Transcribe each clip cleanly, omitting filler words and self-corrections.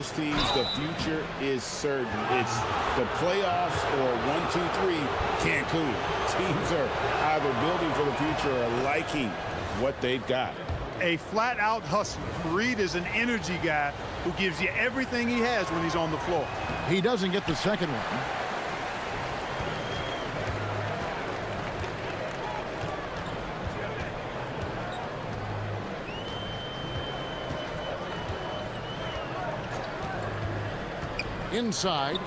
Teams, the future is certain. It's the playoffs or 1, 2, 3 Cancun. Teams are either building for the future or liking what they've got. A flat-out hustler. Fareed is an energy guy who gives you everything he has when he's on the floor. He doesn't get the second one. Inside.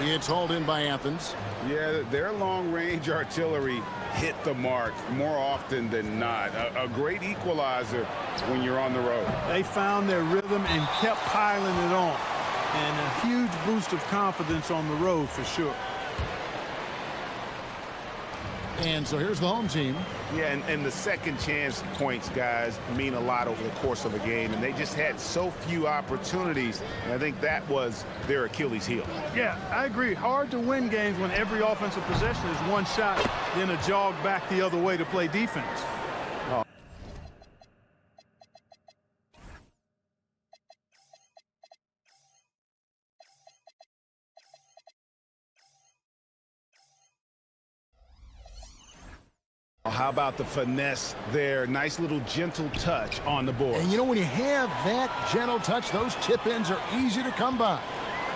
It's hauled in by Athens. Yeah, their long-range artillery hit the mark more often than not. A great equalizer when you're on the road. They found their rhythm and kept piling it on. And a huge boost of confidence on the road for sure. And so here's the home team. Yeah, and the second chance points, guys, mean a lot over the course of a game. And they just had so few opportunities. And I think that was their Achilles heel. Yeah, I agree. Hard to win games when every offensive possession is one shot, then a jog back the other way to play defense. How about the finesse there? Nice little gentle touch on the board. And you know, when you have that gentle touch, those chip-ins are easy to come by.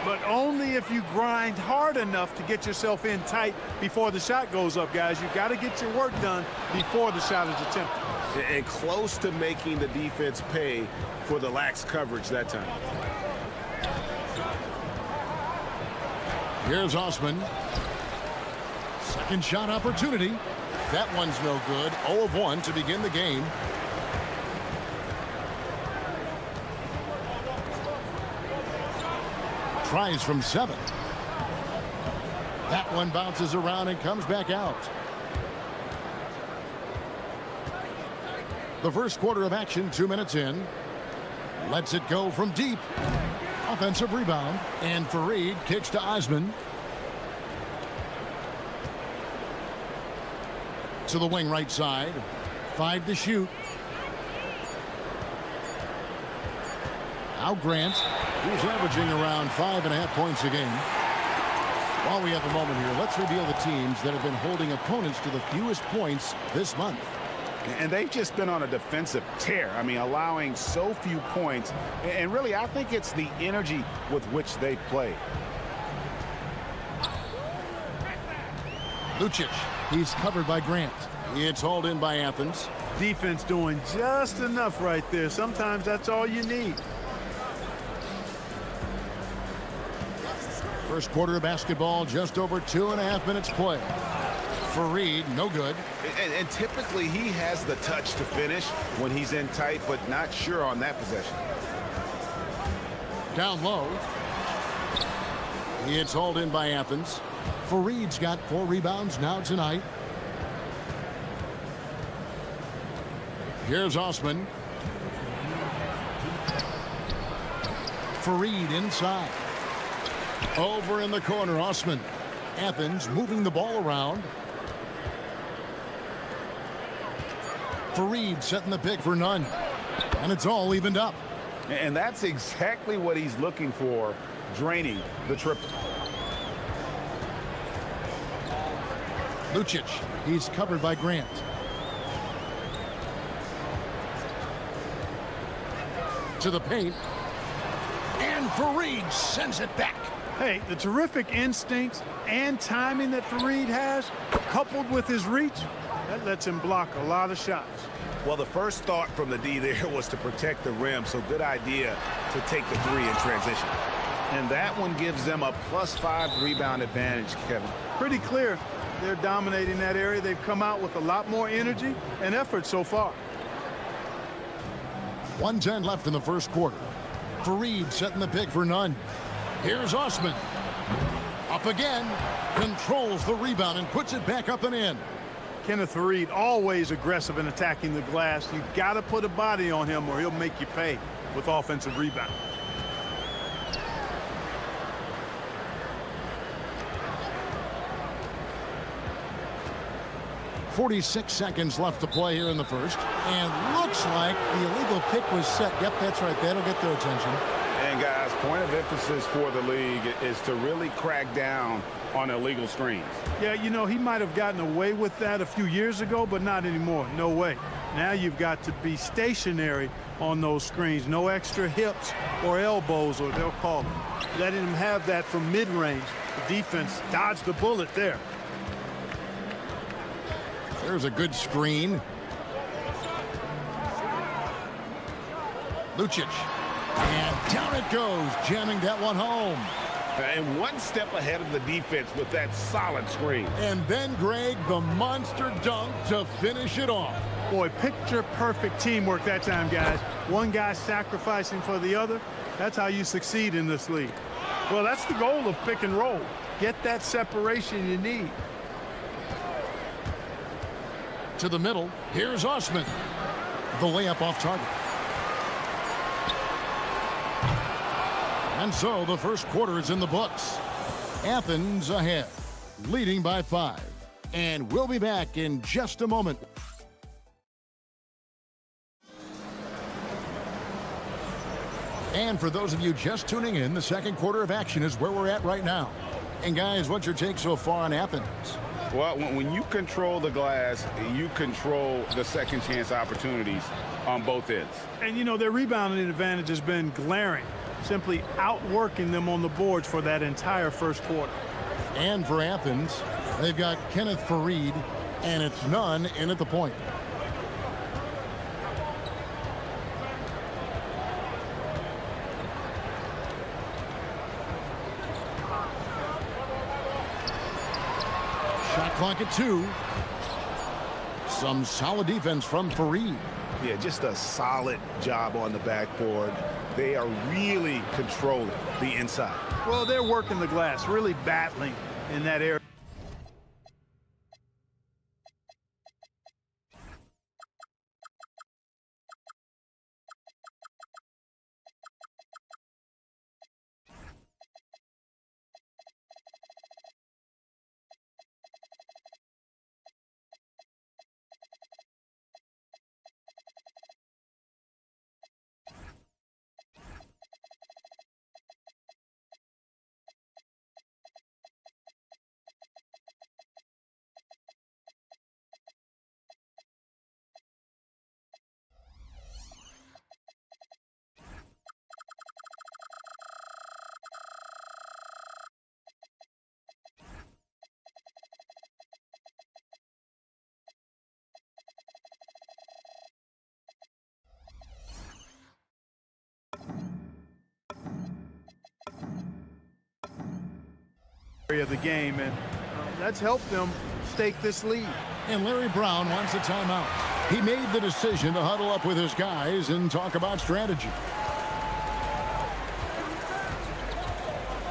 But only if you grind hard enough to get yourself in tight before the shot goes up, guys. You've got to get your work done before the shot is attempted. And close to making the defense pay for the lax coverage that time. Here's Osman. Second shot opportunity. That one's no good. 0 of 1 to begin the game. Tries from 7. That one bounces around and comes back out. The first quarter of action, 2 minutes in. Lets it go from deep. Offensive rebound. And Fareed kicks to Osman. To the wing right side. 5 to shoot. Now Grant, who's averaging around 5.5 points a game. While we have a moment here, let's reveal the teams that have been holding opponents to the fewest points this month. And they've just been on a defensive tear. I mean, allowing so few points. And really, I think it's the energy with which they've played. Lucic, he's covered by Grant. It's hauled in by Athens. Defense doing just enough right there. Sometimes that's all you need. First quarter of basketball, just over 2.5 minutes play. Fareed, no good. And typically he has the touch to finish when he's in tight, but not sure on that possession. Down low. It's hauled in by Athens. Fareed's got 4 rebounds now tonight. Here's Osman. Fareed inside. Over in the corner, Osman. Athens moving the ball around. Fareed setting the pick for none. And it's all evened up. And that's exactly what he's looking for, draining the triple. Lucic, he's covered by Grant. To the paint. And Fareed sends it back. Hey, the terrific instincts and timing that Fareed has, coupled with his reach, that lets him block a lot of shots. Well, the first thought from the D there was to protect the rim, so good idea to take the 3 in transition. And that one gives them a +5 rebound advantage, Kevin. Pretty clear. They're dominating that area. They've come out with a lot more energy and effort so far. 1:10 left in the first quarter. Fareed setting the pick for none. Here's Osman. Up again. Controls the rebound and puts it back up and in. Kenneth Fareed, always aggressive in attacking the glass. You've got to put a body on him or he'll make you pay with offensive rebound. 46 seconds left to play here in the first. And looks like the illegal pick was set. Yep, that's right. That'll get their attention. And guys, point of emphasis for the league is to really crack down on illegal screens. Yeah, you know, he might have gotten away with that a few years ago, but not anymore. No way. Now you've got to be stationary on those screens. No extra hips or elbows, or they'll call it. Letting him have that from mid-range. The defense dodged the bullet there. There's a good screen. Lucic. And down it goes, jamming that one home. And one step ahead of the defense with that solid screen. And then, Greg, the monster dunk to finish it off. Boy, picture-perfect teamwork that time, guys. One guy sacrificing for the other. That's how you succeed in this league. Well, that's the goal of pick and roll. Get that separation you need. To the middle, here's Osman. The layup off target. And so the first quarter is in the books. Athens ahead, leading by 5. And we'll be back in just a moment. And for those of you just tuning in, the second quarter of action is where we're at right now. And guys, what's your take so far on Athens? Well, when you control the glass, you control the second chance opportunities on both ends. And, you know, their rebounding advantage has been glaring, simply outworking them on the boards for that entire first quarter. And for Athens, they've got Kenneth Fareed, and it's none in at the point. Shot clock at 2. Some solid defense from Fareed. Yeah, just a solid job on the backboard. They are really controlling the inside. Well, they're working the glass, really battling in that area. Of the game, and that's helped them stake this lead. And Larry Brown wants a timeout. He made the decision to huddle up with his guys and talk about strategy.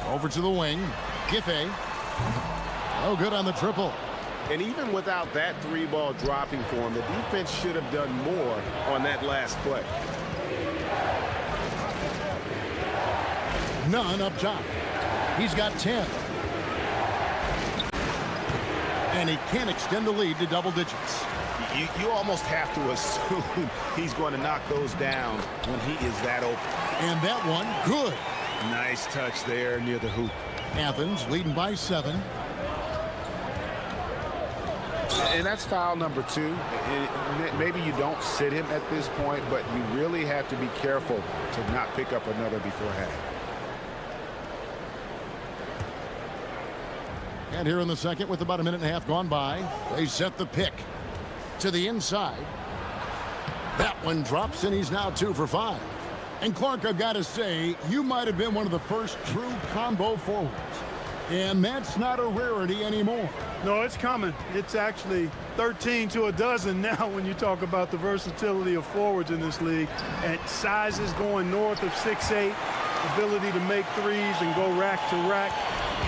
Over to the wing. Giffey. Oh, good on the triple. And even without that 3-ball dropping for him, the defense should have done more on that last play. None up top. He's got 10. And he can't extend the lead to double digits. You almost have to assume he's going to knock those down when he is that open. And that one, good. Nice touch there near the hoop. Athens leading by 7. And that's foul number 2. Maybe you don't sit him at this point, but you really have to be careful to not pick up another before half. And here in the second, with about a minute and a half gone by, they set the pick to the inside. That one drops, and he's now 2 for 5. And Clark, I've got to say, you might have been one of the first true combo forwards. And that's not a rarity anymore. No, it's coming. It's actually 13 to a dozen now when you talk about the versatility of forwards in this league. At sizes going north of 6'8", ability to make threes and go rack to rack.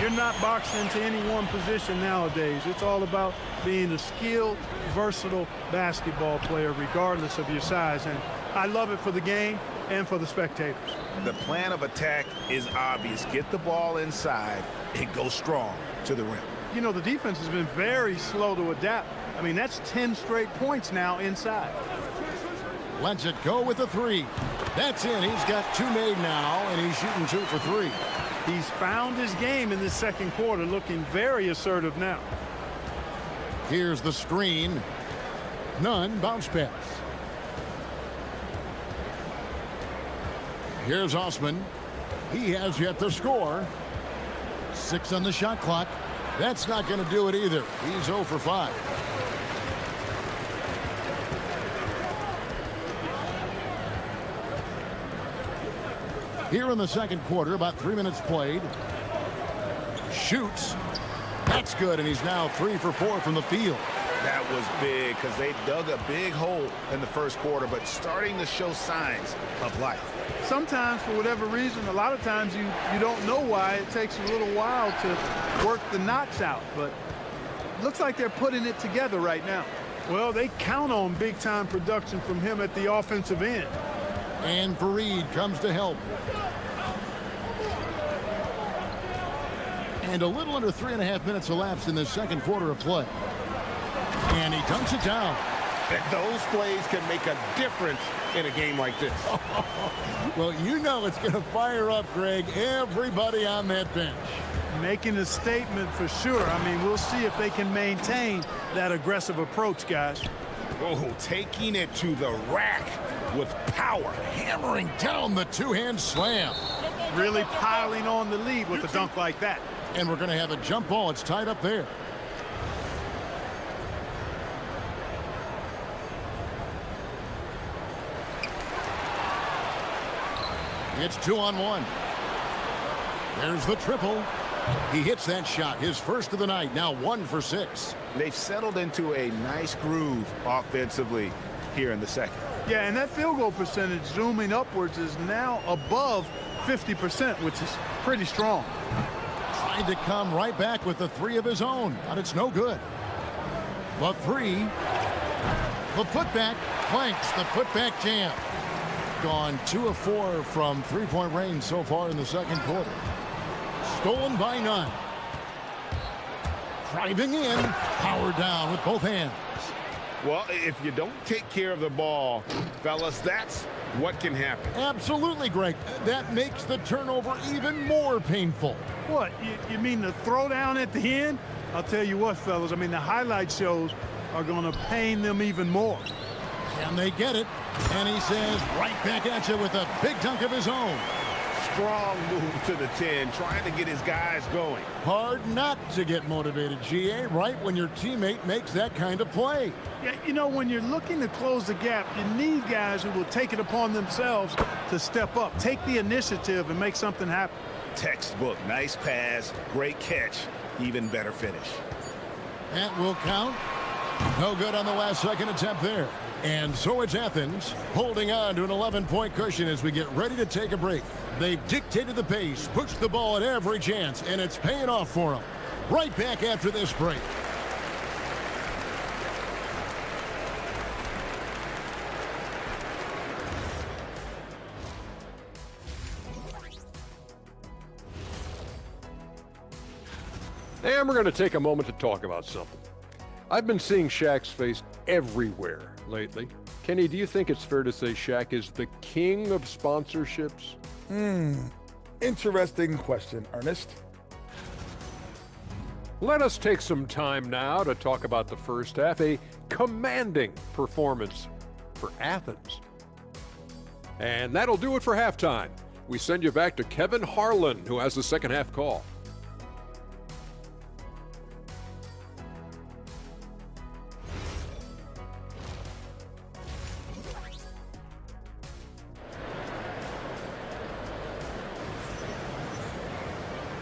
You're not boxed into any one position nowadays. It's all about being a skilled, versatile basketball player regardless of your size. And I love it for the game and for the spectators. The plan of attack is obvious. Get the ball inside and go strong to the rim. you know, the defense has been very slow to adapt. I mean, that's 10 straight points now inside. Lets it go with a three. That's in. He's got two made now, and he's shooting 2 for 3. He's found his game in this second quarter, looking very assertive now. Here's the screen. None. Bounce pass. Here's Osman. He has yet to score. 6 on the shot clock. That's not going to do it either. He's 0 for 5. Here in the second quarter, about 3 minutes played. Shoots. That's good, and he's now 3 for 4 from the field. That was big because they dug a big hole in the first quarter, but starting to show signs of life. Sometimes, for whatever reason, a lot of times you don't know why. It takes a little while to work the knots out, but it looks like they're putting it together right now. Well, they count on big-time production from him at the offensive end. And Fareed comes to help. And a little under 3.5 minutes elapsed in the second quarter of play. And he dunks it down. Those plays can make a difference in a game like this. Well, you know it's going to fire up, Greg, everybody on that bench. Making a statement for sure. I mean, we'll see if they can maintain that aggressive approach, guys. Oh, taking it to the rack with power. Hammering down the two-hand slam. Really piling on the lead with a dunk like that. And we're going to have a jump ball. It's tied up there. It's 2-on-1. There's the triple. He hits that shot, his first of the night, now 1 for 6. They've settled into a nice groove offensively here in the second. Yeah, and that field goal percentage zooming upwards is now above 50%, which is pretty strong. Trying to come right back with the 3 of his own, but it's no good. The 3. The putback clanks, the putback jam. Gone 2 of 4 from three-point range so far in the second quarter. Stolen by none. Driving in, power down with both hands. Well, if you don't take care of the ball, fellas, that's what can happen. Absolutely, Greg. That makes the turnover even more painful. What, you mean the throwdown at the end? I'll tell you what, fellas, I mean, the highlight shows are going to pain them even more. Can they get it? And he says right back at you with a big dunk of his own. Strong move to the 10, trying to get his guys going. Hard not to get motivated, GA, right when your teammate makes that kind of play. Yeah, you know, when you're looking to close the gap, you need guys who will take it upon themselves to step up, take the initiative, and make something happen. Textbook, nice pass, great catch, even better finish. That will count. No good on the last second attempt there. And so it's Athens holding on to an 11-point cushion as we get ready to take a break. They've dictated the pace, pushed the ball at every chance, and it's paying off for them. Right back after this break. And we're going to take a moment to talk about something. I've been seeing Shaq's face everywhere lately. Kenny, do you think it's fair to say Shaq is the king of sponsorships? Interesting question, Ernest. Let us take some time now to talk about the first half, a commanding performance for Athens. And that'll do it for halftime. We send you back to Kevin Harlan, who has the second half call.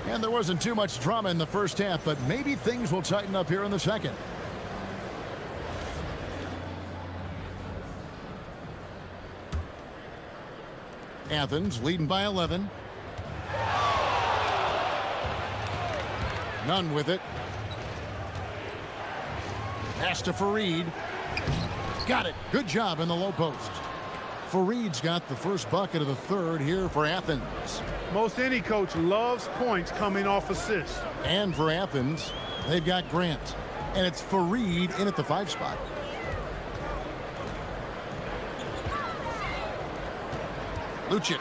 And there wasn't too much drama in the first half, but maybe things will tighten up here in the second. Athens leading by 11. None with it. Pass to Fareed. Got it. Good job in the low post. Fareed's got the first bucket of the third here for Athens. Most any coach loves points coming off assists. And for Athens, They've got Grant. And it's Fareed in at the 5 spot. Lucic.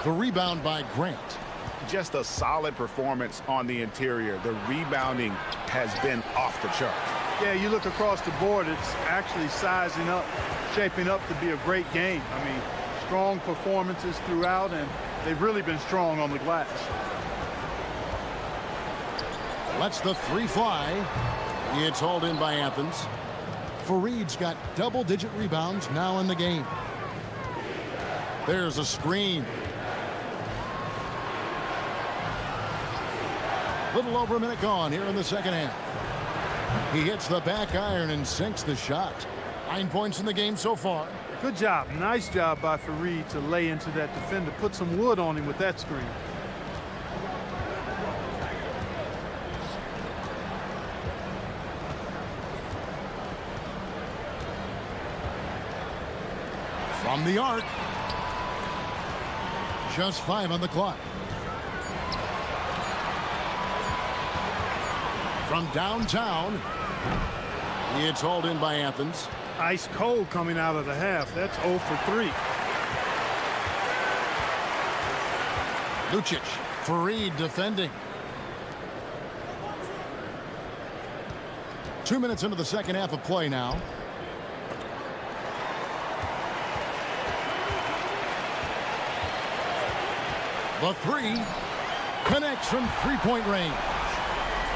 The rebound by Grant. Just a solid performance on the interior. The rebounding has been off the charts. Yeah, you look across the board, it's actually sizing up, shaping up to be a great game. I mean, strong performances throughout, and they've really been strong on the glass. Lets the 3 fly. It's hauled in by Athens. Fareed's got double-digit rebounds now in the game. There's a screen. Little over a minute gone here in the second half. He hits the back iron and sinks the shot. 9 points in the game so far. Good job. Nice job by Fareed to lay into that defender. Put some wood on him with that screen. From the arc. Just 5 on the clock. From downtown, it's hauled in by Athens. Ice cold coming out of the half. That's 0 for 3. Lucic, Fareed defending. 2 minutes into the second half of play now. The 3 connects from three-point range.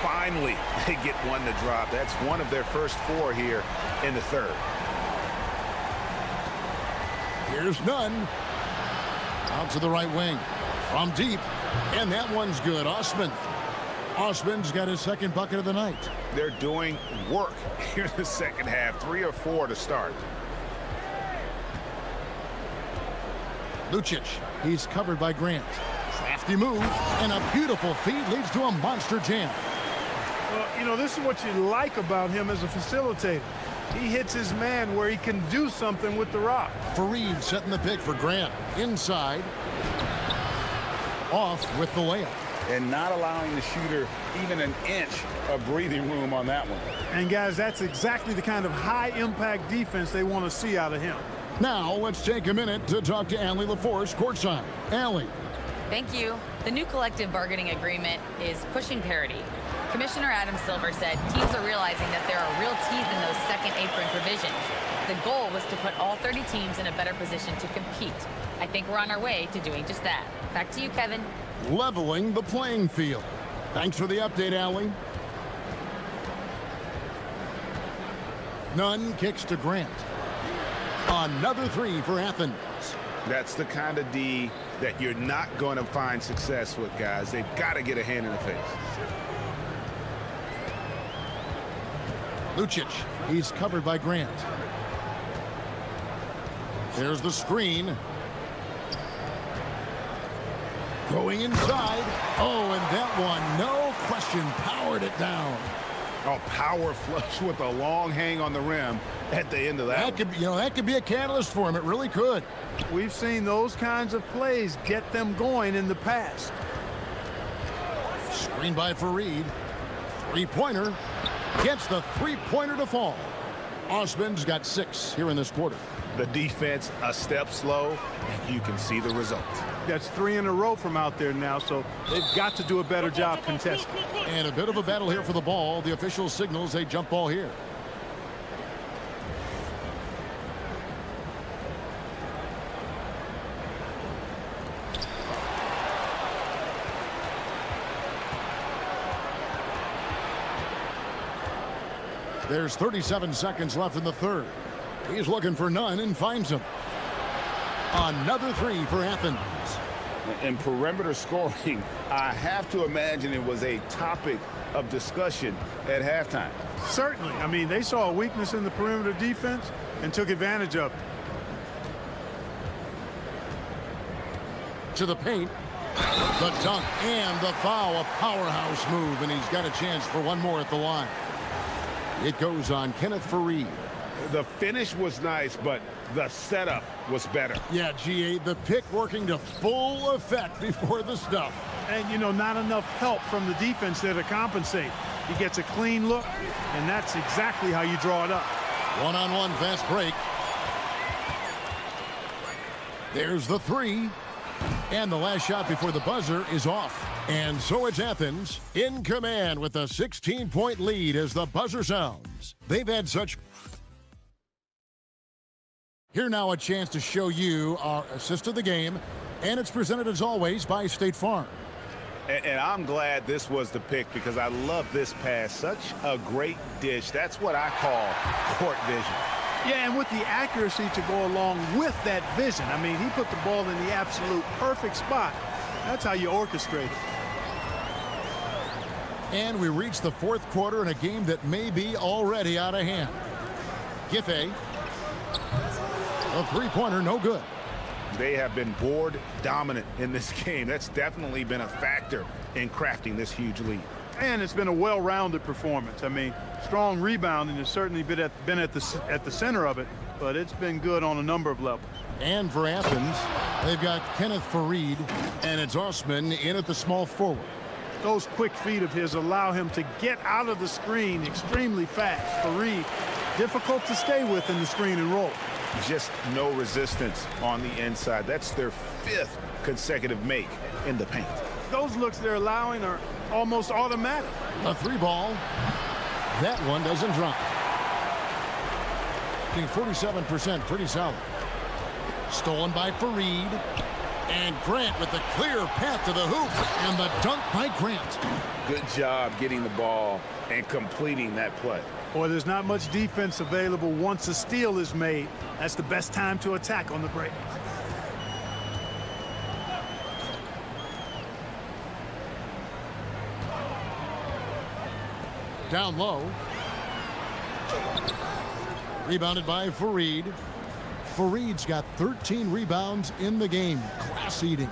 Finally, they get one to drop. That's one of their first 4 here in the third. Here's none. Out to the right wing. From deep. And that one's good. Osman. Osman's got his second bucket of the night. They're doing work here in the second half. 3 or 4 to start. Lucic. He's covered by Grant. Crafty move. And a beautiful feed leads to a monster jam. Well, you know, this is what you like about him as a facilitator. He hits his man where he can do something with the rock. Fareed setting the pick for Grant. Inside. Off with the layup. And not allowing the shooter even an inch of breathing room on that one. And, guys, that's exactly the kind of high-impact defense they want to see out of him. Now, let's take a minute to talk to Allie LaForce courtside. Allie. Thank you. The new collective bargaining agreement is pushing parity. Commissioner Adam Silver said teams are realizing that there are real teeth in those second apron provisions. The goal was to put all 30 teams in a better position to compete. I think we're on our way to doing just that. Back to you, Kevin. Leveling the playing field. Thanks for the update, Allie. Nunn kicks to Grant. Another 3 for Athens. That's the kind of D that you're not going to find success with, guys. They've got to get a hand in the face. Lucic, he's covered by Grant. There's the screen. Going inside. Oh, and that one, no question, powered it down. Oh, power flush with a long hang on the rim at the end of that. That could be a catalyst for him. It really could. We've seen those kinds of plays get them going in the past. Screen by Fareed. Three-pointer. Gets the three-pointer to fall. Osman's got 6 here in this quarter. The defense a step slow, and you can see the result. That's 3 in a row from out there now, so they've got to do a better job contesting. And a bit of a battle here for the ball. The official signals a jump ball here. There's 37 seconds left in the third. He's looking for none and finds him. Another 3 for Athens. In perimeter scoring, I have to imagine it was a topic of discussion at halftime. Certainly. I mean, they saw a weakness in the perimeter defense and took advantage of it. To the paint. The dunk and the foul. A powerhouse move, and he's got a chance for one more at the line. It goes on Kenneth Fareed. The finish was nice, but the setup was better. Yeah, GA, the pick working to full effect before the stuff. And, you know, not enough help from the defense there to compensate. He gets a clean look, and that's exactly how you draw it up. One-on-one fast break. There's the three. And the last shot before the buzzer is off. And so it's Athens in command with a 16-point lead as the buzzer sounds. They've had such... Here now a chance to show you our assist of the game. And it's presented as always by State Farm. And I'm glad this was the pick because I love this pass. Such a great dish. That's what I call court vision. Yeah, and with the accuracy to go along with that vision. I mean, he put the ball in the absolute perfect spot. That's how you orchestrate it. And we reach the fourth quarter in a game that may be already out of hand. Giffey. A three-pointer, no good. They have been board dominant in this game. That's definitely been a factor in crafting this huge lead. And it's been a well-rounded performance. I mean, strong rebounding has certainly been at the center of it, but it's been good on a number of levels. And for Athens, they've got Kenneth Fareed, and it's Osman in at the small forward. Those quick feet of his allow him to get out of the screen extremely fast. Fareed, difficult to stay with in the screen and roll. Just no resistance on the inside. That's their fifth consecutive make in the paint. Those looks they're allowing are almost automatic. A three ball. That one doesn't drop. Being 47%, pretty solid. Stolen by Fareed. And Grant with the clear path to the hoop. And the dunk by Grant. Good job getting the ball and completing that play. Boy, there's not much defense available once a steal is made. That's the best time to attack on the break. Down low. Rebounded by Fareed. Fareed's got 13 rebounds in the game. Class eating.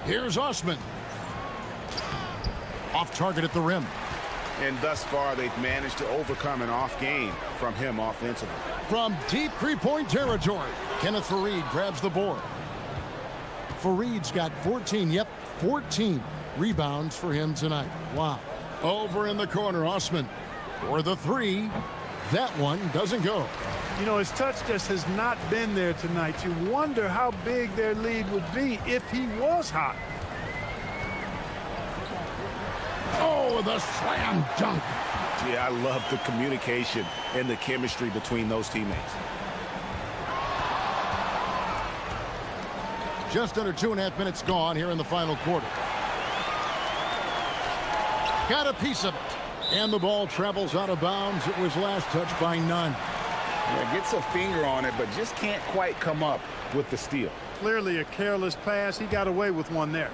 Here's Osman. Off target at the rim. And thus far, they've managed to overcome an off game from him offensively. From deep three-point territory, Kenneth Fareed grabs the board. Fareed's got 14 rebounds for him tonight. Wow. Over in the corner, Osman for the three. That one doesn't go. You know, his touch just has not been there tonight. You wonder how big their lead would be if he was hot. Oh, the slam dunk. Yeah, I love the communication and the chemistry between those teammates. Just under 2.5 minutes gone here in the final quarter. Got a piece of it. And the ball travels out of bounds. It was last touched by none. Yeah, gets a finger on it, but just can't quite come up with the steal. Clearly a careless pass. He got away with one there.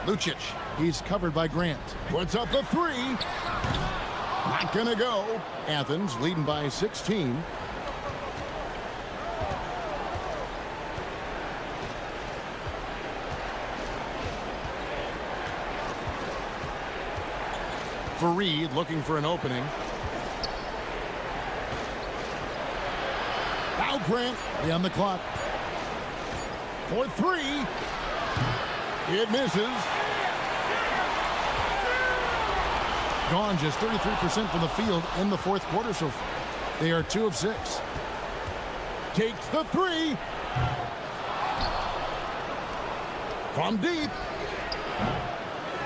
Lucic, he's covered by Grant. Puts up the three. Not gonna go. Athens leading by 16. Fareed looking for an opening. Now Grant on the clock. For three. It misses. Gone just 33% from the field in the fourth quarter so far. They are 2 of 6. Takes the three. From deep.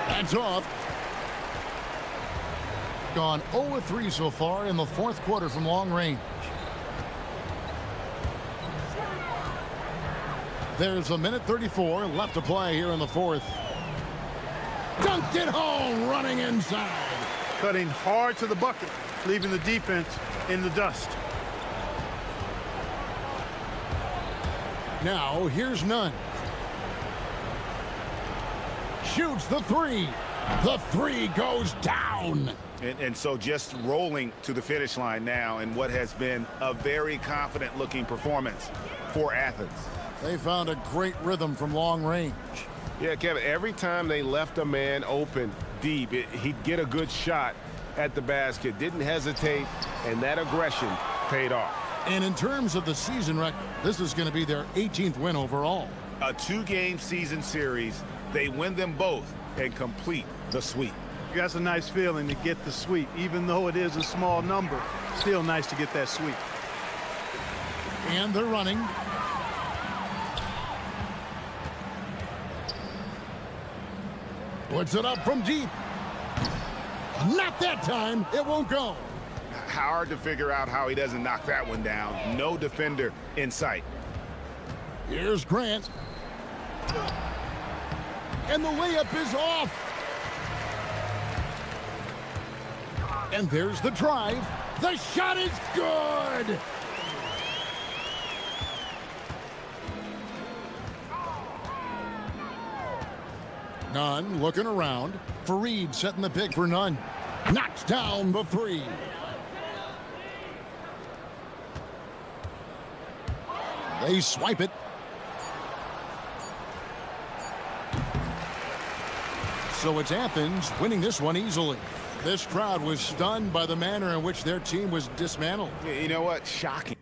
That's off. Gone 0 of 3 so far in the fourth quarter from long range. There's a minute 34 left to play here in the fourth. Dunked it home, running inside. Cutting hard to the bucket, leaving the defense in the dust. Now, here's Nunn. Shoots the three. The three goes down. And so just rolling to the finish line now in what has been a very confident-looking performance for Athens. They found a great rhythm from long range. Yeah, Kevin, every time they left a man open, deep, he'd get a good shot at the basket. Didn't hesitate, and that aggression paid off. And in terms of the season record, this is going to be their 18th win overall. A 2-game season series. They win them both and complete the sweep. That's a nice feeling to get the sweep. Even though it is a small number, still nice to get that sweep. And they're running. Puts it up from deep. Not that time. It won't go. Hard to figure out how he doesn't knock that one down. No defender in sight. Here's Grant. And the layup is off. And there's the drive. The shot is good. Nunn looking around. Fareed setting the pick for Nunn. Knocks down the three. They swipe it. So it's Athens winning this one easily. This crowd was stunned by the manner in which their team was dismantled. You know what? Shocking.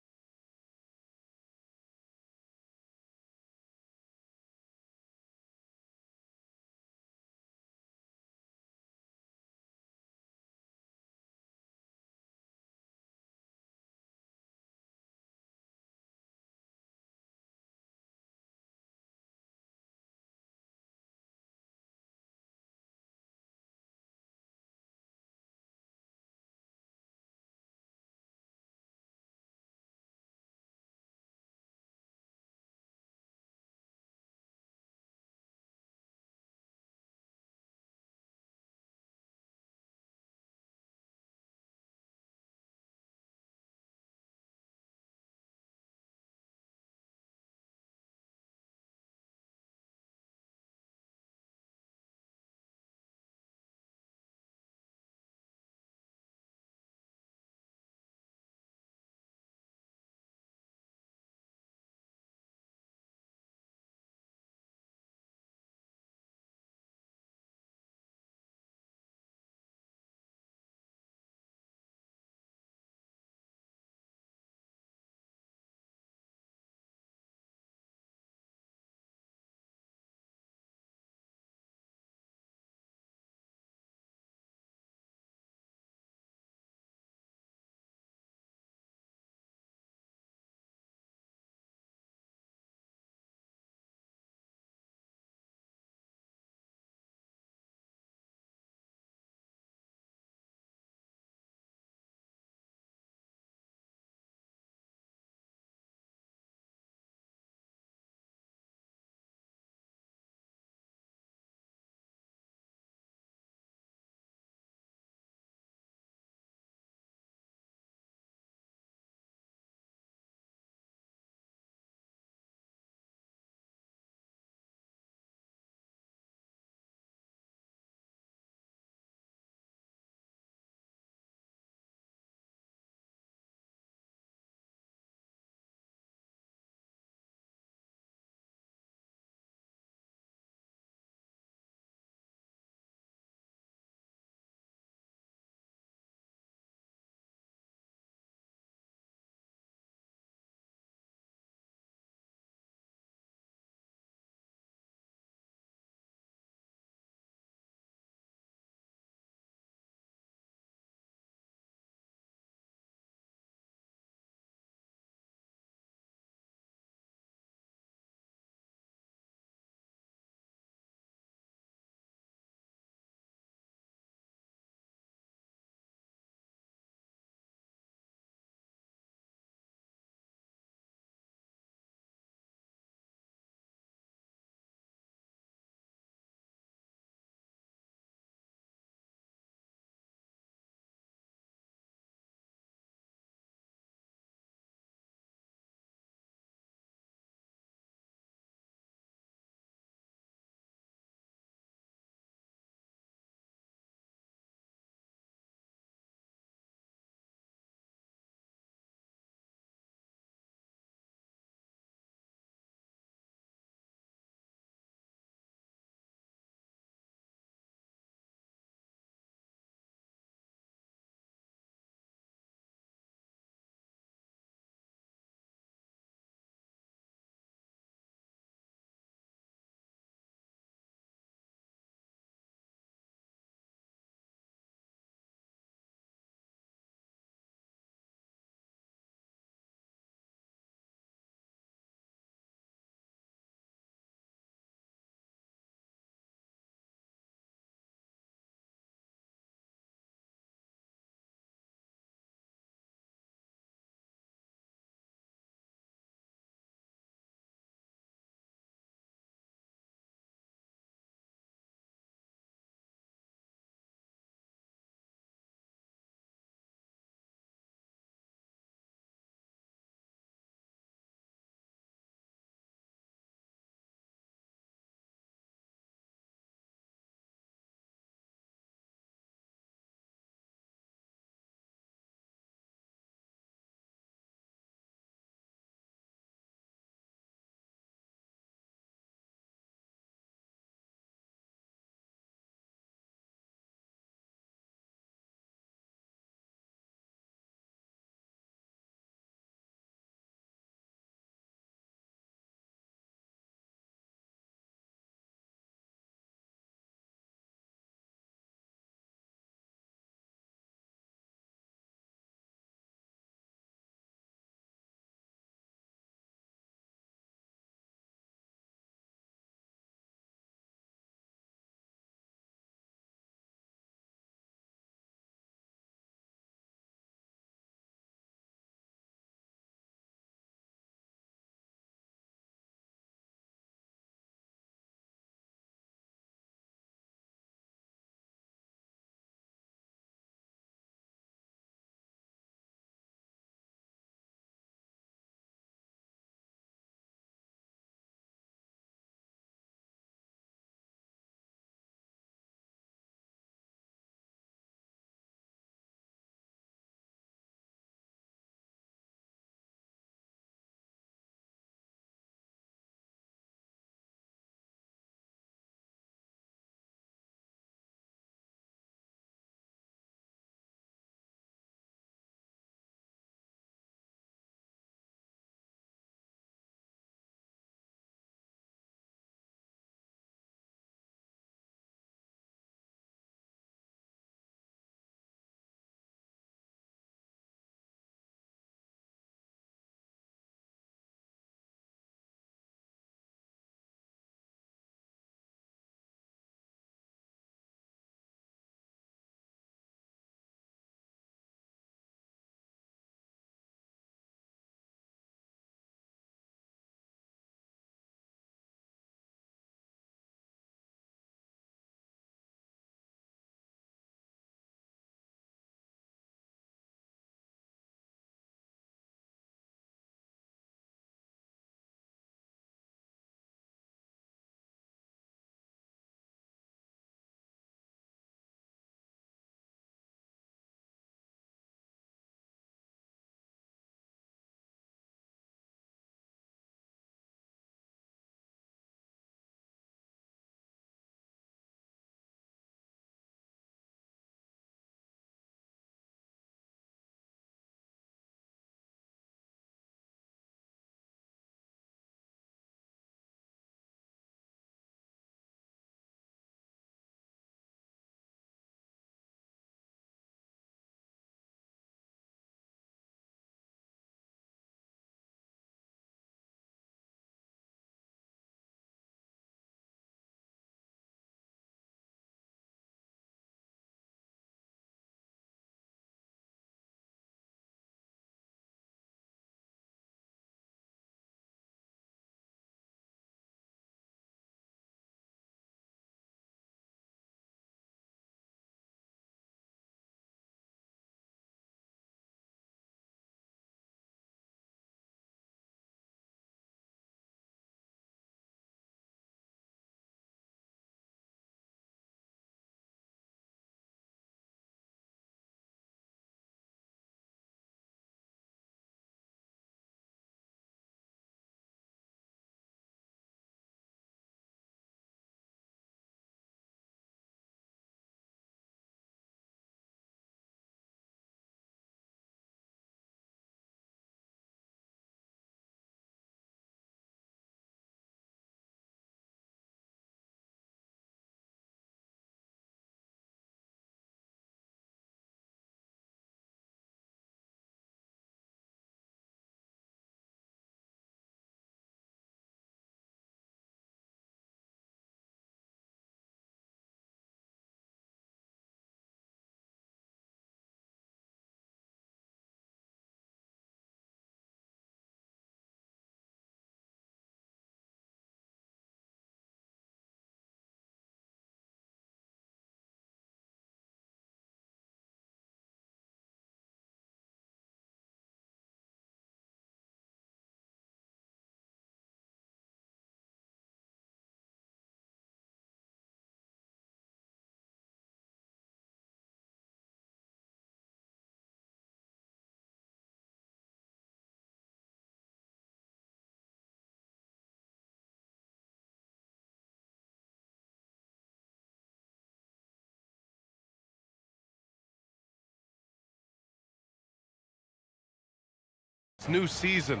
New season.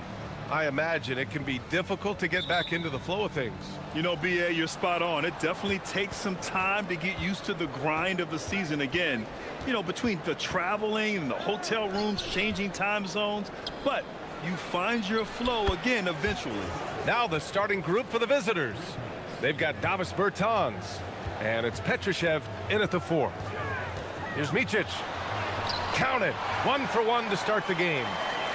I imagine it can be difficult to get back into the flow of things. You know, BA, you're spot on. It definitely takes some time to get used to the grind of the season again. You know, between the traveling and the hotel rooms, changing time zones. But you find your flow again eventually. Now the starting group for the visitors. They've got Davis Bertans, and it's Petrushev in at the 4. Here's Micic. Count it. 1 for 1 to start the game.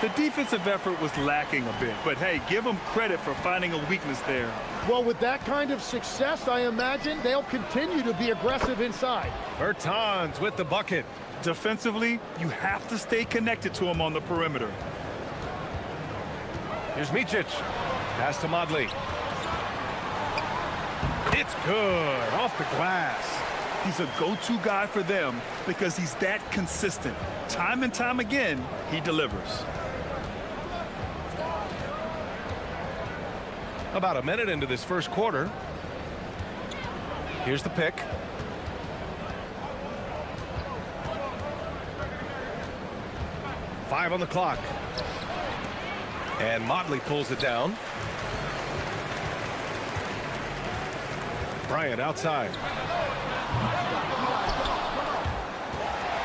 The defensive effort was lacking a bit, but hey, give them credit for finding a weakness there. Well, with that kind of success, I imagine they'll continue to be aggressive inside. Bertans with the bucket. Defensively, you have to stay connected to him on the perimeter. Here's Micic. Pass to Modley. It's good. Off the glass. He's a go-to guy for them because he's that consistent. Time and time again, he delivers. About a minute into this first quarter. Here's the pick. Five on the clock. And Modley pulls it down. Bryant outside.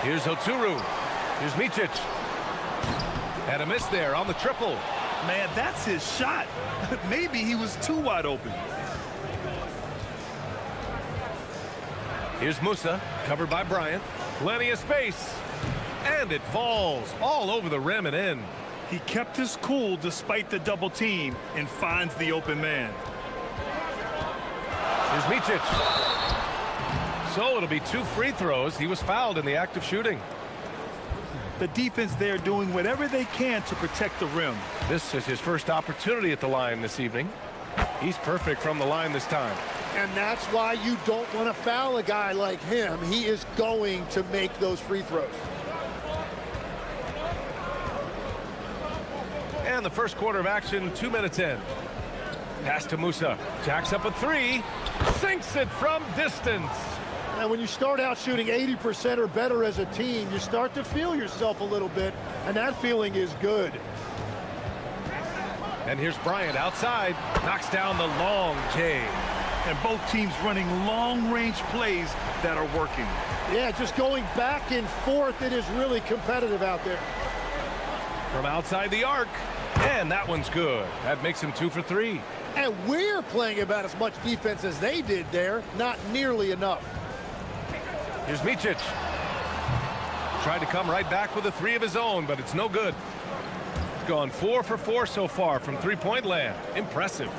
Here's Oturu. Here's Micic. And a miss there on the triple. Man, that's his shot. Maybe he was too wide open. Here's Musa, covered by Bryant. Plenty of space. And it falls all over the rim and in. He kept his cool despite the double team and finds the open man. Here's Micic. So it'll be 2 free throws. He was fouled in the act of shooting. The defense there doing whatever they can to protect the rim. This is his first opportunity at the line this evening. He's perfect from the line this time. And that's why you don't want to foul a guy like him. He is going to make those free throws. And the first quarter of action, 2 minutes in. Pass to Musa. Jacks up a 3. Sinks it from distance. And when you start out shooting 80% or better as a team, you start to feel yourself a little bit, and that feeling is good. And here's Bryant outside. Knocks down the long J. And both teams running long-range plays that are working. Yeah, just going back and forth. It is really competitive out there. From outside the arc. And that one's good. That makes him 2 for 3. And we're playing about as much defense as they did there. Not nearly enough. Here's Micic. Tried to come right back with a 3 of his own, but it's no good. Gone 4 for 4 so far from three-point land. Impressive.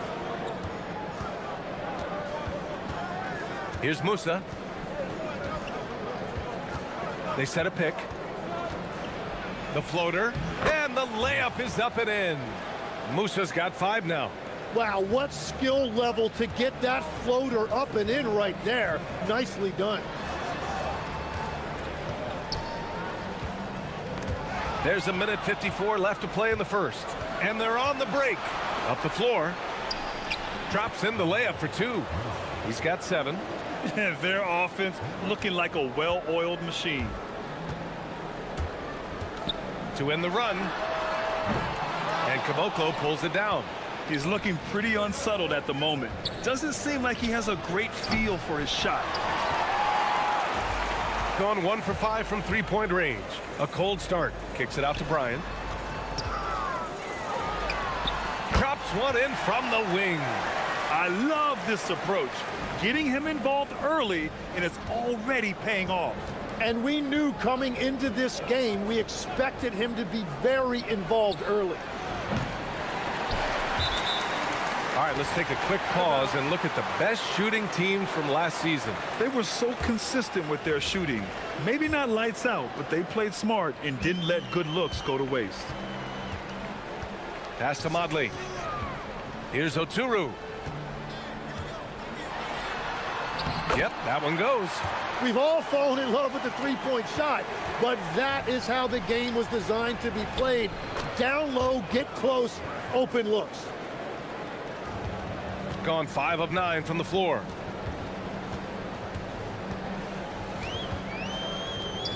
Here's Musa. They set a pick. The floater. And the layup is up and in. Musa's got 5 now. Wow, what skill level to get that floater up and in right there. Nicely done. There's a minute 54 left to play in the first. And they're on the break. Up the floor. Drops in the layup for 2. He's got 7. Their offense looking like a well-oiled machine. To end the run. And Caboclo pulls it down. He's looking pretty unsettled at the moment. Doesn't seem like he has a great feel for his shot. Gone 1 for 5 from three-point range. A cold start. Kicks it out to Bryant. Drops one in from the wing. I love this approach. Getting him involved early, and it's already paying off. And we knew coming into this game, we expected him to be very involved early. All right, let's take a quick pause and look at the best shooting teams from last season. They were so consistent with their shooting. Maybe not lights out, but they played smart and didn't let good looks go to waste. Pass to Modley. Here's Oturu. Yep, that one goes. We've all fallen in love with the three-point shot, but that is how the game was designed to be played. Down low, get close, open looks. Gone 5 of 9 from the floor.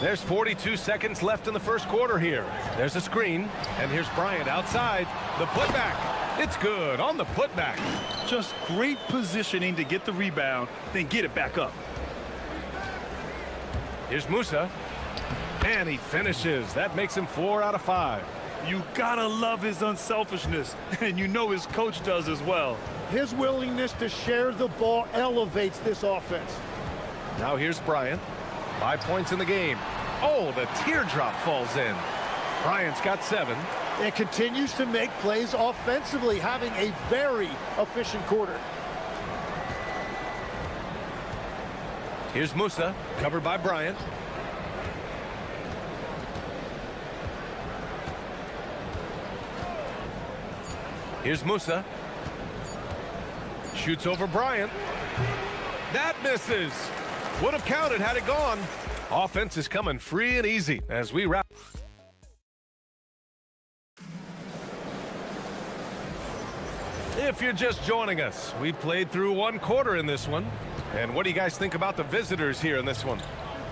There's 42 seconds left in the first quarter here. There's a screen, and here's Bryant outside. The putback. It's good on the putback. Just great positioning to get the rebound, then get it back up. Here's Musa. And he finishes. That makes him 4 out of 5. You gotta love his unselfishness, and you know his coach does as well. His willingness to share the ball elevates this offense. Now here's Bryant. 5 points in the game. Oh, the teardrop falls in. Bryant's got 7. And continues to make plays offensively, having a very efficient quarter. Here's Musa, covered by Bryant. Here's Musa. Shoots over Bryant. That misses. Would have counted had it gone. Offense is coming free and easy as we wrap. If you're just joining us, we played through 1 quarter in this one. And what do you guys think about the visitors here in this one?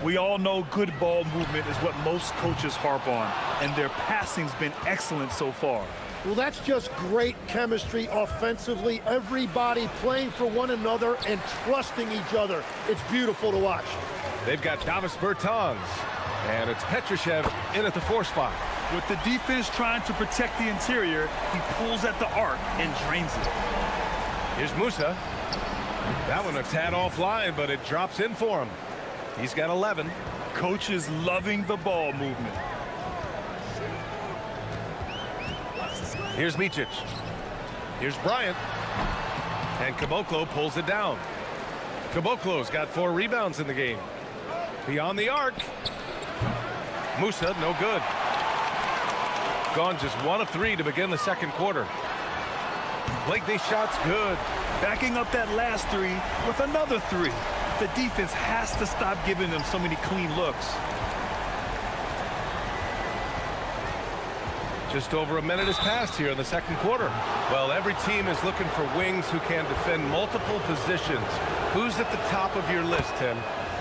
We all know good ball movement is what most coaches harp on, and their passing's been excellent so far. Well, that's just great chemistry offensively. Everybody playing for one another and trusting each other. It's beautiful to watch. They've got Davis Bertans, and it's Petrushev in at the 4 spot. With the defense trying to protect the interior, he pulls at the arc and drains it. Here's Musa. That one a tad offline, but it drops in for him. He's got 11. Coach is loving the ball movement. Here's Micic. Here's Bryant. And Caboclo pulls it down. Caboclo's got 4 rebounds in the game. Beyond the arc. Musa, no good. Gone just 1 of 3 to begin the second quarter. Blakeney's shot's good. Backing up that last 3 with another 3. The defense has to stop giving them so many clean looks. Just over a minute has passed here in the second quarter. Well, every team is looking for wings who can defend multiple positions. Who's at the top of your list, Tim?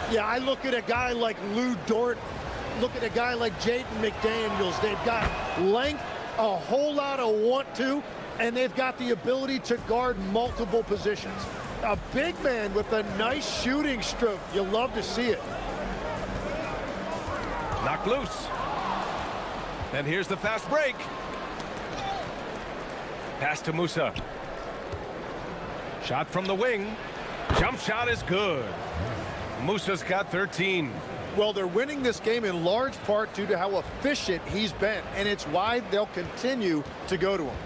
Yeah, I look at a guy like Lou Dort. Look at a guy like Jaden McDaniels. They've got length, a whole lot of want-to, and they've got the ability to guard multiple positions. A big man with a nice shooting stroke. You love to see it. Knocked loose. And here's the fast break. Pass to Musa. Shot from the wing. Jump shot is good. Musa's got 13. Well, they're winning this game in large part due to how efficient he's been, and it's why they'll continue to go to him.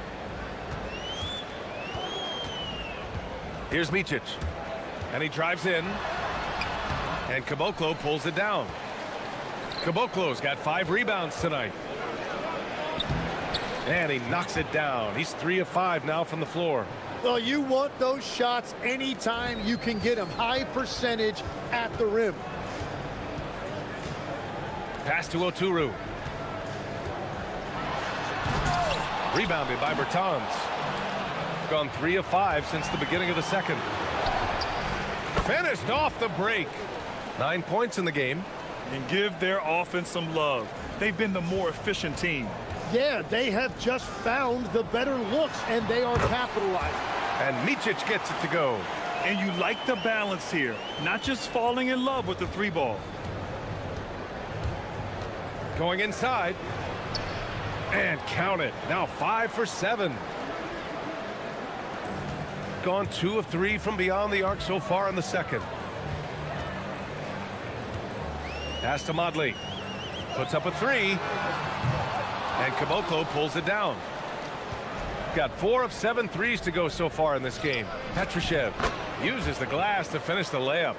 Here's Micic. And he drives in. And Caboclo pulls it down. Caboclo's got 5 rebounds tonight. And he knocks it down. He's 3 of 5 now from the floor. Well, you want those shots anytime you can get them. High percentage at the rim. Pass to Oturu. Rebounded by Bertans. Gone 3 of 5 since the beginning of the second. Finished off the break. 9 points in the game. And give their offense some love. They've been the more efficient team. Yeah, they have just found the better looks, and they are capitalizing. And Micic gets it to go. And you like the balance here. Not just falling in love with the 3 ball. Going inside. And count it. Now 5 for 7. Gone 2 of 3 from beyond the arc so far in the second. Pass to Modley. Puts up a 3. And Caboclo pulls it down. Got 4 of 7 threes to go so far in this game. Petrushev uses the glass to finish the layup.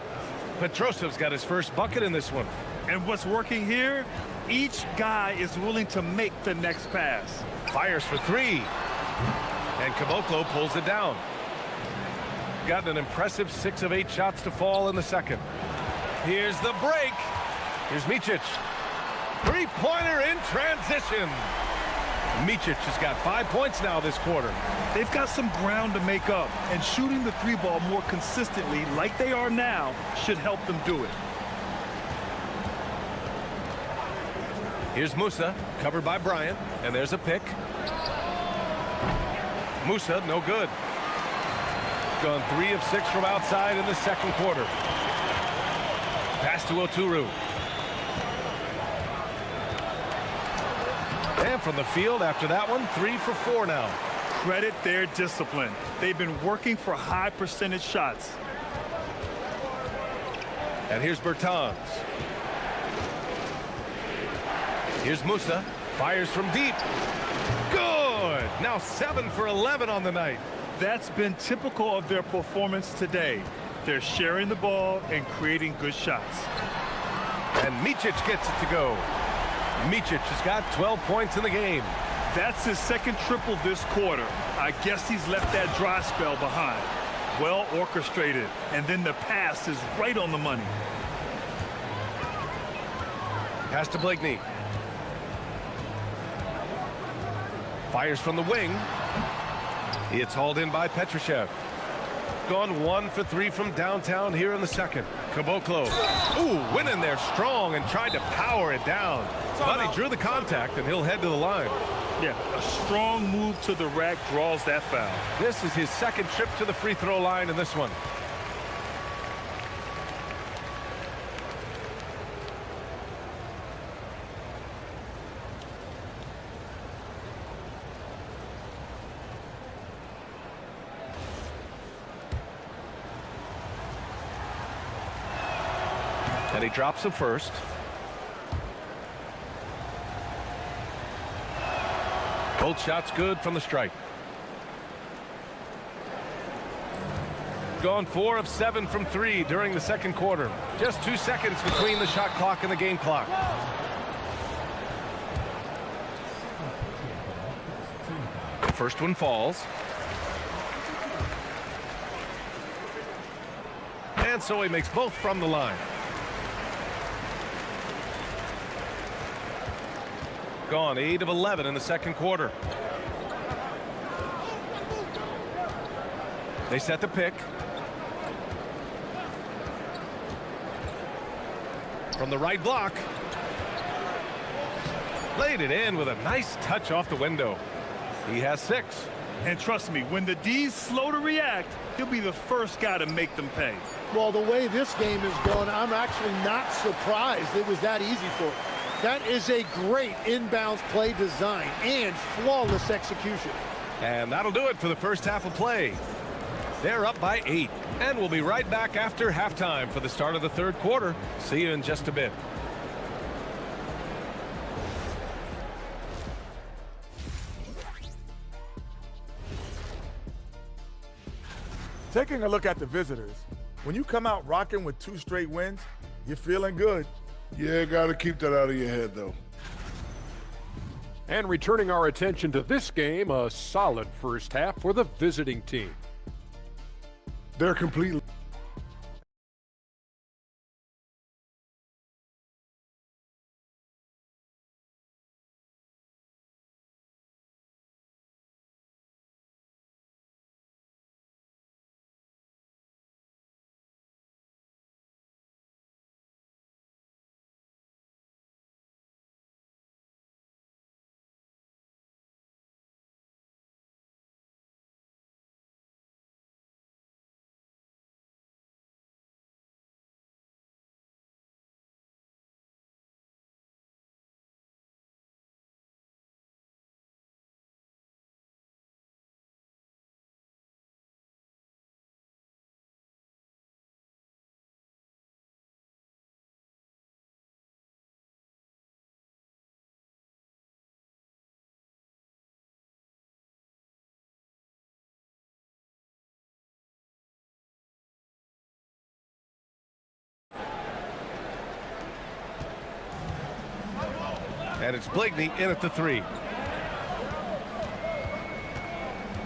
Petrosev's got his first bucket in this one. And what's working here? Each guy is willing to make the next pass. Fires for 3. And Caboclo pulls it down. Got an impressive 6 of 8 shots to fall in the second. Here's the break. Here's Micic. 3-pointer in transition. Micic has got 5 points now this quarter. They've got some ground to make up, and shooting the 3 ball more consistently like they are now should help them do it. Here's Musa, covered by Bryant, and there's a pick. Musa, no good. Gone 3 of 6 from outside in the second quarter. Pass to Oturu. And from the field after that one, 3 for 4 now. Credit their discipline. They've been working for high percentage shots. And here's Bertans. Here's Musa. Fires from deep. Good! Now 7 for 11 on the night. That's been typical of their performance today. They're sharing the ball and creating good shots. And Micic gets it to go. Micic has got 12 points in the game. That's his second triple this quarter. I guess he's left that dry spell behind. Well orchestrated, and then the pass is right on the money. Pass to Blakeney. Fires from the wing. It's hauled in by Petrushev. Gone 1 for 3 from downtown here in the second. Caboclo. Ooh, went in there strong and tried to power it down. But he drew the contact, and he'll head to the line. Yeah, a strong move to the rack draws that foul. This is his second trip to the free throw line in this one. And he drops the first. Both shots good from the stripe. Gone 4 of 7 from 3 during the second quarter. Just 2 seconds between the shot clock and the game clock. The first one falls. And so he makes both from the line. Gone 8 of 11 in the second quarter. They set the pick. From the right block. Laid it in with a nice touch off the window. He has 6. And trust me, when the D's slow to react, he'll be the first guy to make them pay. Well, the way this game is going, I'm actually not surprised it was that easy for him. That is a great inbounds play design and flawless execution. And that'll do it for the first half of play. They're up by 8. And we'll be right back after halftime for the start of the third quarter. See you in just a bit. Taking a look at the visitors, when you come out rocking with 2 straight wins, you're feeling good. Yeah, got to keep that out of your head, though. And returning our attention to this game, a solid first half for the visiting team. They're completely... And it's Blakeney in at the 3.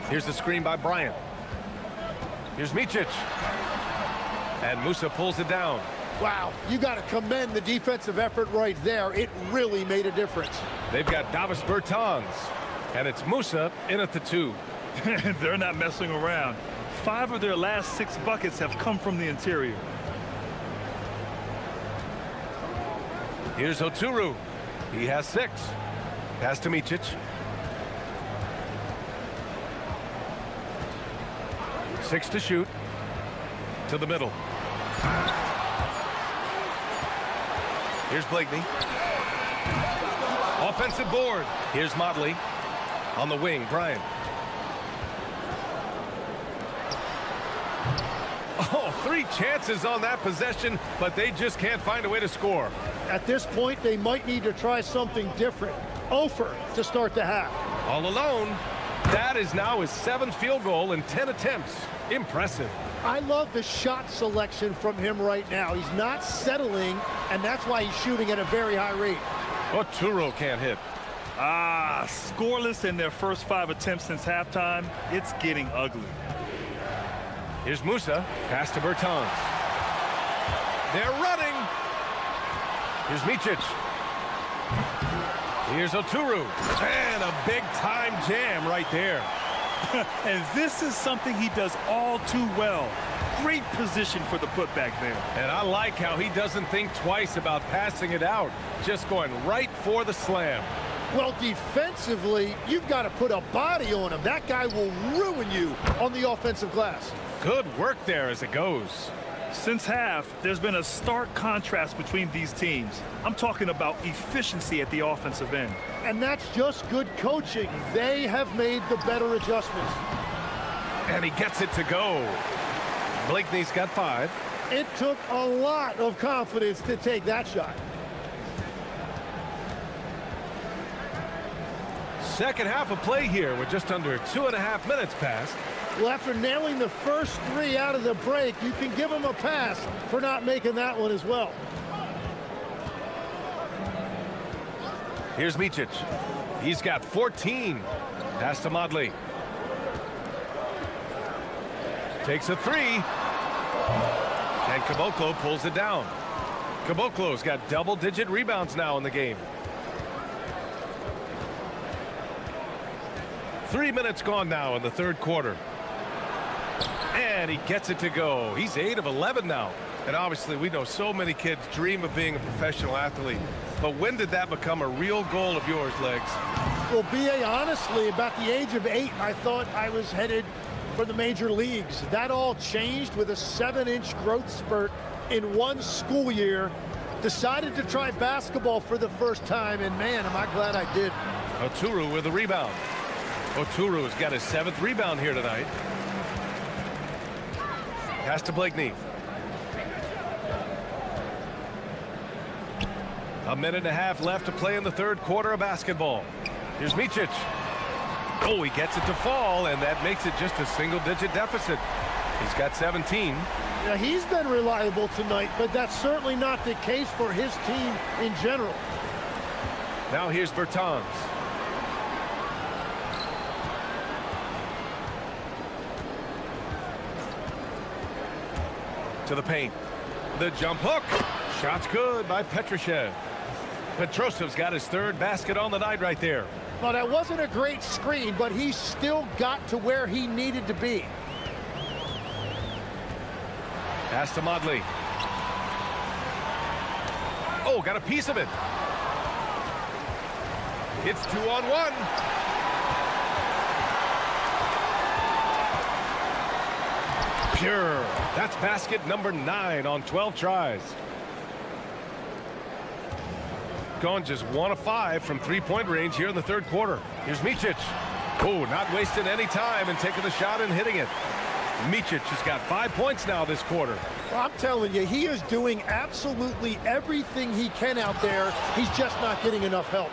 Here's the screen by Bryant. Here's Micic. And Musa pulls it down. Wow, you got to commend the defensive effort right there. It really made a difference. They've got Davis Bertans. And it's Musa in at the 2. They're not messing around. 5 of their last 6 buckets have come from the interior. Here's Oturu. He has 6. Pass to Micic. Six to shoot. To the middle. Here's Blakeney. Offensive board. Here's Motley. On the wing, Bryant. Oh, 3 chances on that possession, but they just can't find a way to score. At this point, they might need to try something different. Ofer to start the half. All alone. That is now his 7th field goal in 10 attempts. Impressive. I love the shot selection from him right now. He's not settling, and that's why he's shooting at a very high rate. Oturu can't hit. Scoreless in their first 5 attempts since halftime. It's getting ugly. Here's Musa. Pass to Bertans. They're running. Here's Micic. Here's Oturu. And a big-time jam right there. And this is something he does all too well. Great position for the putback there. And I like how he doesn't think twice about passing it out. Just going right for the slam. Well, defensively, you've got to put a body on him. That guy will ruin you on the offensive glass. Good work there as it goes. Since half, there's been a stark contrast between these teams. I'm talking about efficiency at the offensive end. And that's just good coaching. They have made the better adjustments. And he gets it to go. Blakeney's got 5. It took a lot of confidence to take that shot. Second half of play here with just under 2.5 minutes passed. Well, after nailing the first 3 out of the break, you can give him a pass for not making that one as well. Here's Micic. He's got 14. Pass to Motley. Takes a 3. And Caboclo pulls it down. Caboclo's got double-digit rebounds now in the game. 3 minutes gone now in the third quarter. And he gets it to go. He's 8 of 11 now. And obviously, we know so many kids dream of being a professional athlete. But when did that become a real goal of yours, Legs? Well, B.A., honestly, about the age of 8, I thought I was headed for the major leagues. That all changed with a 7-inch growth spurt in one school year. Decided to try basketball for the first time, and man, am I glad I did. Oturu with a rebound. Oturu's got his 7th rebound here tonight. Pass to Blakeney. A minute and a half left to play in the third quarter of basketball. Here's Micic. Oh, he gets it to fall, and that makes it just a single-digit deficit. He's got 17. Now, he's been reliable tonight, but that's certainly not the case for his team in general. Now here's Bertans. To the paint. The jump hook. Shot's good by Petrushev. Petrosev's got his 3rd basket on the night right there. Well, that wasn't a great screen, but he still got to where he needed to be. Pass to Motley. Oh, got a piece of it. It's 2-on-1. Pure. That's basket number 9 on 12 tries. Going just 1 of 5 from 3-point range here in the third quarter. Here's Micic. Oh, not wasting any time and taking the shot and hitting it. Micic has got 5 points now this quarter. Well, I'm telling you, he is doing absolutely everything he can out there. He's just not getting enough help.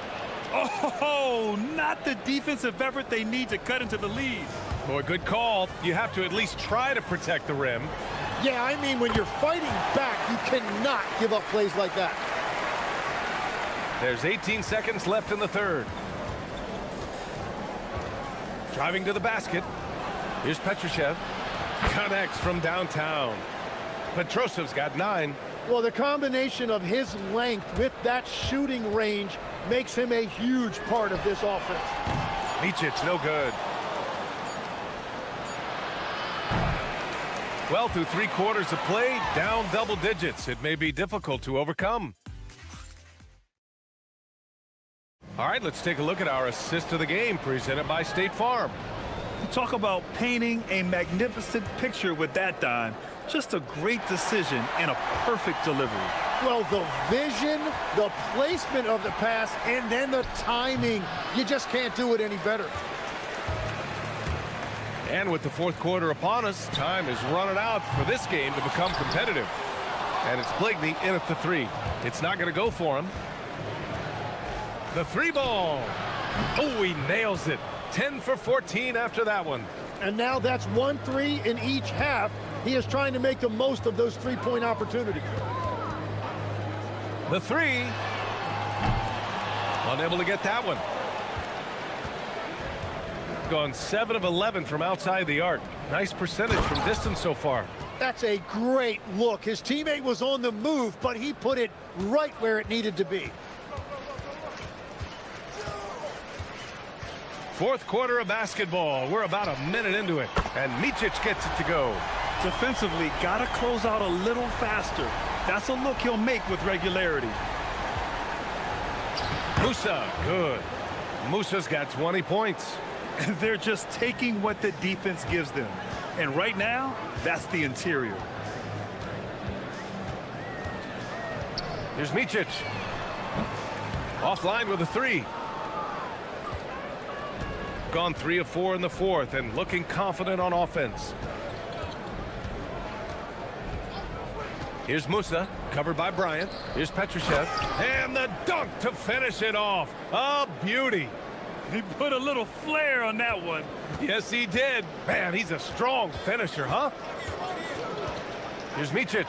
Oh, not the defensive effort they need to cut into the lead. Boy, good call. You have to at least try to protect the rim. Yeah, I mean, when you're fighting back, you cannot give up plays like that. There's 18 seconds left in the third. Driving to the basket. Here's Petrushev. Connects from downtown. Petrosev's got 9. Well, the combination of his length with that shooting range makes him a huge part of this offense. Micic, no good. Well, through 3 quarters of play, down double digits. It may be difficult to overcome. All right, let's take a look at our assist of the game presented by State Farm. Talk about painting a magnificent picture with that dime. Just a great decision and a perfect delivery. Well, the vision, the placement of the pass, and then the timing. You just can't do it any better. And with the fourth quarter upon us, time is running out for this game to become competitive. And it's Blakeney in at the three. It's not going to go for him. The three ball. Oh, he nails it. 10 for 14 after that one. And now that's 1-3 in each half. He is trying to make the most of those three-point opportunities. The three. Unable to get that one. Gone 7 of 11 from outside the arc. Nice percentage from distance so far. That's a great look. His teammate was on the move, but he put it right where it needed to be. Fourth quarter of basketball. We're about a minute into it, and Micic gets it to go. Defensively, got to close out a little faster. That's a look he'll make with regularity. Musa, good. Musa's got 20 points. They're just taking what the defense gives them. And right now, that's the interior. Here's Micic. Offline with a three. Gone 3 of 4 in the fourth and looking confident on offense. Here's Musa, covered by Bryant. Here's Petrushev. And the dunk to finish it off. A beauty. He put a little flair on that one. Yes, he did. Man, he's a strong finisher, huh? Here's Micic.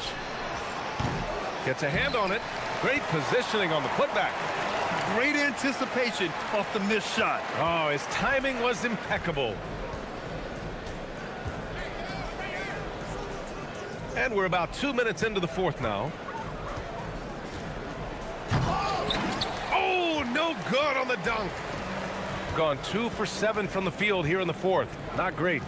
Gets a hand on it. Great positioning on the putback. Great anticipation off the missed shot. Oh, his timing was impeccable. And we're about 2 minutes into the fourth now. Oh, no good on the dunk. Gone 2 for 7 from the field here in the fourth. Not great.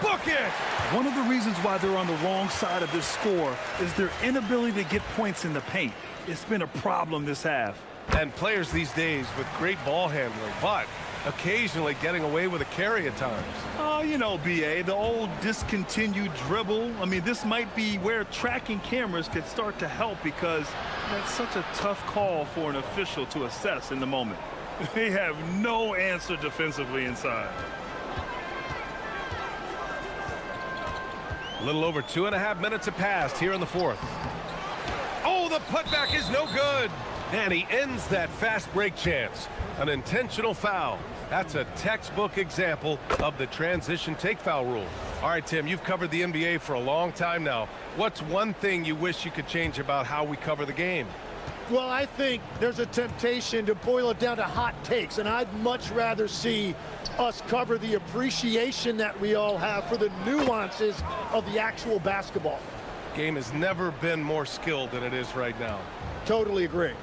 Book it! One of the reasons why they're on the wrong side of this score is their inability to get points in the paint. It's been a problem this half. And players these days with great ball handling, but occasionally getting away with a carry at times. Oh, you know, BA, the old discontinued dribble. I mean, this might be where tracking cameras could start to help because that's such a tough call for an official to assess in the moment. They have no answer defensively inside. A little over 2.5 minutes have passed here in the fourth. Oh, the putback is no good. And he ends that fast break chance. An intentional foul. That's a textbook example of the transition take foul rule. All right, Tim, you've covered the NBA for a long time now. What's one thing you wish you could change about how we cover the game? Well, I think there's a temptation to boil it down to hot takes, and I'd much rather see us cover the appreciation that we all have for the nuances of the actual basketball. Game has never been more skilled than it is right now. Totally agree.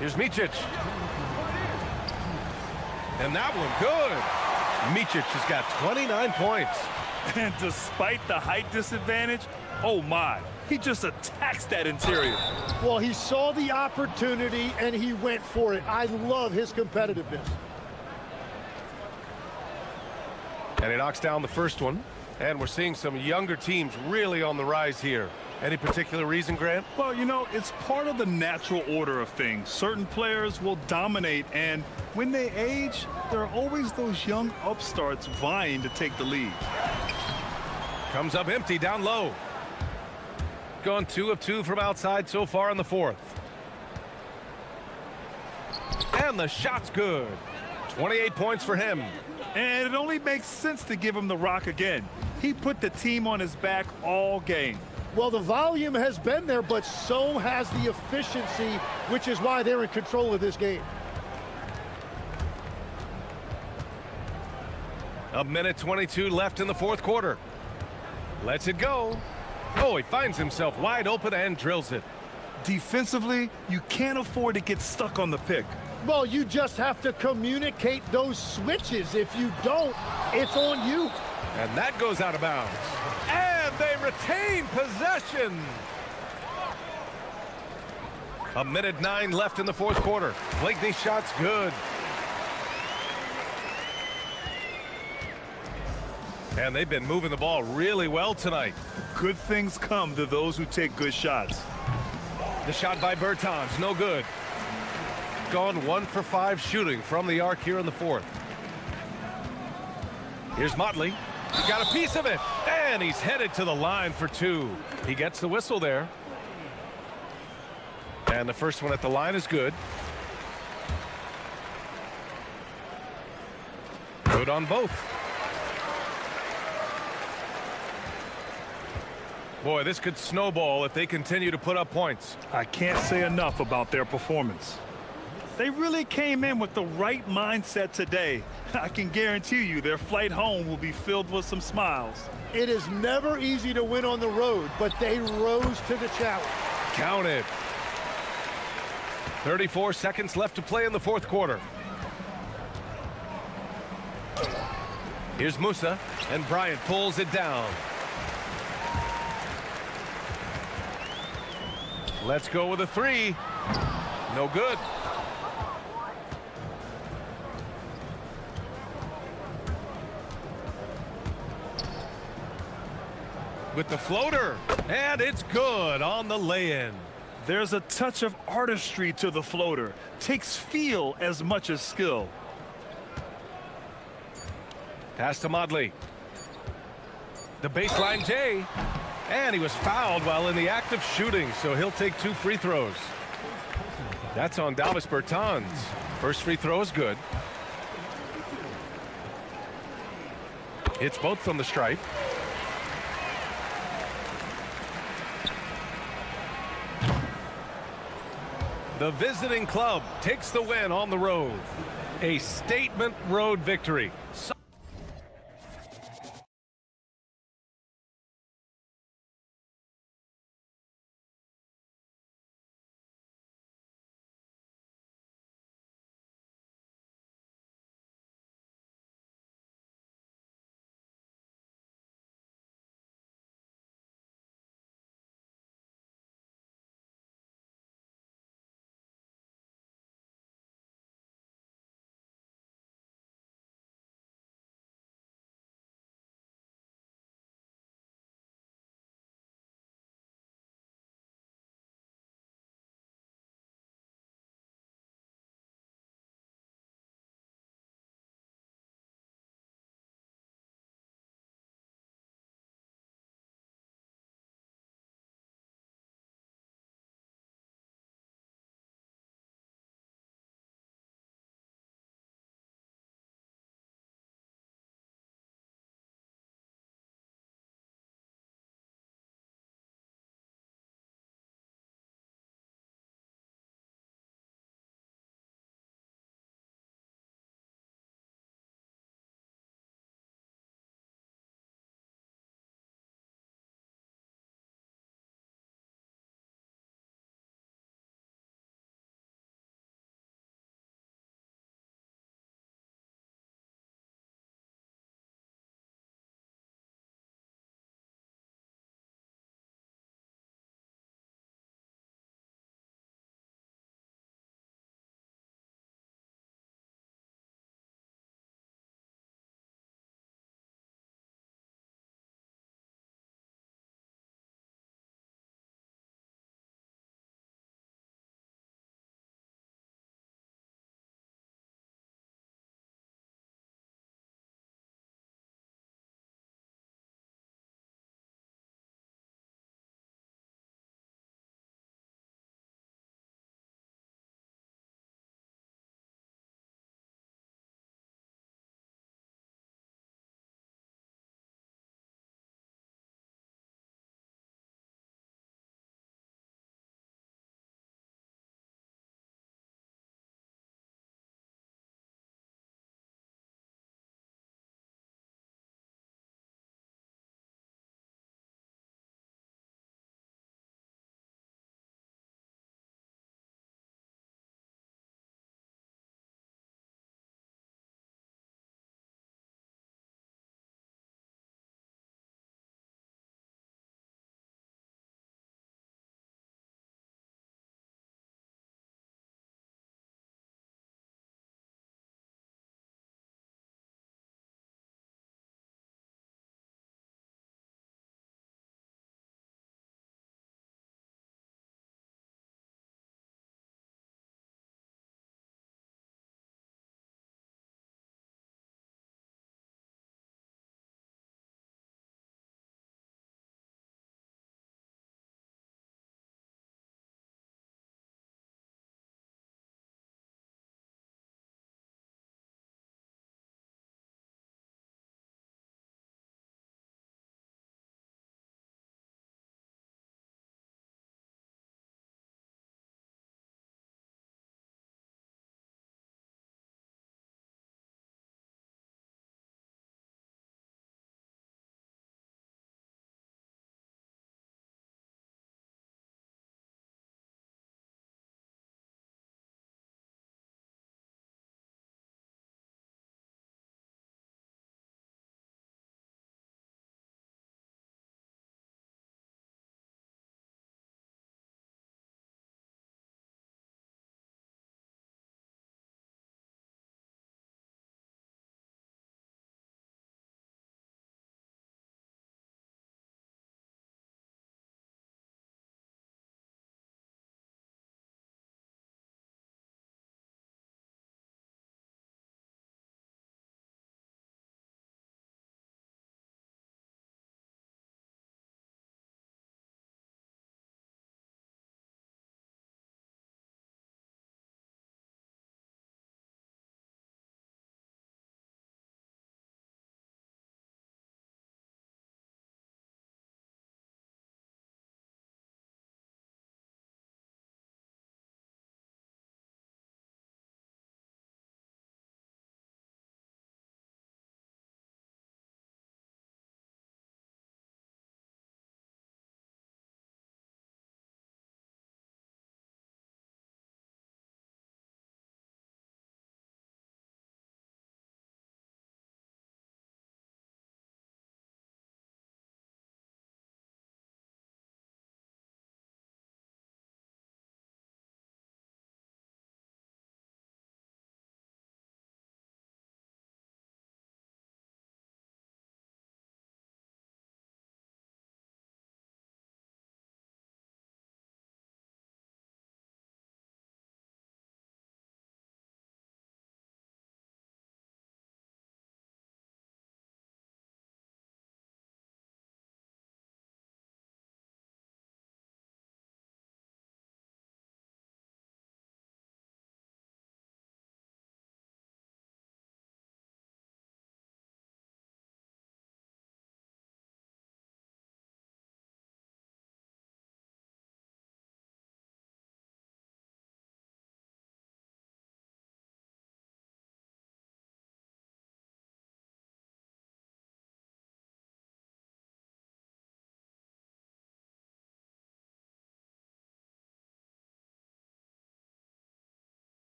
Here's Micic. And that one good. Micic has got 29 points. And despite the height disadvantage, oh my, he just attacks that interior. Well, he saw the opportunity and he went for it. I love his competitiveness. And he knocks down the first one. And we're seeing some younger teams really on the rise here. Any particular reason, Grant? Well, you know, it's part of the natural order of things. Certain players will dominate, and when they age, there are always those young upstarts vying to take the lead. Comes up empty down low. Gone 2 of 2 from outside so far in the fourth. And the shot's good. 28 points for him. And it only makes sense to give him the rock again. He put the team on his back all game. Well, the volume has been there, but so has the efficiency, which is why they're in control of this game. A minute 22 left in the fourth quarter. Lets it go. Oh, he finds himself wide open and drills it. Defensively, you can't afford to get stuck on the pick. Well, you just have to communicate those switches. If you don't, it's on you. And that goes out of bounds. And they retain possession. 1:09 left in the fourth quarter. Blakeney's shot's good. And they've been moving the ball really well tonight. Good things come to those who take good shots. The shot by Bertans, no good. Gone 1 for 5 shooting from the arc here in the fourth. Here's Motley. He got a piece of it, and he's headed to the line for 2. He gets the whistle there. And the first one at the line is good. Good on both. Boy, this could snowball if they continue to put up points. I can't say enough about their performance. They really came in with the right mindset today. I can guarantee you their flight home will be filled with some smiles. It is never easy to win on the road, but they rose to the challenge. Count it. 34 seconds left to play in the fourth quarter. Here's Musa, and Bryant pulls it down. Let's go with a 3. No good. With the floater, and it's good on the lay-in. There's a touch of artistry to the floater. Takes feel as much as skill. Pass to Modley. The baseline J. And he was fouled while in the act of shooting, so he'll take 2 free throws. That's on Davis Bertans. First free throw is good. It's both from the stripe. The visiting club takes the win on the road. A statement road victory.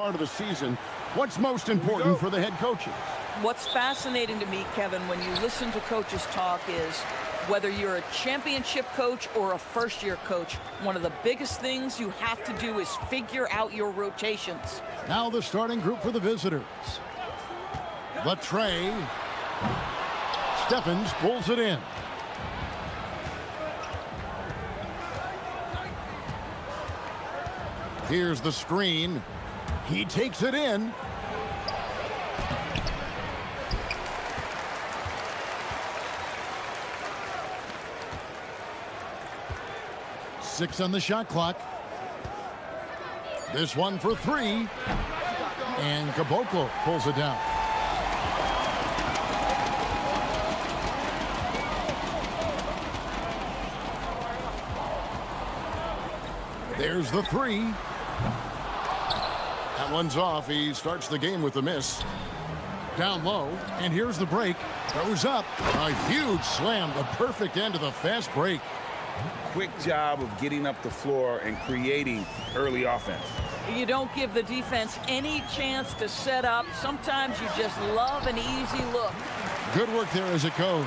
Part of the season. What's most important for the head coaches? What's fascinating to me, Kevin, when you listen to coaches talk is whether you're a championship coach or a first-year coach, one of the biggest things you have to do is figure out your rotations. Now the starting group for the visitors. The tray. Steffens pulls it in. Here's the screen. He takes it in. Six on the shot clock. This one for three. And Caboclo pulls it down. There's the three. That one's off. He starts the game with a miss. Down low, and here's the break. Goes up. A huge slam. The perfect end of the fast break. Quick job of getting up the floor and creating early offense. You don't give the defense any chance to set up. Sometimes you just love an easy look. Good work there as it goes.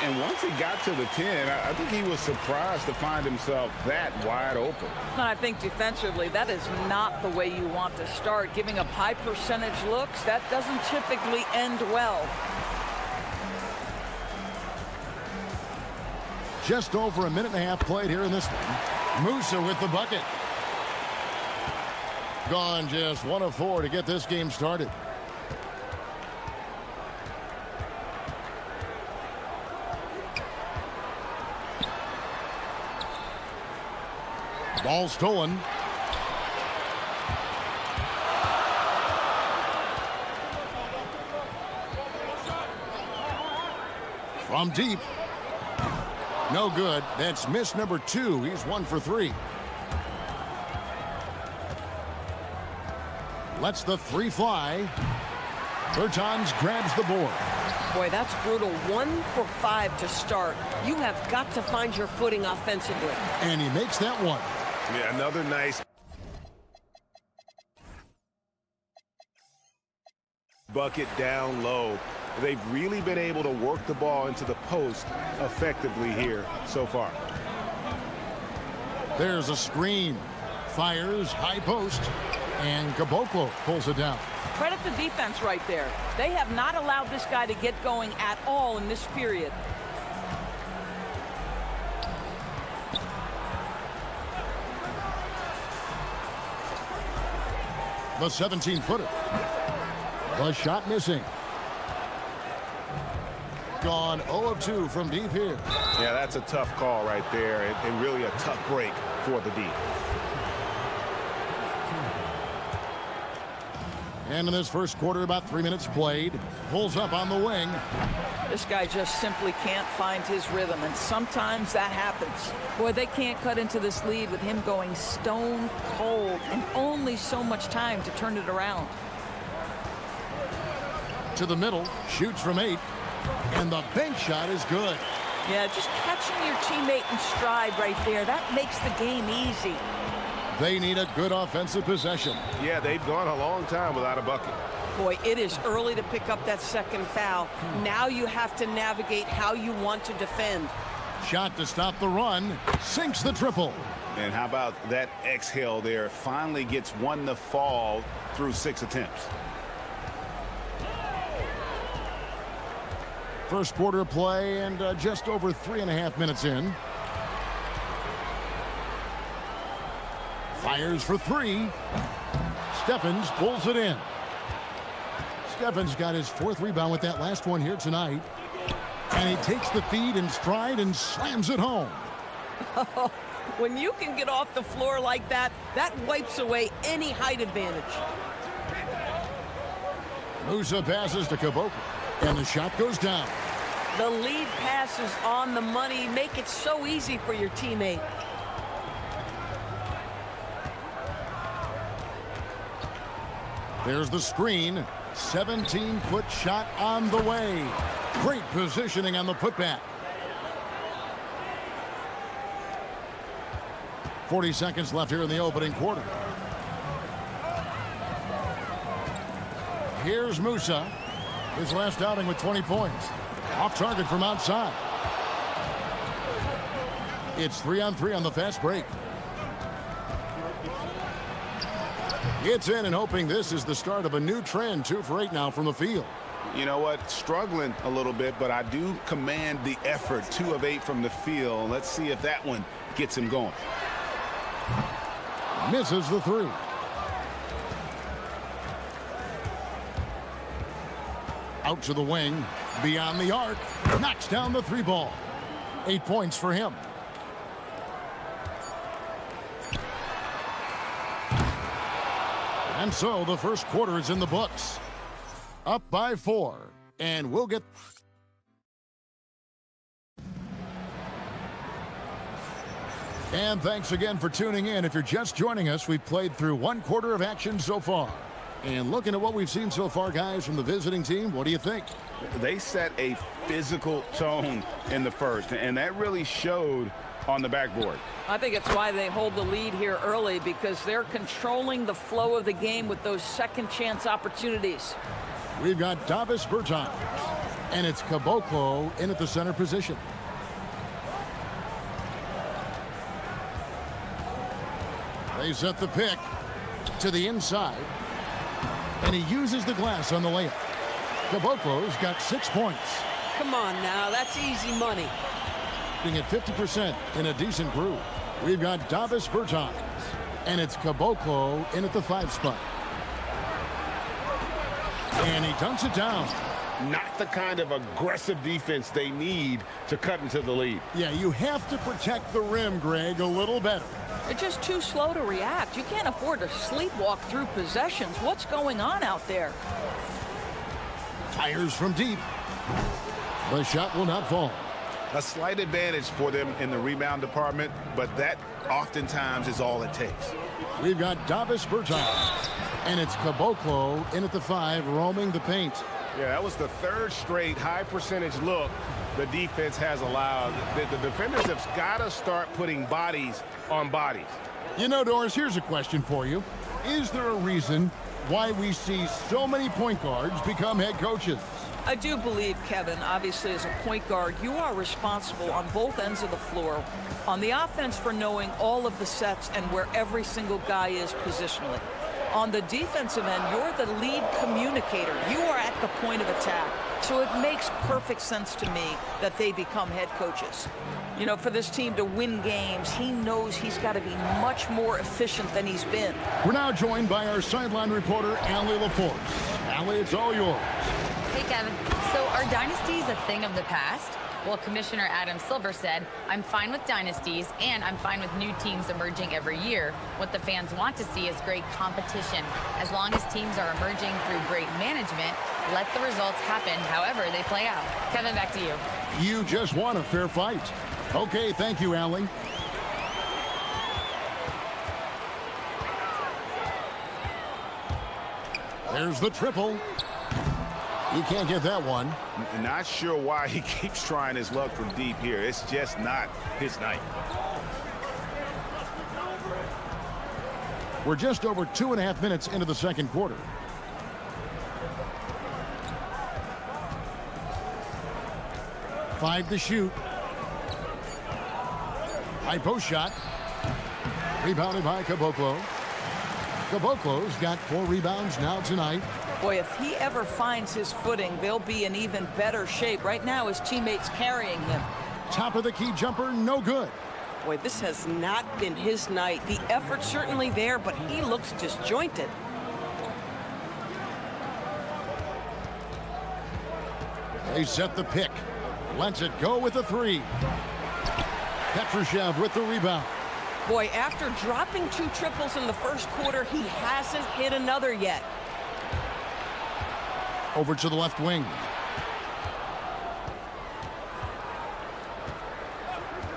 And once he got to the 10, I think he was surprised to find himself that wide open. I think defensively, that is not the way you want to start. Giving up high percentage looks, that doesn't typically end well. Just over a minute and a half played here in this one. Musa with the bucket. Gone just 1 of 4 to get this game started. Ball stolen. From deep. No good. That's miss number 2. He's 1 for 3. Lets the 3 fly. Bertans grabs the board. Boy, that's brutal. 1 for 5 to start. You have got to find your footing offensively. And he makes that one. Yeah, another nice bucket down low. They've really been able to work the ball into the post effectively here so far. There's a screen. Fires, high post. And Caboclo pulls it down. Credit the defense right there. They have not allowed this guy to get going at all in this period. The 17-footer. The shot missing. Gone 0 of 2 from deep here. Yeah, that's a tough call right there, and really a tough break for the D. And in this first quarter, about 3 minutes played. Pulls up on the wing. This guy just simply can't find his rhythm, and sometimes that happens. Boy, they can't cut into this lead with him going stone cold and only so much time to turn it around. To the middle, shoots from 8, and the bank shot is good. Yeah, just catching your teammate in stride right there, that makes the game easy. They need a good offensive possession. Yeah, they've gone a long time without a bucket. Boy, it is early to pick up that second foul. Now you have to navigate how you want to defend. Shot to stop the run. Sinks the triple. And how about that exhale there? Finally gets one to fall through 6 attempts. First quarter of play and just over 3.5 minutes in. Fires for 3. Steffens pulls it in. Steffens got his 4th rebound with that last one here tonight. And he takes the feed in stride and slams it home. When you can get off the floor like that, that wipes away any height advantage. Musa passes to Caboclo, and the shot goes down. The lead pass is on the money. Make it so easy for your teammate. There's the screen. 17-foot shot on the way. Great positioning on the putback. 40 seconds left here in the opening quarter. Here's Musa. His last outing with 20 points. Off target from outside. It's 3-on-3 on the fast break. It's in and hoping this is the start of a new trend. 2 for 8 now from the field. You know what? Struggling a little bit, but I do command the effort. 2 of 8 from the field. Let's see if that one gets him going. Misses the 3. Out to the wing. Beyond the arc. Knocks down the 3 ball. 8 points for him. And so the first quarter is in the books. Up by 4. And we'll get... And thanks again for tuning in. If you're just joining us, we've played through 1 quarter of action so far. And looking at what we've seen so far, guys, from the visiting team, what do you think? They set a physical tone in the first, and that really showed on the backboard. I think it's why they hold the lead here early, because they're controlling the flow of the game with those second chance opportunities. We've got Davis Bertans, and it's Caboclo in at the center position. They set the pick to the inside, and he uses the glass on the layup. Caboclo's got 6 points. Come on now, that's easy money. Being at 50% in a decent groove. We've got Davis Bertans, and it's Caboclo in at the 5 spot. And he dunks it down. Not the kind of aggressive defense they need to cut into the lead. Yeah, you have to protect the rim, Greg, a little better. They're just too slow to react. You can't afford to sleepwalk through possessions. What's going on out there? Fires from deep. The shot will not fall. A slight advantage for them in the rebound department, but that oftentimes is all it takes. We've got Davis Bertans, and it's Caboclo in at the 5, roaming the paint. Yeah, that was the 3rd straight high percentage look the defense has allowed. The defenders have got to start putting bodies on bodies. You know, Doris, here's a question for you. Is there a reason why we see so many point guards become head coaches? I do believe, Kevin, obviously as a point guard, you are responsible on both ends of the floor. On the offense for knowing all of the sets and where every single guy is positionally. On the defensive end, you're the lead communicator. You are at the point of attack. So it makes perfect sense to me that they become head coaches. You know, for this team to win games, he knows he's got to be much more efficient than he's been. We're now joined by our sideline reporter, Allie LaForce. Allie, it's all yours. Hey, Kevin. So are dynasties a thing of the past? Well, Commissioner Adam Silver said, I'm fine with dynasties and I'm fine with new teams emerging every year. What the fans want to see is great competition. As long as teams are emerging through great management, let the results happen however they play out. Kevin, back to you. You just want a fair fight. Okay, thank you, Allie. There's the triple. He can't get that one. Not sure why he keeps trying his luck from deep here. It's just not his night. We're just over 2.5 minutes into the second quarter. Five to shoot. High post shot. Rebounded by Caboclo. Caboclo's got 4 rebounds now tonight. Boy, if he ever finds his footing, they'll be in even better shape. Right now, his teammates carrying him. Top of the key jumper, no good. Boy, this has not been his night. The effort's certainly there, but he looks disjointed. They set the pick. Lets it go with a 3. Petrushev with the rebound. Boy, after dropping 2 triples in the first quarter, he hasn't hit another yet. Over to the left wing.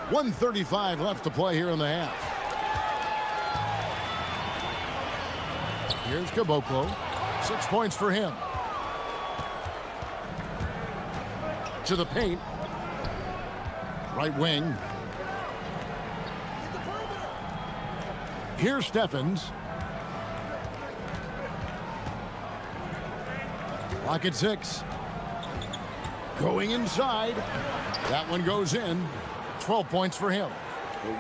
.135 left to play here in the half. Here's Caboclo. 6 points for him. To the paint. Right wing. Here's Steffens. Clock at 6. Going inside. That one goes in. 12 points for him.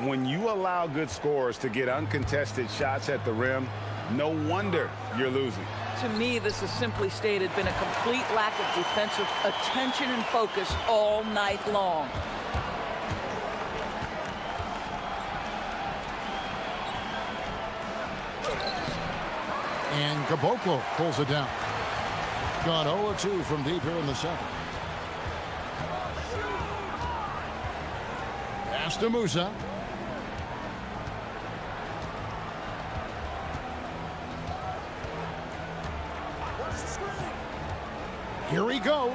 When you allow good scorers to get uncontested shots at the rim, no wonder you're losing. To me, this has simply stated been a complete lack of defensive attention and focus all night long. And Caboclo pulls it down. Gone 0-2 from deep here in the second. Pass to Musa. Here he goes,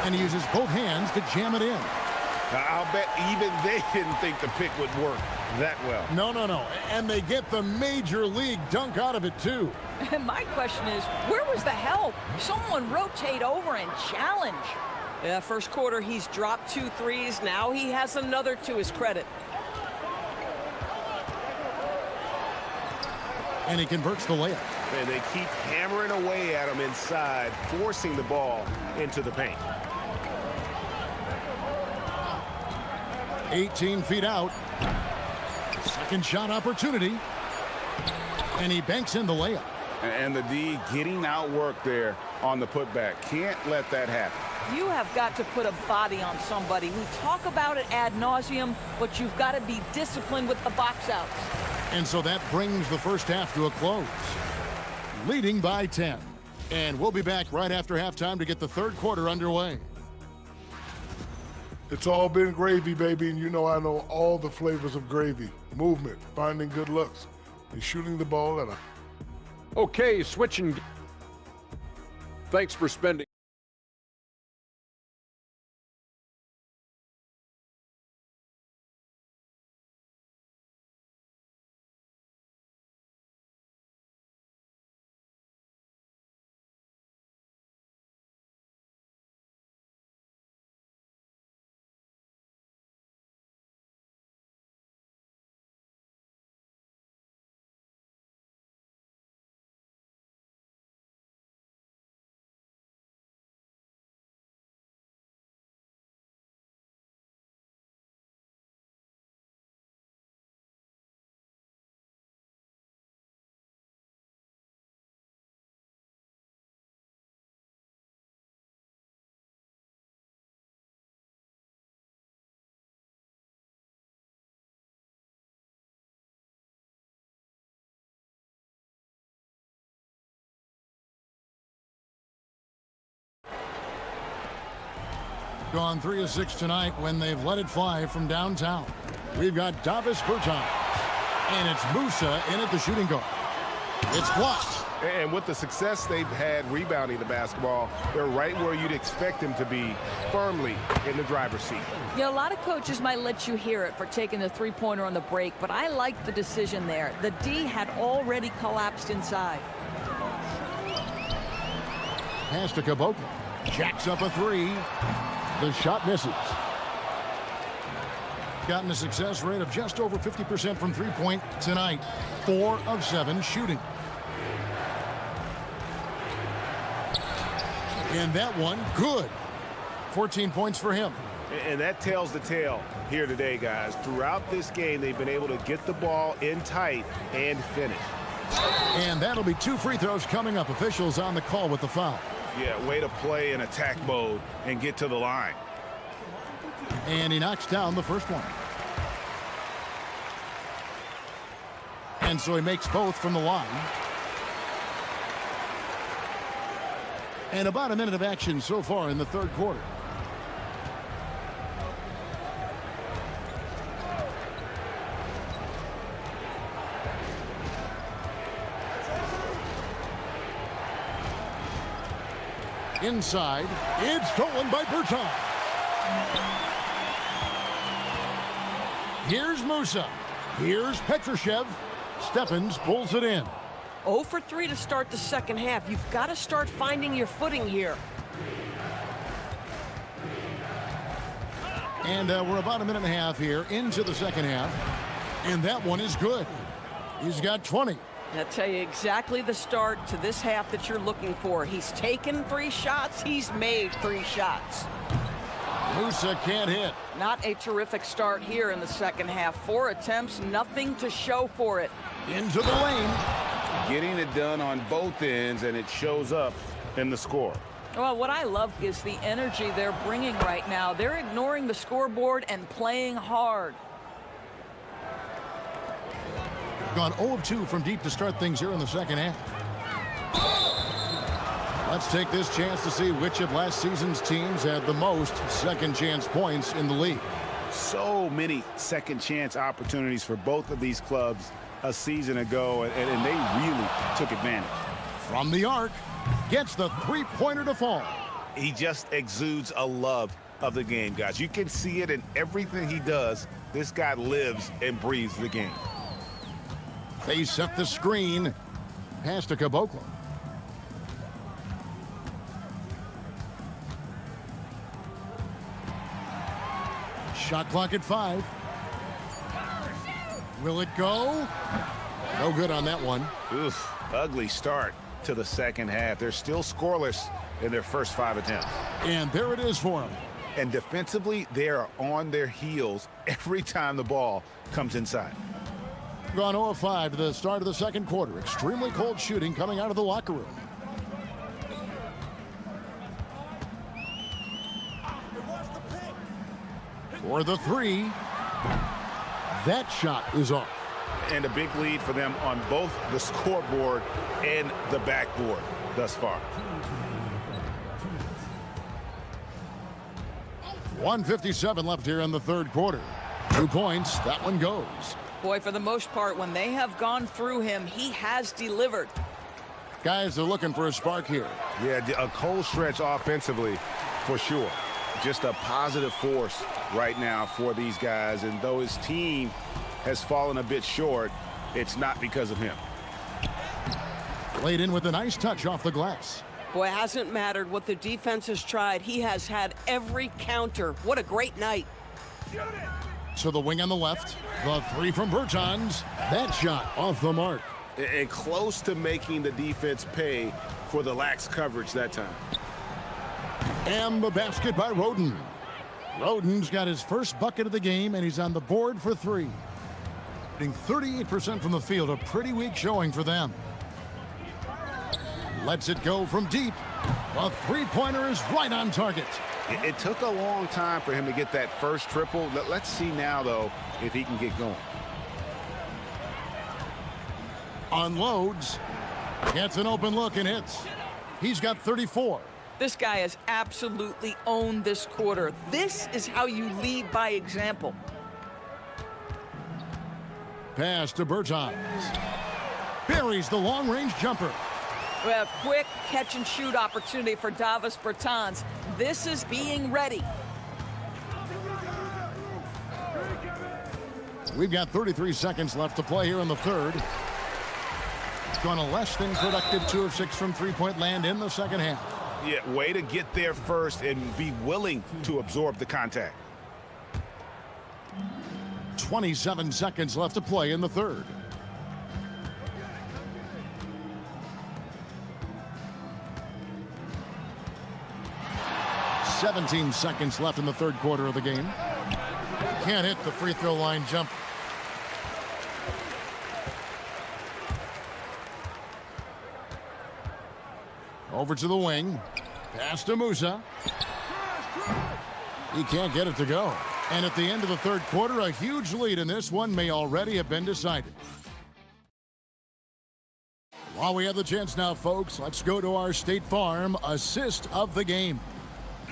and he uses both hands to jam it in. I'll bet even they didn't think the pick would work that well. No. And they get the major league dunk out of it, too. And my question is, where was the help? Someone rotate over and challenge. Yeah, first quarter, he's dropped 2 threes. Now he has another to his credit. And he converts the layup. And they keep hammering away at him inside, forcing the ball into the paint. 18 feet out. Second shot opportunity. And he banks in the layup. And the D getting outworked there on the putback. Can't let that happen. You have got to put a body on somebody. We talk about it ad nauseum, but you've got to be disciplined with the box outs. And so that brings the first half to a close. Leading by 10. And we'll be back right after halftime to get the third quarter underway. It's all been gravy, baby, and you know I know all the flavors of gravy. Movement, finding good looks, and shooting the ball at a... Okay, switching. Thanks for spending. Gone 3 of 6 tonight when they've let it fly from downtown. We've got Davis Bertans. And it's Musa in at the shooting guard. It's blocked. And with the success they've had rebounding the basketball, they're right where you'd expect them to be, firmly in the driver's seat. Yeah, a lot of coaches might let you hear it for taking the three-pointer on the break, but I like the decision there. The D had already collapsed inside. Pass to Caboclo. Jacks up a 3. The shot misses. Gotten a success rate of just over 50% from three-point tonight. 4 of 7 shooting. And that one, good. 14 points for him. And that tells the tale here today, guys. Throughout this game, they've been able to get the ball in tight and finish. And that'll be 2 free throws coming up. Officials on the call with the foul. Yeah, way to play in attack mode and get to the line. And he knocks down the first one. And so he makes both from the line. And about a minute of action so far in the third quarter. Inside, it's stolen by Bertans. Here's Musa. Here's Petrushev. Stephens pulls it in. 0 for 3 to start the second half. You've got to start finding your footing here. And we're about a minute and a half here into the second half. And that one is good. He's got 20. I'll tell you exactly the start to this half that you're looking for. He's taken 3 shots. He's made 3 shots. Musa can't hit. Not a terrific start here in the second half. 4 attempts, nothing to show for it. Into the lane. Getting it done on both ends, and it shows up in the score. Well, what I love is the energy they're bringing right now. They're ignoring the scoreboard and playing hard. Gone 0 of 2 from deep to start things here in the second half. Let's take this chance to see which of last season's teams had the most second chance points in the league. So many second chance opportunities for both of these clubs a season ago, and they really took advantage. From the arc, gets the three-pointer to fall. He just exudes a love of the game, guys. You can see it in everything he does. This guy lives and breathes the game. They set the screen. Pass to Caboclo. Shot clock at 5. Will it go? No good on that one. Oof, ugly start to the second half. They're still scoreless in their first 5 attempts. And there it is for them. And defensively, they are on their heels every time the ball comes inside. Gone 0 of 5 to the start of the second quarter. Extremely cold shooting coming out of the locker room. For the 3. That shot is off. And a big lead for them on both the scoreboard and the backboard thus far. 1:57 left here in the third quarter. 2 points. That one goes. Boy, for the most part, when they have gone through him, he has delivered. Guys are looking for a spark here. Yeah, a cold stretch offensively for sure. Just a positive force right now for these guys. And though his team has fallen a bit short, it's not because of him. Played in with a nice touch off the glass. Boy, it hasn't mattered what the defense has tried. He has had every counter. What a great night. To the wing on the left. The 3 from Bertans. That shot off the mark. And close to making the defense pay for the lax coverage that time. And the basket by Roden. Roden's got his first bucket of the game, and he's on the board for 3. Hitting 38% from the field, a pretty weak showing for them. Lets it go from deep. A three-pointer is right on target. It took a long time for him to get that first triple. Let's see now, though, if he can get going. Unloads. Gets an open look and hits. He's got 34. This guy has absolutely owned this quarter. This is how you lead by example. Pass to Bertans. Buries the long-range jumper. A quick catch-and-shoot opportunity for Davis Bertans. This is being ready. We've got 33 seconds left to play here in the third. It's gone a less than productive 2 of 6 from three-point land in the second half. Yeah, way to get there first and be willing to absorb the contact. 27 seconds left to play in the third. .17 seconds left in the third quarter of the game. Can't hit the free throw line jump. Over to the wing. Pass to Musa. He can't get it to go. And at the end of the third quarter, a huge lead in this one may already have been decided. While we have the chance now, folks, let's go to our State Farm assist of the game.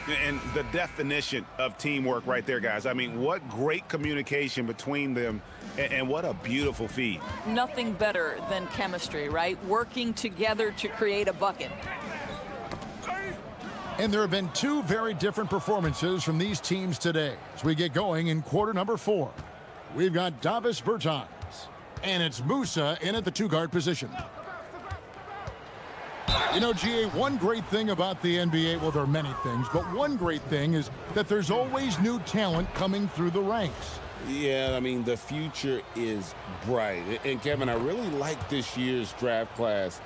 And the definition of teamwork right there, guys. I mean, what great communication between them, and what a beautiful feed. Nothing better than chemistry, right? Working together to create a bucket. And there have been 2 very different performances from these teams today as we get going in quarter number 4. We've got Davis Bertans, and it's Musa in at the 2-guard position. You know, GA, one great thing about the NBA, well, there are many things, but one great thing is that there's always new talent coming through the ranks. Yeah, I mean, the future is bright. And Kevin, I really like this year's draft class.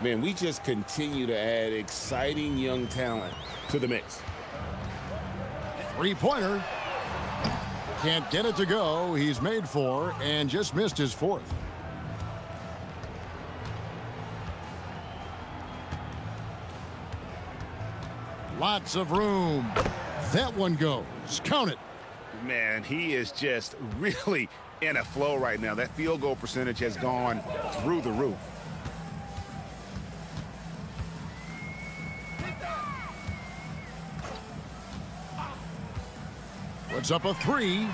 Man, we just continue to add exciting young talent to the mix. Three-pointer. Can't get it to go. He's made 4 and just missed his 4th. Lots of room. That one goes. Count it. Man, he is just really in a flow right now. That field goal percentage has gone through the roof. Puts up a 3.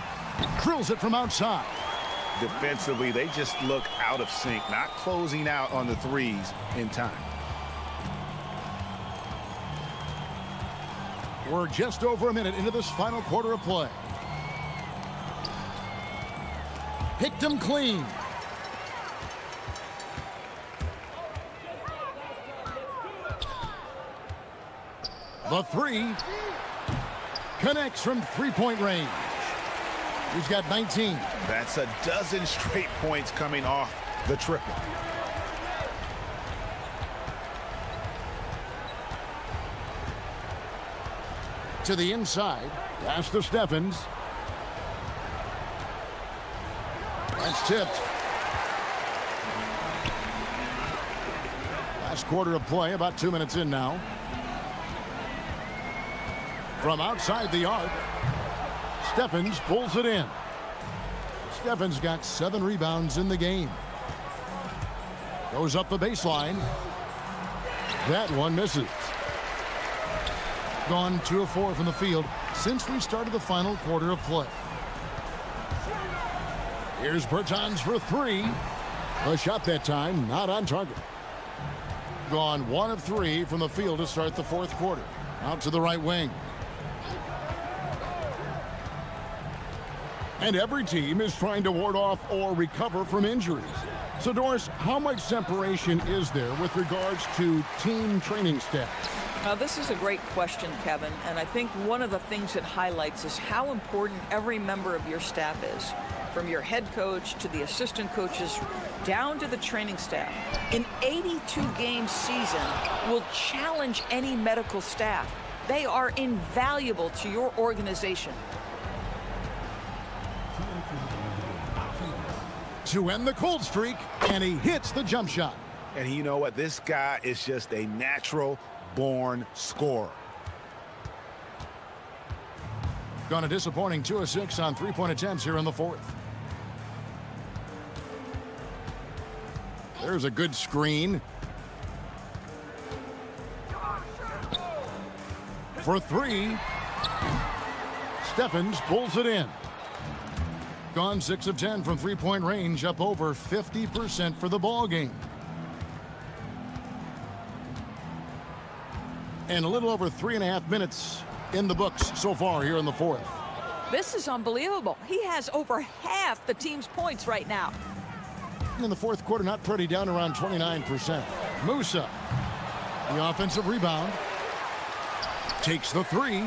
Drills it from outside. Defensively, they just look out of sync, not closing out on the threes in time. We're just over a minute into this final quarter of play. Picked him clean. The 3 connects from three-point range. He's got 19. That's a dozen straight points coming off the triple. To the inside. Pass to Steffens. That's tipped. Last quarter of play, about 2 minutes in now. From outside the arc, Steffens pulls it in. Steffens got 7 rebounds in the game. Goes up the baseline. That one misses. Gone 2 of 4 from the field since we started the final quarter of play. Here's Bertans for 3. A shot that time, not on target. Gone 1 of 3 from the field to start the 4th quarter. Out to the right wing. And every team is trying to ward off or recover from injuries. So, Doris, how much separation is there with regards to team training staff? Now, this is a great question, Kevin, and I think one of the things it highlights is how important every member of your staff is, from your head coach to the assistant coaches down to the training staff. An 82-game season will challenge any medical staff. They are invaluable to your organization. To end the cold streak, and he hits the jump shot. And you know what? This guy is just a natural-born scorer. Gone a disappointing 2 of 6 on three-point attempts here in the 4th. There's a good screen. For 3. Steffens pulls it in. Gone 6 of 10 from three-point range, up over 50% for the ball game. And a little over 3.5 minutes in the books so far here in the 4th. This is unbelievable. He has over half the team's points right now. In the 4th quarter, not pretty, down around 29%. Musa, the offensive rebound. Takes the 3.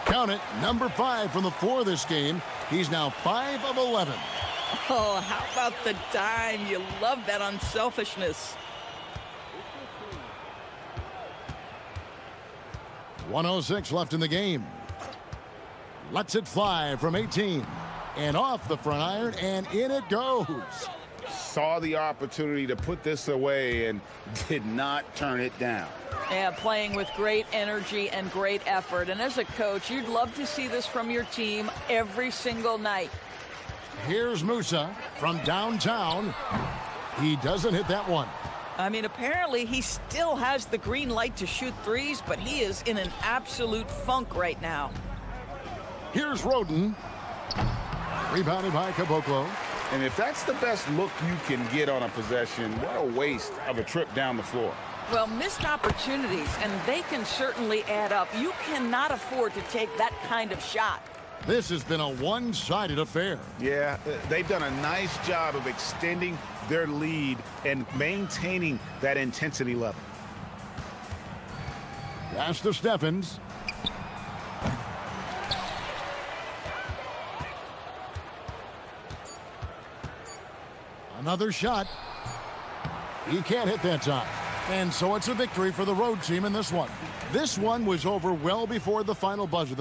Count it, number 5 from the floor this game. He's now 5 of 11. Oh, how about the dime? You love that unselfishness. 1:06 left in the game. Lets it fly from 18. And off the front iron, and in it goes. Saw the opportunity to put this away and did not turn it down. Yeah, playing with great energy and great effort. And as a coach, you'd love to see this from your team every single night. Here's Musa from downtown. He doesn't hit that one. I mean, apparently he still has the green light to shoot threes, but he is in an absolute funk right now. Here's Roden. Rebounded by Caboclo. And if that's the best look you can get on a possession, what a waste of a trip down the floor. Well, missed opportunities, and they can certainly add up. You cannot afford to take that kind of shot. This has been a one-sided affair. Yeah, they've done a nice job of extending their lead and maintaining that intensity level. Pass to Steffens. Another shot. He can't hit that time. And so it's a victory for the road team in this one. This one was over well before the final buzzer.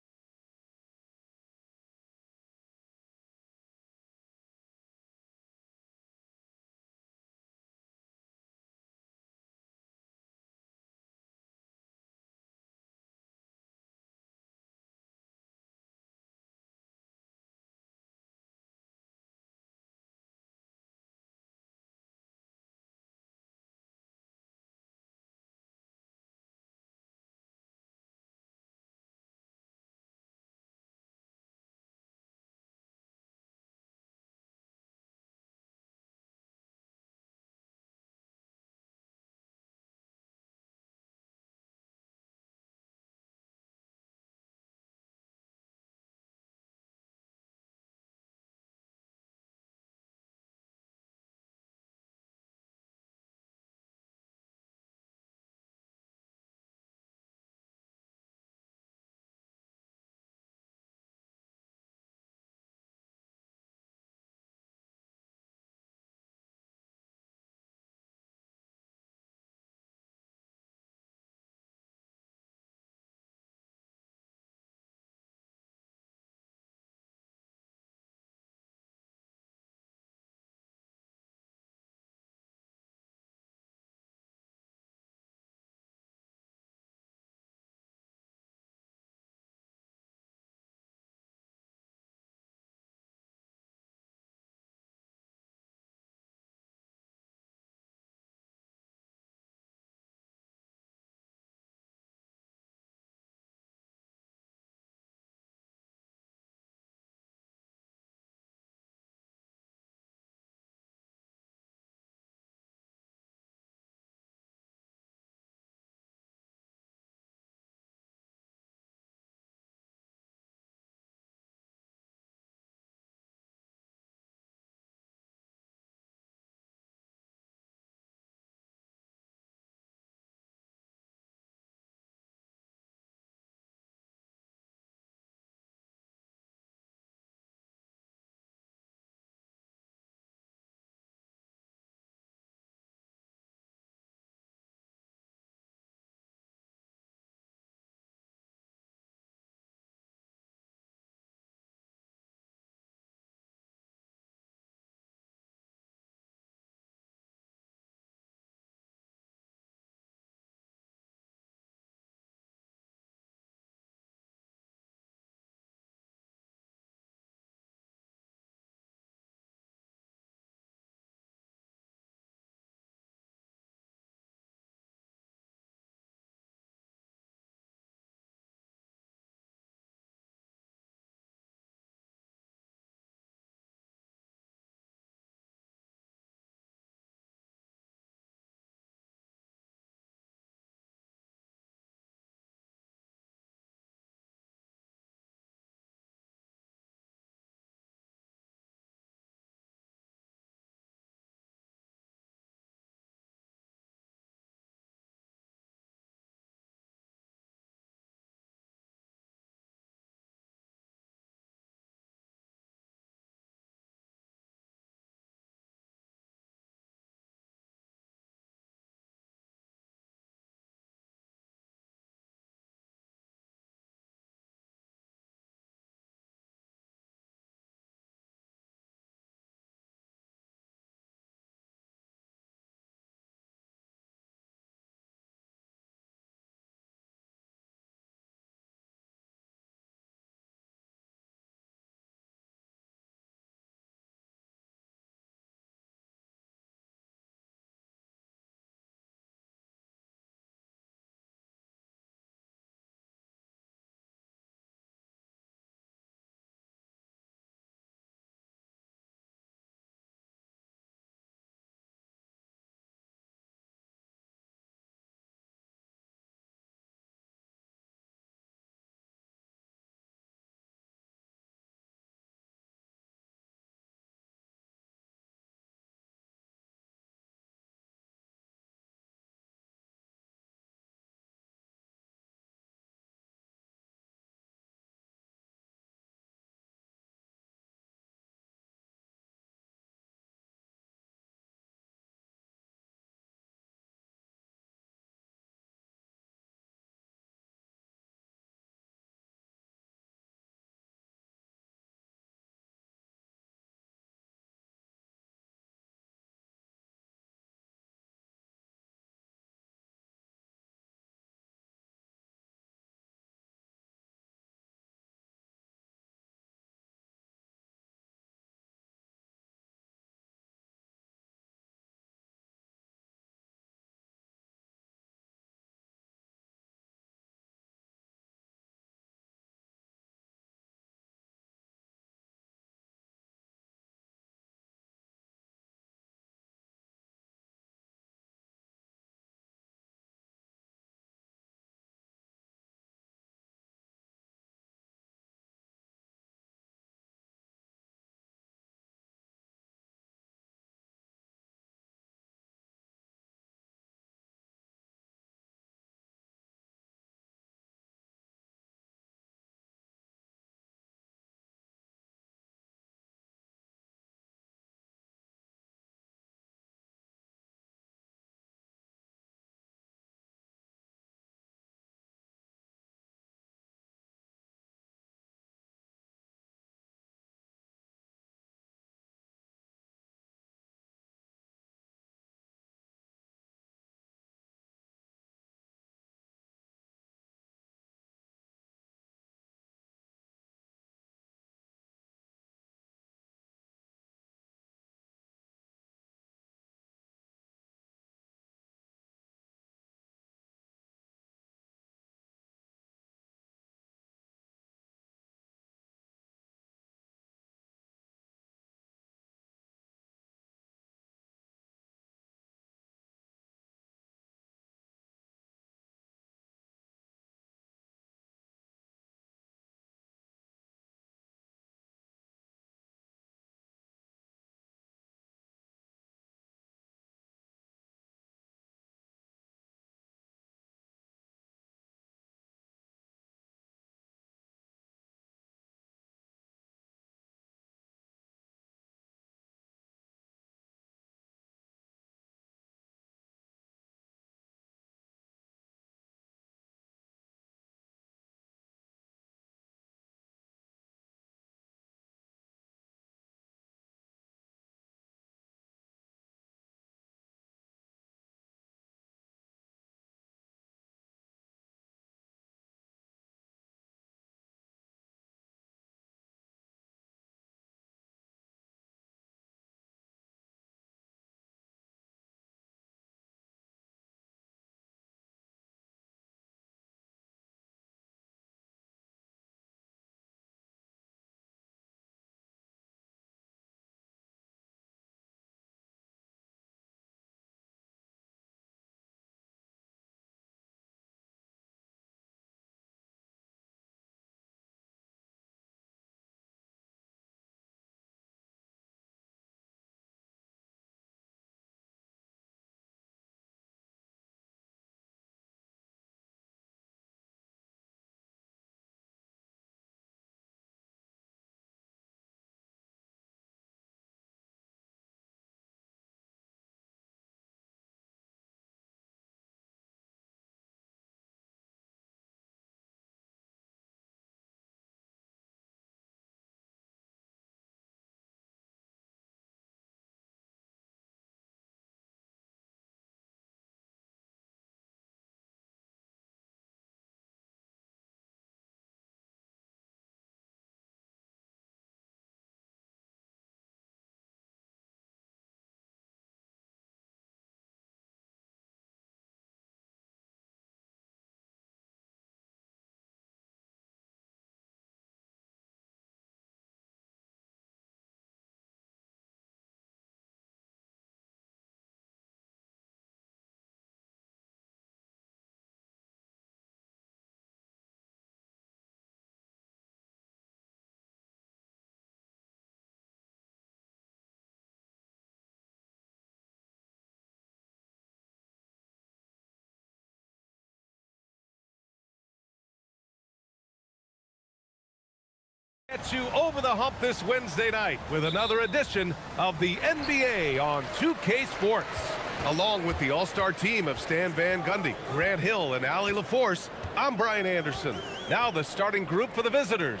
Get you over the hump this Wednesday night with another edition of the NBA on 2K Sports. Along with the all-star team of Stan Van Gundy, Grant Hill, and Allie LaForce, I'm Brian Anderson. Now the starting group for the visitors.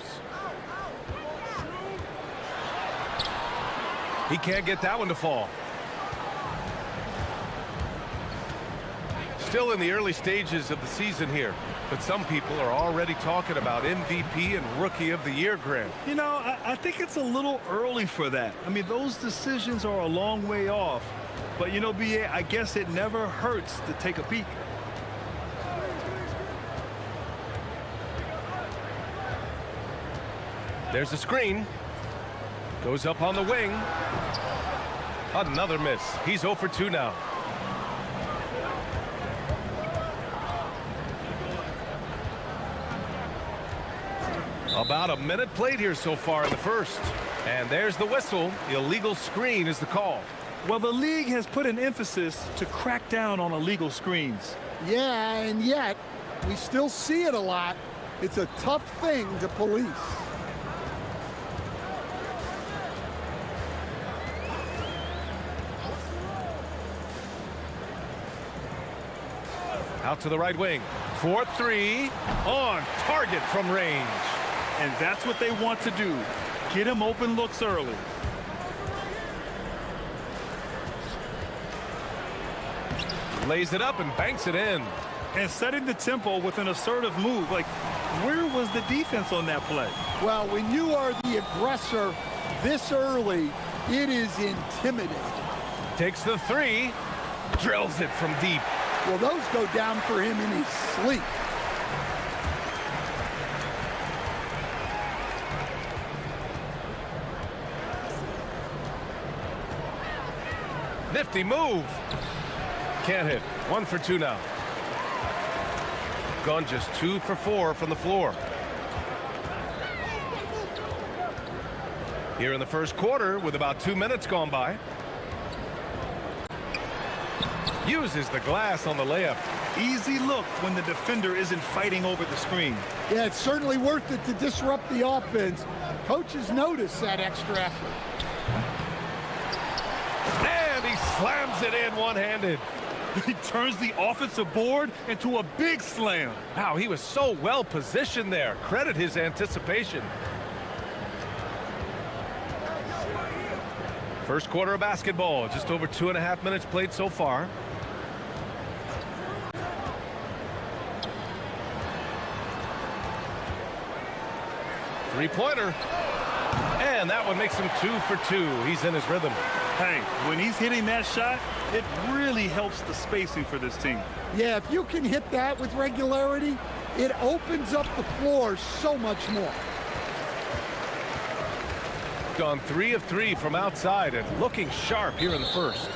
He can't get that one to fall. Still in the early stages of the season here, but some people are already talking about MVP and Rookie of the Year, Grant. You know, I think it's a little early for that. I mean, those decisions are a long way off. But, you know, B.A., I guess it never hurts to take a peek. There's the screen. Goes up on the wing. Another miss. He's 0 for 2 now. About a minute played here so far in the first. And there's the whistle. Illegal screen is the call. Well, the league has put an emphasis to crack down on illegal screens. Yeah, and yet we still see it a lot. It's a tough thing to police. Out to the right wing. 4-3 on target from range. And that's what they want to do. Get him open looks early. Lays it up and banks it in. And setting the tempo with an assertive move. Like, where was the defense on that play? Well, when you are the aggressor this early, it is intimidating. Takes the 3. Drills it from deep. Well, those go down for him in his sleep. Nifty move. Can't hit. 1 for 2 now. Gone just 2 for 4 from the floor. Here in the first quarter with about 2 minutes gone by. Uses the glass on the layup. Easy look when the defender isn't fighting over the screen. Yeah, it's certainly worth it to disrupt the offense. Coaches notice that extra effort. And he slams it in one-handed. He turns the offensive board into a big slam. Wow, he was so well positioned there. Credit his anticipation. First quarter of basketball, just over 2.5 minutes played so far. Three-pointer. And that one makes him 2 for 2. He's in his rhythm. Hey, when he's hitting that shot, it really helps the spacing for this team. Yeah, if you can hit that with regularity, it opens up the floor so much more. Gone 3 of 3 from outside and looking sharp here in the first.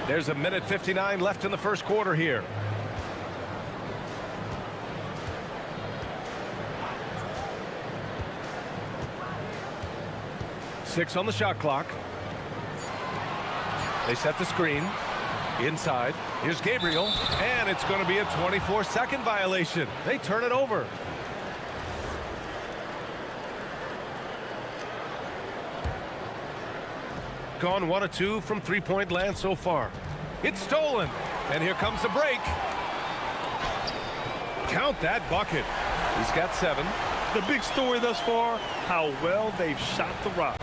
There's a minute 59 left in the first quarter here. Six on the shot clock. They set the screen. Inside. Here's Gabriel. And it's going to be a 24-second violation. They turn it over. Gone 1 of 2 from three-point land so far. It's stolen. And here comes the break. Count that bucket. He's got 7. The big story thus far, how well they've shot the rock.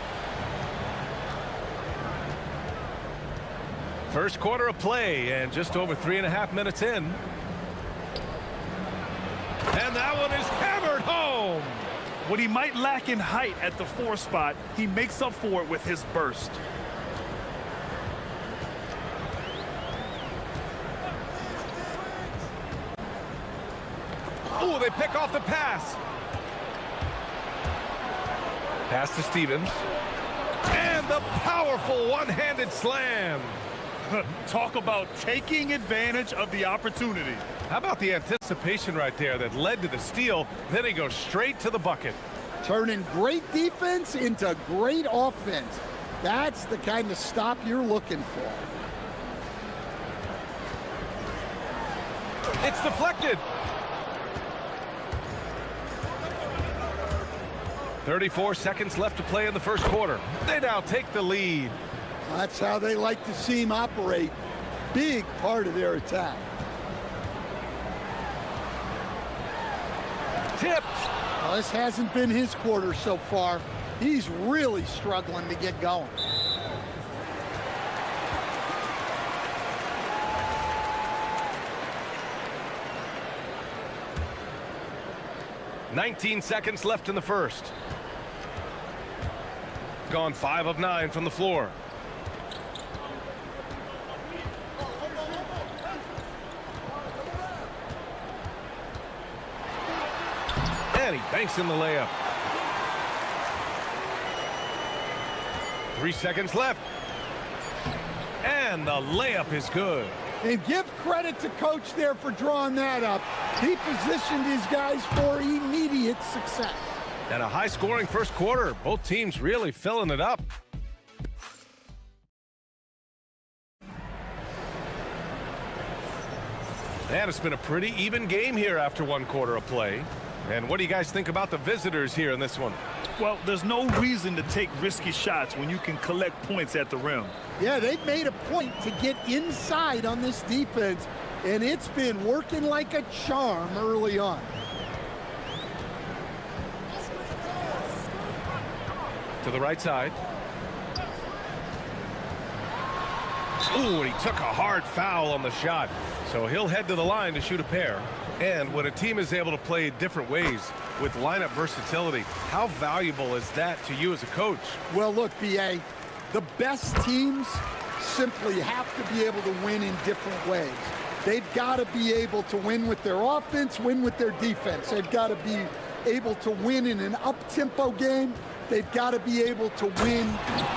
First quarter of play and just over 3.5 minutes in. And that one is hammered home. What he might lack in height at the 4 spot, he makes up for it with his burst. Oh, they pick off the pass. Pass to Stevens. And the powerful one-handed slam. Talk about taking advantage of the opportunity. How about the anticipation right there that led to the steal? Then he goes straight to the bucket. Turning great defense into great offense. That's the kind of stop you're looking for. It's deflected. 34 seconds left to play in the first quarter. They now take the lead. That's how they like to see him operate. Big part of their attack. Tipped. Well, this hasn't been his quarter so far. He's really struggling to get going. "19 seconds left in the first. Gone 5 of 9 from the floor. And he banks in the layup. 3 seconds left. And the layup is good. And give credit to coach there for drawing that up. He positioned his guys for immediate success. And a high-scoring first quarter. Both teams really filling it up. And it's been a pretty even game here after one quarter of play. And what do you guys think about the visitors here in this one? Well, there's no reason to take risky shots when you can collect points at the rim. Yeah, they've made a point to get inside on this defense, and it's been working like a charm early on. To the right side. Ooh, and he took a hard foul on the shot. So he'll head to the line to shoot a pair. And when a team is able to play different ways with lineup versatility, how valuable is that to you as a coach? Well, look, B.A., the best teams simply have to be able to win in different ways. They've got to be able to win with their offense, win with their defense. They've got to be able to win in an up-tempo game. They've got to be able to win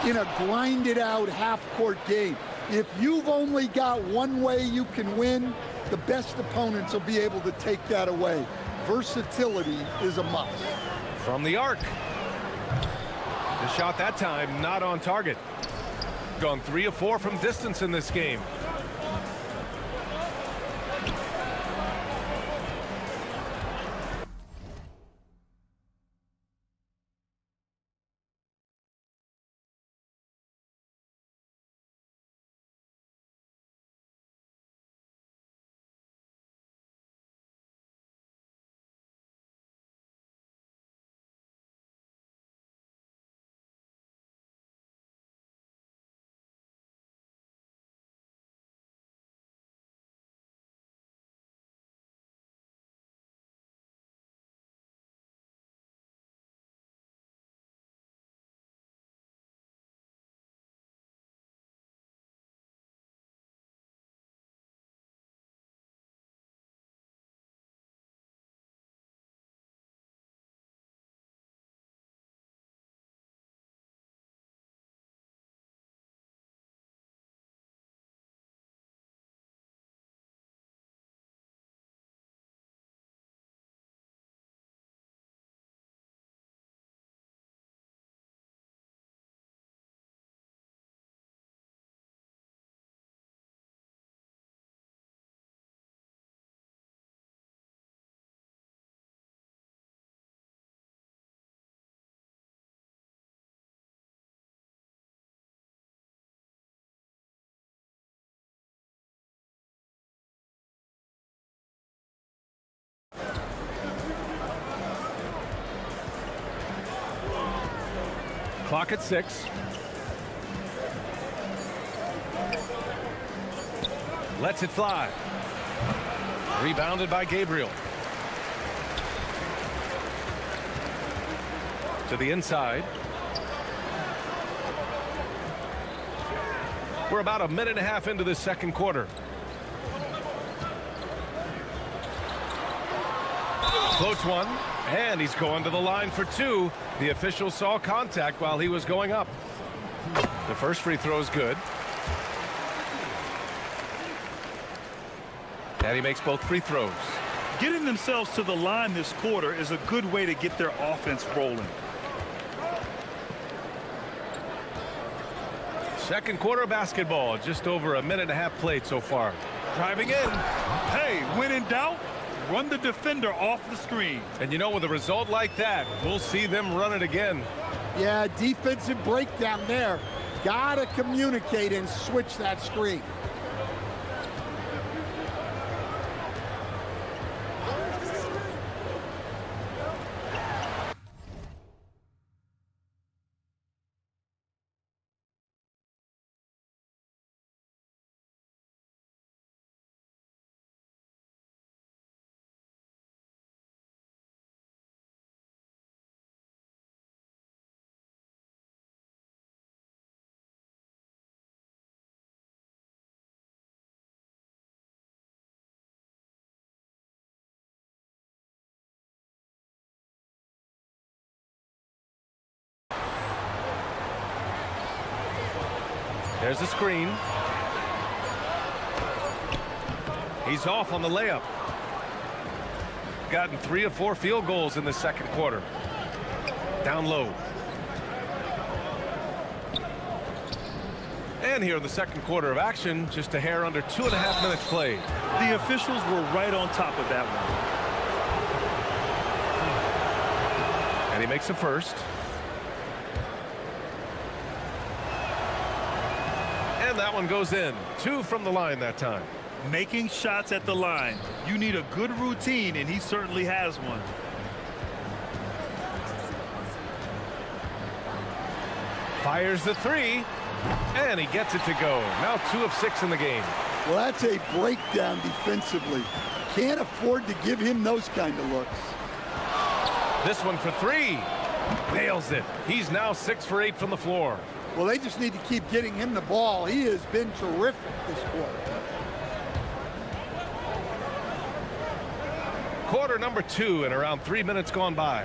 in a grinded-out half-court game. If you've only got one way you can win, the best opponents will be able to take that away. Versatility is a must. From the arc. The shot that time not on target. Gone 3 of 4 from distance in this game. Clock at 6. Lets it fly. Rebounded by Gabriel. To the inside. We're about a minute and a half into this second quarter. Floats one, and he's going to the line for 2. The official saw contact while he was going up. The first free throw is good. And he makes both free throws. Getting themselves to the line this quarter is a good way to get their offense rolling. Second quarter basketball, just over a minute and a half played so far. Driving in. Hey, when in doubt, run the defender off the screen. And you know, with a result like that, we'll see them run it again. Yeah, defensive breakdown there. Gotta communicate and switch that screen. There's the screen. He's off on the layup. Gotten 3 of 4 field goals in the second quarter. Down low. And here in the second quarter of action, just a hair under 2.5 minutes played. The officials were right on top of that one. And he makes the first. And that one goes in. 2 from the line that time. Making shots at the line. You need a good routine, and he certainly has one. Fires the 3, and he gets it to go. Now 2 of 6 in the game. Well, that's a breakdown defensively. Can't afford to give him those kind of looks. This one for 3. Nails it. He's now 6 for 8 from the floor. Well, they just need to keep getting him the ball. He has been terrific this quarter. Quarter number 2 and around 3 minutes gone by.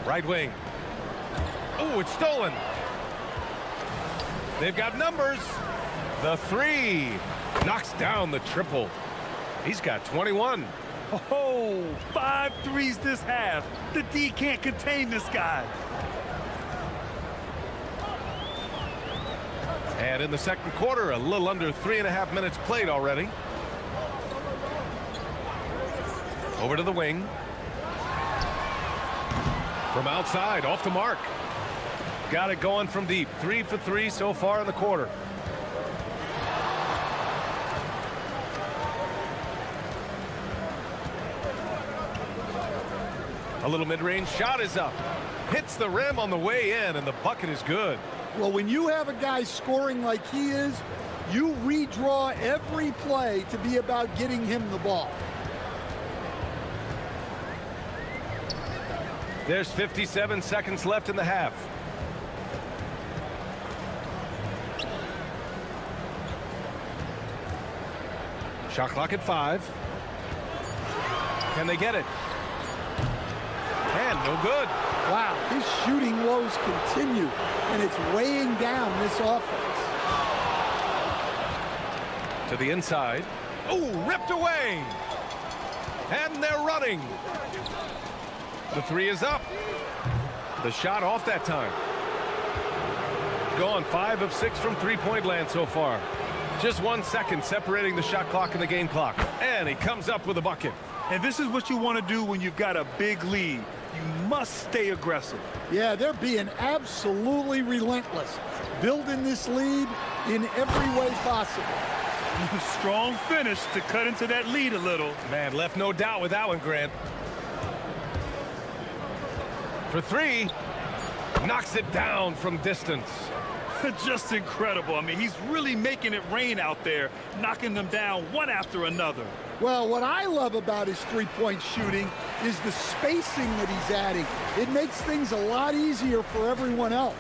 Right wing. Oh, it's stolen. They've got numbers. The 3 knocks down the triple. He's got 21. Oh, 5 threes this half. The D can't contain this guy. And in the second quarter, a little under 3.5 minutes played already. Over to the wing. From outside, off the mark. Got it going from deep. 3 for 3 so far in the quarter. A little mid-range shot is up. Hits the rim on the way in, and the bucket is good. Well, when you have a guy scoring like he is, you redraw every play to be about getting him the ball. There's 57 seconds left in the half. Shot clock at 5. Can they get it? And no good. Wow, his shooting woes continue, and it's weighing down this offense. To the inside. Oh, ripped away. And they're running. The 3 is up. The shot off that time. Gone 5 of 6 from three-point land so far. Just 1 second separating the shot clock and the game clock. And he comes up with a bucket. And this is what you want to do when you've got a big lead. You must stay aggressive. Yeah, they're being absolutely relentless, building this lead in every way possible. Strong finish to cut into that lead a little. Man, left no doubt with that one, Grant. For 3, knocks it down from distance. Just incredible. I mean, he's really making it rain out there, knocking them down one after another. Well, what I love about his three-point shooting is the spacing that he's adding. It makes things a lot easier for everyone else.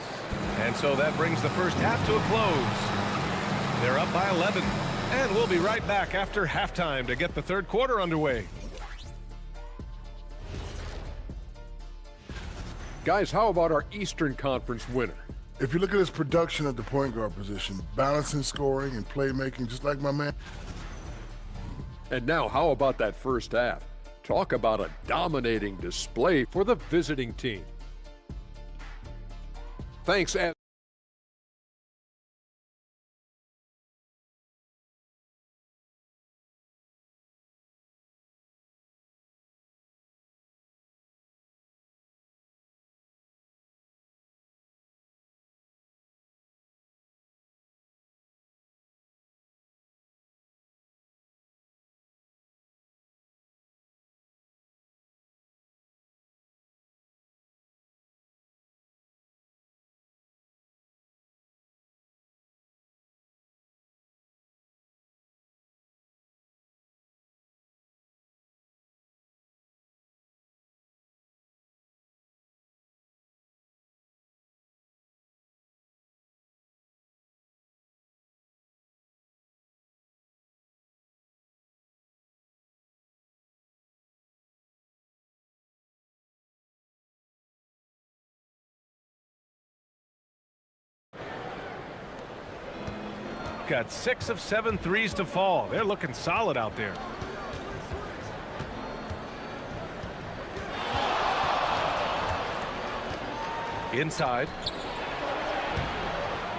And so that brings the first half to a close. They're up by 11. And we'll be right back after halftime to get the third quarter underway. Guys, how about our Eastern Conference winner? If you look at his production at the point guard position, balancing scoring and playmaking, just like my man. And now, how about that first half? Talk about a dominating display for the visiting team. Thanks, Got 6 of 7 threes to fall. They're looking solid out there. Inside.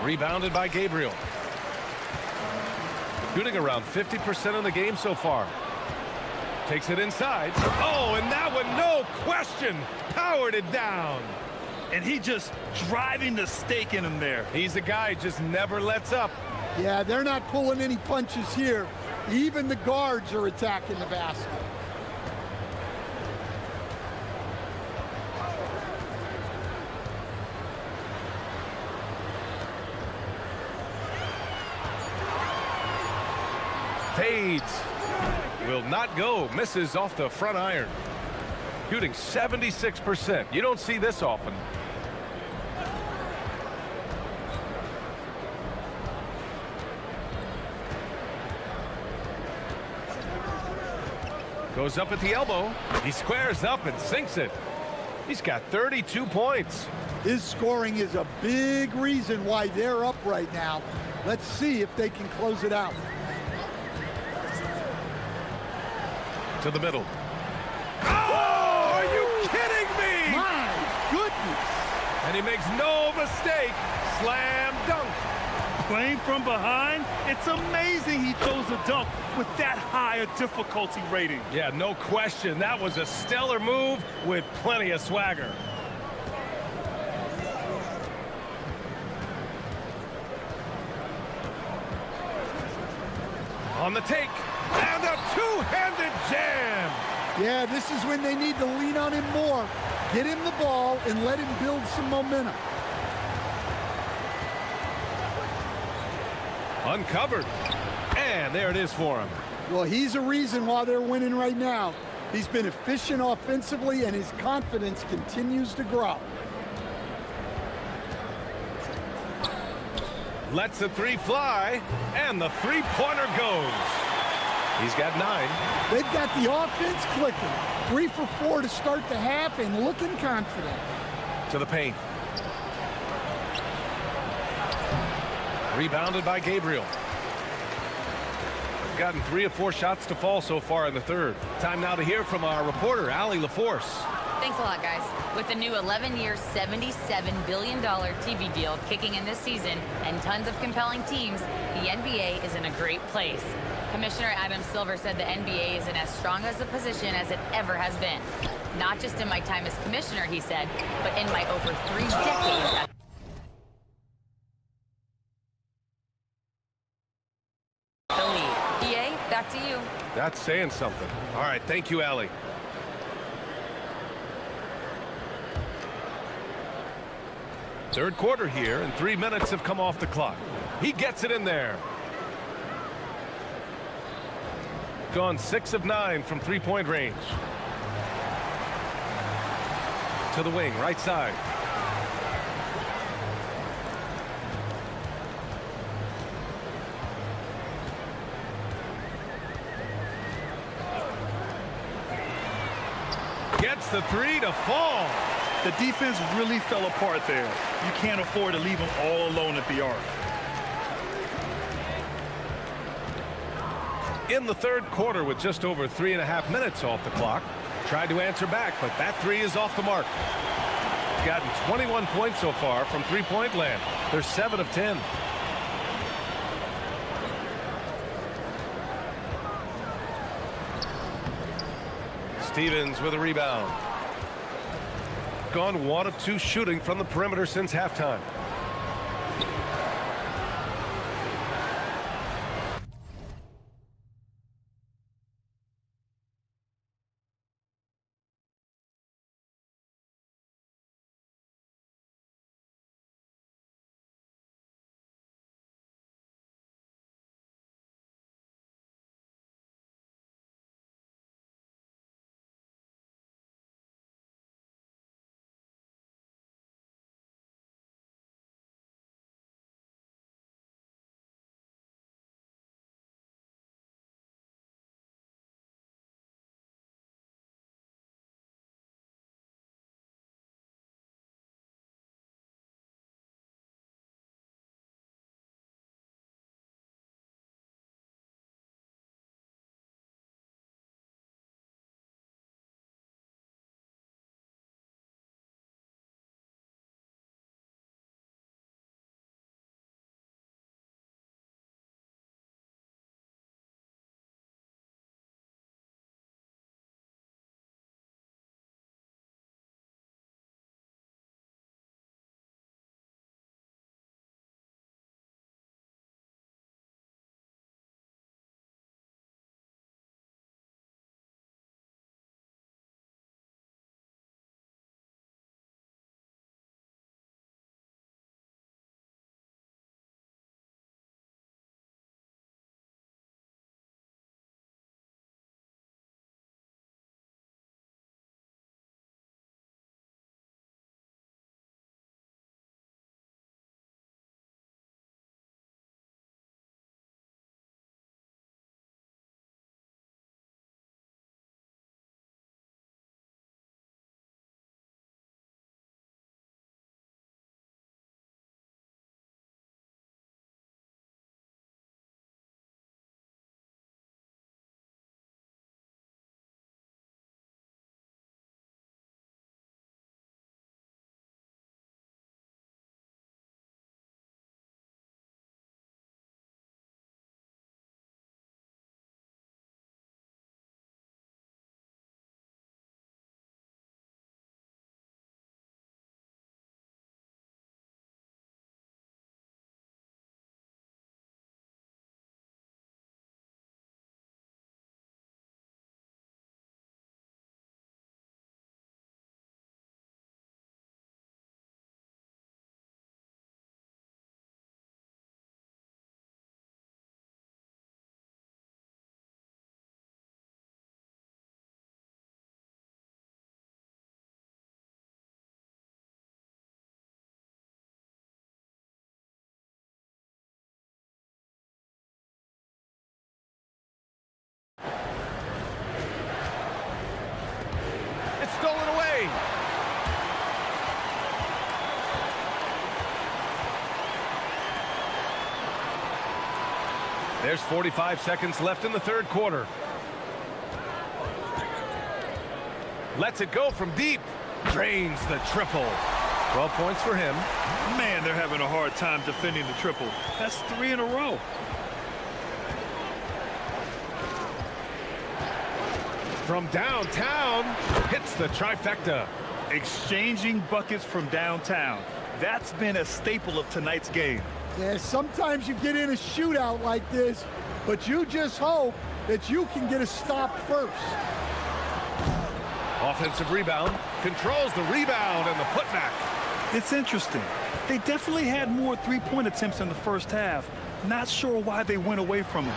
Rebounded by Gabriel. Shooting around 50% in the game so far. Takes it inside. Oh, and that one, no question, powered it down. And he just driving the stake in him there. He's the guy who just never lets up. Yeah, they're not pulling any punches here. Even the guards are attacking the basket. Fades. Will not go. Misses off the front iron. Shooting 76%. You don't see this often. Goes up at the elbow. He squares up and sinks it. He's got 32 points. His scoring is a big reason why they're up right now. Let's see if they can close it out. To the middle. Oh, are you kidding me? My goodness. And he makes no mistake. Slam dunk. Playing from behind, it's amazing he throws a dunk with that high a difficulty rating. Yeah, no question. That was a stellar move with plenty of swagger. On the take. And a two-handed jam. Yeah, this is when they need to lean on him more. Get him the ball and let him build some momentum. Uncovered. And there it is for him. Well, he's a reason why they're winning right now. He's been efficient offensively, and his confidence continues to grow. Lets the three fly, and the three-pointer goes. He's got 9. They've got the offense clicking. 3 for 4 to start the half and looking confident. To the paint. Rebounded by Gabriel. Gotten 3 of 4 shots to fall so far in the third. Time now to hear from our reporter, Allie LaForce. Thanks a lot, guys. With the new 11-year, $77 billion TV deal kicking in this season and tons of compelling teams, the NBA is in a great place. Commissioner Adam Silver said the NBA is in as strong as a position as it ever has been. Not just in my time as commissioner, he said, but in my over 3 decades at the league. EA, back to you. That's saying something. All right, thank you, Allie. Third quarter here, and 3 minutes have come off the clock. He gets it in there. Gone 6 of 9 from three-point range. To the wing, right side. Gets the 3 to fall. The defense really fell apart there. You can't afford to leave them all alone at the arc. In the third quarter with just over 3.5 minutes off the clock. Tried to answer back, but that 3 is off the mark. Gotten 21 points so far from three-point land. They're 7 of 10. Stevens with a rebound. Gone 1 of 2 shooting from the perimeter since halftime. There's 45 seconds left in the third quarter. Lets it go from deep. Drains the triple. 12 points for him. Man, they're having a hard time defending the triple. That's 3 in a row. From downtown, hits the trifecta. Exchanging buckets from downtown. That's been a staple of tonight's game. Yeah, sometimes you get in a shootout like this, but you just hope that you can get a stop first. Offensive rebound, controls the rebound and the putback. It's interesting. They definitely had more three-point attempts in the first half. Not sure why they went away from them.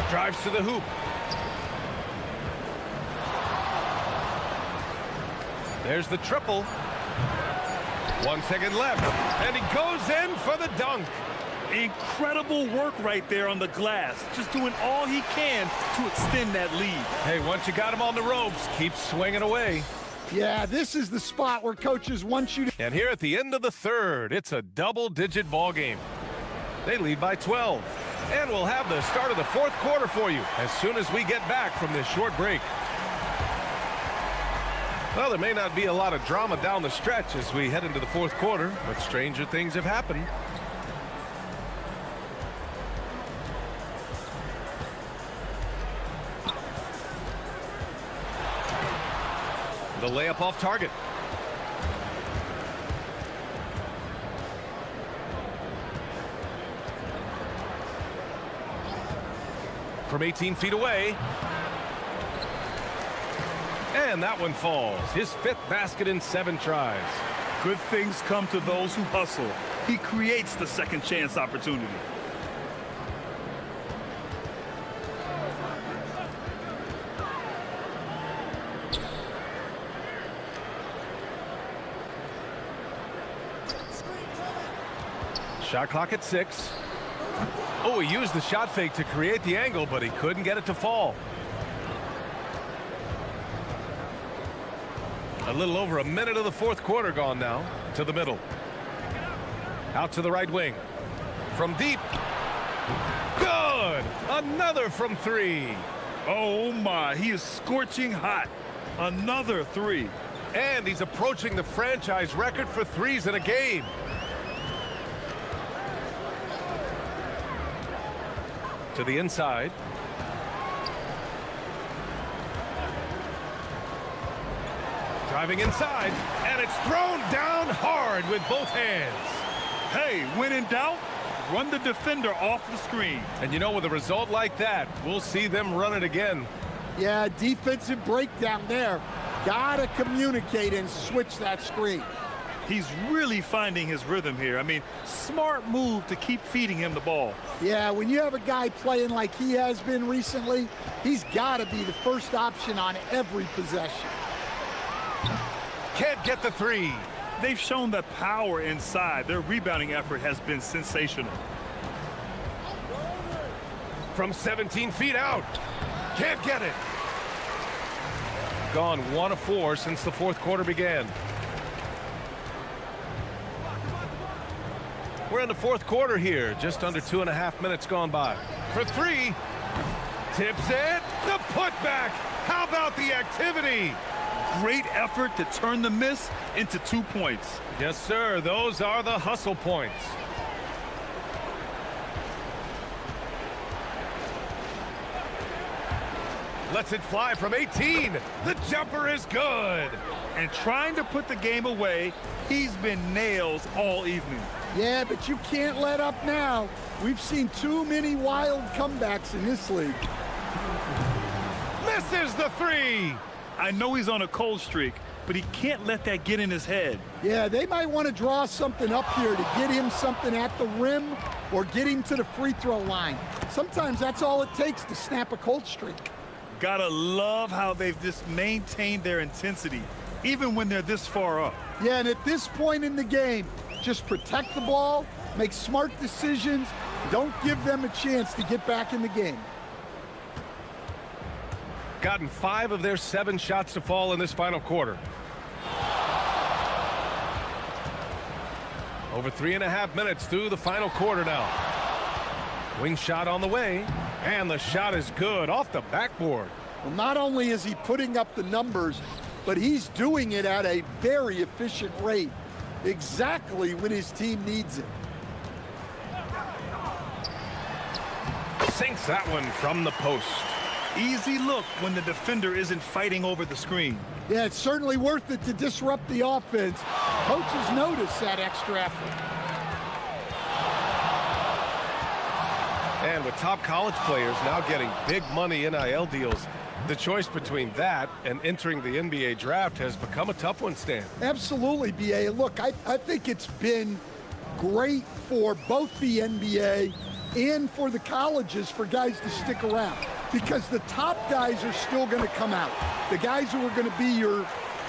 Drives to the hoop. There's the triple. 1 second left, and he goes in for the dunk. Incredible work right there on the glass. Just doing all he can to extend that lead. Hey, once you got him on the ropes, keep swinging away. Yeah, this is the spot where coaches want you to... And here at the end of the third, it's a double-digit ball game. They lead by 12. And we'll have the start of the fourth quarter for you as soon as we get back from this short break. Well, there may not be a lot of drama down the stretch as we head into the fourth quarter, but stranger things have happened. The layup off target. From 18 feet away. And that one falls. His 5th basket in 7 tries. Good things come to those who hustle. He creates the second chance opportunity. Shot clock at 6. Oh, he used the shot fake to create the angle, but he couldn't get it to fall. A little over a minute of the fourth quarter gone now. To the middle. Out to the right wing. From deep. Good! Another from 3. Oh my, he is scorching hot. Another 3. And he's approaching the franchise record for threes in a game. To the inside. Driving inside, and it's thrown down hard with both hands. Hey, when in doubt, run the defender off the screen. And you know, with a result like that, we'll see them run it again. Yeah, defensive breakdown there. Gotta communicate and switch that screen. He's really finding his rhythm here. I mean, smart move to keep feeding him the ball. Yeah, when you have a guy playing like he has been recently, he's got to be the first option on every possession. Can't get the 3. They've shown the power inside. Their rebounding effort has been sensational. From 17 feet out. Can't get it. Gone 1 of 4 since the fourth quarter began. We're in the fourth quarter here. Just under 2.5 minutes gone by. For 3. Tips it. The putback. How about the activity? Great effort to turn the miss into 2 points. Yes, sir. Those are the hustle points. Lets it fly from 18. The jumper is good. And trying to put the game away, he's been nails all evening. Yeah, but you can't let up now. We've seen too many wild comebacks in this league. Misses the 3. I know he's on a cold streak, but he can't let that get in his head. Yeah, they might want to draw something up here to get him something at the rim or get him to the free throw line. Sometimes that's all it takes to snap a cold streak. Gotta love how they've just maintained their intensity, even when they're this far up. Yeah, and at this point in the game, just protect the ball, make smart decisions, don't give them a chance to get back in the game. Gotten 5 of their 7 shots to fall in this final quarter. Over 3.5 minutes through the final quarter now. Wing shot on the way, and the shot is good off the backboard. Well, not only is he putting up the numbers, but he's doing it at a very efficient rate, exactly when his team needs it. Sinks that one from the post. Easy look when the defender isn't fighting over the screen. Yeah, it's certainly worth it to disrupt the offense. Coaches notice that extra effort. And with top college players now getting big money NIL deals, the choice between that and entering the NBA draft has become a tough one, Stan. Absolutely, B.A. Look, I think it's been great for both the NBA and for the colleges for guys to stick around, because the top guys are still going to come out. The guys who are going to be your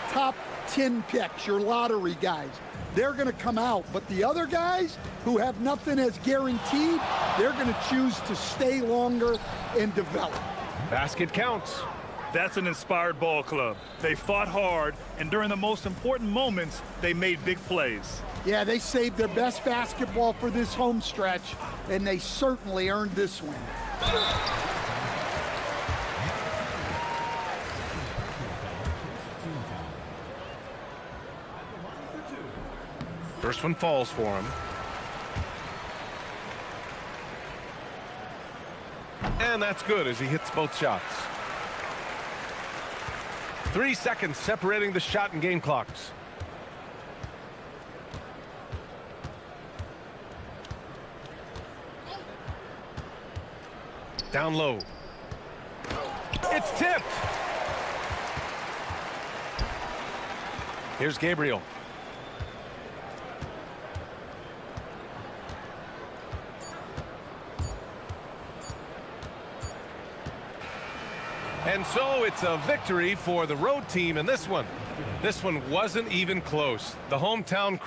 top 10 picks, your lottery guys, they're going to come out. But the other guys who have nothing as guaranteed, they're going to choose to stay longer and develop. Basket counts. That's an inspired ball club. They fought hard, and during the most important moments, they made big plays. Yeah, they saved their best basketball for this home stretch, and they certainly earned this win. First one falls for him. And that's good as he hits both shots. 3 seconds separating the shot and game clocks. Down low. It's tipped. Here's Gabriel. And so it's a victory for the road team in this one. This one wasn't even close. The hometown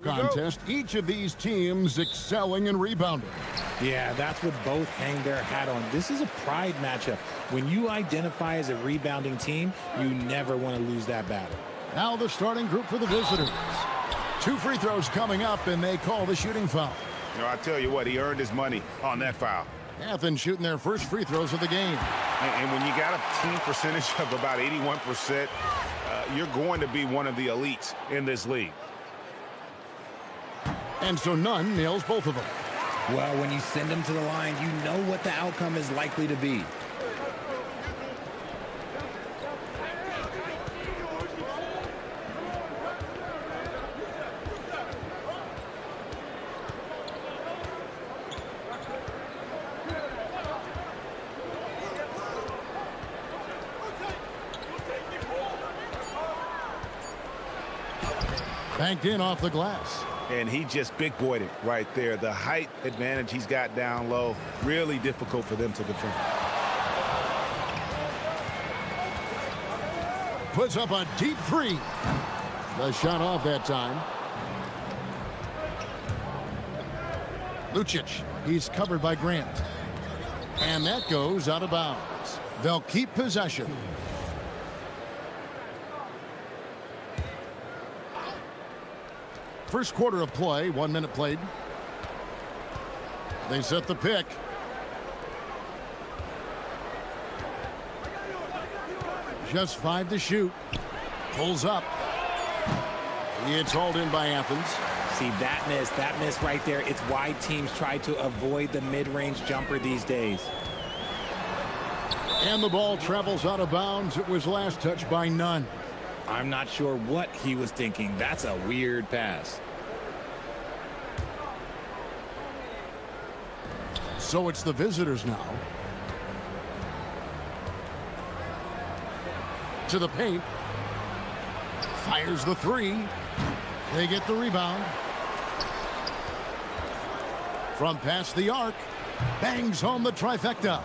contest. Each of these teams excelling in rebounding. Yeah, that's what both hang their hat on. This is a pride matchup. When you identify as a rebounding team, you never want to lose that battle. Now the starting group for the visitors. 2 free throws coming up, and they call the shooting foul. You know, I tell you what, he earned his money on that foul. Athens shooting their first free throws of the game. And when you got a team percentage of about 81%, you're going to be one of the elites in this league. And so none nails both of them. Well, when you send them to the line, you know what the outcome is likely to be. Banked in off the glass. And he just big-boyed it right there. The height advantage he's got down low, really difficult for them to defend. Puts up a deep three. The shot off that time. Lucic, he's covered by Grant. And that goes out of bounds. They'll keep possession. First quarter of play, 1 minute played. They set the pick. Just 5 to shoot. Pulls up. It's hauled in by Athens. See, that miss right there, it's why teams try to avoid the mid-range jumper these days. And the ball travels out of bounds. It was last touched by Nunn. I'm not sure what he was thinking. That's a weird pass. So it's the visitors now. To the paint. Fires the three. They get the rebound. From past the arc. Bangs home the trifecta.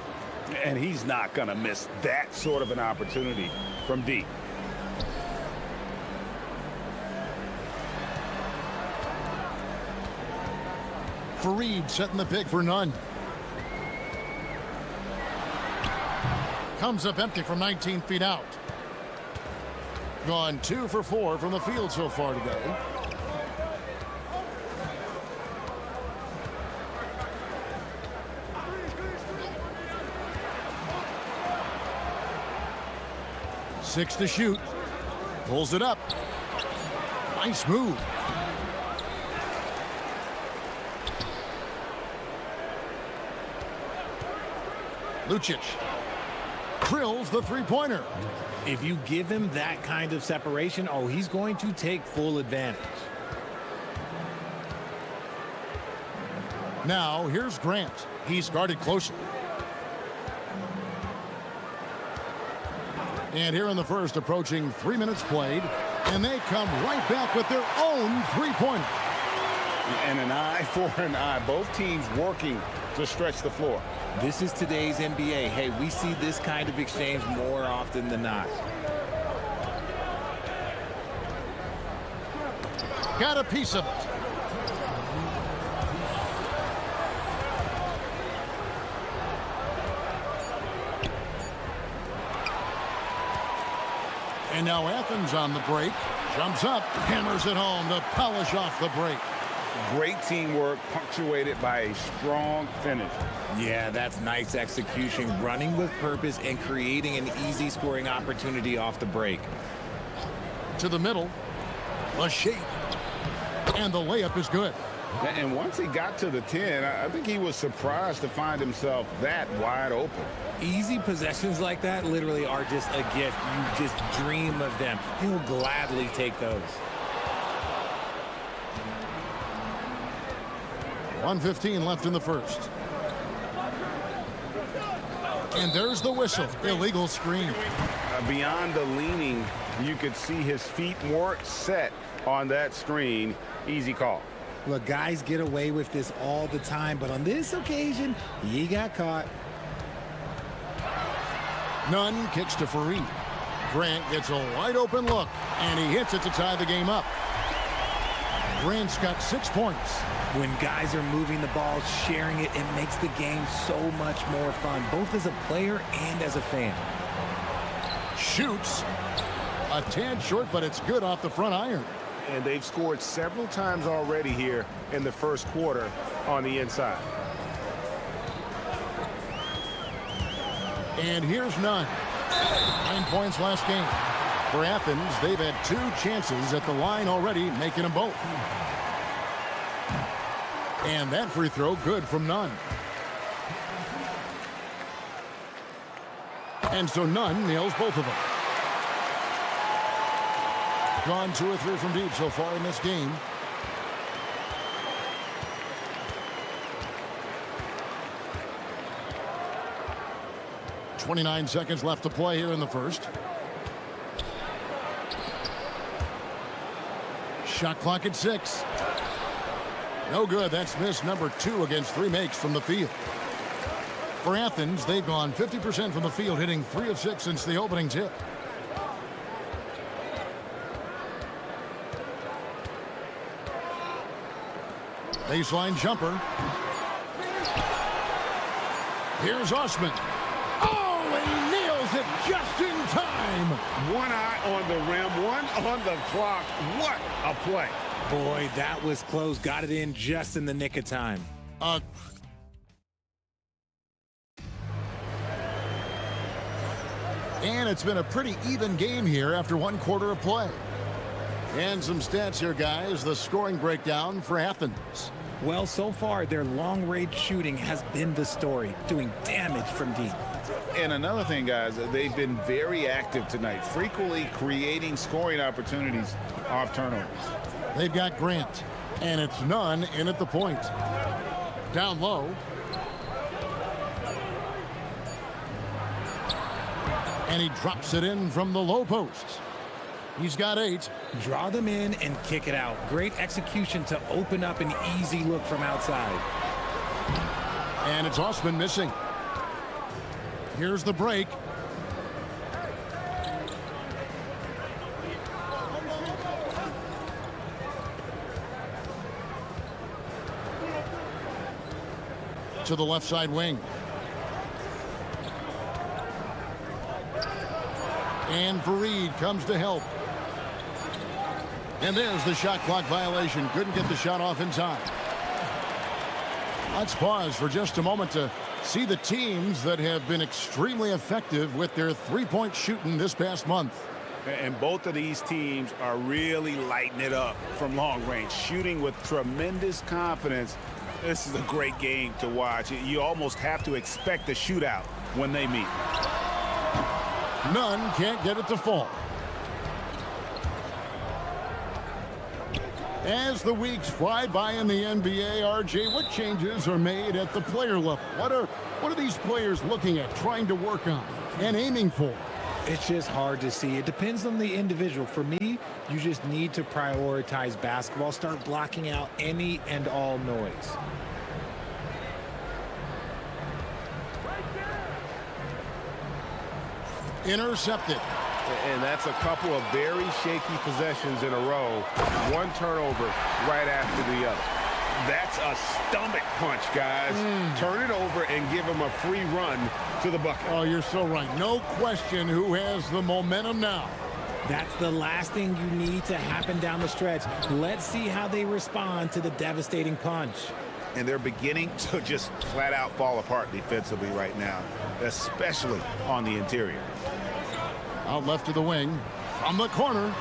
And he's not going to miss that sort of an opportunity from deep. Fareed setting the pick for Nunn. Comes up empty from 19 feet out. Gone 2 for 4 from the field so far today. Six to shoot. Pulls it up. Nice move. Lucic drills the three-pointer. If you give him that kind of separation, oh, he's going to take full advantage. Now, here's Grant. He's guarded closely. And here in the first, approaching 3 minutes played, and they come right back with their own three-pointer. And an eye for an eye. Both teams working to stretch the floor. This is today's NBA. Hey, we see this kind of exchange more often than not. Got a piece of it. And now Athens on the break. Jumps up, hammers it home to polish off the break. Great teamwork, punctuated by a strong finish. Yeah, that's nice execution, running with purpose and creating an easy scoring opportunity off the break. To the middle, a shake, and the layup is good. And once he got to the 10, I think he was surprised to find himself that wide open. Easy possessions like that literally are just a gift. You just dream of them. He'll gladly take those. 1:15 left in the first. And there's the whistle. Illegal screen. Beyond the leaning, you could see his feet weren't set on that screen. Easy call. Look, guys get away with this all the time, but on this occasion, he got caught. Nunn kicks to Fareed. Grant gets a wide open look, and he hits it to tie the game up. Grant's got 6 points. When guys are moving the ball, sharing it, it makes the game so much more fun, both as a player and as a fan. Shoots. A tad short, but it's good off the front iron. And they've scored several times already here in the first quarter on the inside. And here's none. 9 points last game. For Athens, they've had 2 chances at the line already, making them both. And that free throw good from Nunn. And so Nunn nails both of them. Gone 2 or 3 from deep so far in this game. .29 seconds left to play here in the first. Shot clock at 6. No good. That's miss number 2 against 3 makes from the field. For Athens, they've gone 50% from the field, hitting 3 of 6 since the opening tip. Baseline jumper. Here's Osman. Oh, and he nails it just in time. One eye on the rim, one on the clock. What a play. Boy, that was close. Got it in just in the nick of time. And it's been a pretty even game here after 1 quarter of play. And some stats here, guys. The scoring breakdown for Athens. Well, so far, their long-range shooting has been the story, doing damage from deep. And another thing, guys, they've been very active tonight, frequently creating scoring opportunities off turnovers. They've got Grant, and it's Nunn in at the point. Down low. And he drops it in from the low post. He's got 8. Draw them in and kick it out. Great execution to open up an easy look from outside. And it's Osman missing. Here's the break. To the left side wing. And Fareed comes to help. And there's the shot clock violation. Couldn't get the shot off in time. Let's pause for just a moment to see the teams that have been extremely effective with their three-point shooting this past month. And both of these teams are really lighting it up from long range, shooting with tremendous confidence. This is a great game to watch. You almost have to expect a shootout when they meet. Nunn can't get it to fall. As the weeks fly by in the NBA, RJ, what changes are made at the player level? What are these players looking at, trying to work on, and aiming for? It's just hard to see. It depends on the individual. For me, you just need to prioritize basketball, start blocking out any and all noise. Intercepted. And that's a couple of very shaky possessions in a row. One turnover right after the other. That's a stomach punch, guys. Turn it over and give him a free run to the bucket. Oh, you're so right. No question who has the momentum now. That's the last thing you need to happen down the stretch. Let's see how they respond to the devastating punch. And they're beginning to just flat out fall apart defensively right now, especially on the interior. Out left to the wing. From the corner.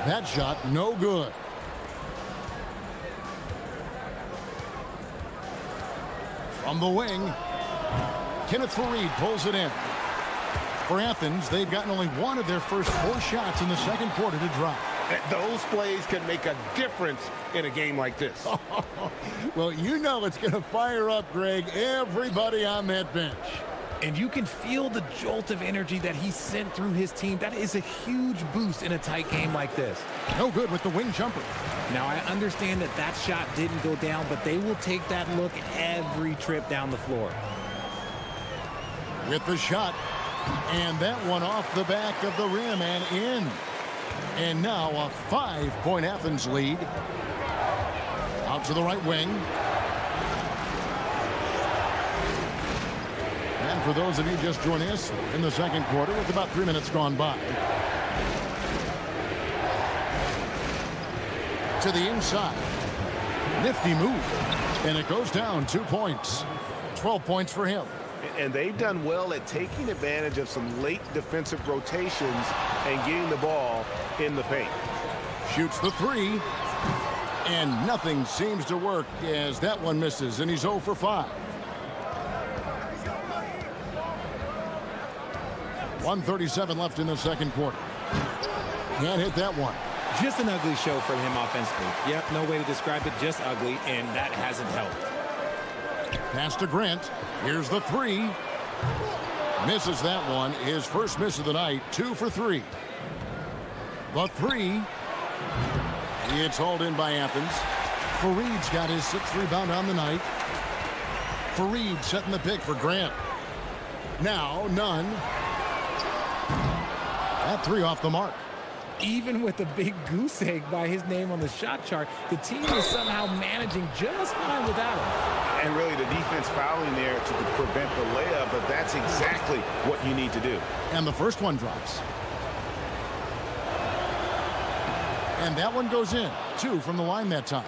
That shot no good. From the wing. Kenneth Fareed pulls it in. For Athens, they've gotten only one of their first 4 shots in the second quarter to drop. Those plays can make a difference in a game like this. Well, you know it's going to fire up, Greg, everybody on that bench. And you can feel the jolt of energy that he sent through his team. That is a huge boost in a tight game like this. No good with the wing jumper. Now, I understand that that shot didn't go down, but they will take that look every trip down the floor. With the shot. And that one off the back of the rim and in. And now a 5-point Athens lead. Out to the right wing. And for those of you just joining us in the second quarter with about 3 minutes gone by. To the inside. Nifty move. And it goes down 2 points. 12 points for him. And they've done well at taking advantage of some late defensive rotations and getting the ball in the paint. Shoots the three. And nothing seems to work as that one misses, and he's 0 for 5. 1:37 left in the second quarter. Can't hit that one. Just an ugly show for him offensively. Yep, no way to describe it, just ugly, and that hasn't helped. Pass to Grant. Here's the three. Misses that one. His first miss of the night. 2 for 3. The three. It's hauled in by Athens. Fareed's got his 6th rebound on the night. Fareed setting the pick for Grant. Now, none. That three off the mark. Even with a big goose egg by his name on the shot chart, the team is somehow managing just fine without him. And really the defense fouling there to prevent the layup, but that's exactly what you need to do. And the first one drops. And that one goes in. 2 from the line that time.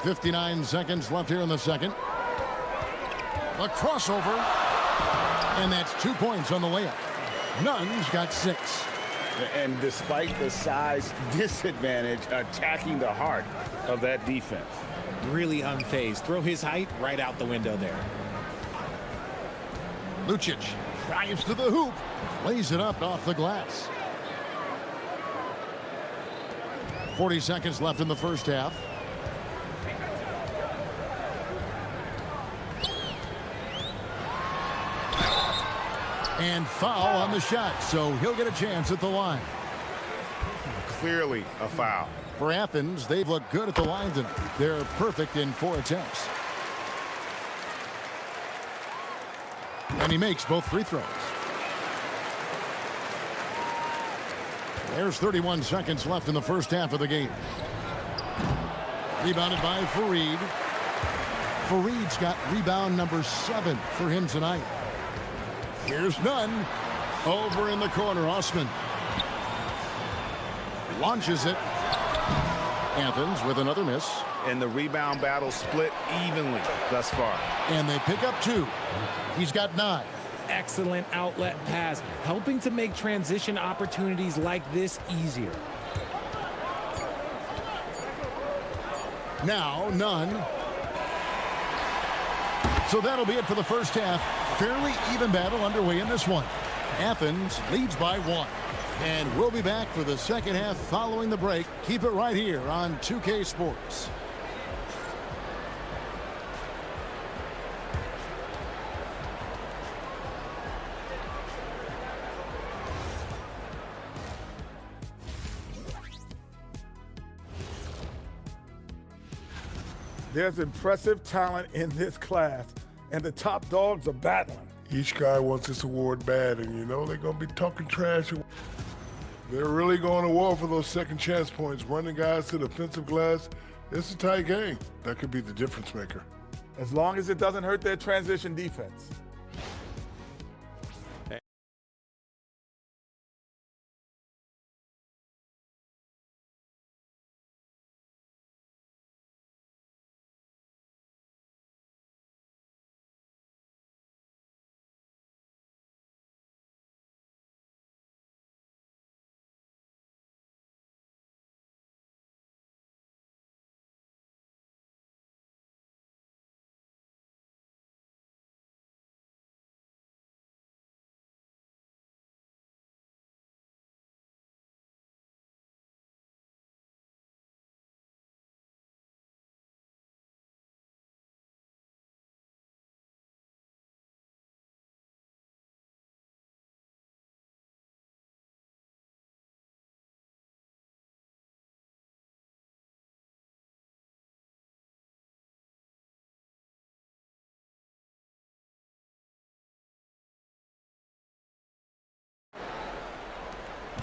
59 seconds left here in the second. A crossover. And that's 2 points on the layup. Nunn's got 6. And despite the size disadvantage, attacking the heart of that defense. Really unfazed. Throw his height right out the window there. Lucic drives to the hoop. Lays it up off the glass. 40 seconds left in the first half. And foul on the shot, so he'll get a chance at the line. Clearly a foul. For Athens, they've looked good at the line tonight. They're perfect in 4 attempts. And he makes both free throws. There's 31 seconds left in the first half of the game. Rebounded by Fareed. Fareed's got rebound number 7 for him tonight. Here's Nunn. Over in the corner, Osman. Launches it. Athens with another miss. And the rebound battle split evenly thus far. And they pick up 2. He's got 9. Excellent outlet pass, helping to make transition opportunities like this easier. Now, Nunn. So that'll be it for the first half. Fairly even battle underway in this one. Athens leads by 1. And we'll be back for the second half following the break. Keep it right here on 2K Sports. There's impressive talent in this class, and the top dogs are battling. Each guy wants this award bad, and you know they're going to be talking trash. They're really going to war for those second chance points, running guys to the offensive glass. It's a tight game. That could be the difference maker. As long as it doesn't hurt their transition defense.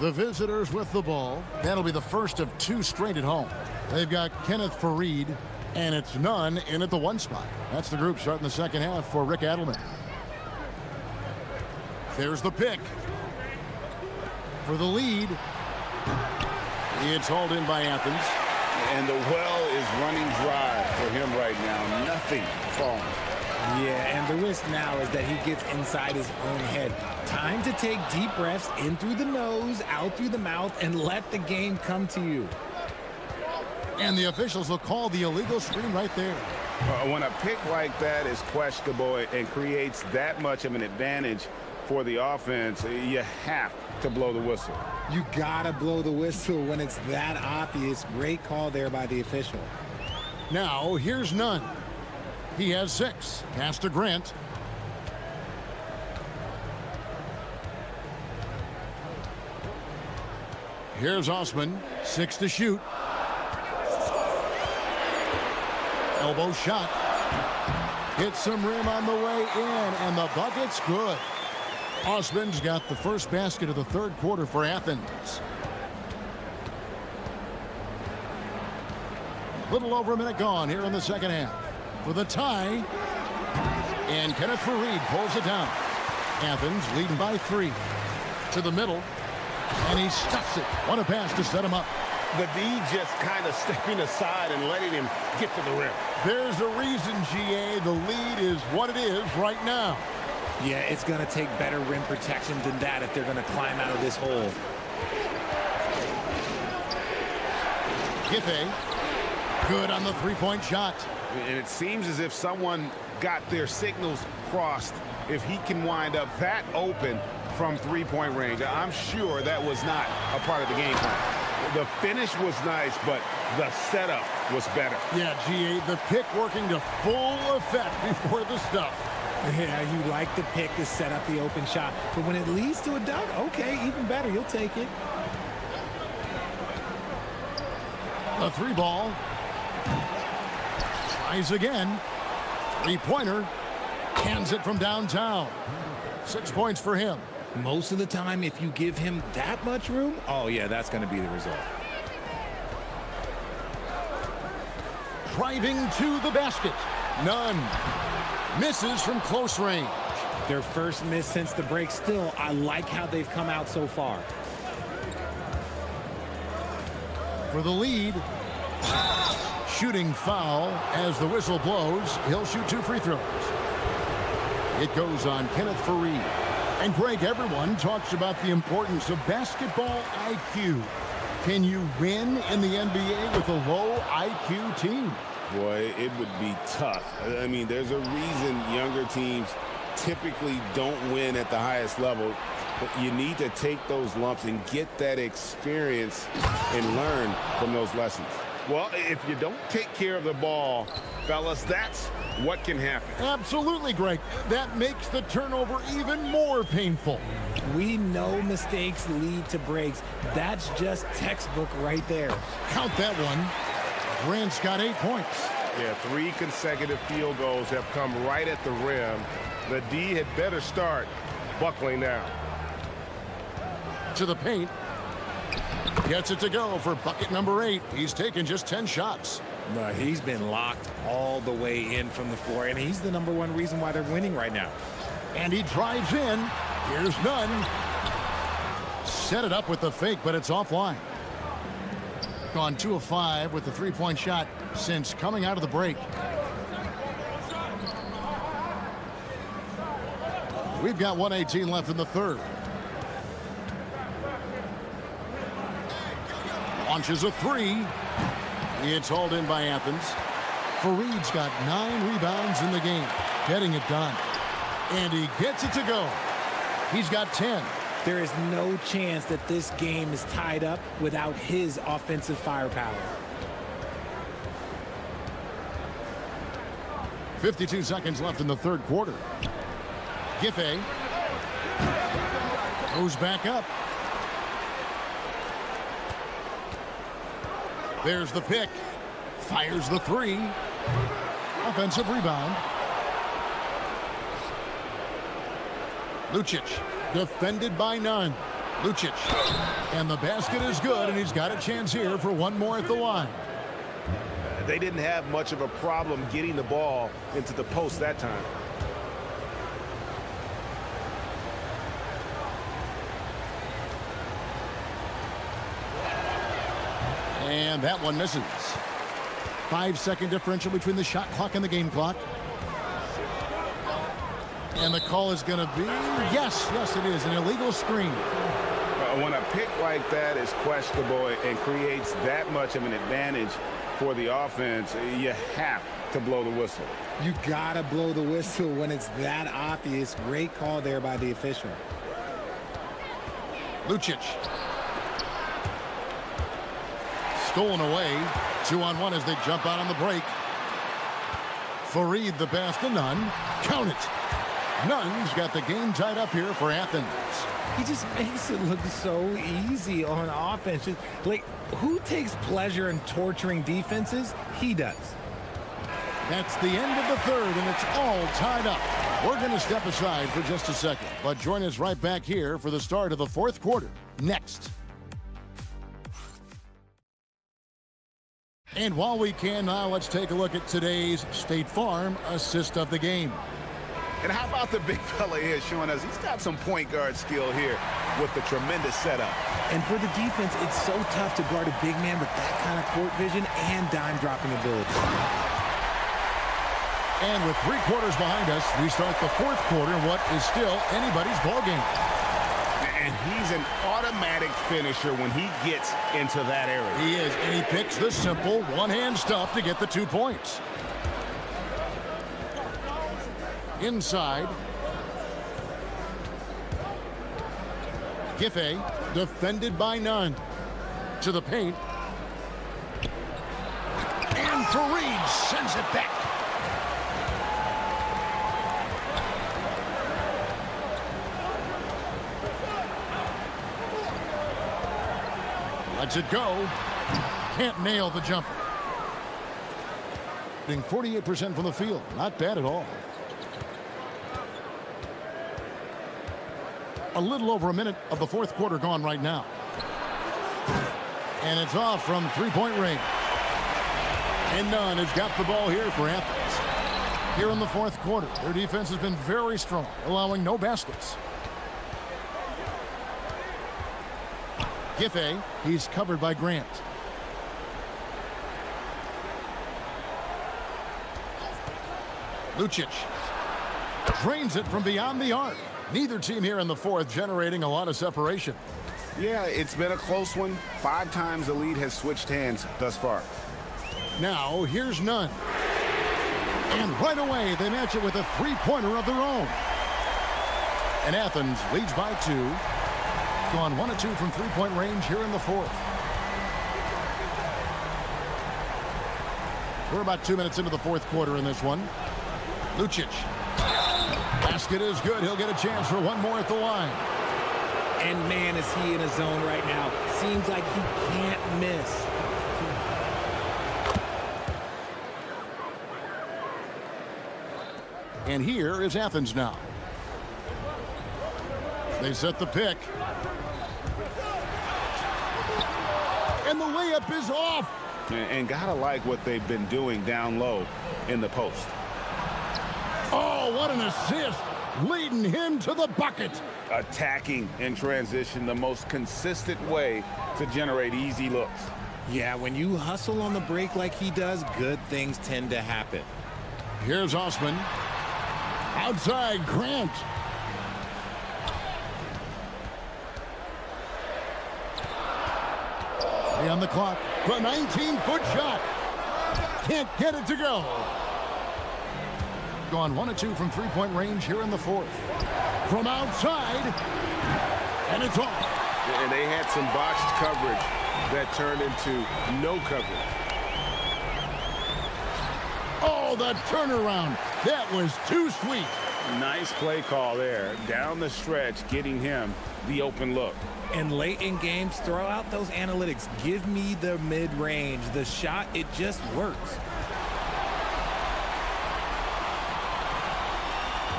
The visitors with the ball. That'll be the first of 2 straight at home. They've got Kenneth Fareed, and it's none in at the 1 spot. That's the group starting the second half for Rick Adelman. There's the pick. For the lead. It's hauled in by Athens. And the well is running dry for him right now. Nothing falling. Yeah, and the risk now is that he gets inside his own head. Time to take deep breaths in through the nose, out through the mouth, and let the game come to you. And the officials will call the illegal screen right there. When a pick like that is questionable and creates that much of an advantage for the offense, you have to blow the whistle. You gotta blow the whistle when it's that obvious. Great call there by the official. Now, here's Nunn. He has 6. Pass to Grant. Here's Osman. 6 to shoot. Elbow shot. Hits some rim on the way in, and the bucket's good. Osman's got the first basket of the 3rd quarter for Athens. A little over a minute gone here in the second half. For the tie. And Kenneth Fareed pulls it down. Athens leading by 3. To the middle. And he stuffs it. What a pass to set him up. The D just kind of stepping aside and letting him get to the rim. There's a reason, GA. The lead is what it is right now. Yeah, it's going to take better rim protection than that if they're going to climb out of this hole. Giffey. Good on the 3-point shot. And it seems as if someone got their signals crossed. If he can wind up that open from 3-point range, I'm sure that was not a part of the game plan. The finish was nice, but the setup was better. Yeah, GA, the pick working to full effect before the stuff. Yeah, you like the pick to set up the open shot. But when it leads to a dunk, okay, even better. You'll take it. The 3 ball. Tries again. 3-pointer. Hands it from downtown. 6 points for him. Most of the time, if you give him that much room, oh, yeah, that's going to be the result. Driving to the basket. Nunn. Misses from close range. Their first miss since the break. Still, I like how they've come out so far. For the lead. Shooting foul as the whistle blows. He'll shoot 2 free throws. It goes on Kenneth Fareed. And Greg, everyone talks about the importance of basketball IQ. Can you win in the NBA with a low IQ team? Boy, it would be tough. I mean, there's a reason younger teams typically don't win at the highest level. But you need to take those lumps and get that experience and learn from those lessons. Well, if you don't take care of the ball, fellas, that's what can happen. Absolutely, Greg. That makes the turnover even more painful. We know mistakes lead to breaks. That's just textbook right there. Count that one. Grant's got 8 points. Yeah, 3 consecutive field goals have come right at the rim. The D had better start buckling now. To the paint. Gets it to go for bucket number 8. He's taken just 10 shots. No, he's been locked all the way in from the floor, and he's the #1 reason why they're winning right now. And he drives in. Here's Nunn. Set it up with the fake, but it's offline. Gone 2 of 5 with the 3-point shot since coming out of the break. We've got 1:18 left in the 3rd. Launches a 3. It's hauled in by Athens. Fareed's got 9 rebounds in the game. Getting it done. And he gets it to go. He's got 10. There is no chance that this game is tied up without his offensive firepower. 52 seconds left in the 3rd quarter. Giffey goes back up. There's the pick. Fires the 3. Offensive rebound. Lucic defended by Nunn. Lucic. And the basket is good, and he's got a chance here for one more at the line. They didn't have much of a problem getting the ball into the post that time. And that one misses. 5-second differential between the shot clock and the game clock. And the call is going to be, yes, it is, an illegal screen. When a pick like that is questionable and creates that much of an advantage for the offense, you have to blow the whistle. You gotta blow the whistle when it's that obvious. Great call there by the official. Lucic. Stolen away. 2-on-1 as they jump out on the break. Fareed the pass to Nunn. Count it. Nunn's got the game tied up here for Athens. He just makes it look so easy on offense. Like, who takes pleasure in torturing defenses? He does. That's the end of the third, and it's all tied up. We're going to step aside for just a second, but join us right back here for the start of the fourth quarter. Next. And while we can now, let's take a look at today's State Farm assist of the game. And how about the big fella here showing us he's got some point guard skill here with the tremendous setup. And for the defense, it's so tough to guard a big man with that kind of court vision and dime dropping ability. And with 3 quarters behind us, we start the fourth quarter in what is still anybody's ball game. And he's an automatic finisher when he gets into that area. He is, and he picks the simple one-hand stuff to get the 2 points. Inside. Giffey, defended by Nunn. To the paint. And Fareed sends it back. Lets it go. Can't nail the jumper. Being 48% from the field. Not bad at all. A little over a minute of the fourth quarter gone right now. And it's off from 3-point range. And Nunn has got the ball here for Athens. Here in the fourth quarter, their defense has been very strong, allowing no baskets. Giffey, he's covered by Grant. Lucic drains it from beyond the arc. Neither team here in the fourth generating a lot of separation. Yeah, it's been a close one. 5 times the lead has switched hands thus far. Now, here's Nunn. And right away, they match it with a 3-pointer of their own. And Athens leads by 2. Gone 1 of 2 from 3-point range here in the fourth. We're about 2 minutes into the fourth quarter in this one. Lucic. Basket is good. He'll get a chance for one more at the line. And man, is he in a zone right now. Seems like he can't miss. And here is Athens now. They set the pick. And the layup is off. And gotta like what they've been doing down low in the post. Oh, what an assist. Leading him to the bucket. Attacking in transition, the most consistent way to generate easy looks. Yeah, when you hustle on the break like he does, good things tend to happen. Here's Osman. Outside, Grant. On the clock. The 19-foot shot. Can't get it to go. Gone 1 of 2 from 3-point range here in the fourth. From outside. And it's off. And they had some botched coverage that turned into no coverage. Oh, the turnaround. That was too sweet. Nice play call there. Down the stretch, getting him the open look. And late in games, throw out those analytics. Give me the mid-range. The shot, it just works.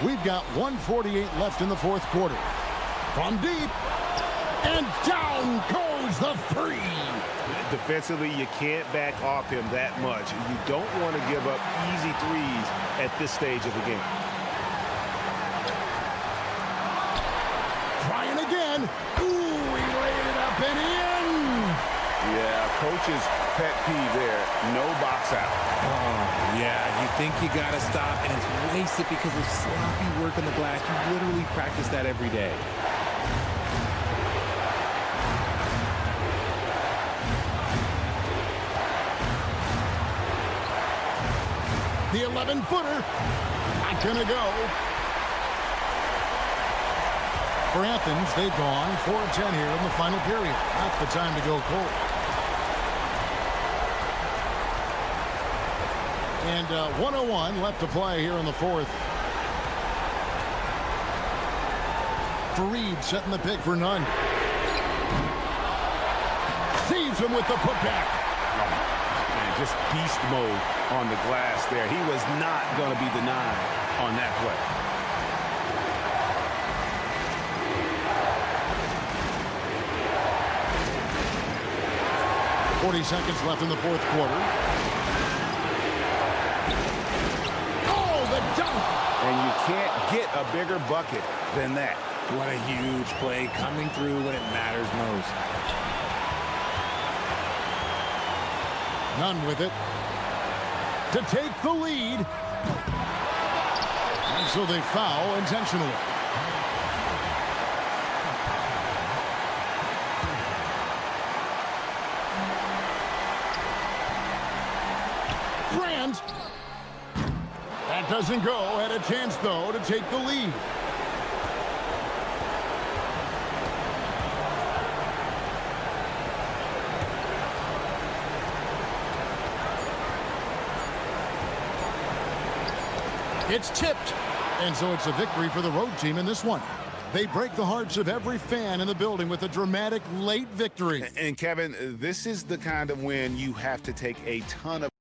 We've got 1:48 left in the fourth quarter. From deep. And down goes the three. Defensively, you can't back off him that much. You don't want to give up easy threes at this stage of the game. Trying again. Ooh, he laid it up and in. Yeah, coach's pet peeve there. No box out. Oh, yeah, you think you got to stop, and it's wasted because of sloppy work on the glass. You literally practice that every day. The 11-footer. Not going to go. For Athens, they've gone 4 of 10 here in the final period. Not the time to go cold. And 101 left to play here in the fourth. Fareed setting the pick for none. Saves him with the putback. Man, just beast mode on the glass there. He was not going to be denied on that play. .40 seconds left in the fourth quarter. Oh, the dunk! And you can't get a bigger bucket than that. What a huge play coming through when it matters most. None with it. To take the lead. And so they foul intentionally. Grant. That doesn't go. Had a chance, though, to take the lead. It's tipped. And so it's a victory for the road team in this one. They break the hearts of every fan in the building with a dramatic late victory. And Kevin, this is the kind of win you have to take a ton of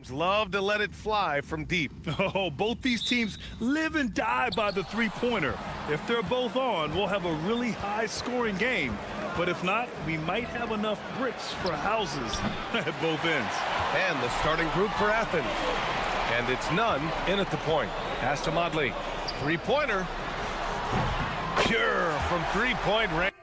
teams love to let it fly from deep. Oh, both these teams live and die by the three-pointer. If they're both on, we'll have a really high-scoring game. But if not, we might have enough bricks for houses at both ends. And the starting group for Athens. And it's none in at the point. Pass to Modley. Three-pointer. Pure from three-point range.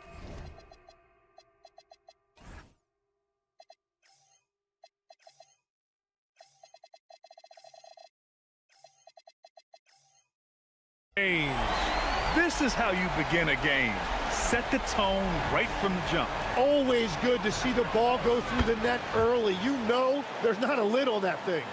This is how you begin a game. Set the tone right from the jump. Always good to see the ball go through the net early. You know there's not a lid on that thing.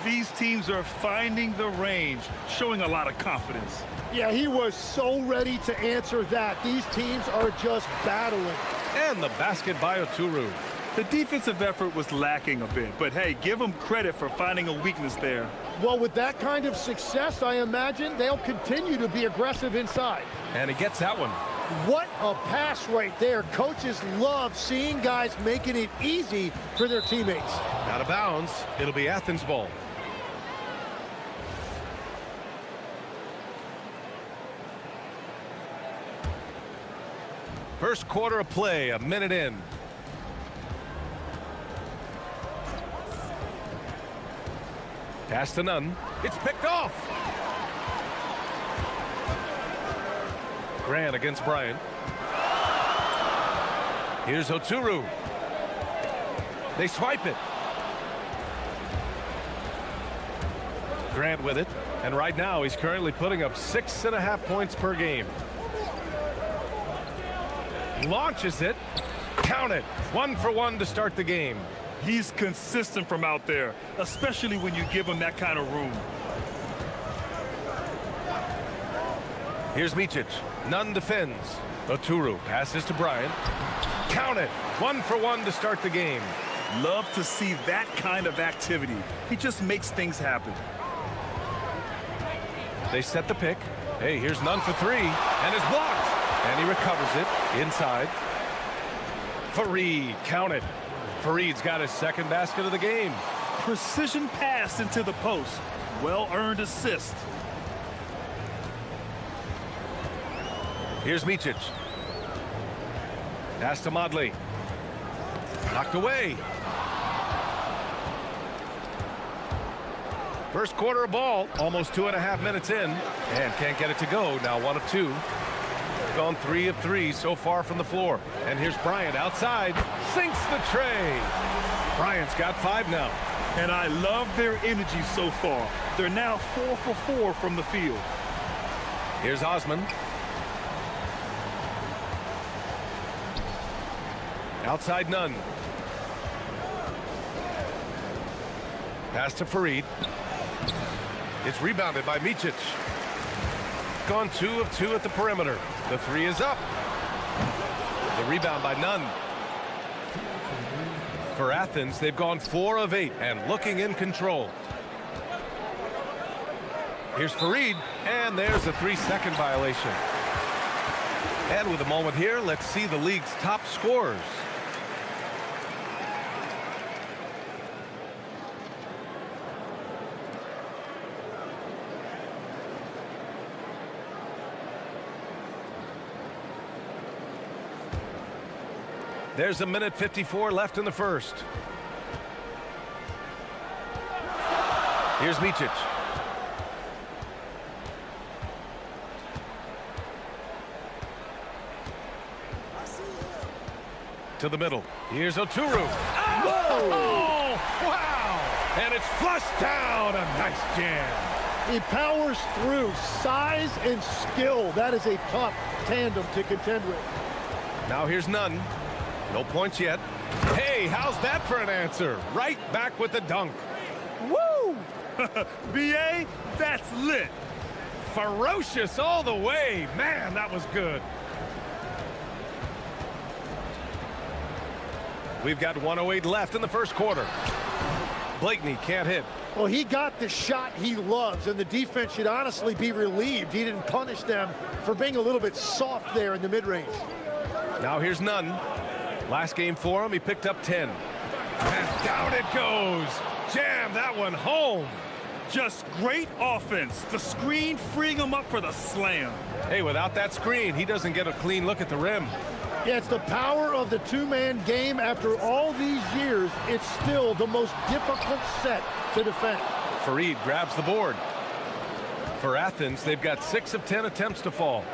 These teams are finding the range, showing a lot of confidence. Yeah, he was so ready to answer that. These teams are just battling. And the basket by Oturu. The defensive effort was lacking a bit, but hey, give them credit for finding a weakness there. Well, with that kind of success, I imagine they'll continue to be aggressive inside. And he gets that one. What a pass right there. Coaches love seeing guys making it easy for their teammates. Out of bounds, it'll be Athens ball. First quarter of play, a minute in. Pass to none. It's picked off. Grant against Bryant. Here's Oturu. They swipe it. Grant with it. And right now he's currently putting up 6.5 points per game. Launches it. Count it. 1 for 1 to start the game. He's consistent from out there, especially when you give him that kind of room. Here's Micic. Nunn defends. Oturu passes to Bryant. Count it. 1 for 1 to start the game. Love to see that kind of activity. He just makes things happen. They set the pick. Hey, here's Nunn for three. And it's blocked. And he recovers it inside. Fareed. Count it. Fareed's got his second basket of the game. Precision pass into the post. Well-earned assist. Here's Micic. Pass to Modley. Knocked away. First quarter of ball, almost 2.5 minutes in, and can't get it to go. Now 1 of 2. Gone 3 of 3 so far from the floor. And here's Bryant outside. Sinks the tray. Bryant's got 5 now. And I love their energy so far. They're now 4 for 4 from the field. Here's Osman. Outside Nunn. Pass to Fareed. It's rebounded by Micic. Gone 2 of 2 at the perimeter. The 3 is up. The rebound by Nunn. For Athens, they've gone 4 of 8 and looking in control. Here's Fareed, and there's a 3-second violation. And with a moment here, let's see the league's top scorers. There's a minute 54 left in the first. Here's Micic. To the middle. Here's Oturu. Whoa! Oh, wow! And it's flushed down. A nice jam. He powers through. Size and skill. That is a tough tandem to contend with. Now here's Nunn. No points yet. Hey, how's that for an answer? Right back with the dunk. Woo! BA, that's lit. Ferocious all the way. Man, that was good. We've got 1:08 left in the first quarter. Blakeney can't hit. Well, he got the shot he loves, and the defense should honestly be relieved he didn't punish them for being a little bit soft there in the mid-range. Now here's Nunn. Last game for him, he picked up 10. And down it goes. Jam that one home. Just great offense. The screen freeing him up for the slam. Hey, without that screen, he doesn't get a clean look at the rim. Yeah, it's the power of the two-man game. After all these years, it's still the most difficult set to defend. Fareed grabs the board. For Athens, they've got 6 of 10 attempts to fall.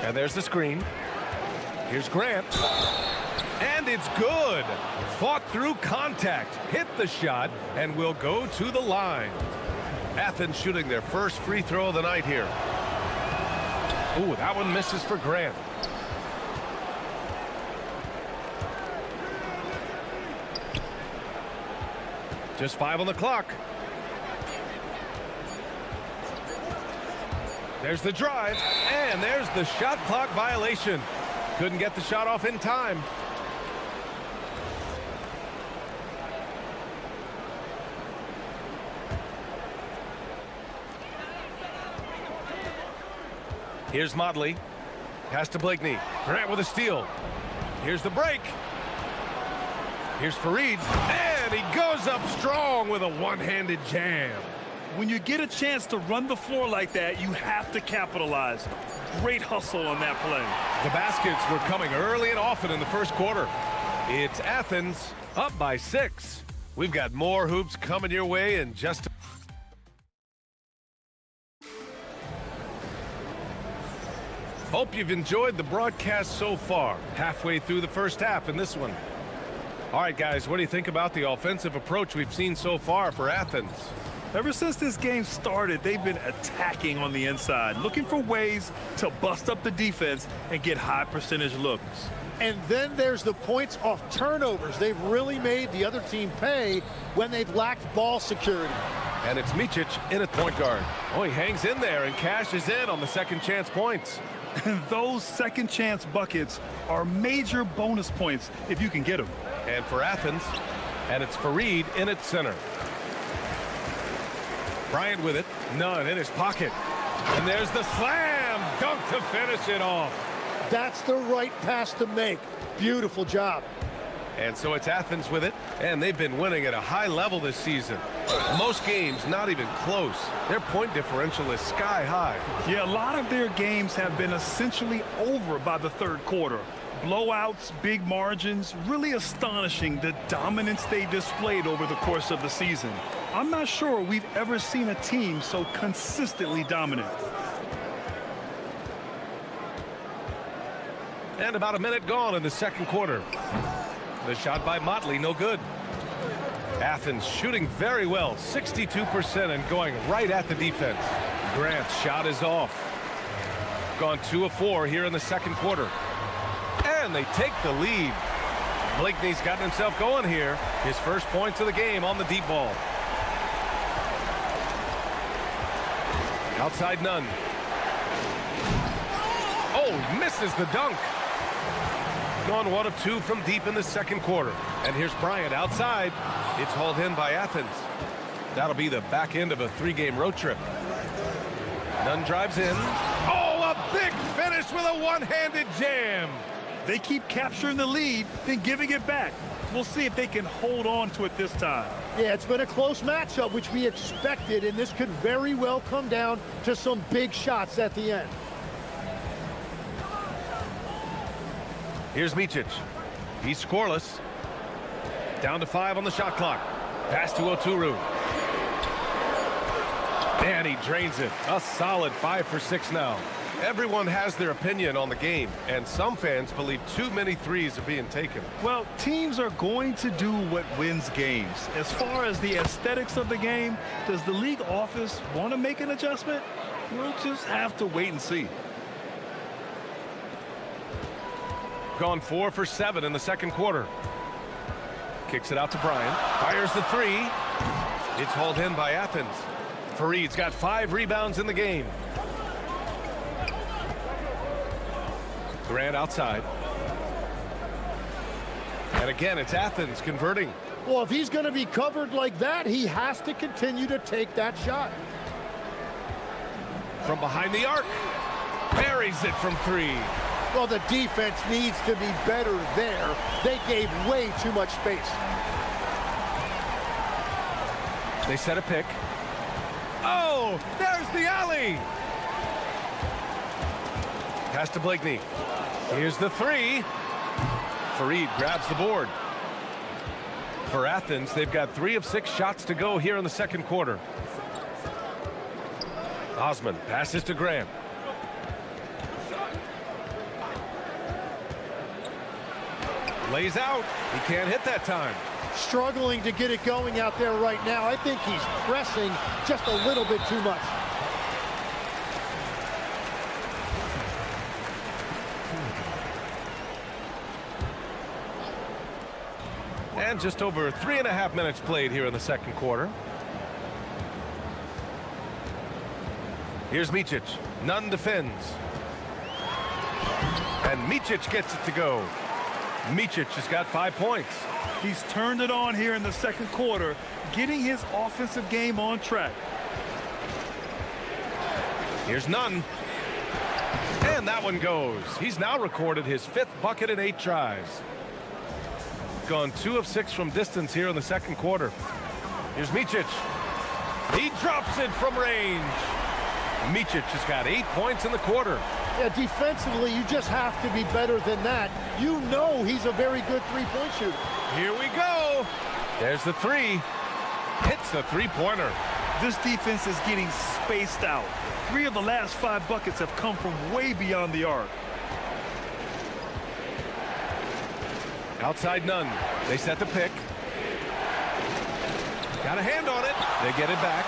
And there's the screen. Here's Grant. And it's good. Fought through contact, hit the shot, and will go to the line. Athens shooting their first free throw of the night here. Ooh, that one misses for Grant. Just 5 on the clock. There's the drive, and there's the shot clock violation. Couldn't get the shot off in time. Here's Motley. Pass to Blakeney. Grant with a steal. Here's the break. Here's Fareed. And he goes up strong with a one-handed jam. When you get a chance to run the floor like that, you have to capitalize. Great hustle on that play. The baskets were coming early and often in the first quarter. It's Athens up by 6. We've got more hoops coming your way in just a... Hope you've enjoyed the broadcast so far. Halfway through the first half in this one. All right, guys, what do you think about the offensive approach we've seen so far for Athens? Ever since this game started, they've been attacking on the inside, looking for ways to bust up the defense and get high percentage looks. And then there's the points off turnovers. They've really made the other team pay when they've lacked ball security. And it's Micic in at point guard. Oh, he hangs in there and cashes in on the second chance points. Those second chance buckets are major bonus points if you can get them. And for Athens, and it's Fareed in at center. Bryant with it, none in his pocket. And there's the slam dunk to finish it off. That's the right pass to make. Beautiful job. And so it's Athens with it, and they've been winning at a high level this season. Most games not even close. Their point differential is sky high. Yeah, a lot of their games have been essentially over by the third quarter. Blowouts, big margins, really astonishing the dominance they displayed over the course of the season. I'm not sure we've ever seen a team so consistently dominant. And about a minute gone in the second quarter. The shot by Motley, no good. Athens shooting very well, 62% and going right at the defense. Grant's shot is off. Gone 2 of 4 here in the second quarter. And they take the lead. Blakeney's gotten himself going here. His first points of the game on the deep ball. Outside none. Oh, misses the dunk. Gone 1 of 2 from deep in the second quarter. And here's Bryant outside. It's hauled in by Athens. That'll be the back end of a 3-game road trip. Nunn drives in. Oh, a big finish with a one-handed jam. They keep capturing the lead, then giving it back. We'll see if they can hold on to it this time. Yeah, it's been a close matchup, which we expected, and this could very well come down to some big shots at the end. Here's Micic. He's scoreless. Down to 5 on the shot clock. Pass to Oturu. And he drains it. A solid 5 for 6 now. Everyone has their opinion on the game, and some fans believe too many threes are being taken. Well, teams are going to do what wins games. As far as the aesthetics of the game, does the league office want to make an adjustment? We'll just have to wait and see. Gone 4 for 7 in the second quarter. Kicks it out to Bryant. Fires the 3. It's hauled in by Athens. Fareed's got 5 rebounds in the game. Grant outside. And again, it's Athens converting. Well, if he's going to be covered like that, he has to continue to take that shot. From behind the arc. Buries it from 3. Well, the defense needs to be better there. They gave way too much space. They set a pick. Oh, there's the alley. Pass to Blakeney. Here's the three. Fareed grabs the board. For Athens, they've got 3 of 6 shots to go here in the second quarter. Osman passes to Graham. Lays out. He can't hit that time. Struggling to get it going out there right now. I think he's pressing just a little bit too much. And just over 3.5 minutes played here in the second quarter. Here's Micic. Nunn defends. And Micic gets it to go. Micic has got 5 points. He's turned it on here in the second quarter, getting his offensive game on track. Here's Nunn. And that one goes. He's now recorded his 5th bucket in 8 tries. Gone 2 of 6 from distance here in the second quarter. Here's Micic. He drops it from range. Micic has got 8 points in the quarter. Yeah, defensively, you just have to be better than that. You know he's a very good three-point shooter. Here we go. There's the three. Hits the three-pointer. This defense is getting spaced out. 3 of the last 5 buckets have come from way beyond the arc. Outside Nunn. They set the pick. Got a hand on it. They get it back.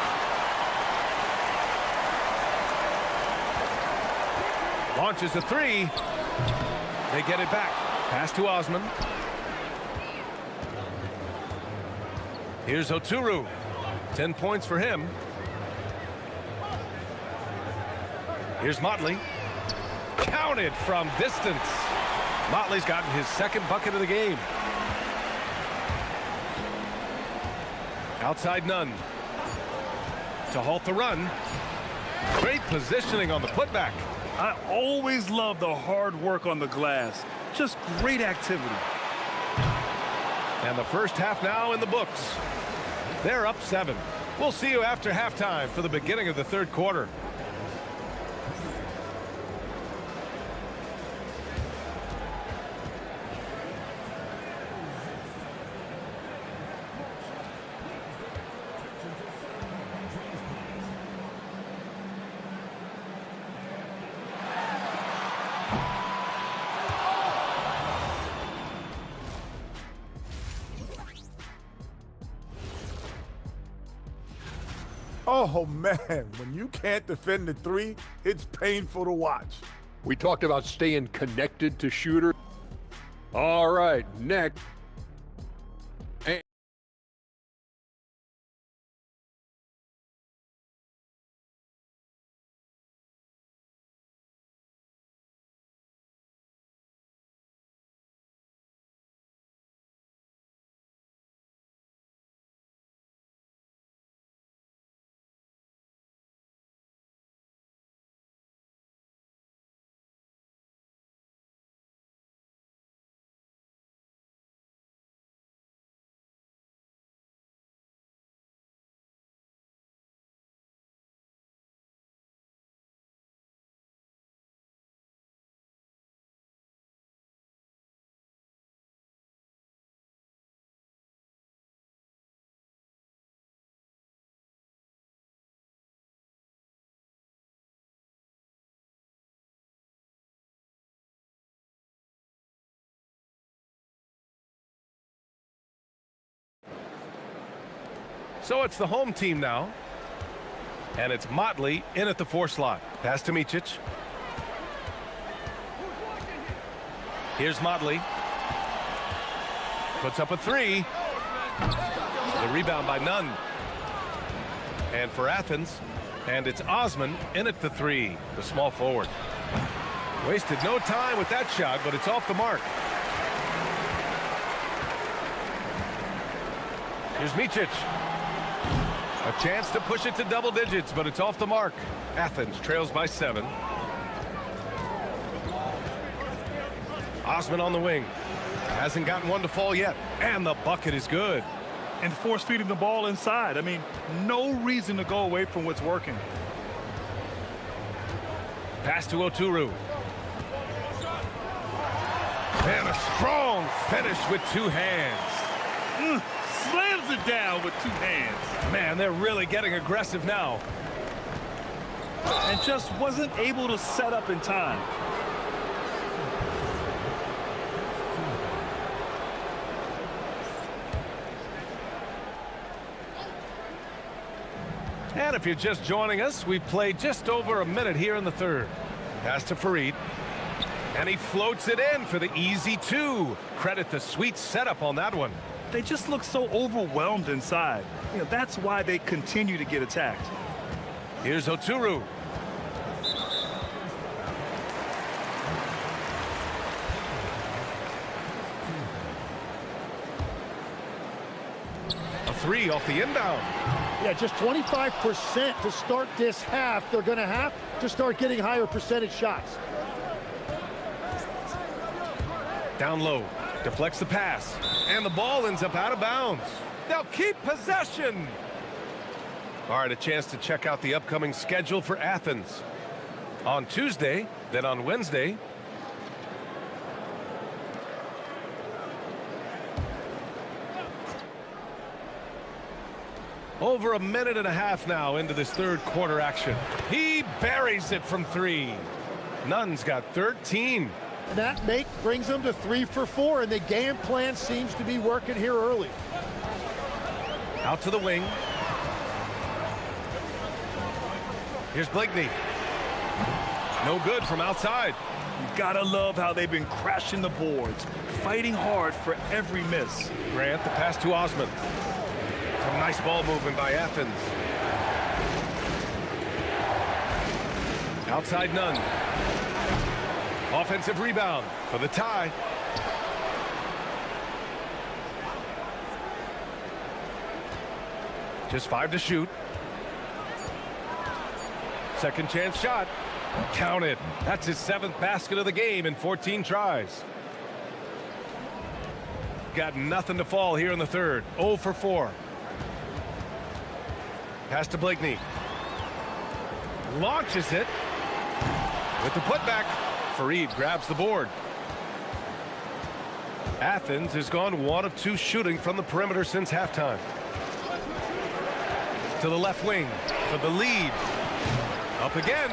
Launches a three. They get it back. Pass to Osman. Here's Oturu. 10 points for him. Here's Motley. Counted from distance. Motley's gotten his 2nd bucket of the game. Outside Nunn. To halt the run. Great positioning on the putback. I always love the hard work on the glass. Just great activity. And the first half now in the books. They're up 7. We'll see you after halftime for the beginning of the third quarter. Oh, man, when you can't defend the three, it's painful to watch. We talked about staying connected to shooters. All right, next. So it's the home team now. And it's Motley in at the 4 slot. Pass to Micic. Here's Motley. Puts up a 3. The rebound by Nunn. And for Athens, and it's Osman in at the 3, the small forward. Wasted no time with that shot, but it's off the mark. Here's Micic. A chance to push it to double digits, but it's off the mark. Athens trails by 7. Osman on the wing. Hasn't gotten one to fall yet, and the bucket is good. and force feeding the ball inside. I mean, no reason to go away from what's working. Pass to Oturu. And a strong finish with two hands. Slams it down with two hands. Man, they're really getting aggressive now. And just wasn't able to set up in time. And if you're just joining us, we've played just over a minute here in the third. Pass to Farid. And he floats it in for the easy two. Credit the sweet setup on that one. They just look so overwhelmed inside. You know, that's why they continue to get attacked. Here's Oturu. A three off the inbound. Yeah, just 25% to start this half. They're going to have to start getting higher percentage shots. Down low, deflects the pass, and the ball ends up out of bounds. They'll keep possession. All right, a chance to check out the upcoming schedule for Athens. On Tuesday, then on Wednesday. Over a minute and a half now into this third quarter action. He buries it from three. Nunn's got 13. And that brings them to 3 for 4, and the game plan seems to be working here early. Out to the wing. Here's Blakeney. No good from outside. You gotta love how they've been crashing the boards, fighting hard for every miss. Grant, the pass to Osman. Some nice ball movement by Athens. Outside Nunn. Offensive rebound for the tie. Just 5 to shoot. Second chance shot. Count it. That's his 7th basket of the game in 14 tries. Got nothing to fall here in the third. 0 for 4. Pass to Blakeney. Launches it. With the putback. Farid grabs the board. Athens has gone 1 of 2 shooting from the perimeter since halftime. To the left wing for the lead. Up again.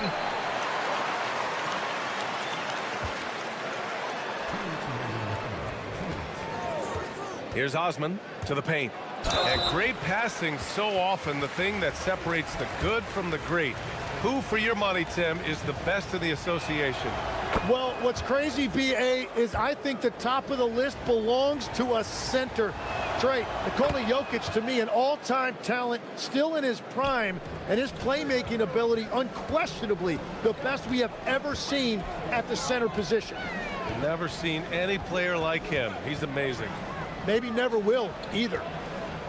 Here's Osman to the paint. And great passing, so often the thing that separates the good from the great. Who, for your money, Tim, is the best in the association? Well, what's crazy, B.A., is I think the top of the list belongs to a center. Trey, Nikola Jokic, to me, an all-time talent, still in his prime, and his playmaking ability, unquestionably, the best we have ever seen at the center position. Never seen any player like him. He's amazing. Maybe never will, either.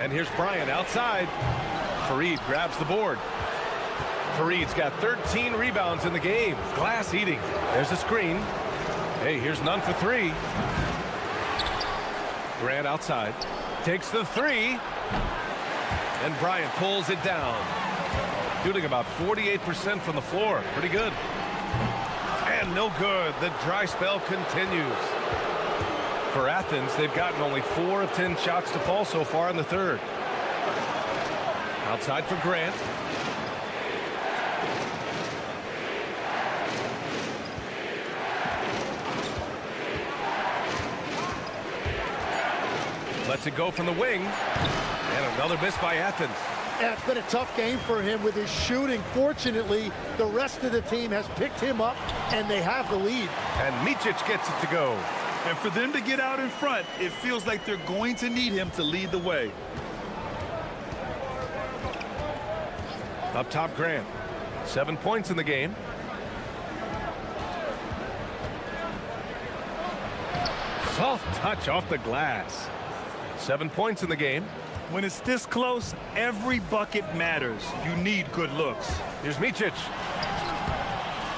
And here's Bryant outside. Farid grabs the board. Farid's got 13 rebounds in the game. Glass eating. There's a screen. Hey, here's Nunn for 3. Grant outside. Takes the 3. And Bryant pulls it down. Shooting about 48% from the floor. Pretty good. And no good. The dry spell continues. For Athens, they've gotten only 4 of 10 shots to fall so far in the third. Outside for Grant. Lets it go from the wing. And another miss by Athens. Yeah, it's been a tough game for him with his shooting. Fortunately, the rest of the team has picked him up, and they have the lead. And Micic gets it to go. And for them to get out in front, it feels like they're going to need him to lead the way. Up top, Grant. 7 points in the game. Soft touch off the glass. 7 points in the game. When it's this close, every bucket matters. You need good looks. Here's Micic.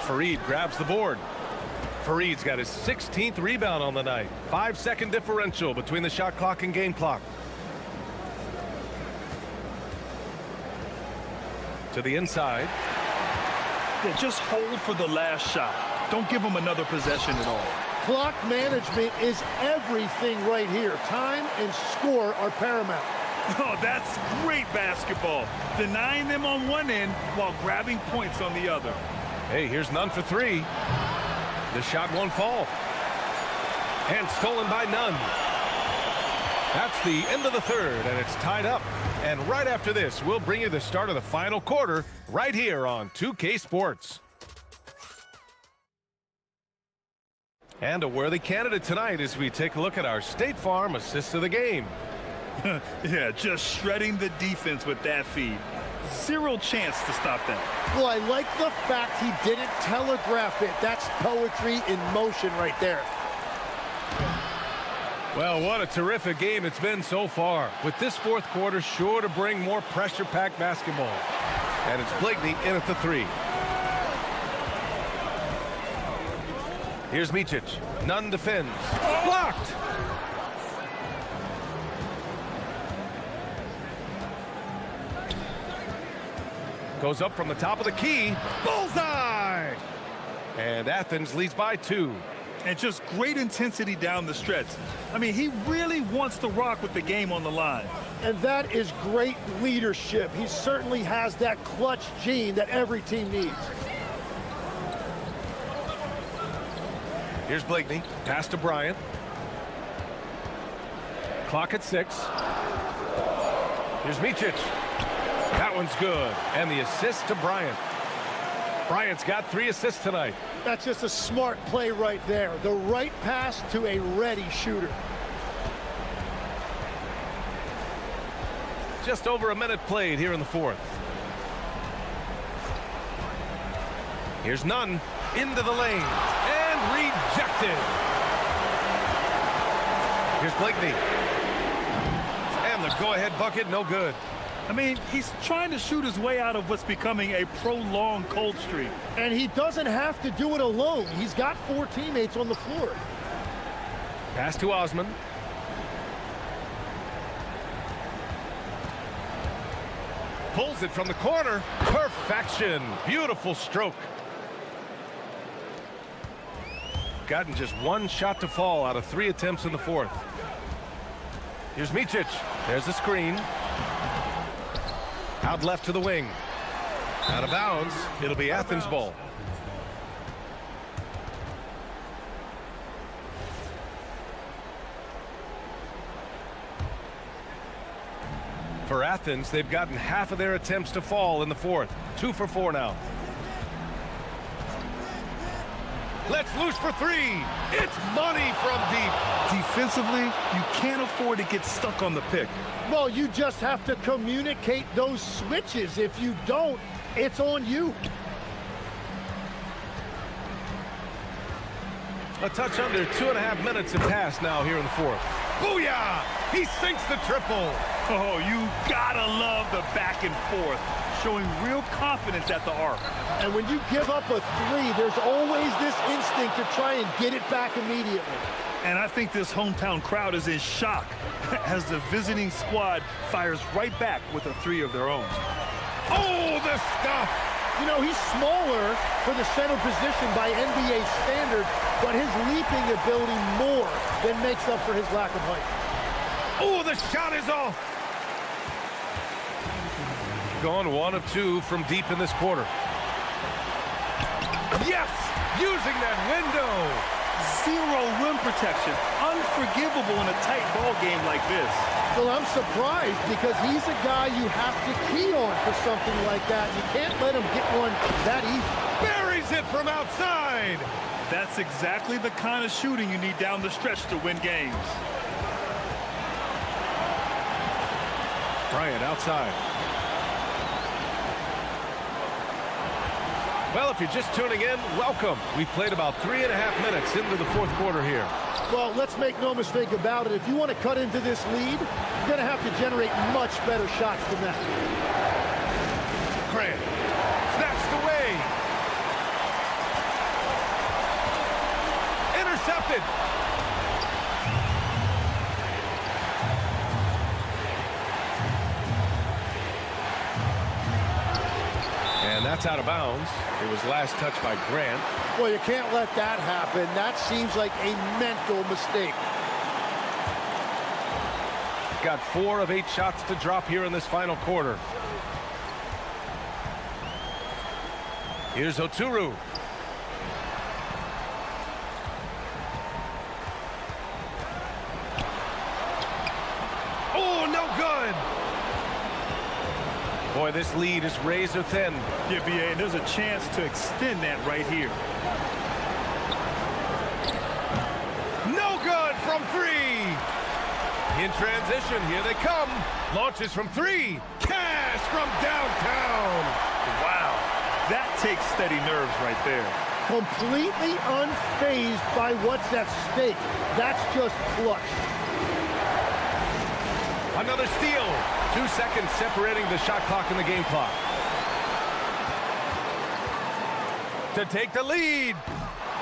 Farid grabs the board. Farid's got his 16th rebound on the night. 5-second differential between the shot clock and game clock. To the inside. Yeah, just hold for the last shot. Don't give them another possession at all. Clock management is everything right here. Time and score are paramount. Oh, that's great basketball. Denying them on one end while grabbing points on the other. Hey, here's none for three. The shot won't fall. And stolen by none. That's the end of the third, and it's tied up. And right after this, we'll bring you the start of the final quarter right here on 2K Sports. And a worthy candidate tonight as we take a look at our State Farm assists of the game. Yeah, just shredding the defense with that feed. Zero chance to stop that. Well, I like the fact he didn't telegraph it. That's poetry in motion right there. Well, what a terrific game it's been so far. With this fourth quarter sure to bring more pressure-packed basketball. And it's Blakeney in at the three. Here's Micic. Nunn defends. Blocked! Goes up from the top of the key. Bullseye! And Athens leads by 2. And just great intensity down the stretch. I mean, he really wants to rock with the game on the line. And that is great leadership. He certainly has that clutch gene that every team needs. Here's Blakeney. Pass to Bryant. Clock at 6. Here's Micic. That one's good. And the assist to Bryant. Bryant's got 3 assists tonight. That's just a smart play right there. The right pass to a ready shooter. Just over a minute played here in the fourth. Here's Nunn into the lane and rejected. Here's Blakeney. And the go-ahead bucket, no good. I mean, he's trying to shoot his way out of what's becoming a prolonged cold streak. And he doesn't have to do it alone. He's got 4 teammates on the floor. Pass to Osman. Pulls it from the corner. Perfection. Beautiful stroke. Gotten just 1 shot to fall out of 3 attempts in the fourth. Here's Micic. There's the screen. Out left to the wing. Out of bounds. It'll be Athens ball. For Athens, they've gotten half of their attempts to fall in the fourth. 2 for 4 now. Let's loose for 3. It's money from deep. Defensively, you can't afford to get stuck on the pick. Well, you just have to communicate those switches. If you don't, it's on you. A touch under 2.5 minutes have passed now here in the fourth. Booyah! He sinks the triple. Oh, you gotta love the back and forth, showing real confidence at the arc. And when you give up a 3, there's always this instinct to try and get it back immediately. And I think this hometown crowd is in shock as the visiting squad fires right back with a 3 of their own. Oh, the stuff! You know, he's smaller for the center position by NBA standards, but his leaping ability more than makes up for his lack of height. Oh, the shot is off! Gone 1 of 2 from deep in this quarter. Yes! Using that window! 0 rim protection. Unforgivable in a tight ball game like this. Well, I'm surprised because he's a guy you have to key on for something like that. You can't let him get one that easy. Buries it from outside! That's exactly the kind of shooting you need down the stretch to win games. Bryant outside. Well, if you're just tuning in, welcome. We've played about 3.5 minutes into the fourth quarter here. Well, let's make no mistake about it. If you want to cut into this lead, you're going to have to generate much better shots than that. Grant snatched away. Intercepted. Shot's out of bounds. It was last touched by Grant. Well, you can't let that happen. That seems like a mental mistake. Got 4 of 8 shots to drop here in this final quarter. Here's Oturu. Oh, no good. Boy, this lead is razor thin. Yeah, BA, and there's a chance to extend that right here. No good from 3. In transition, here they come. Launches from 3. Cash from downtown. Wow, that takes steady nerves right there. Completely unfazed by what's at stake. That's just clutch. Another steal. 2 seconds separating the shot clock and the game clock. To take the lead.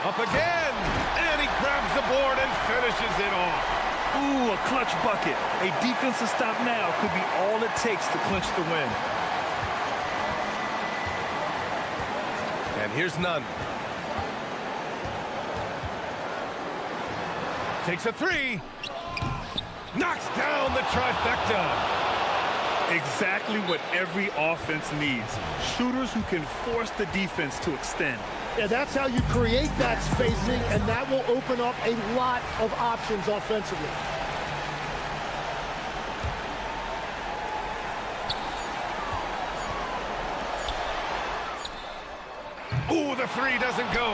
Up again. And he grabs the board and finishes it off. Ooh, a clutch bucket. A defensive stop now could be all it takes to clinch the win. And here's Nunn. Takes a 3. Knocks down the trifecta. Exactly what every offense needs. Shooters who can force the defense to extend. Yeah, that's how you create that spacing, and that will open up a lot of options offensively. Ooh, the 3 doesn't go.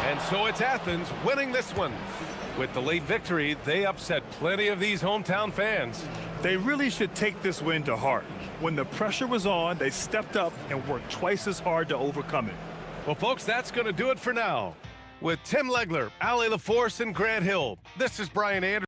And so it's Athens winning this one. With the late victory, they upset plenty of these hometown fans. They really should take this win to heart. When the pressure was on, they stepped up and worked twice as hard to overcome it. Well, folks, that's going to do it for now. With Tim Legler, Allie LaForce, and Grant Hill, this is Brian Anderson.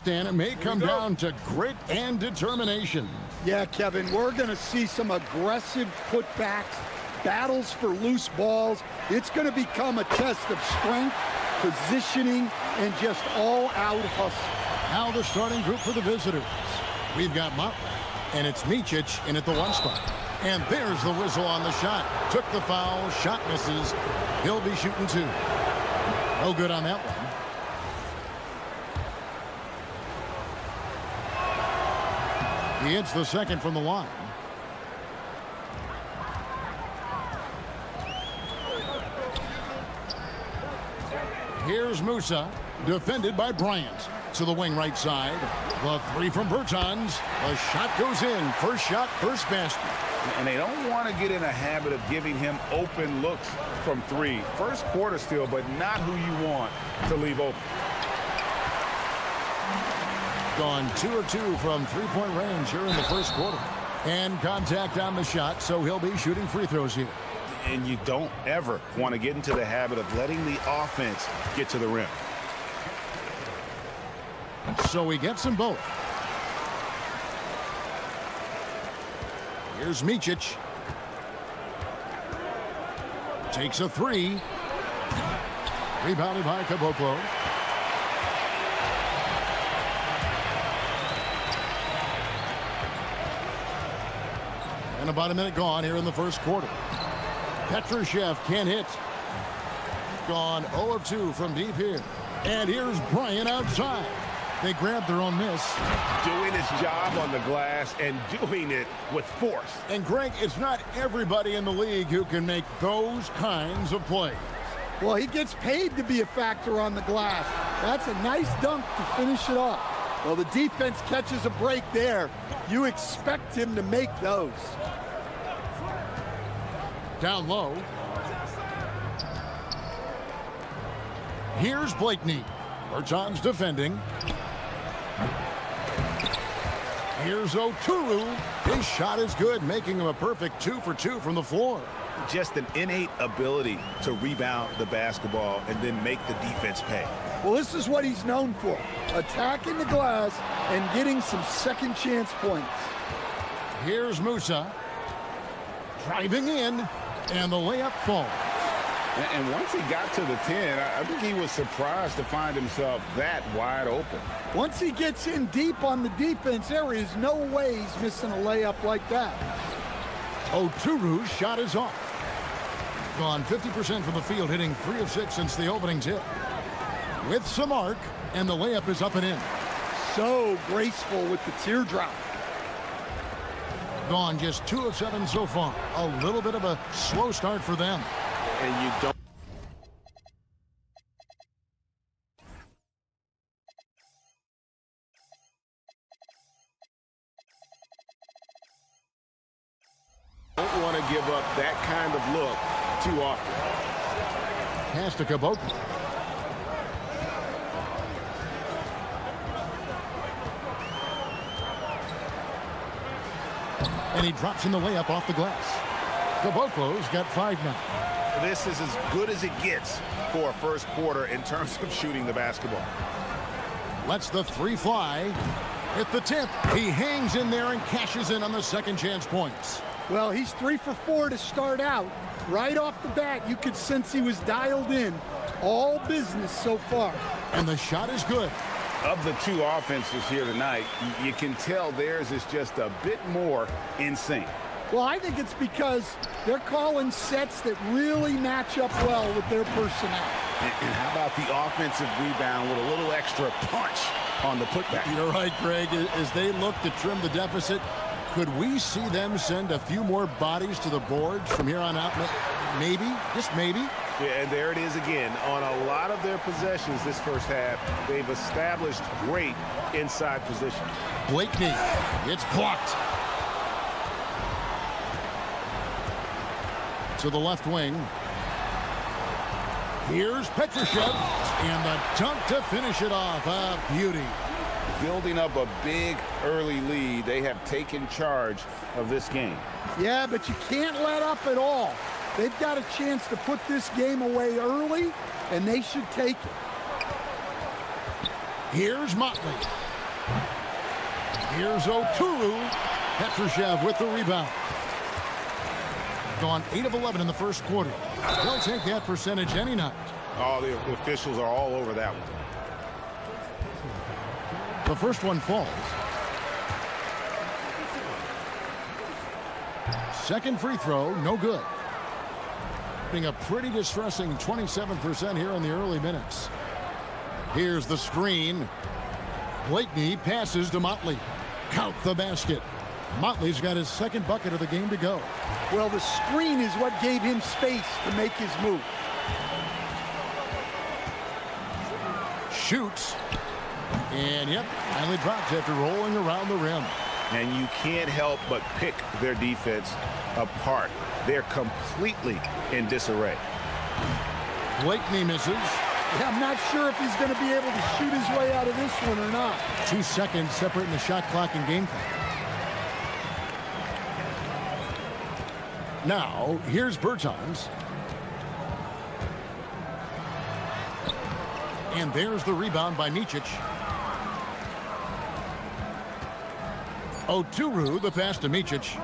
and it may come down to grit and determination. Yeah, Kevin, we're going to see some aggressive putbacks, battles for loose balls. It's going to become a test of strength, positioning, and just all-out hustle. Now the starting group for the visitors. We've got Motley, and it's Micic in at the one spot. And there's the whistle on the shot. Took the foul, shot misses. He'll be shooting two. No good on that one. He hits the second from the line. Here's Musa, defended by Bryant. To the wing right side. The three from Bertans. The shot goes in. First shot, first basket. And they don't want to get in a habit of giving him open looks from three. First quarter still, but not who you want to leave open. Gone 2 of 2 from three-point range here in the first quarter. And contact on the shot, so he'll be shooting free throws here. And you don't ever want to get into the habit of letting the offense get to the rim. So he gets them both. Here's Micic. Takes a three. Rebounded by Caboclo. And about a minute gone here in the first quarter. Petrushev can't hit. Gone 0 of 2 from deep here. And here's Bryant outside. They grabbed their own miss. Doing his job on the glass and doing it with force. And Greg, it's not everybody in the league who can make those kinds of plays. Well, he gets paid to be a factor on the glass. That's a nice dunk to finish it off. Well, the defense catches a break there. You expect him to make those. Down low. Here's Blakeney. Bertans defending. Here's Oturu. His shot is good, making him a perfect 2 for 2 from the floor. Just an innate ability to rebound the basketball and then make the defense pay. Well, this is what he's known for. Attacking the glass and getting some second chance points. Here's Musa. Driving in, and the layup falls. And once he got to the 10, I think he was surprised to find himself that wide open. Once he gets in deep on the defense, there is no way he's missing a layup like that. Oturu's shot is off. Gone 50% from the field, hitting 3 of 6 since the opening tip. With some arc, and the layup is up and in. So graceful with the teardrop. Gone just 2 of 7 so far. A little bit of a slow start for them. And you don't want to give up that kind of look too often. Pass to Caboclo. And he drops in the layup off the glass. Caboclo's got 5 now. This is as good as it gets for a first quarter in terms of shooting the basketball. Lets the 3 fly. At the tip, he hangs in there and cashes in on the second chance points. Well, he's 3 for 4 to start out. Right off the bat, you could sense he was dialed in. All business so far. And the shot is good. Of the 2 offenses here tonight, you can tell theirs is just a bit more in sync. Well, I think it's because they're calling sets that really match up well with their personnel. And how about the offensive rebound with a little extra punch on the putback? You're right, Greg. As they look to trim the deficit, could we see them send a few more bodies to the boards from here on out? Maybe, just maybe. Yeah, and there it is again. On a lot of their possessions this first half, they've established great inside position. Blakeney, it's blocked. To the left wing. Here's Petrushev, and the dunk to finish it off. A beauty. Building up a big early lead, they have taken charge of this game. Yeah, but you can't let up at all. They've got a chance to put this game away early, and they should take it. Here's Motley. Here's Oturu. Petrushev with the rebound. Gone 8 of 11 in the first quarter. They'll take that percentage any night. Oh, the officials are all over that one. The first one falls. Second free throw, no good. Being a pretty distressing 27% here in the early minutes. Here's the screen. Blakeney passes to Motley. Count the basket. Motley's got his second bucket of the game to go. Well, the screen is what gave him space to make his move. Shoots. And, yep, finally drops after rolling around the rim. And you can't help but pick their defense apart. They're completely in disarray. Blakeney misses. Yeah, I'm not sure if he's going to be able to shoot his way out of this one or not. 2 seconds separating the shot clock and game clock. Now, here's Bertans. And there's the rebound by Micic. Oturu, the pass to Micic.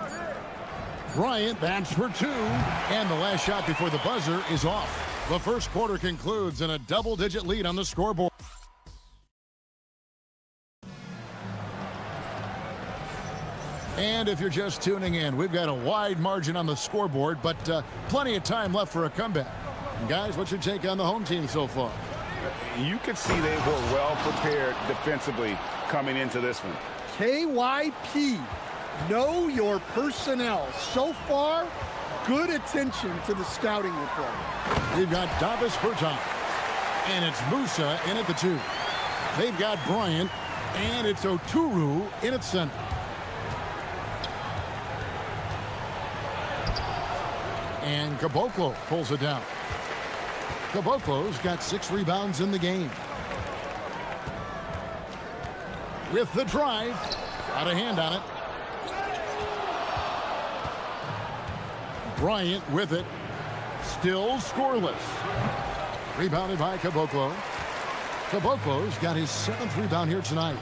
Bryant, that's for 2. And the last shot before the buzzer is off. The first quarter concludes in a double-digit lead on the scoreboard. And if you're just tuning in, we've got a wide margin on the scoreboard, but plenty of time left for a comeback. And guys, what's your take on the home team so far? You could see they were well prepared defensively coming into this one. KYP, know your personnel. So far, good attention to the scouting report. We've got Davis Bertans, and it's Musa in at the 2. They've got Bryant, and it's Oturu in at center. And Caboclo pulls it down. Caboclo's got 6 rebounds in the game. With the drive, got a hand on it. Bryant with it. Still scoreless. Rebounded by Caboclo. Caboclo's got his 7th rebound here tonight.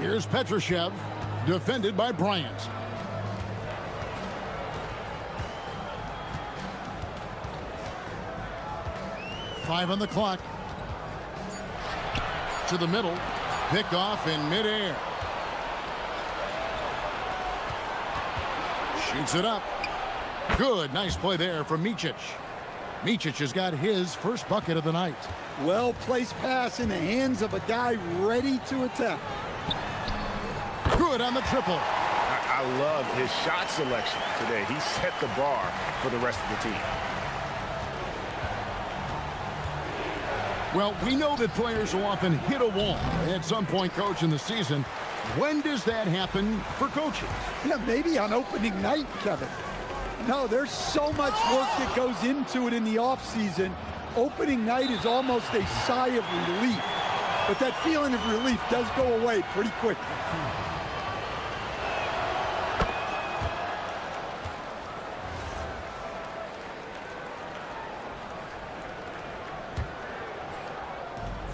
Here's Petrushev, defended by Bryant. Five on the clock. To the middle. Pick off in midair. Shoots it up. Good. Nice play there from Micic. Micic has got his first bucket of the night. Well-placed pass in the hands of a guy ready to attack. Good on the triple. I love his shot selection today. He set the bar for the rest of the team. Well, we know that players will often hit a wall at some point, Coach, in the season. When does that happen for coaches? Yeah, maybe on opening night, Kevin. No, there's so much work that goes into it in the offseason. Opening night is almost a sigh of relief. But that feeling of relief does go away pretty quickly.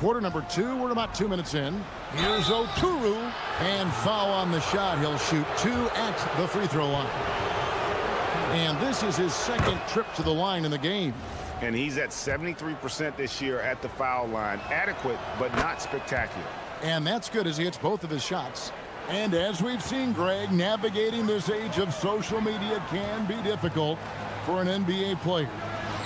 Quarter number 2, we're about 2 minutes in. Here's Oturu, and foul on the shot. He'll shoot 2 at the free throw line. And this is his second trip to the line in the game. And he's at 73% this year at the foul line. Adequate, but not spectacular. And that's good as he hits both of his shots. And as we've seen, Greg, navigating this age of social media can be difficult for an NBA player.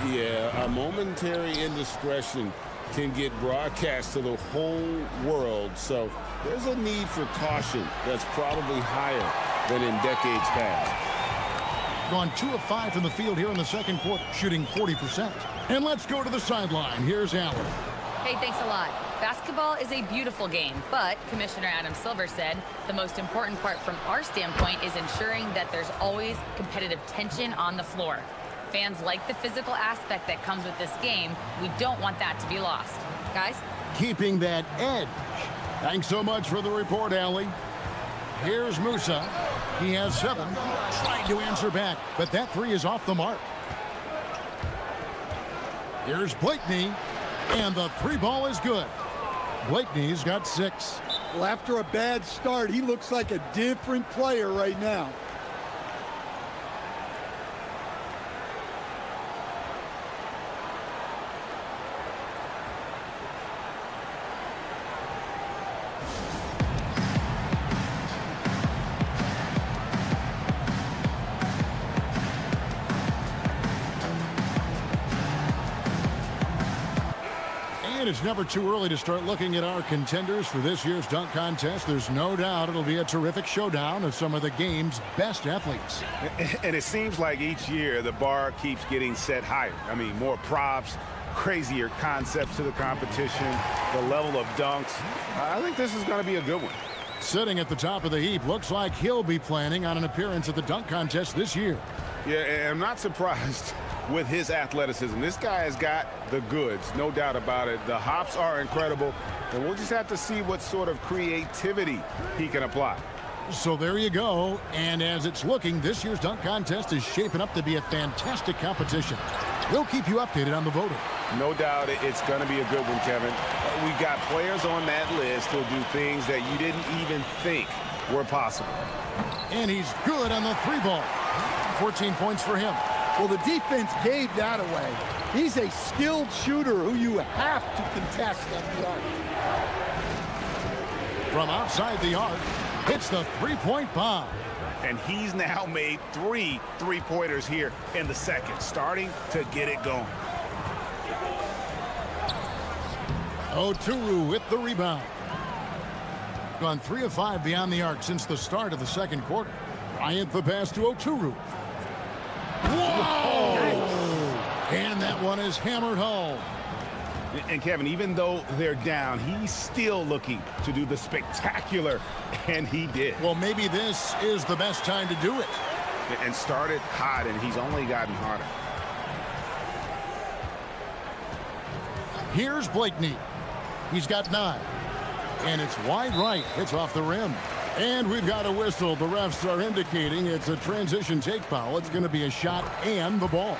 Yeah, a momentary indiscretion can get broadcast to the whole world, so there's a need for caution that's probably higher than in decades past. Gone 2 of 5 from the field here in the second quarter, shooting 40%. And let's go to the sideline. Here's Allen. Hey, thanks a lot. Basketball is a beautiful game, but Commissioner Adam Silver said the most important part from our standpoint is ensuring that there's always competitive tension on the floor. Fans like the physical aspect that comes with this game. We don't want that to be lost. Guys? Keeping that edge. Thanks so much for the report, Allie. Here's Musa. He has 7. Trying to answer back, but that 3 is off the mark. Here's Blakeney, and the 3 ball is good. Blakeney's got 6. Well, after a bad start, he looks like a different player right now. And it's never too early to start looking at our contenders for this year's dunk contest. There's no doubt it'll be a terrific showdown of some of the game's best athletes. And it seems like each year the bar keeps getting set higher. I mean, more props, crazier concepts to the competition, the level of dunks. I think this is going to be a good one. Sitting at the top of the heap, looks like he'll be planning on an appearance at the dunk contest this year. Yeah, and I'm not surprised with his athleticism. This guy has got the goods, no doubt about it. The hops are incredible, and we'll just have to see what sort of creativity he can apply. So there you go, and as it's looking, this year's dunk contest is shaping up to be a fantastic competition. We'll keep you updated on the voting. No doubt it's going to be a good one, Kevin. We got players on that list who'll do things that you didn't even think were possible. And he's good on the 3-ball. 14 points for him. Well, the defense gave that away. He's a skilled shooter who you have to contest at the arc. From outside the arc, hits the 3-point bomb. And he's now made 3 3-pointers here in the second, starting to get it going. Oturu with the rebound. Gone 3 of 5 beyond the arc since the start of the second quarter. Bryant the pass to Oturu. Whoa! And that one is hammered home. And Kevin, even though they're down, he's still looking to do the spectacular, and he did. Well, maybe this is the best time to do it. And started hot, and he's only gotten harder. Here's Blakeney. He's got 9. And it's wide right. It's off the rim. And we've got a whistle. The refs are indicating it's a transition take foul. It's going to be a shot and the ball.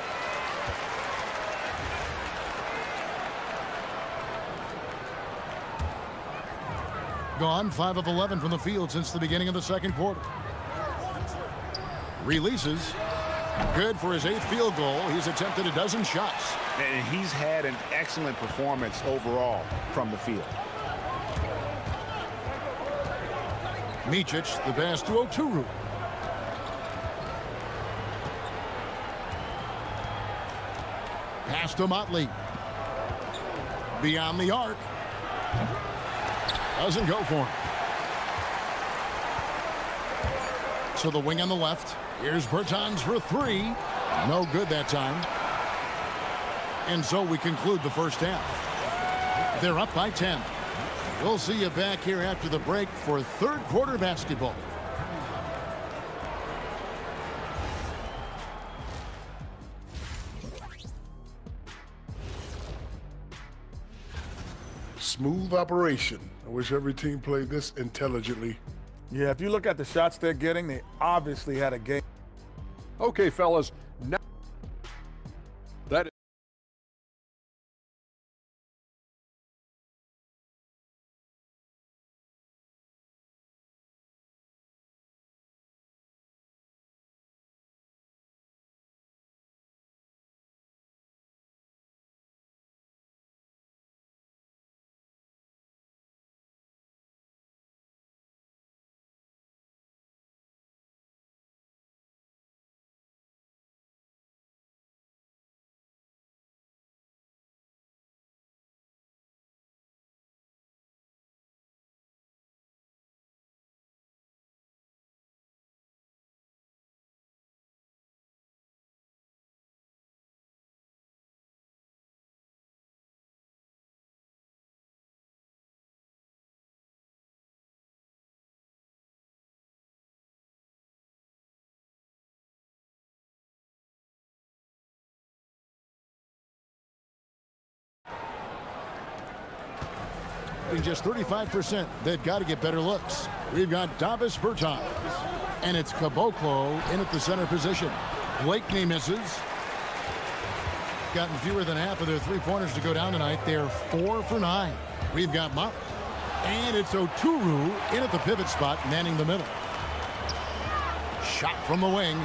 Gone 5 of 11 from the field since the beginning of the second quarter. Releases. Good for his 8th field goal. He's attempted a dozen shots. And he's had an excellent performance overall from the field. Micic, the pass to Oturu. Pass to Motley. Beyond the arc. Doesn't go for him. So the wing on the left. Here's Bertans for 3. No good that time. And so we conclude the first half. They're up by 10. We'll see you back here after the break for third quarter basketball. Smooth operation. I wish every team played this intelligently. Yeah, if you look at the shots they're getting, they obviously had a game. Okay, fellas. Now that is just 35%. They've got to get better looks. We've got Davis Bertans. And it's Caboclo in at the center position. Blakeney misses. Gotten fewer than half of their 3-pointers to go down tonight. They're 4 for 9. We've got Mott. And it's Oturu in at the pivot spot, manning the middle. Shot from the wing.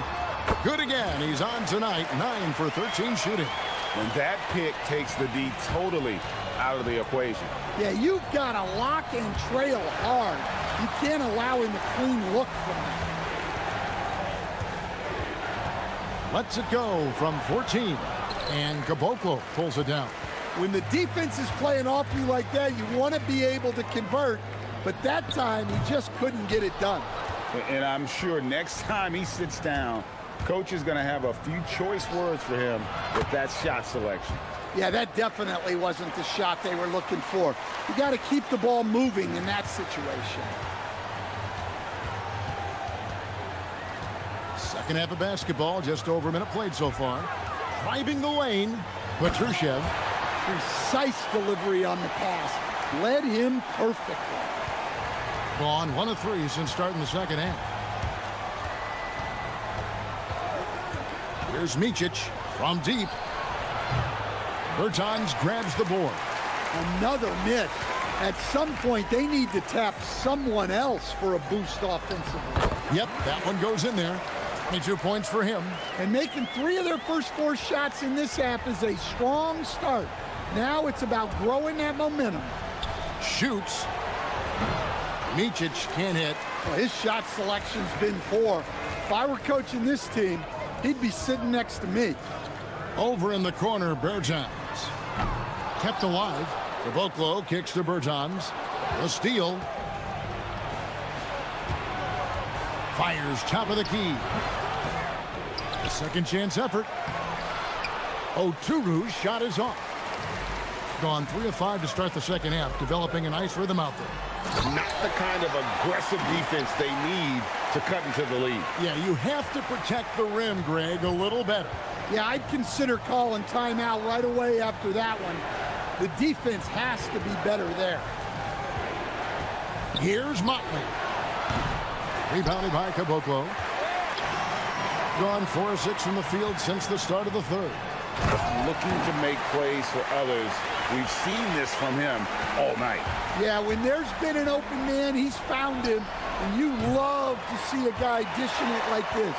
Good again. He's on tonight. 9 for 13 shooting. And that pick takes the D totally out of the equation. Yeah, you've got to lock and trail hard. You can't allow him a clean look from that. Lets it go from 14. And Caboclo pulls it down. When the defense is playing off you like that, you want to be able to convert. But that time, he just couldn't get it done. And I'm sure next time he sits down, coach is going to have a few choice words for him with that shot selection. Yeah, that definitely wasn't the shot they were looking for. You got to keep the ball moving in that situation. Second half of basketball, just over a minute played so far. Driving the lane, Petrushev. Precise delivery on the pass. Led him perfectly. Gone 1 of 3 since starting the second half. Here's Micic from deep. Bertans grabs the board. Another miss. At some point, they need to tap someone else for a boost offensively. Yep, that one goes in there. 22 points for him. And making 3 of their first 4 shots in this half is a strong start. Now it's about growing that momentum. Shoots. Micic can't hit. Well, his shot selection's been poor. If I were coaching this team, he'd be sitting next to me. Over in the corner, Bertans. Kept alive. Caboclo kicks to Bertans. The steal. Fires top of the key. A second chance effort. Oturu's shot is off. Gone 3 of 5 to start the second half, developing a nice rhythm out there. Not the kind of aggressive defense they need to cut into the lead. Yeah, you have to protect the rim, Greg, a little better. Yeah, I'd consider calling timeout right away after that one. The defense has to be better there. Here's Motley. Rebounded by Caboclo. Gone 4 of 6 from the field since the start of the third. Looking to make plays for others. We've seen this from him all night. Yeah, when there's been an open man, he's found him. And you love to see a guy dishing it like this.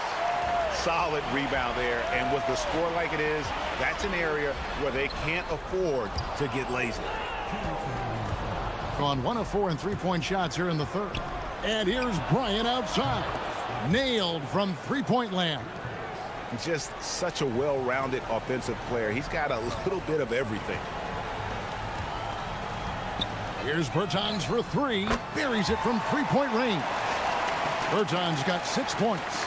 Solid rebound there. And with the score like it is, that's an area where they can't afford to get lazy. Gone 1 of 4 in 3-point shots here in the third. And here's Bryant outside. Nailed from 3-point land. Just such a well-rounded offensive player. He's got a little bit of everything. Here's Bertans for 3. Buries it from 3-point range. Bertans got 6 points.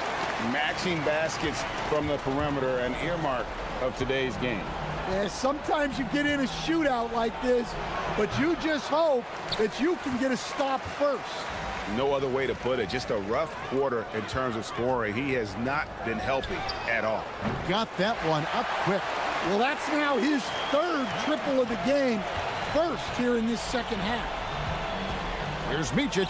Matching baskets from the perimeter, an earmark of today's game. Yeah, sometimes you get in a shootout like this, but you just hope that you can get a stop first. No other way to put it. Just a rough quarter in terms of scoring. He has not been helping at all. Got that one up quick. Well, that's now his 3rd triple of the game. First here in this second half. Here's Micic.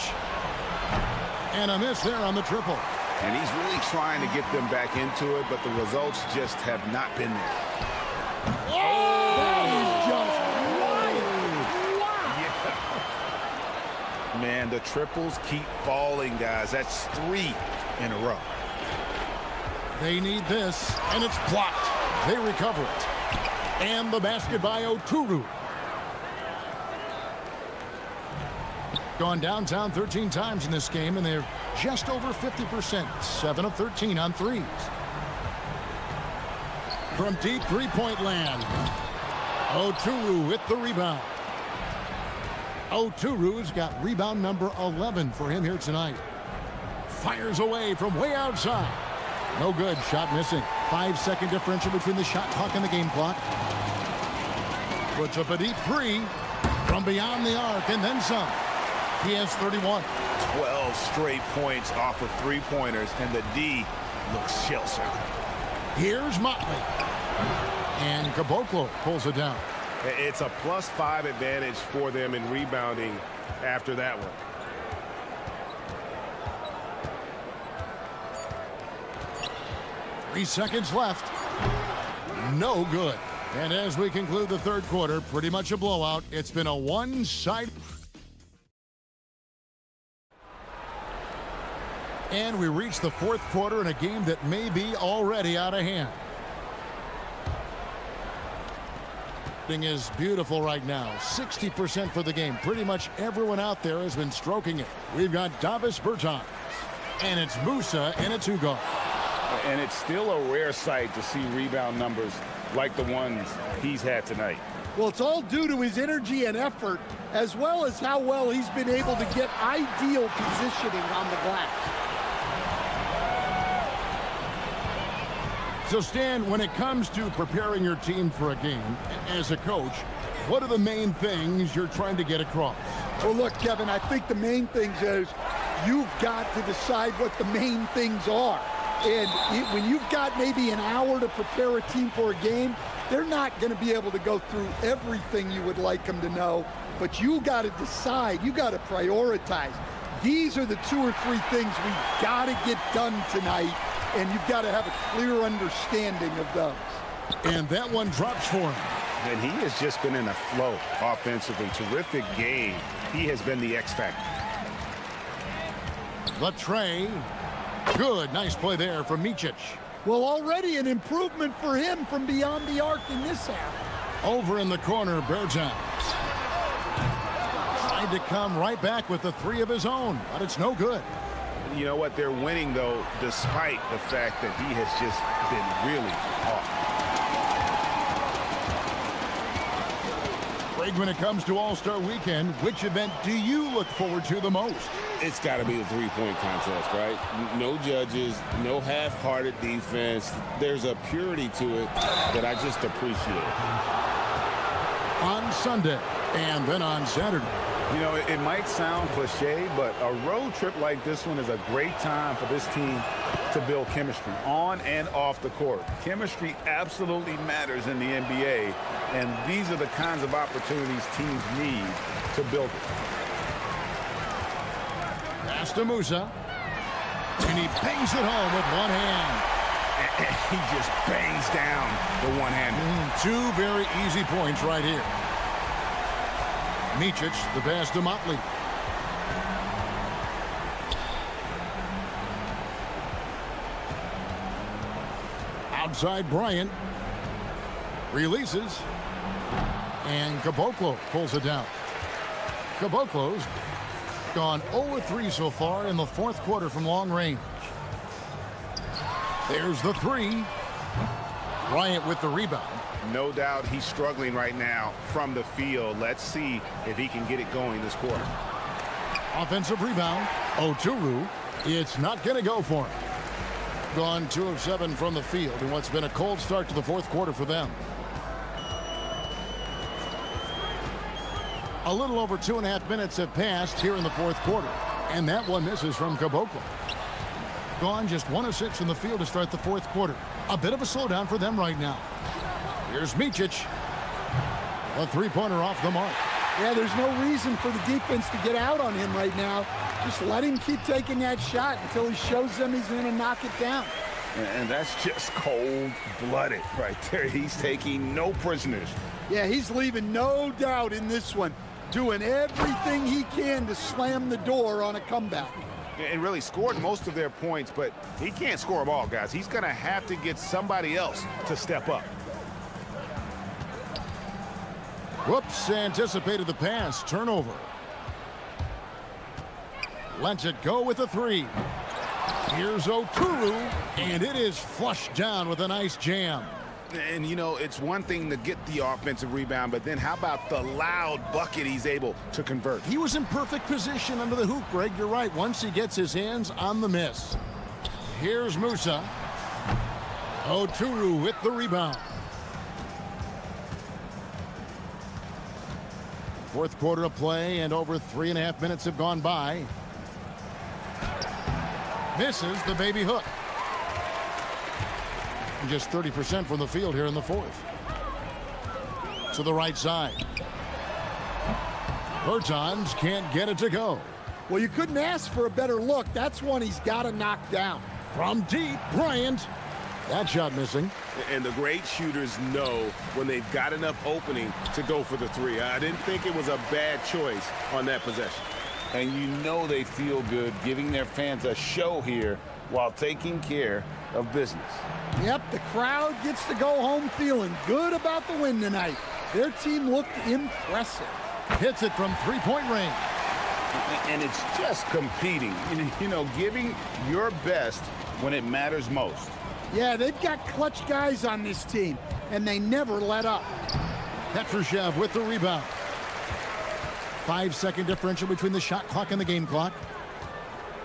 And a miss there on the triple. And he's really trying to get them back into it, but the results just have not been there. That is just wild. Yeah. Man, the triples keep falling, guys. That's 3 in a row. They need this, and it's blocked. They recover it. And the basket by Oturu. Gone downtown 13 times in this game, and they're just over 50%. 7 of 13 on threes. From deep 3-point land. Oturu with the rebound. Oturu's got rebound number 11 for him here tonight. Fires away from way outside. No good. Shot missing. 5-second differential between the shot clock and the game clock. Puts up a deep 3 from beyond the arc and then some. He has 31. 12 straight points off of 3-pointers, and the D looks shell-shocked. Here's Motley. And Caboclo pulls it down. It's a +5 advantage for them in rebounding after that one. Three seconds left. No good. And as we conclude the third quarter, pretty much a blowout. It's been a one-sided. And we reach the fourth quarter in a game that may be already out of hand. Is beautiful right now. 60% for the game. Pretty much everyone out there has been stroking it. We've got Davis Bertans, and it's Musa, and it's Hugo. And it's still a rare sight to see rebound numbers like the ones he's had tonight. Well, it's all due to his energy and effort, as well as how well he's been able to get ideal positioning on the glass. So, Stan, when it comes to preparing your team for a game, as a coach, what are the main things you're trying to get across? Well, look, Kevin, I think the main things is you've got to decide what the main things are. And when you've got maybe an hour to prepare a team for a game, they're not going to be able to go through everything you would like them to know. But you got to decide. You got to prioritize. These are the 2 or 3 things we've got to get done tonight. And you've got to have a clear understanding of those. And that one drops for him. And he has just been in a flow offensively. Terrific game. He has been the X factor. The tray. Good. Nice play there from Micic. Well, already an improvement for him from beyond the arc in this half. Over in the corner, Bertans. Tried to come right back with the 3 of his own, but it's no good. You know what? They're winning, though, despite the fact that he has just been really off. Greg, when it comes to All-Star Weekend, which event do you look forward to the most? It's got to be the three-point contest, right? No judges, no half-hearted defense. There's a purity to it that I just appreciate. On Sunday and then on Saturday. You know, it might sound cliche, but a road trip like this one is a great time for this team to build chemistry on and off the court. Chemistry absolutely matters in the NBA, and these are the kinds of opportunities teams need to build it. Pass to Musa, and he bangs it home with one hand. And he just bangs down the one-hander. 2 very easy points right here. Micic, the pass to Motley. Outside Bryant. Releases. And Caboclo pulls it down. Caboclo's gone 0-3 so far in the fourth quarter from long range. There's the 3. Bryant with the rebound. No doubt he's struggling right now from the field. Let's see if he can get it going this quarter. Offensive rebound. Oturu. It's not going to go for him. Gone 2 of 7 from the field in what's been a cold start to the fourth quarter for them. A little over 2.5 minutes have passed here in the fourth quarter. And that one misses from Caboclo. Gone just 1 of 6 from the field to start the fourth quarter. A bit of a slowdown for them right now. Here's Micic. A 3-pointer off the mark. Yeah, there's no reason for the defense to get out on him right now. Just let him keep taking that shot until he shows them he's going to knock it down. And that's just cold-blooded right there. He's taking no prisoners. Yeah, he's leaving no doubt in this one. Doing everything he can to slam the door on a comeback. And really scored most of their points, but he can't score them all, guys. He's going to have to get somebody else to step up. Whoops, anticipated the pass. Turnover. Lets it go with a 3. Here's Oturu, and it is flushed down with a nice jam. And, you know, it's one thing to get the offensive rebound, but then how about the loud bucket he's able to convert? He was in perfect position under the hoop, Greg. You're right. Once he gets his hands on the miss. Here's Musa. Oturu with the rebound. Fourth quarter of play, and over 3.5 minutes have gone by. Misses the baby hook. Just 30% from the field here in the fourth. To the right side. Bertans can't get it to go. Well, you couldn't ask for a better look. That's one he's got to knock down. From deep, Bryant. That shot missing. And the great shooters know when they've got enough opening to go for the three. I didn't think it was a bad choice on that possession. And you know they feel good giving their fans a show here while taking care of business. Yep, the crowd gets to go home feeling good about the win tonight. Their team looked impressive. Hits it from three-point range. And it's just competing, you know, giving your best when it matters most. Yeah, they've got clutch guys on this team, and they never let up. Petrushev with the rebound. 5-second differential between the shot clock and the game clock.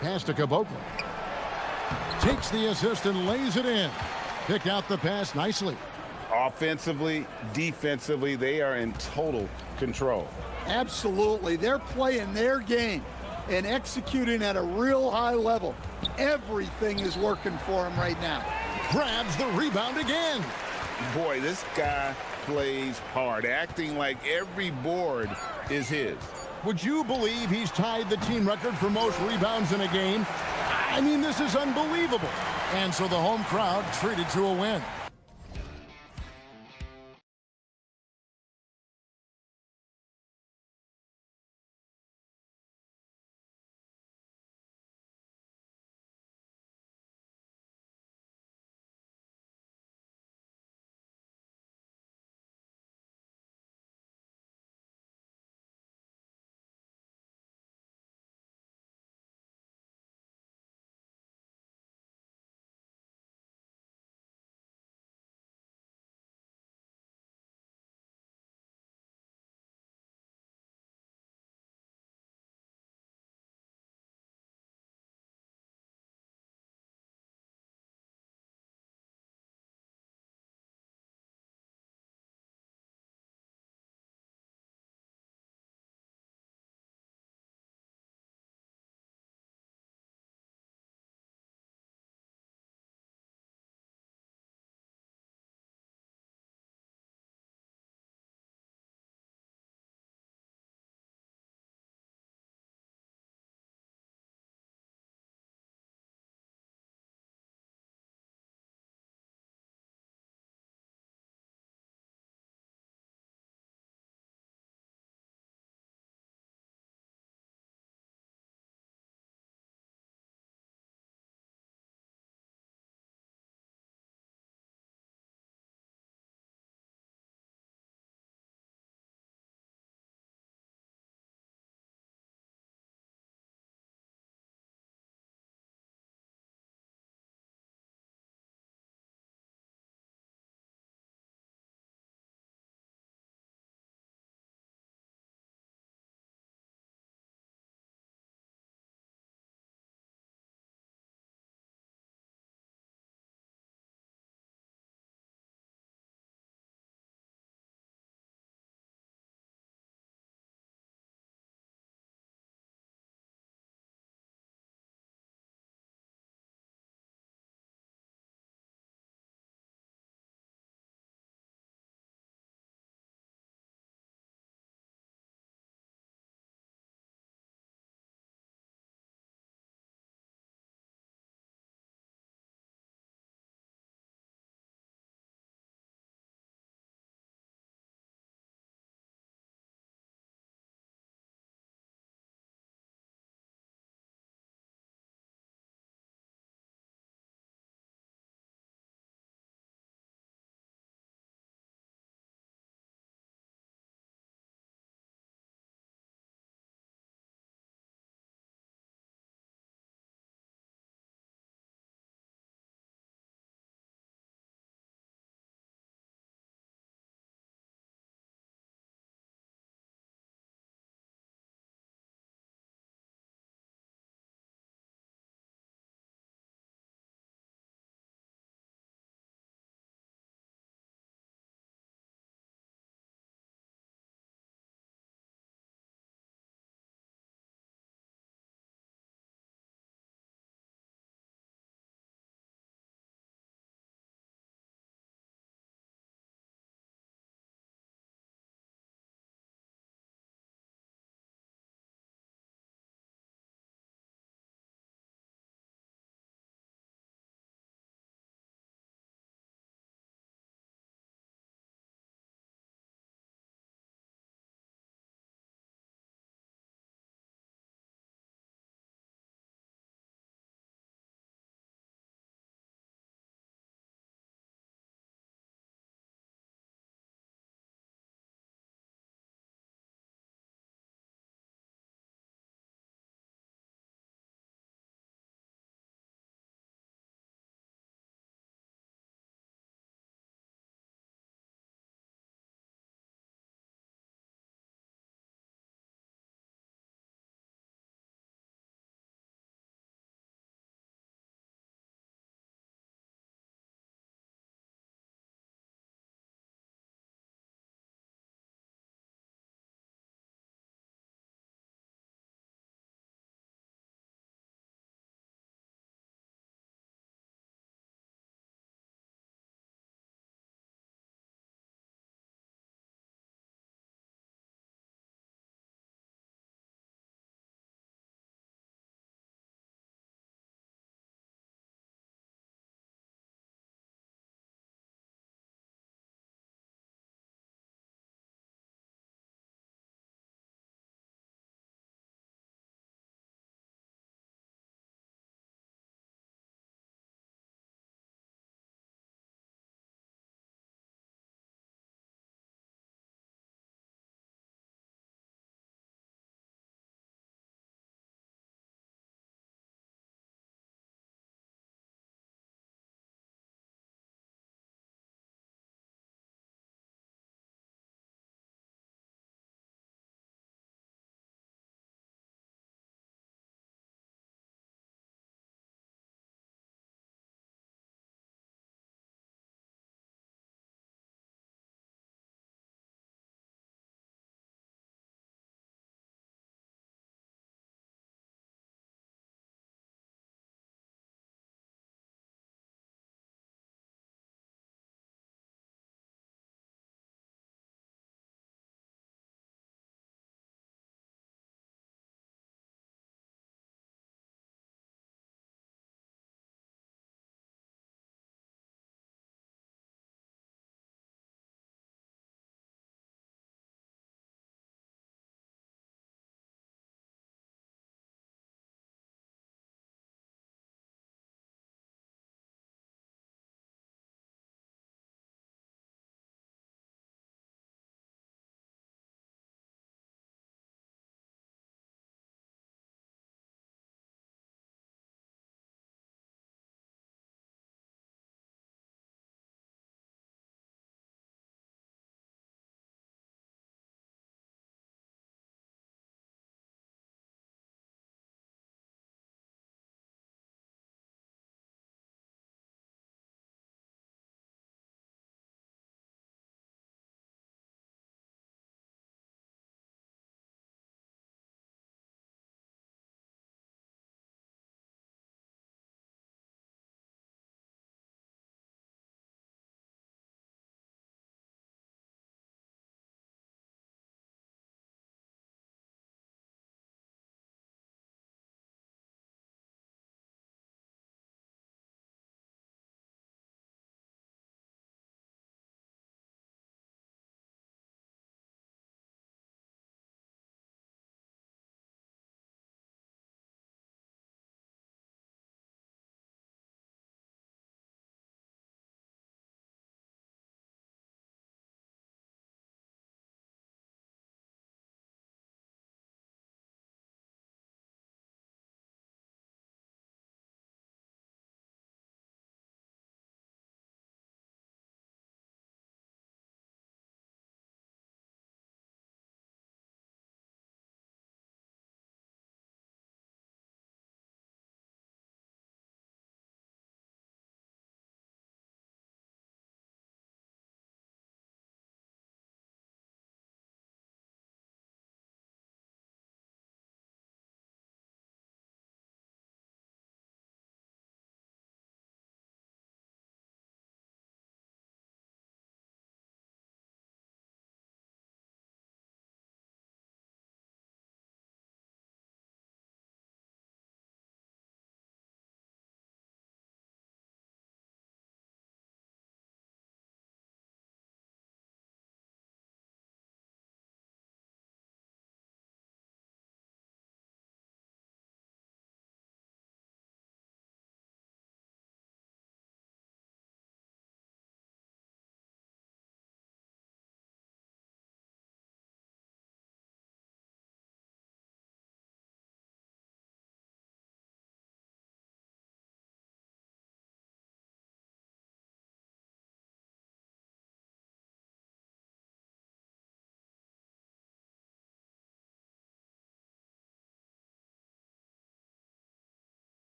Pass to Caboclo. Takes the assist and lays it in. Pick out the pass nicely. Offensively, defensively, they are in total control. Absolutely. They're playing their game and executing at a real high level. Everything is working for them right now. Grabs the rebound again. Boy, this guy plays hard, acting like every board is his. Would you believe he's tied the team record for most rebounds in a game? I mean, this is unbelievable. And so the home crowd treated to a win.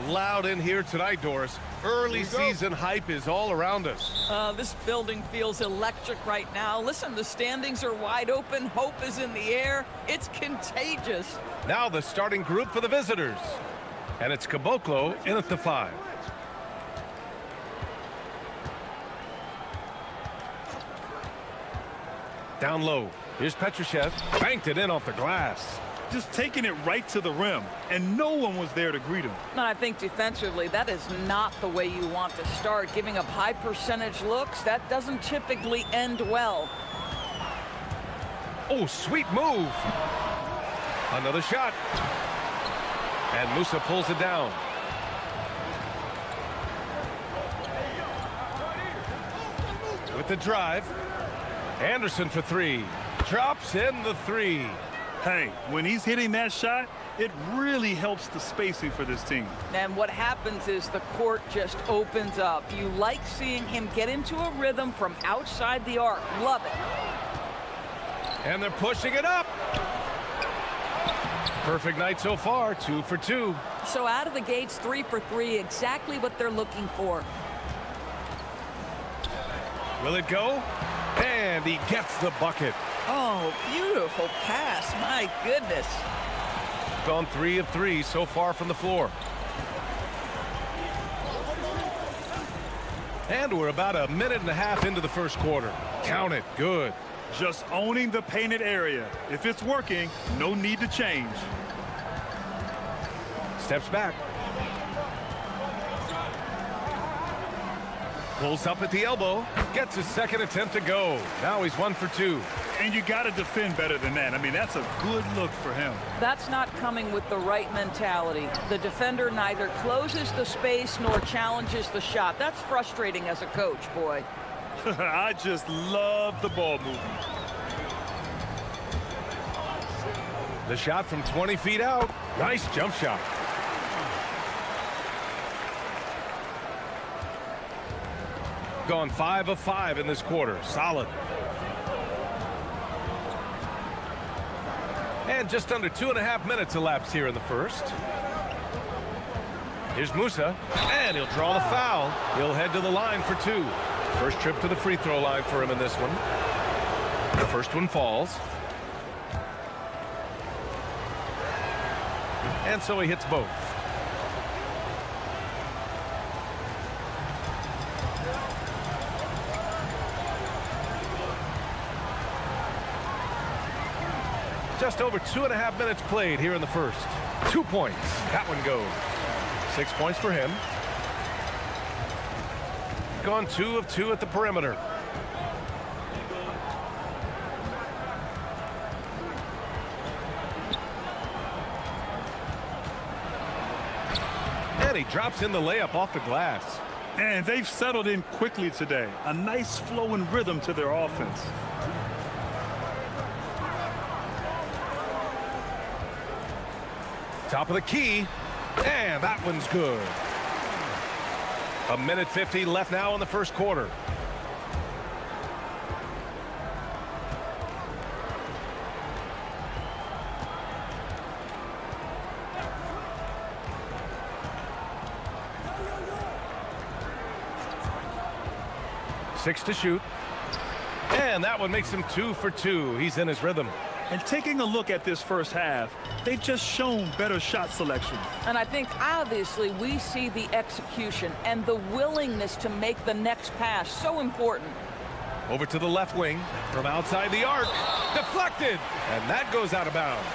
loud in here tonight, Doris. Early season hype is all around us. This building feels electric right now. Listen, the standings are wide open. Hope is in the air. It's contagious. Now the starting group for the visitors. And it's Caboclo in at the 5. Down low. Here's Petrushev. Banked it in off the glass. Just taking it right to the rim, and no one was there to greet him. And I think defensively, that is not the way you want to start. Giving up high percentage looks, that doesn't typically end well. Oh, sweet move. Another shot. And Musa pulls it down. With the drive. Anderson for 3. Drops in the 3. Hey, when he's hitting that shot, it really helps the spacing for this team. And what happens is the court just opens up. You like seeing him get into a rhythm from outside the arc. Love it. And they're pushing it up. Perfect night so far, 2 for 2. So out of the gates, 3 for 3, exactly what they're looking for. Will it go? And he gets the bucket. Oh, beautiful pass. My goodness. Gone 3 of 3 so far from the floor. And we're about a minute and a half into the first quarter. Count it. Good. Just owning the painted area. If it's working, no need to change. Steps back. Pulls up at the elbow. Gets his second attempt to go. Now he's 1 for 2. And you got to defend better than that. I mean, that's a good look for him. That's not coming with the right mentality. The defender neither closes the space nor challenges the shot. That's frustrating as a coach, boy. I just love the ball movement. The shot from 20 feet out. Nice jump shot. Gone 5 of 5 in this quarter. Solid. And just under 2.5 minutes elapsed here in the first. Here's Musa, and he'll draw the foul. He'll head to the line for 2. First trip to the free throw line for him in this one. The first one falls. And so he hits both. Just over 2.5 minutes played here in the first. 2 points. That one goes. 6 points for him. Gone 2 of 2 at the perimeter. And he drops in the layup off the glass. And they've settled in quickly today. A nice flow and rhythm to their offense. Top of the key, and that one's good. 1:50 left now in the first quarter. Six to shoot, and that one makes him 2 for 2. He's in his rhythm. And taking a look at this first half, they've just shown better shot selection. And I think obviously we see the execution and the willingness to make the next pass so important. Over to the left wing from outside the arc. Deflected. And that goes out of bounds.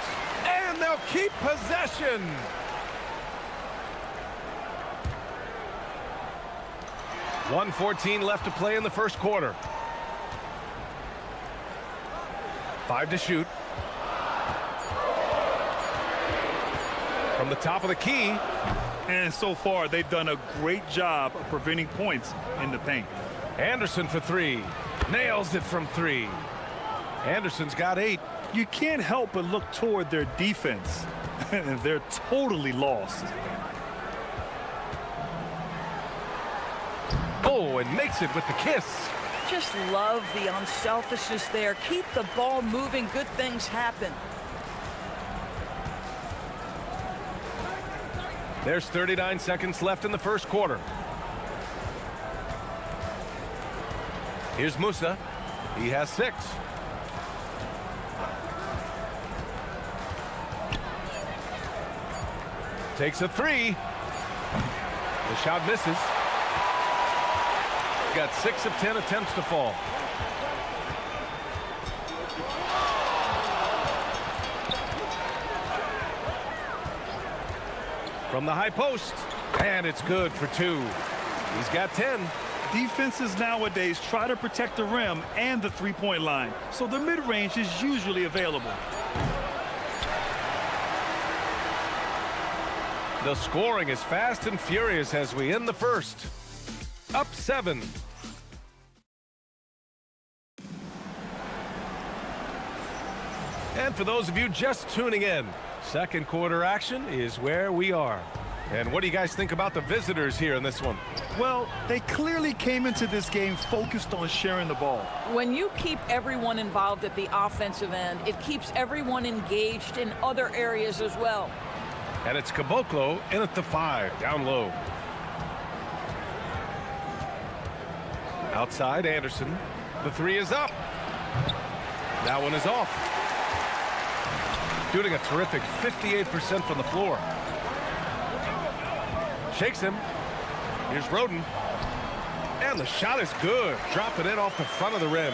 And they'll keep possession. .114 left to play in the first quarter. 5 to shoot. From the top of the key. And so far, they've done a great job of preventing points in the paint. Anderson for 3. Nails it from 3. Anderson's got 8. You can't help but look toward their defense. They're totally lost. Oh, and makes it with the kiss. Just love the unselfishness there. Keep the ball moving. Good things happen. There's 39 seconds left in the first quarter. Here's Musa. He has 6. Takes a 3. The shot misses. Got 6 of 10 attempts to fall. From the high post, and it's good for 2. He's got 10. Defenses nowadays try to protect the rim and the three-point line, so the mid-range is usually available. The scoring is fast and furious as we end the first. Up 7. And for those of you just tuning in, second quarter action is where we are. And what do you guys think about the visitors here in this one? Well, they clearly came into this game focused on sharing the ball. When you keep everyone involved at the offensive end, it keeps everyone engaged in other areas as well. And it's Caboclo in at the 5, down low. Outside, Anderson. The 3 is up. That one is off. Shooting a terrific 58% from the floor. Shakes him. Here's Roden. And the shot is good. Dropping it off the front of the rim.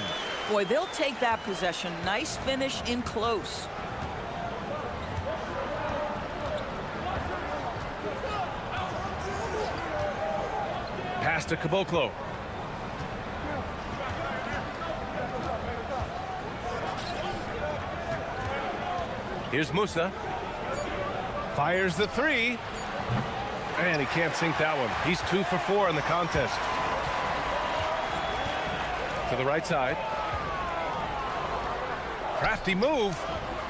Boy, they'll take that possession. Nice finish in close. Pass to Caboclo. Here's Musa. Fires the 3. And he can't sink that one. He's 2 for 4 in the contest. To the right side. Crafty move.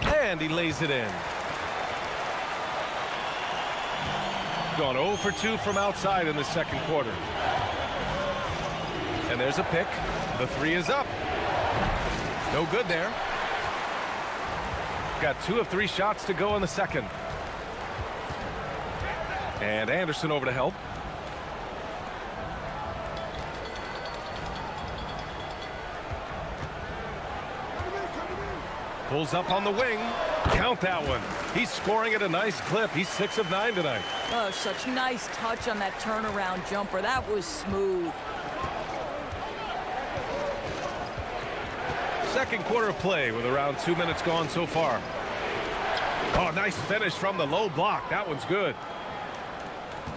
And he lays it in. Gone 0 for 2 from outside in the second quarter. And there's a pick. The 3 is up. No good there. Got 2 of 3 shots to go in the second. And Anderson over to help. Pulls up on the wing. Count that one. He's scoring at a nice clip. He's 6 of 9 tonight. Oh, such nice touch on that turnaround jumper. That was smooth. Second quarter of play with around 2 minutes gone so far. Oh, nice finish from the low block. That one's good.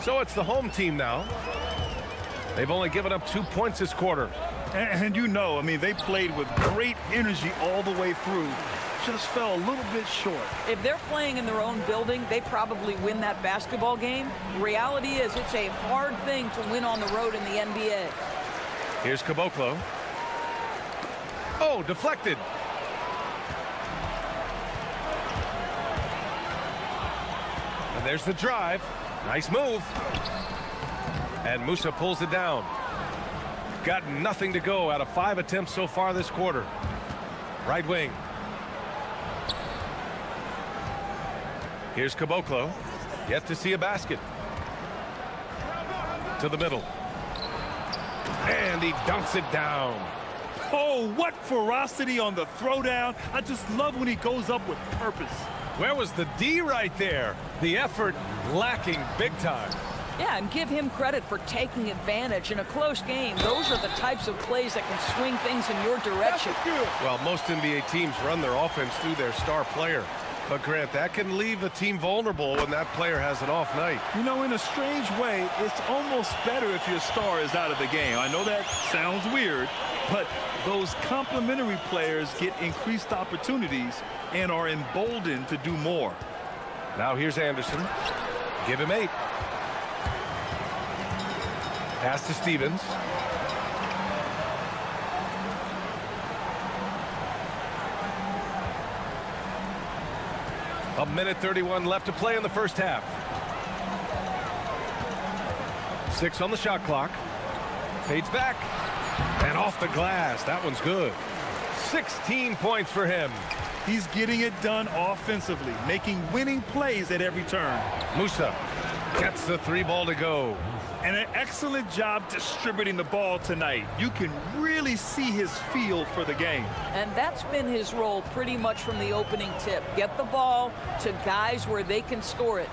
So it's the home team now. They've only given up 2 points this quarter. And you know, I mean, they played with great energy all the way through. Just fell a little bit short. If they're playing in their own building, they probably win that basketball game. Reality is it's a hard thing to win on the road in the NBA. Here's Caboclo. Oh, deflected. And there's the drive. Nice move. And Musa pulls it down. Got nothing to go out of 5 attempts so far this quarter. Right wing. Here's Caboclo. Yet to see a basket. To the middle. And he dunks it down. Oh, what ferocity on the throwdown. I just love when he goes up with purpose. Where was the D right there? The effort lacking big time. Yeah, and give him credit for taking advantage in a close game. Those are the types of plays that can swing things in your direction. Well, most NBA teams run their offense through their star player. But, Grant, that can leave a team vulnerable when that player has an off night. You know, in a strange way, it's almost better if your star is out of the game. I know that sounds weird, but those complementary players get increased opportunities and are emboldened to do more. Now here's Anderson. Give him 8. Pass to Stevens. A minute 31 left to play in the first half. 6 on the shot clock. Fades back. And off the glass. That one's good. 16 points for him. He's getting it done offensively, making winning plays at every turn. Musa. Gets the 3 ball to go. And an excellent job distributing the ball tonight. You can really see his feel for the game. And that's been his role pretty much from the opening tip. Get the ball to guys where they can score it.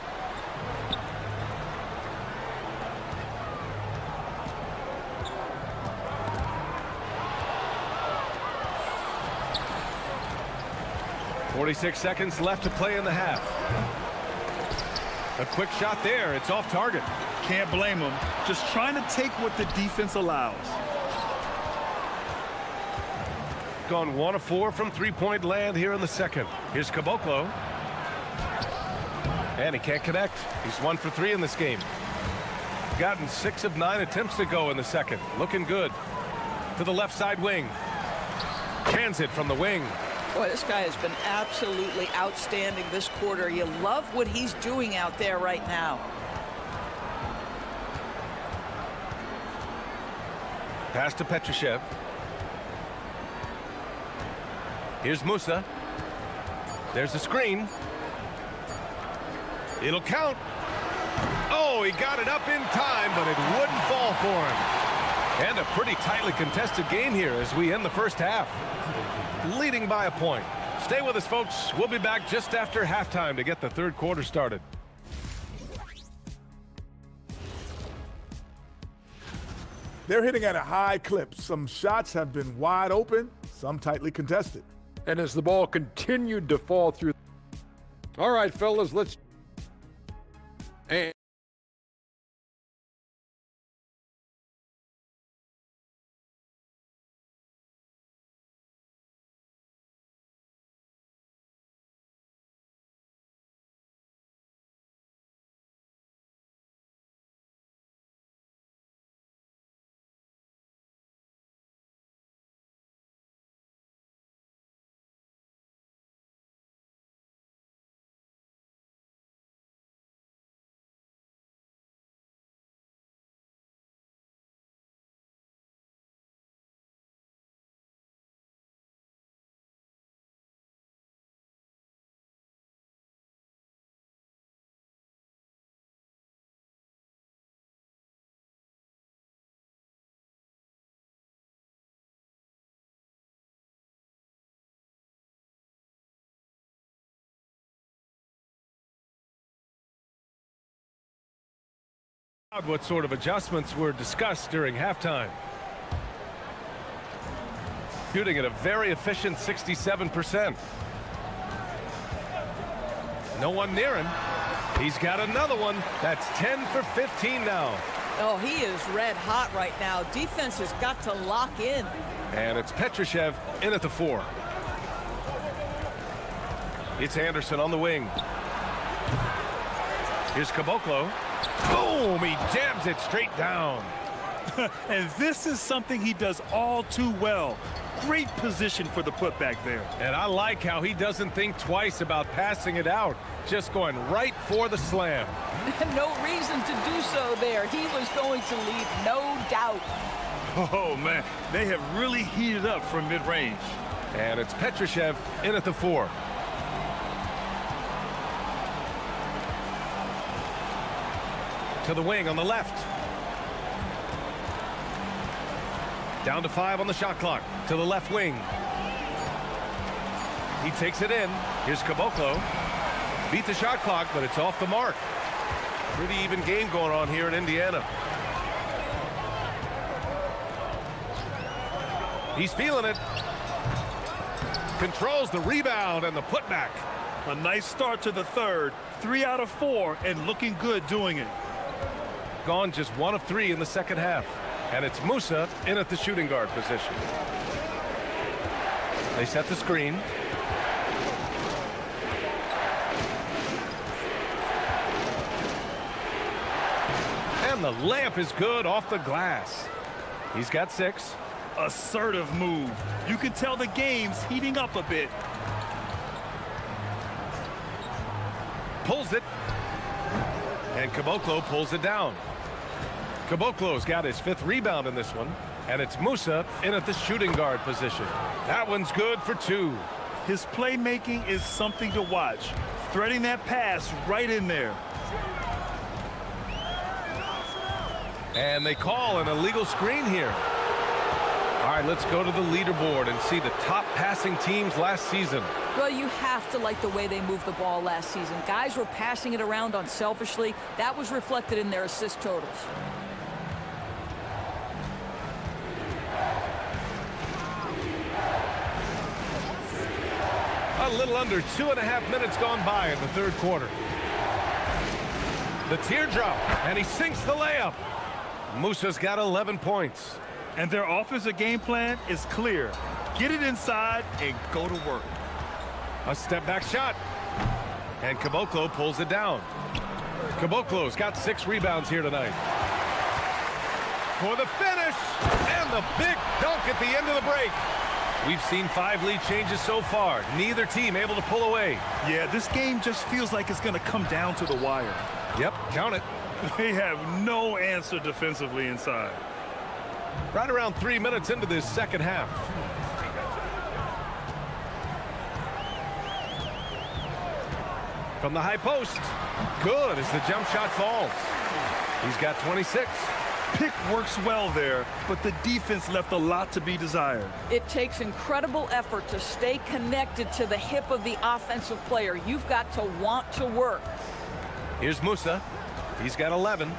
.46 seconds left to play in the half. A quick shot there. It's off target. Can't blame him. Just trying to take what the defense allows. Gone 1 of 4 from three-point land here in the second. Here's Caboclo. And he can't connect. He's 1 for 3 in this game. Gotten 6 of 9 attempts to go in the second. Looking good. To the left side wing. Cans it from the wing. Boy, this guy has been absolutely outstanding this quarter. You love what he's doing out there right now. Pass to Petrushev. Here's Musa. There's the screen. It'll count. Oh, he got it up in time, but it wouldn't fall for him. And a pretty tightly contested game here as we end the first half. Leading by a point. Stay with us, folks. We'll be back just after halftime to get the third quarter started. They're hitting at a high clip. Some shots have been wide open, some tightly contested. And as the ball continued to fall through. All right, fellas, let's. And what sort of adjustments were discussed during halftime. Shooting at a very efficient 67%. No one near him. He's got another one. That's 10 for 15 now. Oh, he is red hot right now. Defense has got to lock in. And it's Petrushev in at the 4. It's Anderson on the wing. Here's Caboclo. Boom! He jams it straight down. And this is something he does all too well. Great position for the putback there. And I like how he doesn't think twice about passing it out. Just going right for the slam. No reason to do so there. He was going to leave, no doubt. Oh, man. They have really heated up from mid-range. And it's Petrushev in at the 4. To the wing on the left. Down to 5 on the shot clock. To the left wing. He takes it in. Here's Caboclo. Beat the shot clock, but it's off the mark. Pretty even game going on here in Indiana. He's feeling it. Controls the rebound and the putback. A nice start to the third. 3 out of 4 and looking good doing it. Gone just 1 of 3 in the second half. And it's Musa in at the shooting guard position. They set the screen. And the layup is good off the glass. He's got 6. Assertive move. You can tell the game's heating up a bit. Pulls it. And Caboclo pulls it down. Caboclo's got his 5th rebound in this one. And it's Musa in at the shooting guard position. That one's good for 2. His playmaking is something to watch. Threading that pass right in there. And they call an illegal screen here. All right, let's go to the leaderboard and see the top passing teams last season. Well, you have to like the way they moved the ball last season. Guys were passing it around unselfishly. That was reflected in their assist totals. A little under 2.5 minutes gone by in the third quarter. The teardrop, and he sinks the layup. Musa's got 11 points. And their offensive game plan is clear. Get it inside and go to work. A step back shot. And Caboclo pulls it down. Caboclo's got 6 rebounds here tonight. For the finish, and the big dunk at the end of the break. We've seen 5 lead changes so far. Neither team able to pull away. Yeah, this game just feels like it's going to come down to the wire. Yep, count it. They have no answer defensively inside. Right around 3 minutes into this second half. From the high post. Good as the jump shot falls. He's got 26. Pick works well there, but the defense left a lot to be desired. It takes incredible effort to stay connected to the hip of the offensive player. You've got to want to work. Here's Musa. He's got 11.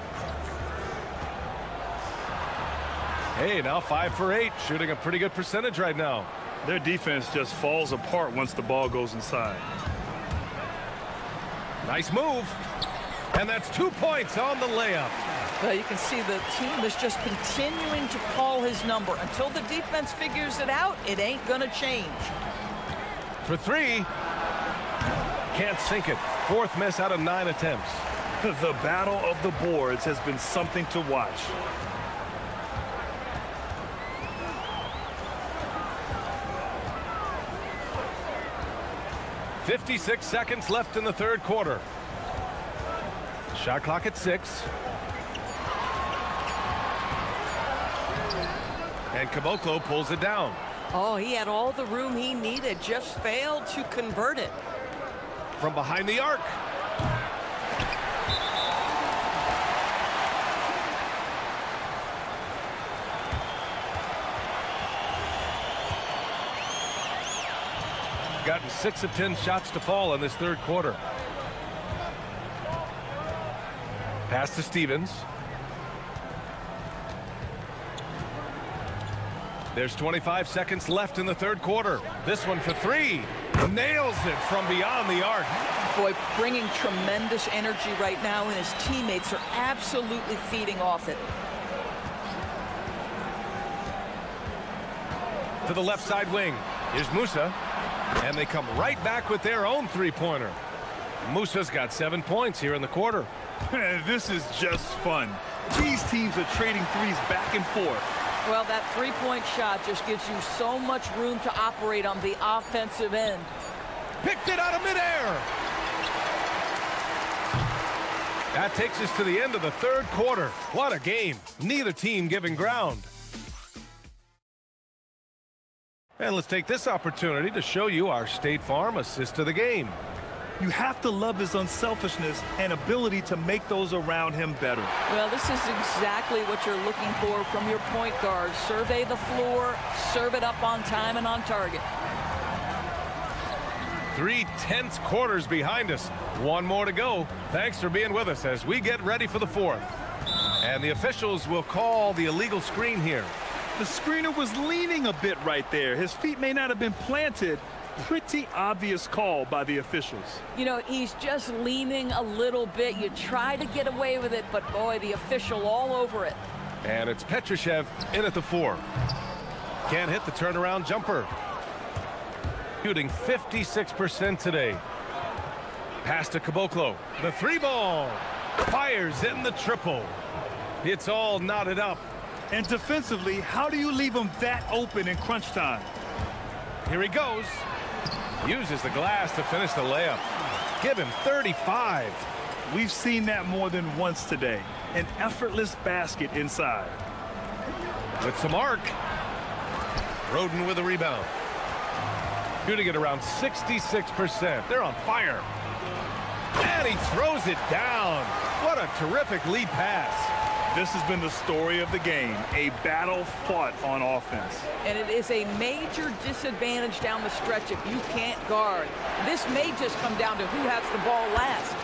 Hey, now 5 for 8, shooting a pretty good percentage right now. Their defense just falls apart once the ball goes inside. Nice move. And that's 2 points on the layup. Well, you can see the team is just continuing to call his number. Until the defense figures it out, it ain't going to change. For 3. Can't sink it. 4th miss out of 9 attempts. The battle of the boards has been something to watch. .56 seconds left in the third quarter. Shot clock at 6. And Caboclo pulls it down. Oh, he had all the room he needed, just failed to convert it. From behind the arc. Gotten 6 of 10 shots to fall in this third quarter. Pass to Stevens. There's 25 seconds left in the third quarter. This one for 3. Nails it from beyond the arc. Boy, bringing tremendous energy right now, and his teammates are absolutely feeding off it. To the left side wing. Here's Musa. And they come right back with their own three-pointer. Musa's got 7 points here in the quarter. This is just fun. These teams are trading threes back and forth. Well, that three-point shot just gives you so much room to operate on the offensive end. Picked it out of midair. That takes us to the end of the third quarter. What a game. Neither team giving ground. And let's take this opportunity to show you our State Farm assist to the game. You have to love his unselfishness and ability to make those around him better. Well, this is exactly what you're looking for from your point guard. Survey the floor, serve it up on time and on target. 3 tense quarters behind us. 1 more to go. Thanks for being with us as we get ready for the 4th. And the officials will call the illegal screen here. The screener was leaning a bit right there. His feet may not have been planted. Pretty obvious call by the officials. You know, he's just leaning a little bit. You try to get away with it, but boy, the official all over it. And it's Petrushev in at the 4. Can't hit the turnaround jumper. Shooting 56% today. Pass to Caboclo. The 3-ball. Fires in the triple. It's all knotted up. And defensively, how do you leave him that open in crunch time? Here he goes. Uses the glass to finish the layup. Give him 35. We've seen that more than once today. An effortless basket inside. With some arc. Roden with a rebound. Shooting at around 66%. They're on fire. And he throws it down. What a terrific lead pass. This has been the story of the game, a battle fought on offense. And it is a major disadvantage down the stretch if you can't guard. This may just come down to who has the ball last.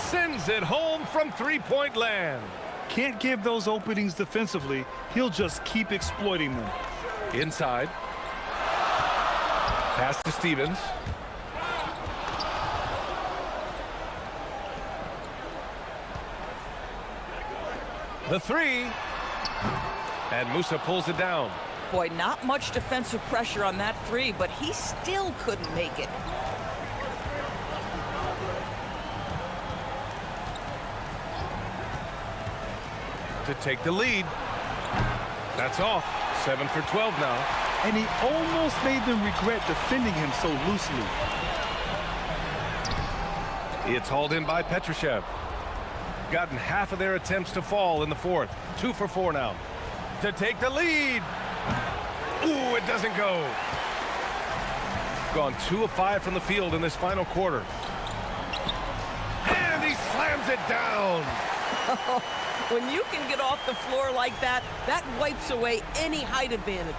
Sends it home from three-point land. Can't give those openings defensively. He'll just keep exploiting them. Inside. Pass to Stevens. The three. And Musa pulls it down. Boy, not much defensive pressure on that three, but he still couldn't make it. To take the lead. That's off. 7 for 12 now. And he almost made them regret defending him so loosely. It's hauled in by Petrushev. Gotten half of their attempts to fall in the fourth. 2 for 4 now. To take the lead. Ooh, it doesn't go. Gone 2 of 5 from the field in this final quarter. And he slams it down. When you can get off the floor like that, that wipes away any height advantage.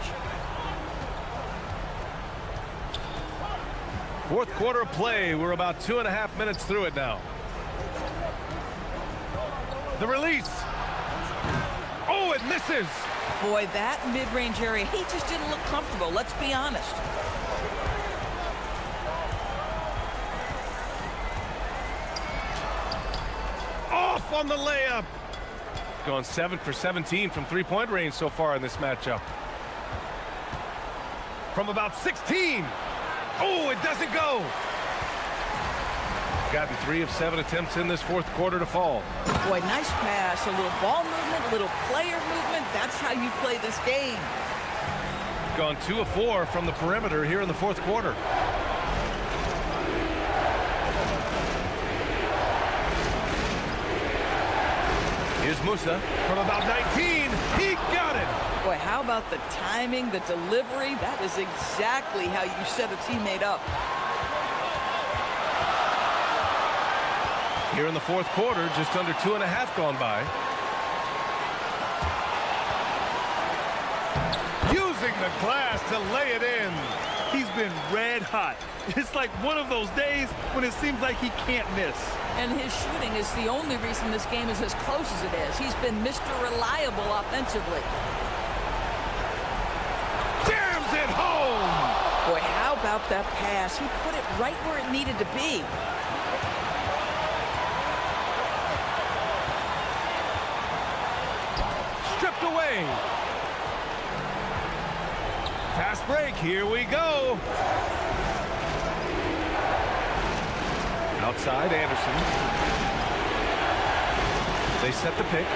Fourth quarter play. We're about 2.5 minutes through it now. The release. Oh, it misses. Boy, that mid-range area, he just didn't look comfortable, let's be honest. Off on the layup. Going 7 for 17 from three-point range so far in this matchup. From about 16. Oh, it doesn't go. Gotten 3 of 7 attempts in this fourth quarter to fall. Boy, nice pass, a little ball movement, a little player movement. That's how you play this game. Gone 2 of 4 from the perimeter here in the fourth quarter. Here's Musa from about 19. He got it. Boy, how about the timing, the delivery? That is exactly how you set a teammate up. Here in the fourth quarter, just under 2.5 gone by. Using the glass to lay it in. He's been red hot. It's like one of those days when it seems like he can't miss. And his shooting is the only reason this game is as close as it is. He's been Mr. Reliable offensively. Jams it home! Boy, how about that pass? He put it right where it needed to be. Stripped away. Fast break, here we go. Outside, Anderson. They set the pick.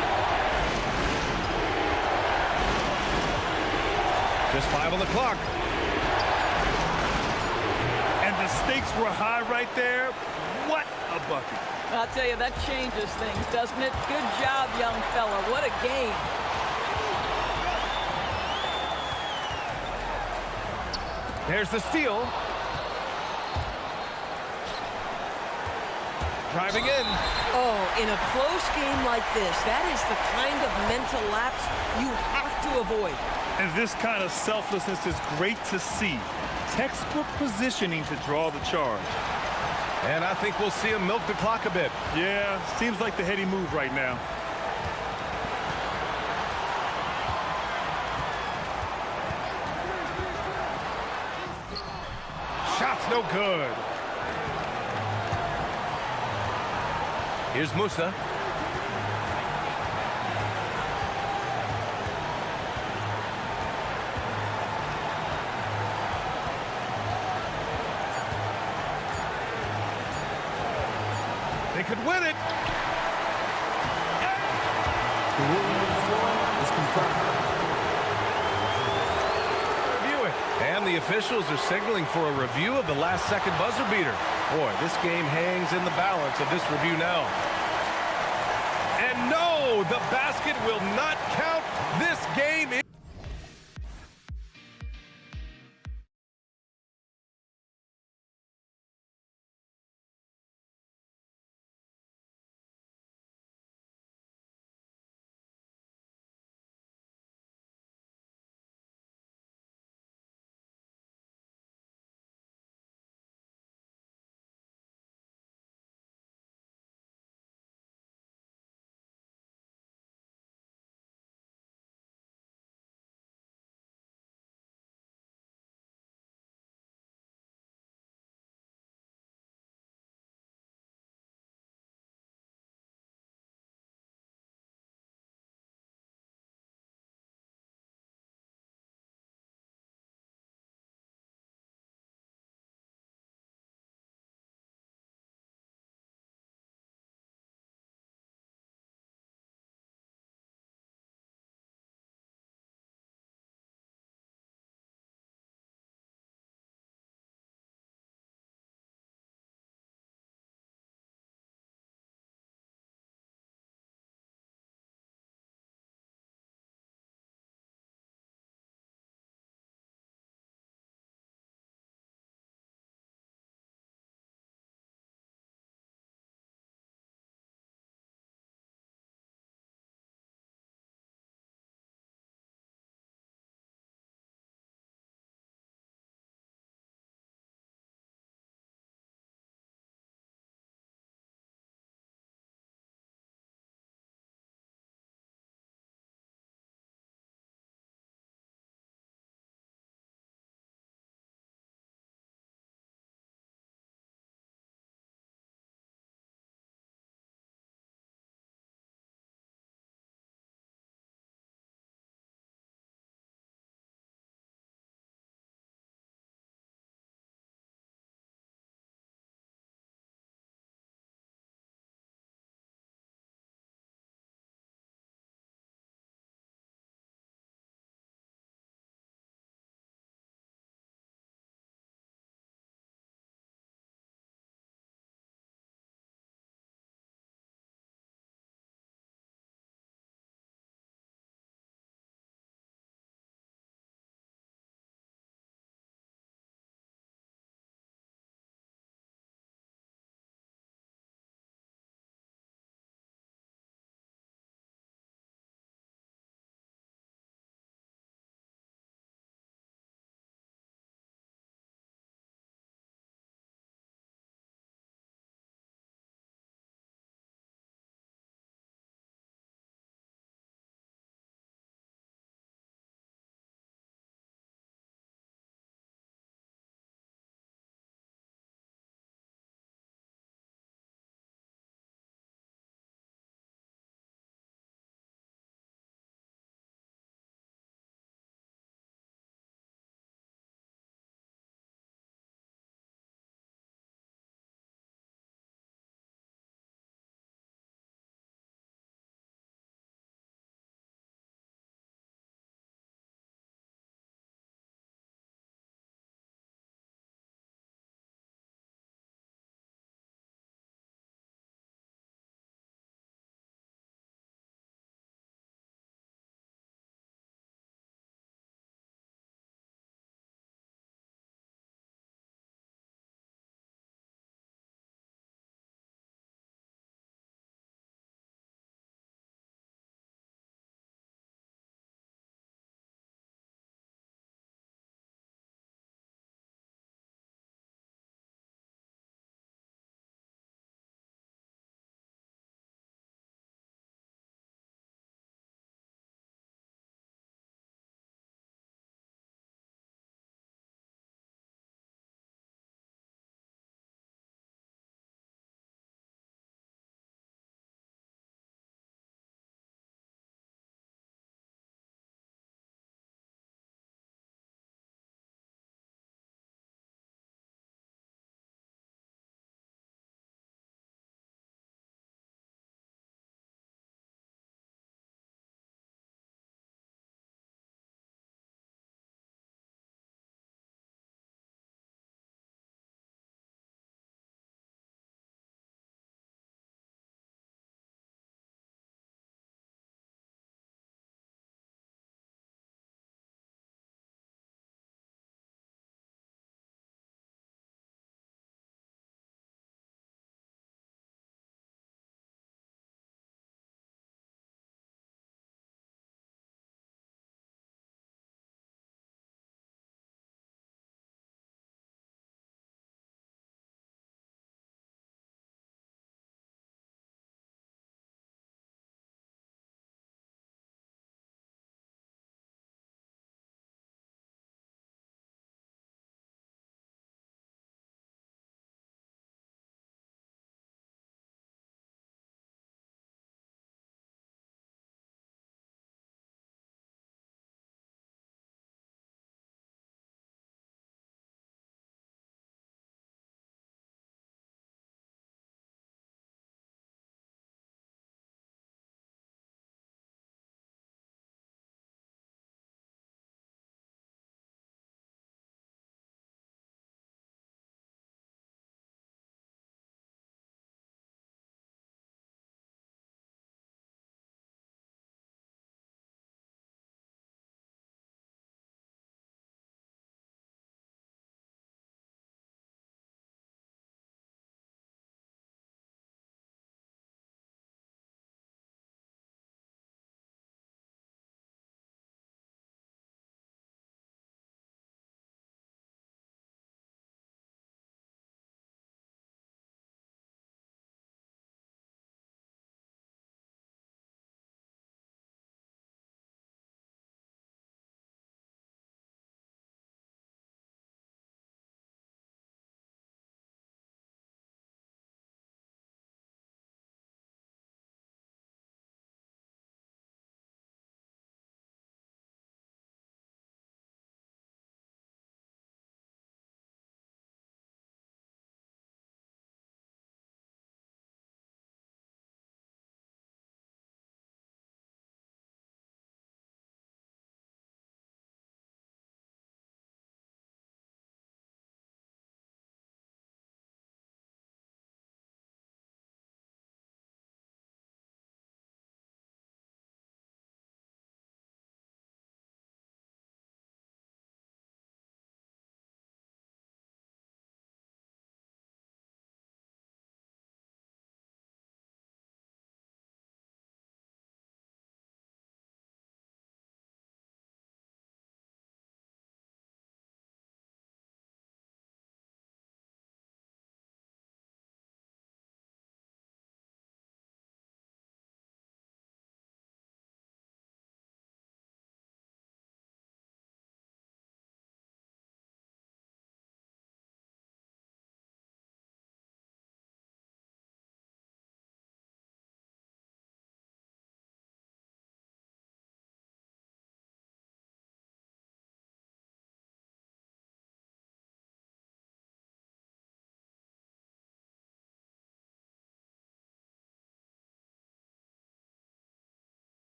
Just 5 on the clock. And the stakes were high right there. What a bucket. I'll tell you, that changes things, doesn't it? Good job, young fella. What a game. There's the steal. Driving in. Oh, in a close game like this, that is the kind of mental lapse you have to avoid. And this kind of selflessness is great to see. Textbook positioning to draw the charge. And I think we'll see him milk the clock a bit. Yeah, seems like the heady move right now. Shot's no good. Here's Musa. They could win it. Review it. And the officials are signaling for a review of the last-second buzzer beater. Boy, this game hangs in the balance of this review now. And no, the basket will not count. This game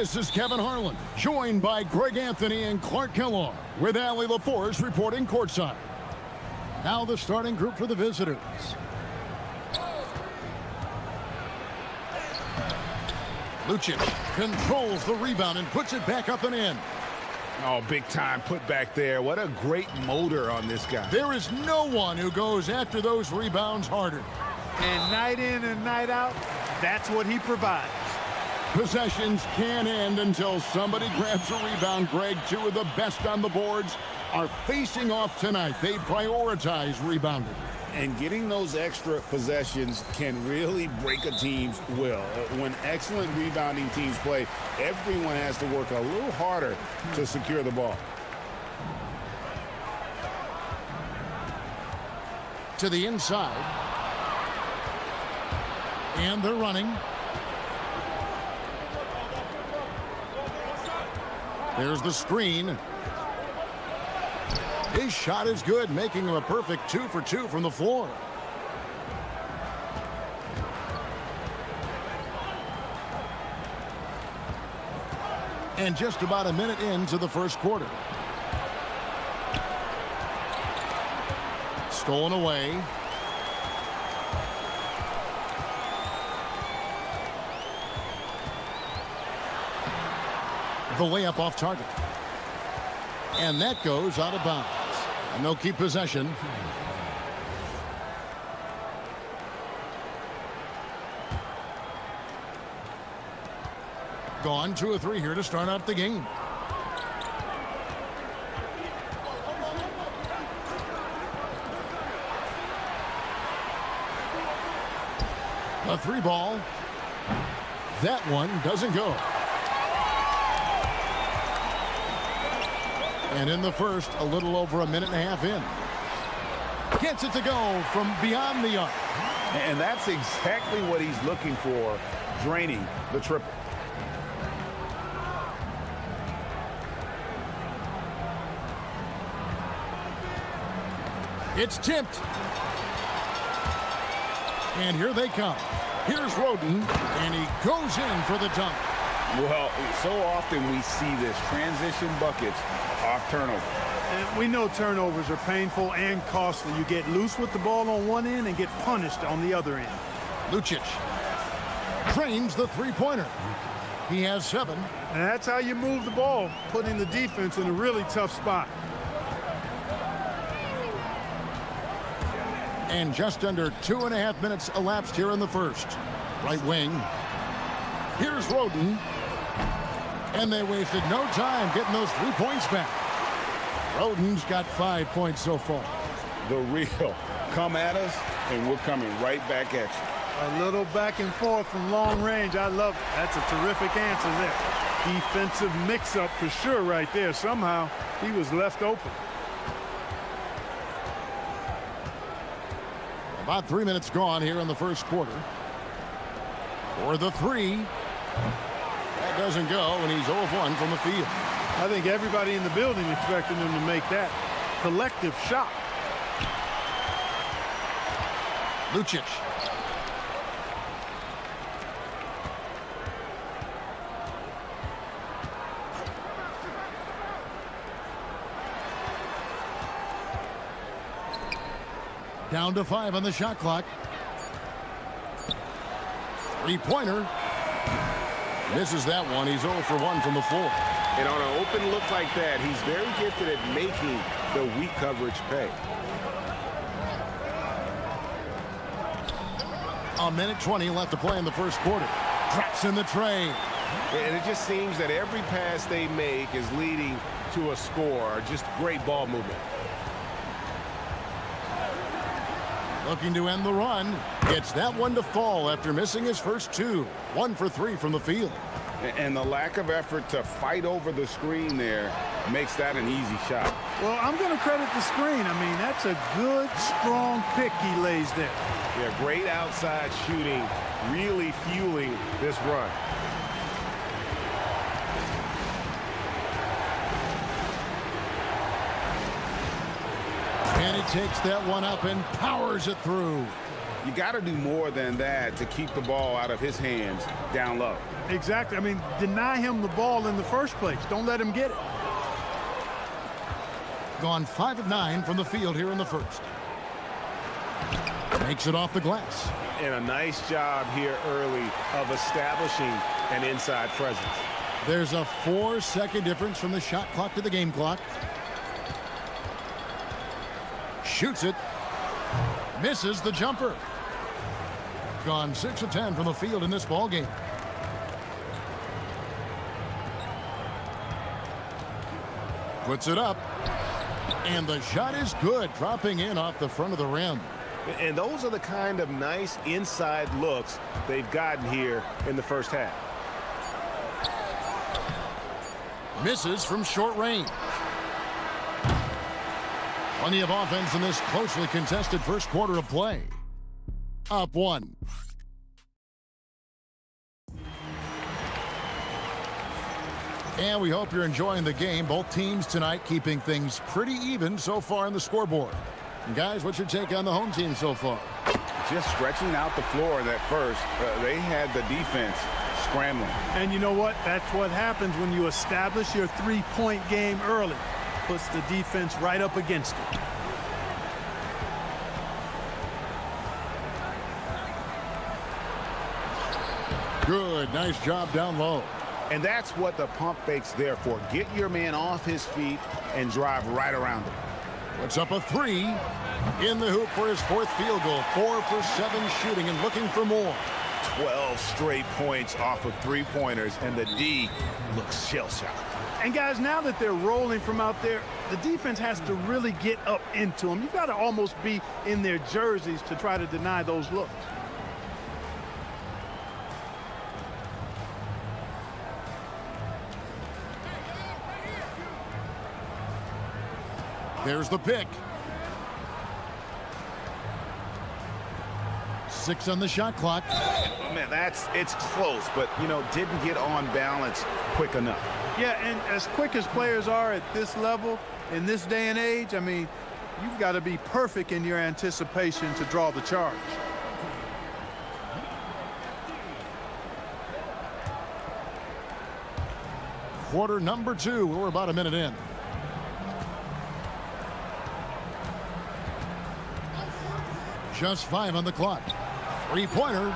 This is Kevin Harlan, joined by Greg Anthony and Clark Kellogg, with Allie LaForce reporting courtside. Now the starting group for the visitors. Lucic controls the rebound and puts it back up and in. Oh, big time put back there. What a great motor on this guy. There is no one who goes after those rebounds harder. And night in and night out, that's what he provides. Possessions can't end until somebody grabs a rebound. Greg, two of the best on the boards are facing off tonight. They prioritize rebounding. And getting those extra possessions can really break a team's will. When excellent rebounding teams play, everyone has to work a little harder to secure the ball. To the inside. And they're running. There's the screen. His shot is good, making him a perfect 2 for 2 from the floor. And just about a minute into the first quarter. Stolen away. The layup off target. And that goes out of bounds. And they'll keep possession. Gone 2 of 3 here to start out the game. A 3 ball. That one doesn't go. And in the first, a little over a minute and a half in. Gets it to go from beyond the arc. And that's exactly what he's looking for, draining the triple. It's tipped. And here they come. Here's Roden, and he goes in for the dunk. Well, so often we see this, transition buckets off turnover. And we know turnovers are painful and costly. You get loose with the ball on one end and get punished on the other end. Lucic trains the three-pointer. He has 7. And that's how you move the ball, putting the defense in a really tough spot. And just under 2.5 minutes elapsed here in the first. Right wing. Here's Roden. And they wasted no time getting those 3 points back. Roden's got 5 points so far. The real come at us, and we're coming right back at you. A little back and forth from long range. I love it. That's a terrific answer there. Defensive mix-up for sure right there. Somehow he was left open. About 3 minutes gone here in the first quarter. For the 3. That doesn't go, and he's 0 of 1 from the field. I think everybody in the building expected him to make that collective shot. Lucic. Down to 5 on the shot clock. 3-pointer. Misses that one. He's 0 for 1 from the floor. And on an open look like that, he's very gifted at making the weak coverage pay. A minute 20 left to play in the first quarter. Drops in the tray. And it just seems that every pass they make is leading to a score. Just great ball movement. Looking to end the run. Gets that one to fall after missing his first 2. 1 for 3 from the field. And the lack of effort to fight over the screen there makes that an easy shot. Well, I'm going to credit the screen. I mean, that's a good, strong pick he lays there. Yeah, great outside shooting, really fueling this run. And he takes that one up and powers it through. You got to do more than that to keep the ball out of his hands down low. Exactly. I mean, deny him the ball in the first place. Don't let him get it. Gone 5 of 9 from the field here in the first. Makes it off the glass. And a nice job here early of establishing an inside presence. There's a 4-second difference from the shot clock to the game clock. Shoots it. Misses the jumper. Gone 6 of 10 from the field in this ball game. Puts it up. And the shot is good, dropping in off the front of the rim. And those are the kind of nice inside looks they've gotten here in the first half. Misses from short range. Plenty of offense in this closely contested first quarter of play. Up 1. And we hope you're enjoying the game. Both teams tonight keeping things pretty even so far in the scoreboard. And guys, what's your take on the home team so far? Just stretching out the floor that first. They had the defense scrambling. And you know what? That's what happens when you establish your three-point game early. Puts the defense right up against it. Good. Nice job down low. And that's what the pump fake's there for. Get your man off his feet and drive right around him. Puts up a 3 in the hoop for his 4th field goal. 4 for 7 shooting and looking for more. 12 straight points off of three-pointers, and the D looks shell-shocked. And guys, now that they're rolling from out there, the defense has to really get up into them. You've got to almost be in their jerseys to try to deny those looks. There's the pick. 6 on the shot clock. Man, it's close, but, didn't get on balance quick enough. Yeah, and as quick as players are at this level, in this day and age, I mean, you've got to be perfect in your anticipation to draw the charge. Quarter number 2. We're about a minute in. Just 5 on the clock. Three-pointer.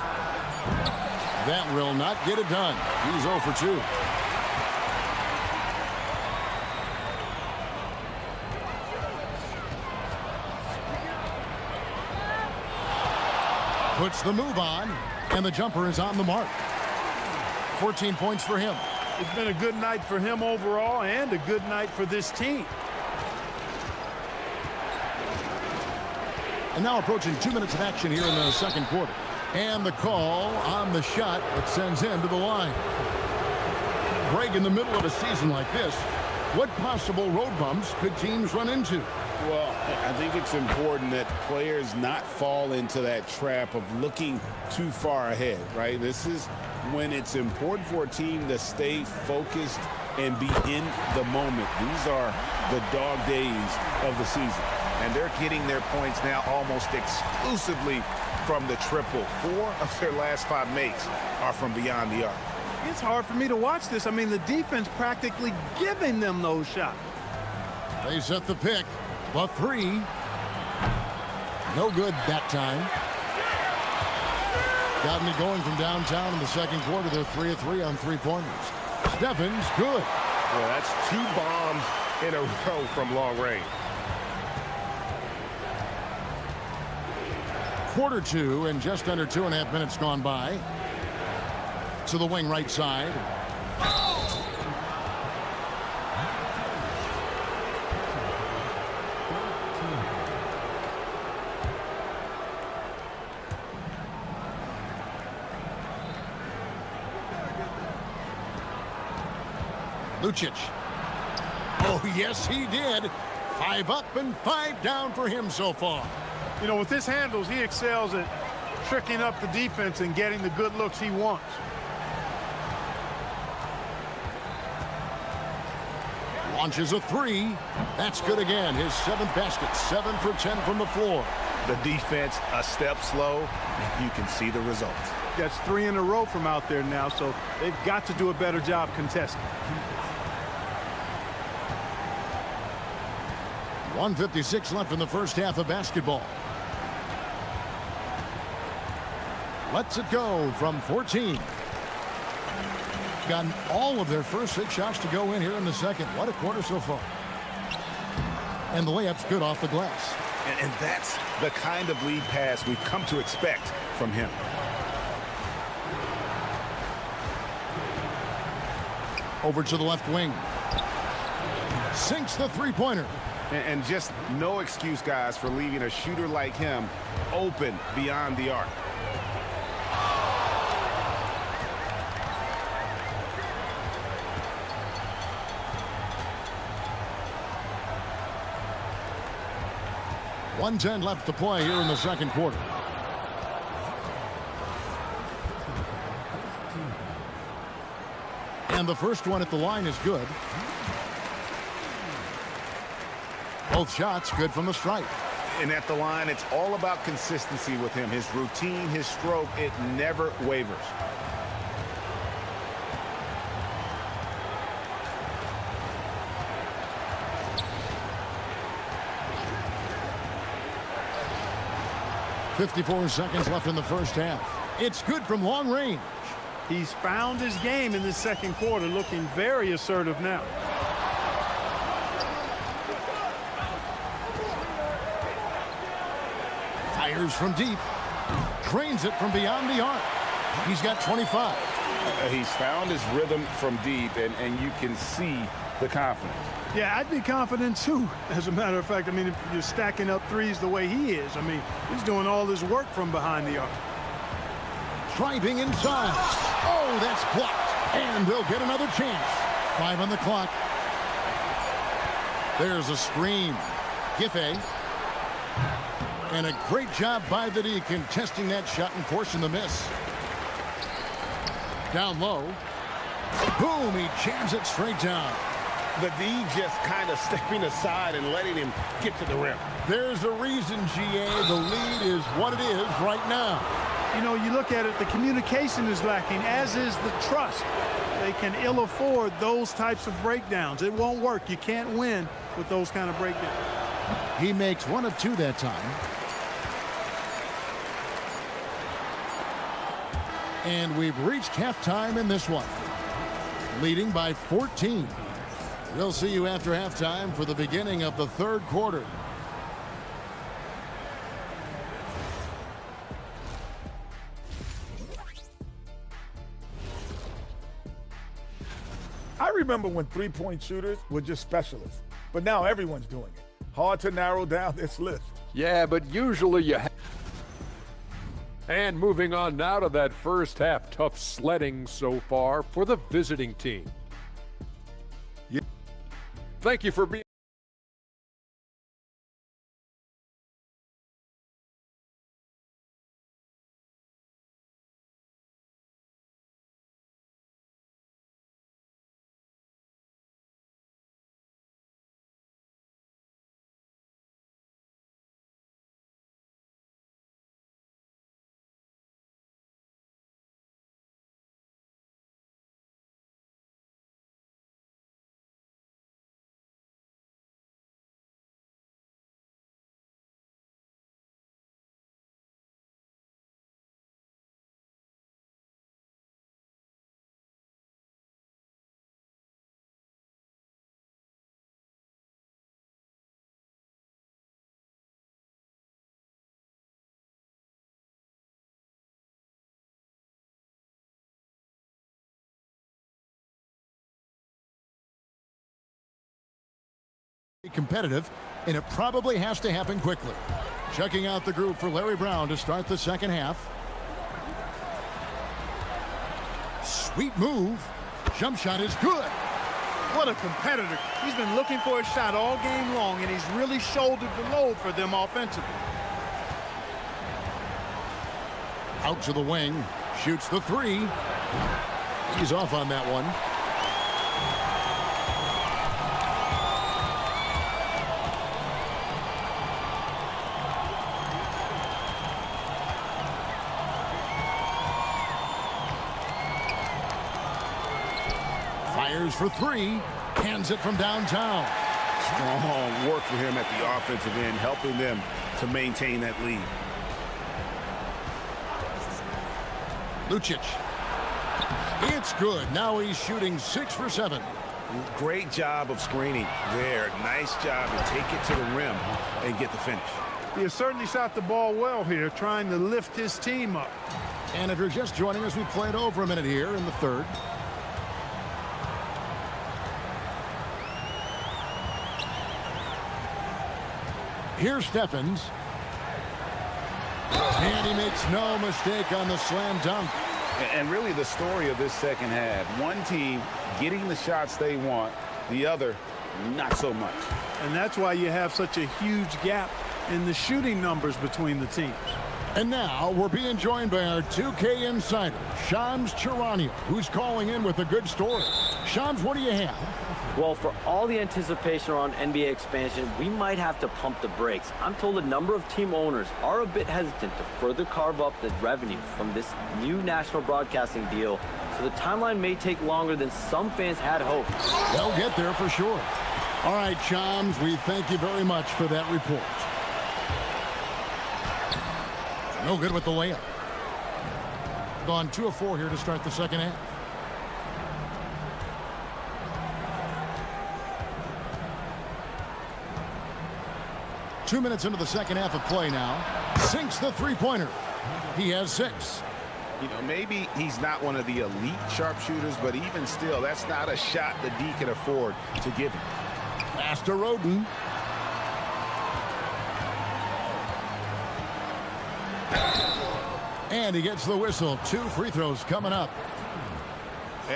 That will not get it done. He's 0 for 2. Puts the move on, and the jumper is on the mark. 14 points for him. It's been a good night for him overall and a good night for this team. And now approaching 2 minutes of action here in the second quarter. And the call on the shot that sends him to the line. Greg, in the middle of a season like this, what possible road bumps could teams run into? Well, I think it's important that players not fall into that trap of looking too far ahead, right? This is when it's important for a team to stay focused and be in the moment. These are the dog days of the season. And they're getting their points now almost exclusively from the triple. 4 of their last 5 makes are from beyond the arc. It's hard for me to watch this. I mean, the defense practically giving them those shots. They set the pick. The 3. No good that time. Gotten it going from downtown in the second quarter. They're 3 of 3 on three-pointers. Steffens, good. Well, that's 2 bombs in a row from long range. Quarter 2 and just under 2.5 minutes gone by. To the wing right side. Lucic. Oh, yes, he did. 5 up and 5 down for him so far. You know, with his handles, he excels at tricking up the defense and getting the good looks he wants. Launches a 3. That's good again. His 7th basket. 7 for 10 from the floor. The defense a step slow, and you can see the results. That's 3 in a row from out there now, so they've got to do a better job contesting. 1:56 left in the first half of basketball. Lets it go from 14. Gotten all of their first 6 shots to go in here in the second. What a quarter so far. And the layup's good off the glass. And that's the kind of lead pass we've come to expect from him. Over to the left wing. Sinks the three-pointer. And just no excuse, guys, for leaving a shooter like him open beyond the arc. .110 left to play here in the second quarter. And the first one at the line is good. Both shots good from the stripe. And at the line, it's all about consistency with him. His routine, his stroke, it never wavers. .54 seconds left in the first half. It's good from long range. He's found his game in the second quarter, looking very assertive now. Fires from deep. Trains it from beyond the arc. He's got 25. He's found his rhythm from deep, and you can see the confidence. Yeah, I'd be confident too. As a matter of fact, I mean, if you're stacking up threes the way he is, I mean, he's doing all his work from behind the arc. Driving inside. Oh, that's blocked. And they'll get another chance. 5 on the clock. There's a screen. Giffey. And a great job by the D contesting that shot and forcing the miss. Down low. Boom, he jams it straight down. The D just kind of stepping aside and letting him get to the rim. There's a reason, GA, the lead is what it is right now. You know, you look at it, the communication is lacking, as is the trust. They can ill afford those types of breakdowns. It won't work. You can't win with those kind of breakdowns. He makes 1 of 2 that time. And we've reached halftime in this one. Leading by 14. We'll see you after halftime for the beginning of the third quarter. I remember when three-point shooters were just specialists, but now everyone's doing it. Hard to narrow down this list. Yeah, but usually you have. And moving on now to that first half, tough sledding so far for the visiting team. Yeah. Thank you for being. Competitive, and it probably has to happen quickly. Checking out the group for Larry Brown to start the second half. Sweet move. Jump shot is good. What a competitor. He's been looking for a shot all game long, and he's really shouldered the load for them offensively. Out to the wing. Shoots the three. He's off on that one. Fires for three. Hands it from downtown. Strong work for him at the offensive end, helping them to maintain that lead. Lucic. It's good. Now he's shooting 6 for 7. Great job of screening there. Nice job to take it to the rim and get the finish. He has certainly shot the ball well here, trying to lift his team up. And if you're just joining us, we played over a minute here in the third. Here's Stephens. And he makes no mistake on the slam dunk. And really the story of this second half, one team getting the shots they want, the other not so much. And that's why you have such a huge gap in the shooting numbers between the teams. And now we're being joined by our 2K insider, Shams Charania, who's calling in with a good story. Shams, what do you have? Well, for all the anticipation around NBA expansion, we might have to pump the brakes. I'm told a number of team owners are a bit hesitant to further carve up the revenue from this new national broadcasting deal, so the timeline may take longer than some fans had hoped. They'll get there for sure. All right, Shams, we thank you very much for that report. No good with the layup. Gone 2 of 4 here to start the second half. Two minutes into the second half of play now. Sinks the three-pointer. He has 6. You know, maybe he's not one of the elite sharpshooters, but even still, that's not a shot the D can afford to give him. Pass to Roden. And he gets the whistle. 2 free throws coming up.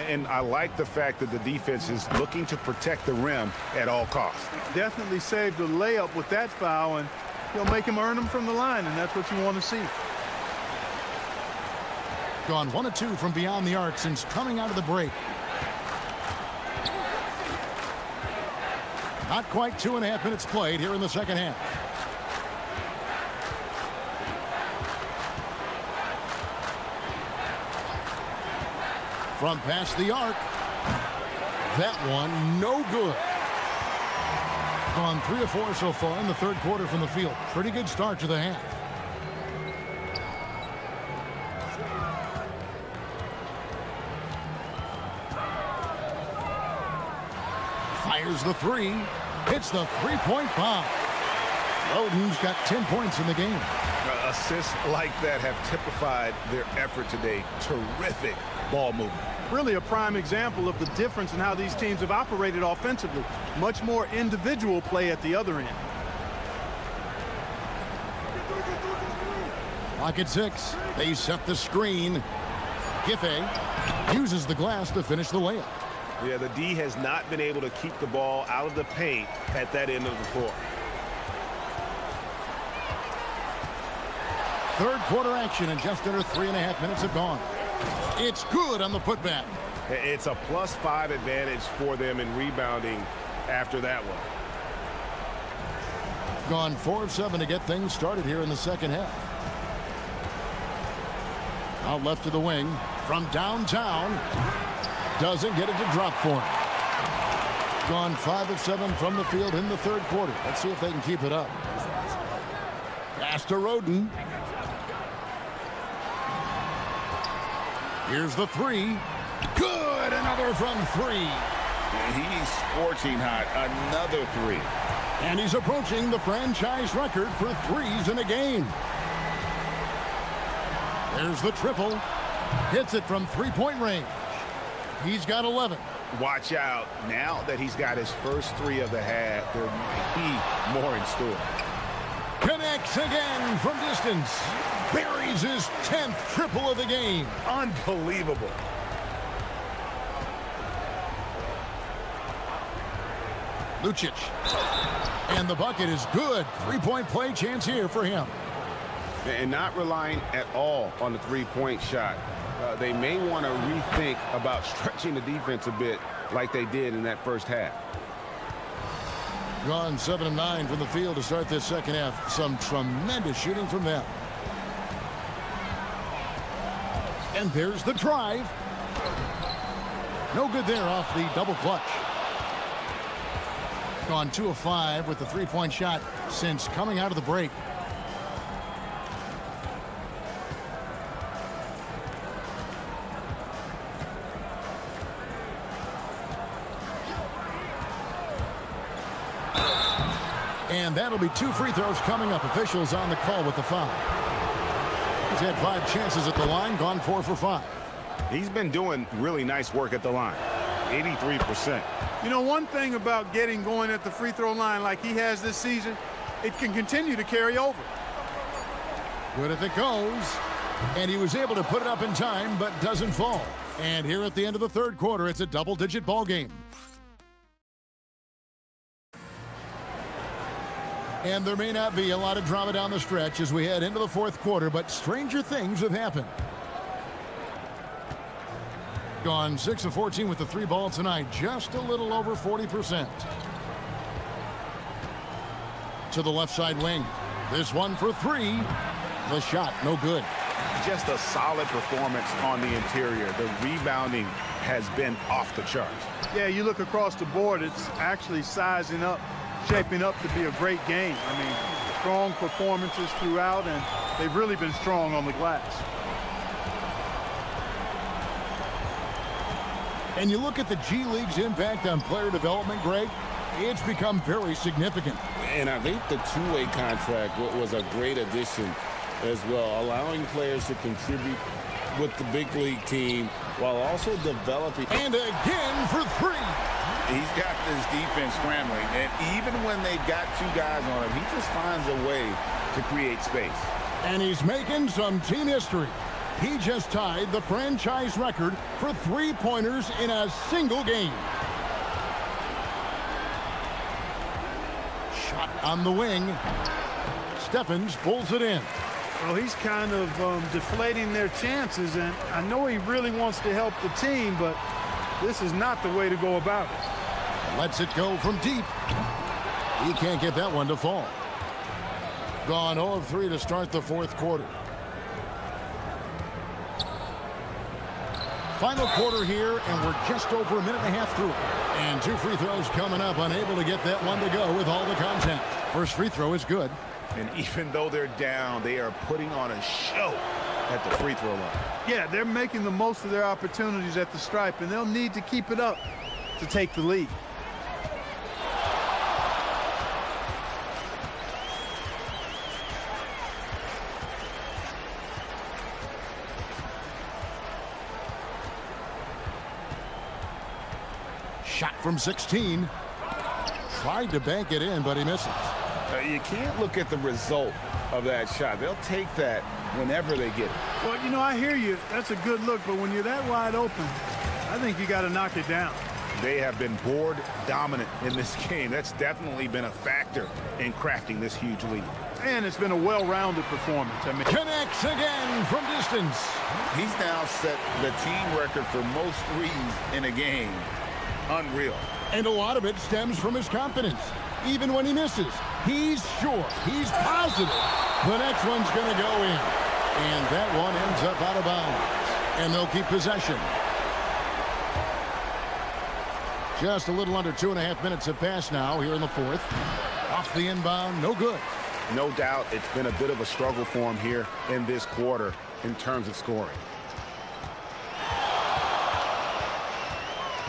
And I like the fact that the defense is looking to protect the rim at all costs. Definitely saved the layup with that foul, and he'll make him earn them from the line, and that's what you want to see. Gone 1 of 2 from beyond the arc since coming out of the break. Not quite 2.5 minutes played here in the second half. From past the arc. That one, no good. Gone 3 of 4 so far in the third quarter from the field. Pretty good start to the half. Fires the 3. Hits the three-point bomb. Roden's got 10 points in the game. Assists like that have typified their effort today. Terrific ball movement. Really a prime example of the difference in how these teams have operated offensively. Much more individual play at the other end. Clock at 6. They set the screen. Giffey uses the glass to finish the layup. Yeah, the D has not been able to keep the ball out of the paint at that end of the court. Third quarter action, and just under 3.5 minutes have gone. It's good on the putback. It's a +5 advantage for them in rebounding after that one. Gone 4 of 7 to get things started here in the second half. Out left to the wing from downtown. Doesn't get it to drop for him. Gone 5 of 7 from the field in the third quarter. Let's see if they can keep it up. Pass to Roden. Here's the 3. Good. Another from 3. And he's scorching hot. Another 3. And he's approaching the franchise record for threes in a game. There's the triple. Hits it from three-point range. He's got 11. Watch out. Now that he's got his first 3 of the half, there might be more in store. Connects again from distance. Buries his 10th triple of the game. Unbelievable. Lucic. And the bucket is good. Three-point play chance here for him. And not relying at all on the three-point shot. They may want to rethink about stretching the defense a bit like they did in that first half. Gone 7 of 9 from the field to start this second half. Some tremendous shooting from them. And there's the drive. No good there off the double clutch. Gone 2 of 5 with the three-point shot since coming out of the break. And that'll be 2 free throws coming up. Officials on the call with the foul. He's had 5 chances at the line, gone 4 for 5. He's been doing really nice work at the line. 83%. You know, one thing about getting going at the free throw line like he has this season, it can continue to carry over. Good if it goes. And he was able to put it up in time, but doesn't fall. And here at the end of the third quarter, it's a double-digit ball game. And there may not be a lot of drama down the stretch as we head into the fourth quarter, but stranger things have happened. Gone 6 of 14 with the 3 ball tonight, just a little over 40%. To the left side wing. This one for 3. The shot, no good. Just a solid performance on the interior. The rebounding has been off the charts. Yeah, you look across the board, it's actually sizing up, shaping up to be a great game. I mean, strong performances throughout, and they've really been strong on the glass. And you look at the G League's impact on player development, Greg, it's become very significant. And I think the two-way contract was a great addition as well, allowing players to contribute with the big league team while also developing. And again for 3. He's got this defense scrambling, and even when they've got 2 guys on him, he just finds a way to create space. And he's making some team history. He just tied the franchise record for 3-pointers in a single game. Shot on the wing. Stephens pulls it in. Well, he's kind of deflating their chances, and I know he really wants to help the team, but this is not the way to go about it. Lets it go from deep. He can't get that one to fall. Gone 0 of 3 to start the fourth quarter. Final quarter here, and we're just over a minute and a half through it. And 2 free throws coming up, unable to get that one to go with all the contact. First free throw is good. And even though they're down, they are putting on a show at the free throw line. Yeah, they're making the most of their opportunities at the stripe, and they'll need to keep it up to take the lead. Shot from 16. Tried to bank it in, but he misses. You can't look at the result of that shot. They'll take that whenever they get it. Well, you know, I hear you. That's a good look, but when you're that wide open, I think you got to knock it down. They have been board dominant in this game. That's definitely been a factor in crafting this huge lead. And it's been a well-rounded performance. I mean, connects again from distance. He's now set the team record for most threes in a game. Unreal. And a lot of it stems from his confidence. Even when he misses, he's sure, he's positive the next one's going to go in. And that one ends up out of bounds. And they'll keep possession. Just a little under 2.5 minutes have passed now here in the fourth. Off the inbound, no good. No doubt it's been a bit of a struggle for him here in this quarter in terms of scoring.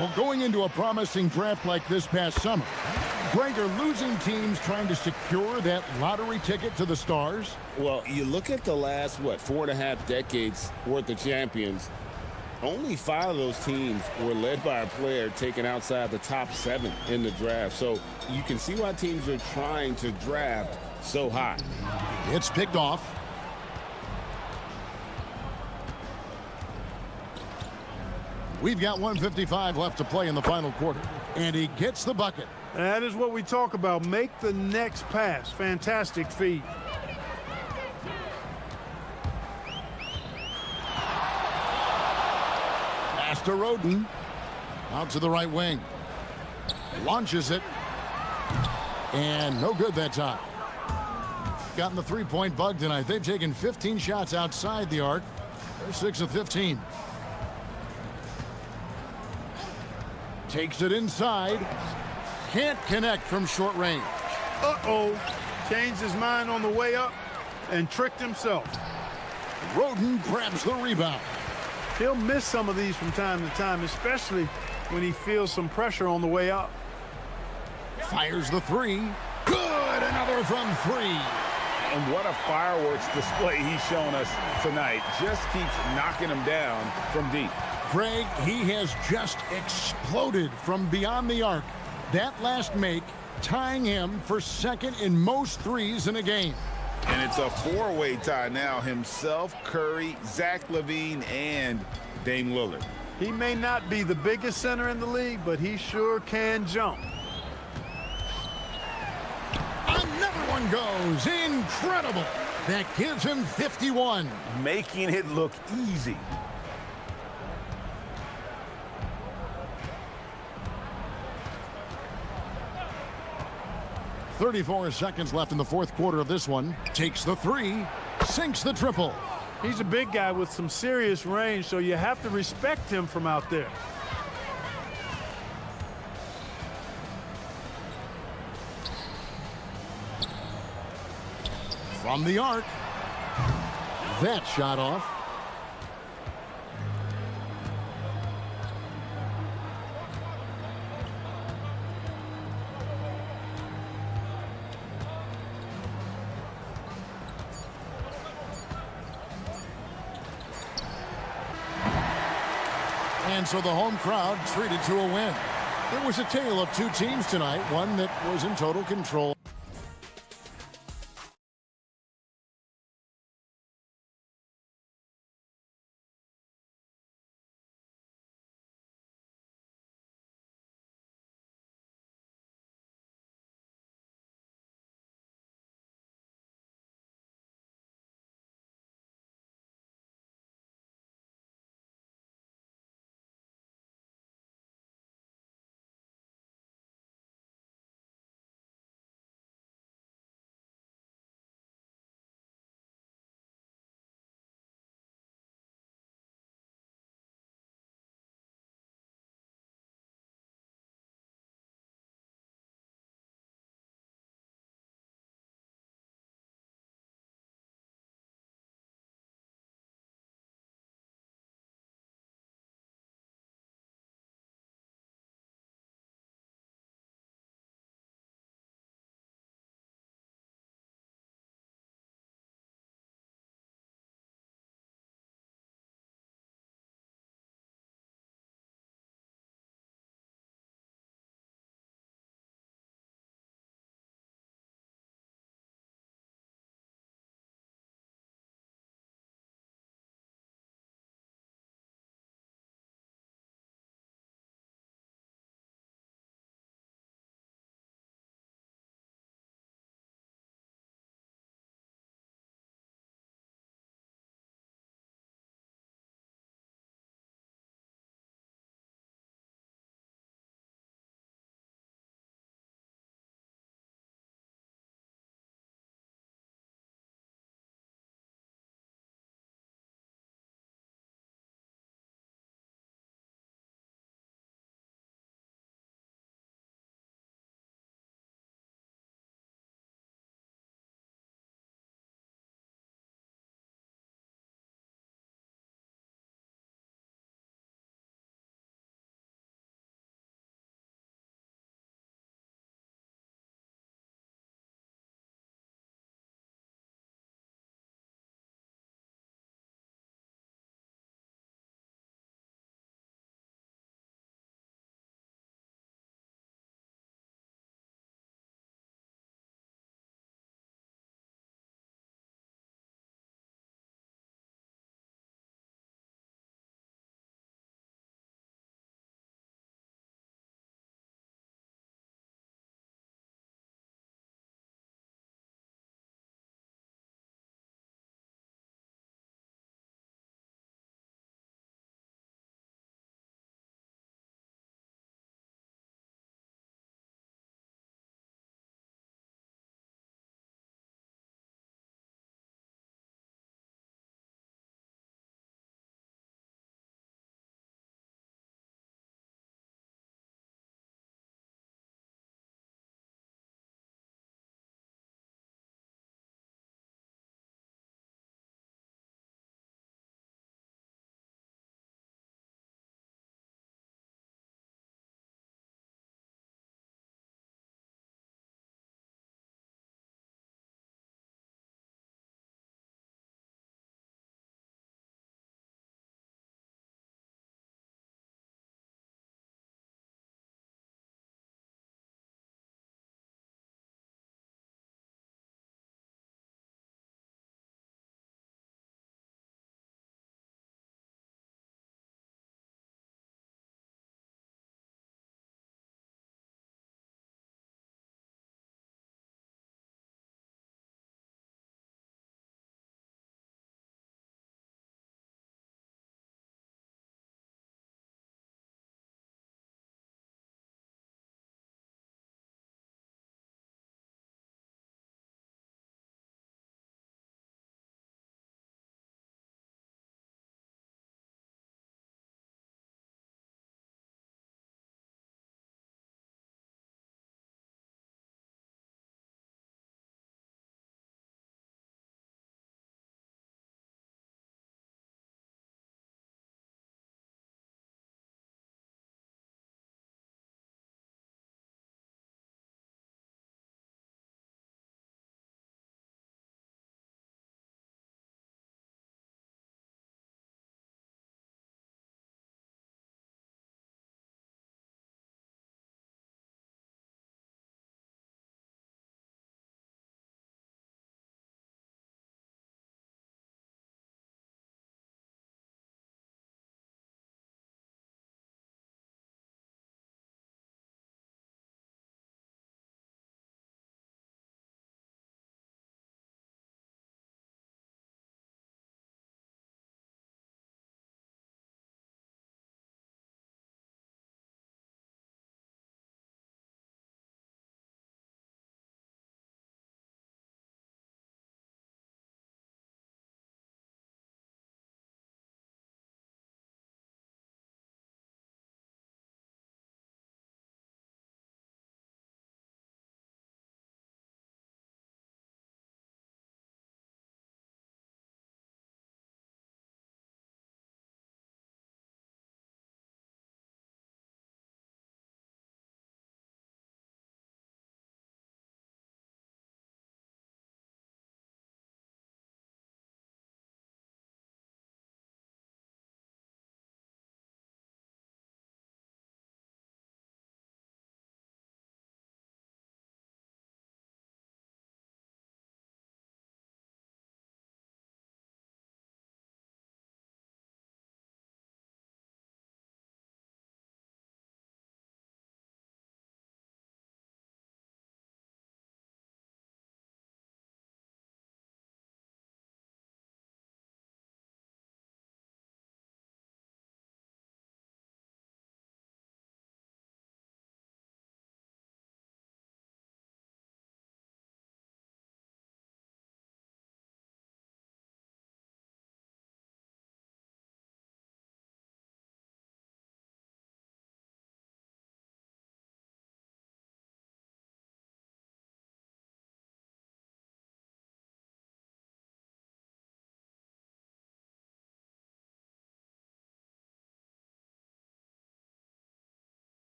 Well, going into a promising draft like this past summer, Greg, are losing teams trying to secure that lottery ticket to the stars? Well, you look at the last, 4.5 decades worth of champions, only 5 of those teams were led by a player taken outside the top 7 in the draft. So you can see why teams are trying to draft so high. It's picked off. We've got 1:55 left to play in the final quarter. And he gets the bucket. That is what we talk about. Make the next pass. Fantastic feed. Pass to Roden. Out to the right wing. Launches it. And no good that time. Gotten the three-point bug tonight. They've taken 15 shots outside the arc. They're 6 of 15. Takes it inside. Can't connect from short range. Uh-oh. Changed his mind on the way up and tricked himself. Roden grabs the rebound. He'll miss some of these from time to time, especially when he feels some pressure on the way up. Fires the three. Good! Another from three. And what a fireworks display he's shown us tonight. Just keeps knocking them down from deep. Greg, he has just exploded from beyond the arc. That last make tying him for second in most threes in a game. And it's a four-way tie now. Himself, Curry, Zach LaVine, and Dame Lillard. He may not be the biggest center in the league, but he sure can jump. Another one goes. Incredible. That gives him 51. Making it look easy. .34 seconds left in the fourth quarter of this one. Takes the three. Sinks the triple. He's a big guy with some serious range, so you have to respect him from out there. From the arc. That shot off. And so the home crowd treated to a win. It was a tale of two teams tonight, one that was in total control.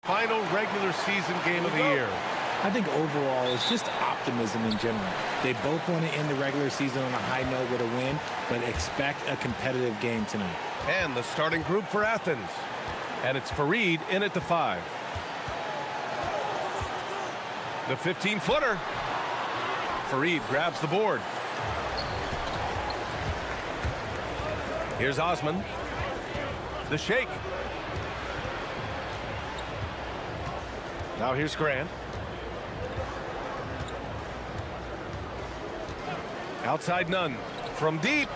Final regular season game of the year. I think overall it's just optimism in general. They both want to end the regular season on a high note with a win, but expect a competitive game tonight. And the starting group for Athens. And it's Fareed in at the 5. The 15-footer. Fareed grabs the board. Here's Osman. The shake. Now here's Grant. Outside none. From deep.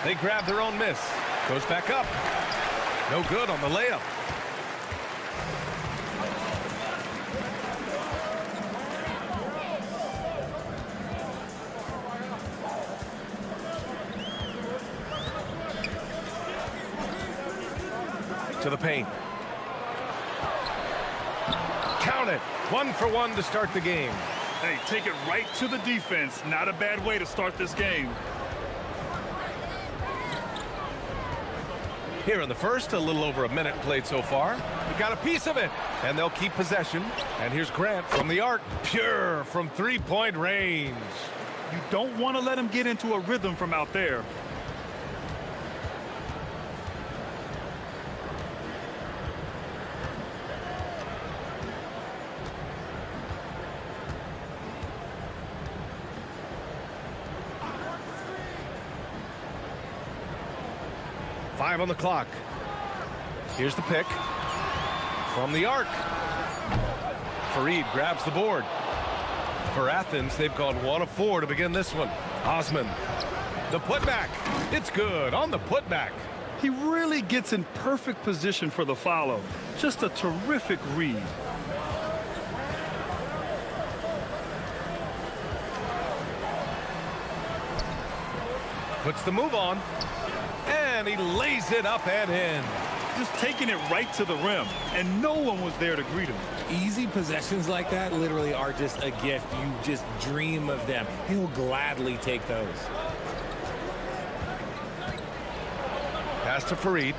They grab their own miss. Goes back up. No good on the layup. To the paint. Count it. 1 for 1 to start the game. Hey, take it right to the defense. Not a bad way to start this game. Here in the first, a little over a minute played so far. We got a piece of it, and they'll keep possession. And here's Grant from the arc. Pure from three-point range. You don't want to let him get into a rhythm from out there. Five on the clock. Here's the pick. From the arc. Fareed grabs the board. For Athens, they've gone 1 of 4 to begin this one. Osman. The putback. It's good on the putback. He really gets in perfect position for the follow. Just a terrific read. Puts the move on. And he lays it up and in. Just taking it right to the rim, and no one was there to greet him. Easy possessions like that literally are just a gift. You just dream of them. He'll gladly take those. Pass to Fareed.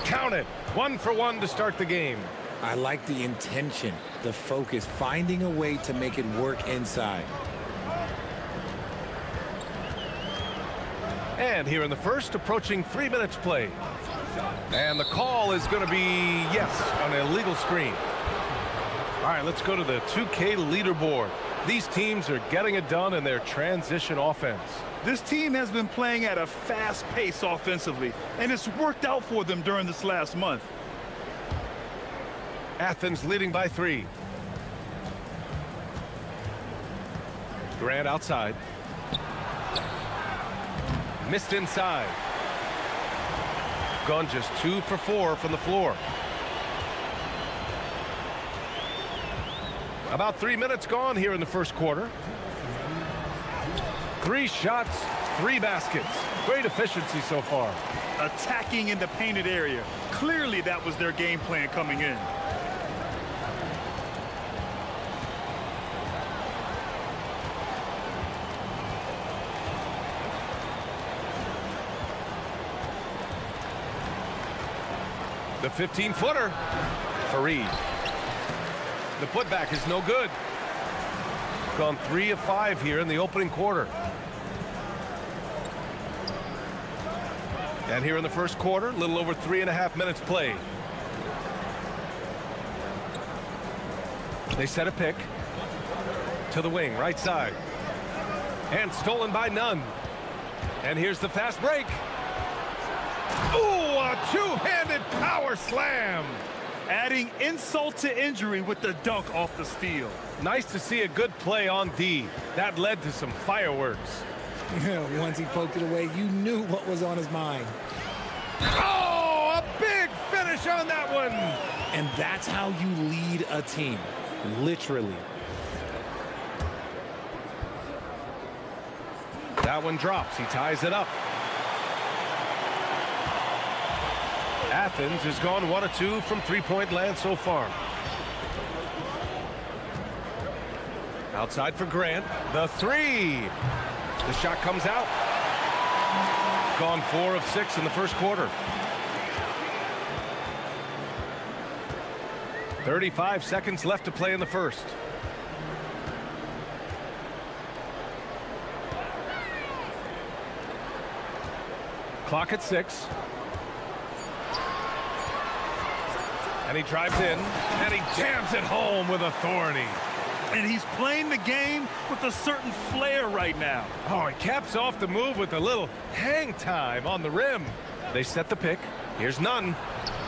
Count it. 1 for 1 to start the game. I like the intention, the focus, finding a way to make it work inside. And here in the first, approaching 3 minutes played. And the call is going to be, yes, an illegal screen. All right, let's go to the 2K leaderboard. These teams are getting it done in their transition offense. This team has been playing at a fast pace offensively, and it's worked out for them during this last month. Athens leading by 3. Grant outside. Missed inside. Gone just 2 for 4 from the floor. About 3 minutes gone here in the first quarter. 3 shots, 3 baskets. Great efficiency so far. Attacking in the painted area. Clearly that was their game plan coming in. The 15-footer. Fareed. The putback is no good. Gone 3 of 5 here in the opening quarter. And here in the first quarter, a little over 3.5 minutes played. They set a pick to the wing, right side. And stolen by none. And here's the fast break. Ooh, a two-handed power slam. Adding insult to injury with the dunk off the steal. Nice to see a good play on D. That led to some fireworks. Once he poked it away, you knew what was on his mind. Oh, a big finish on that one. And that's how you lead a team, literally. That one drops. He ties it up. Athens has gone 1 of 2 from three-point land so far. Outside for Grant. The 3. The shot comes out. Gone 4 of 6 in the first quarter. 35 seconds left to play in the first. Clock at 6. And he drives in, and he jams it home with authority. And he's playing the game with a certain flair right now. Oh, he caps off the move with a little hang time on the rim. They set the pick. Here's none.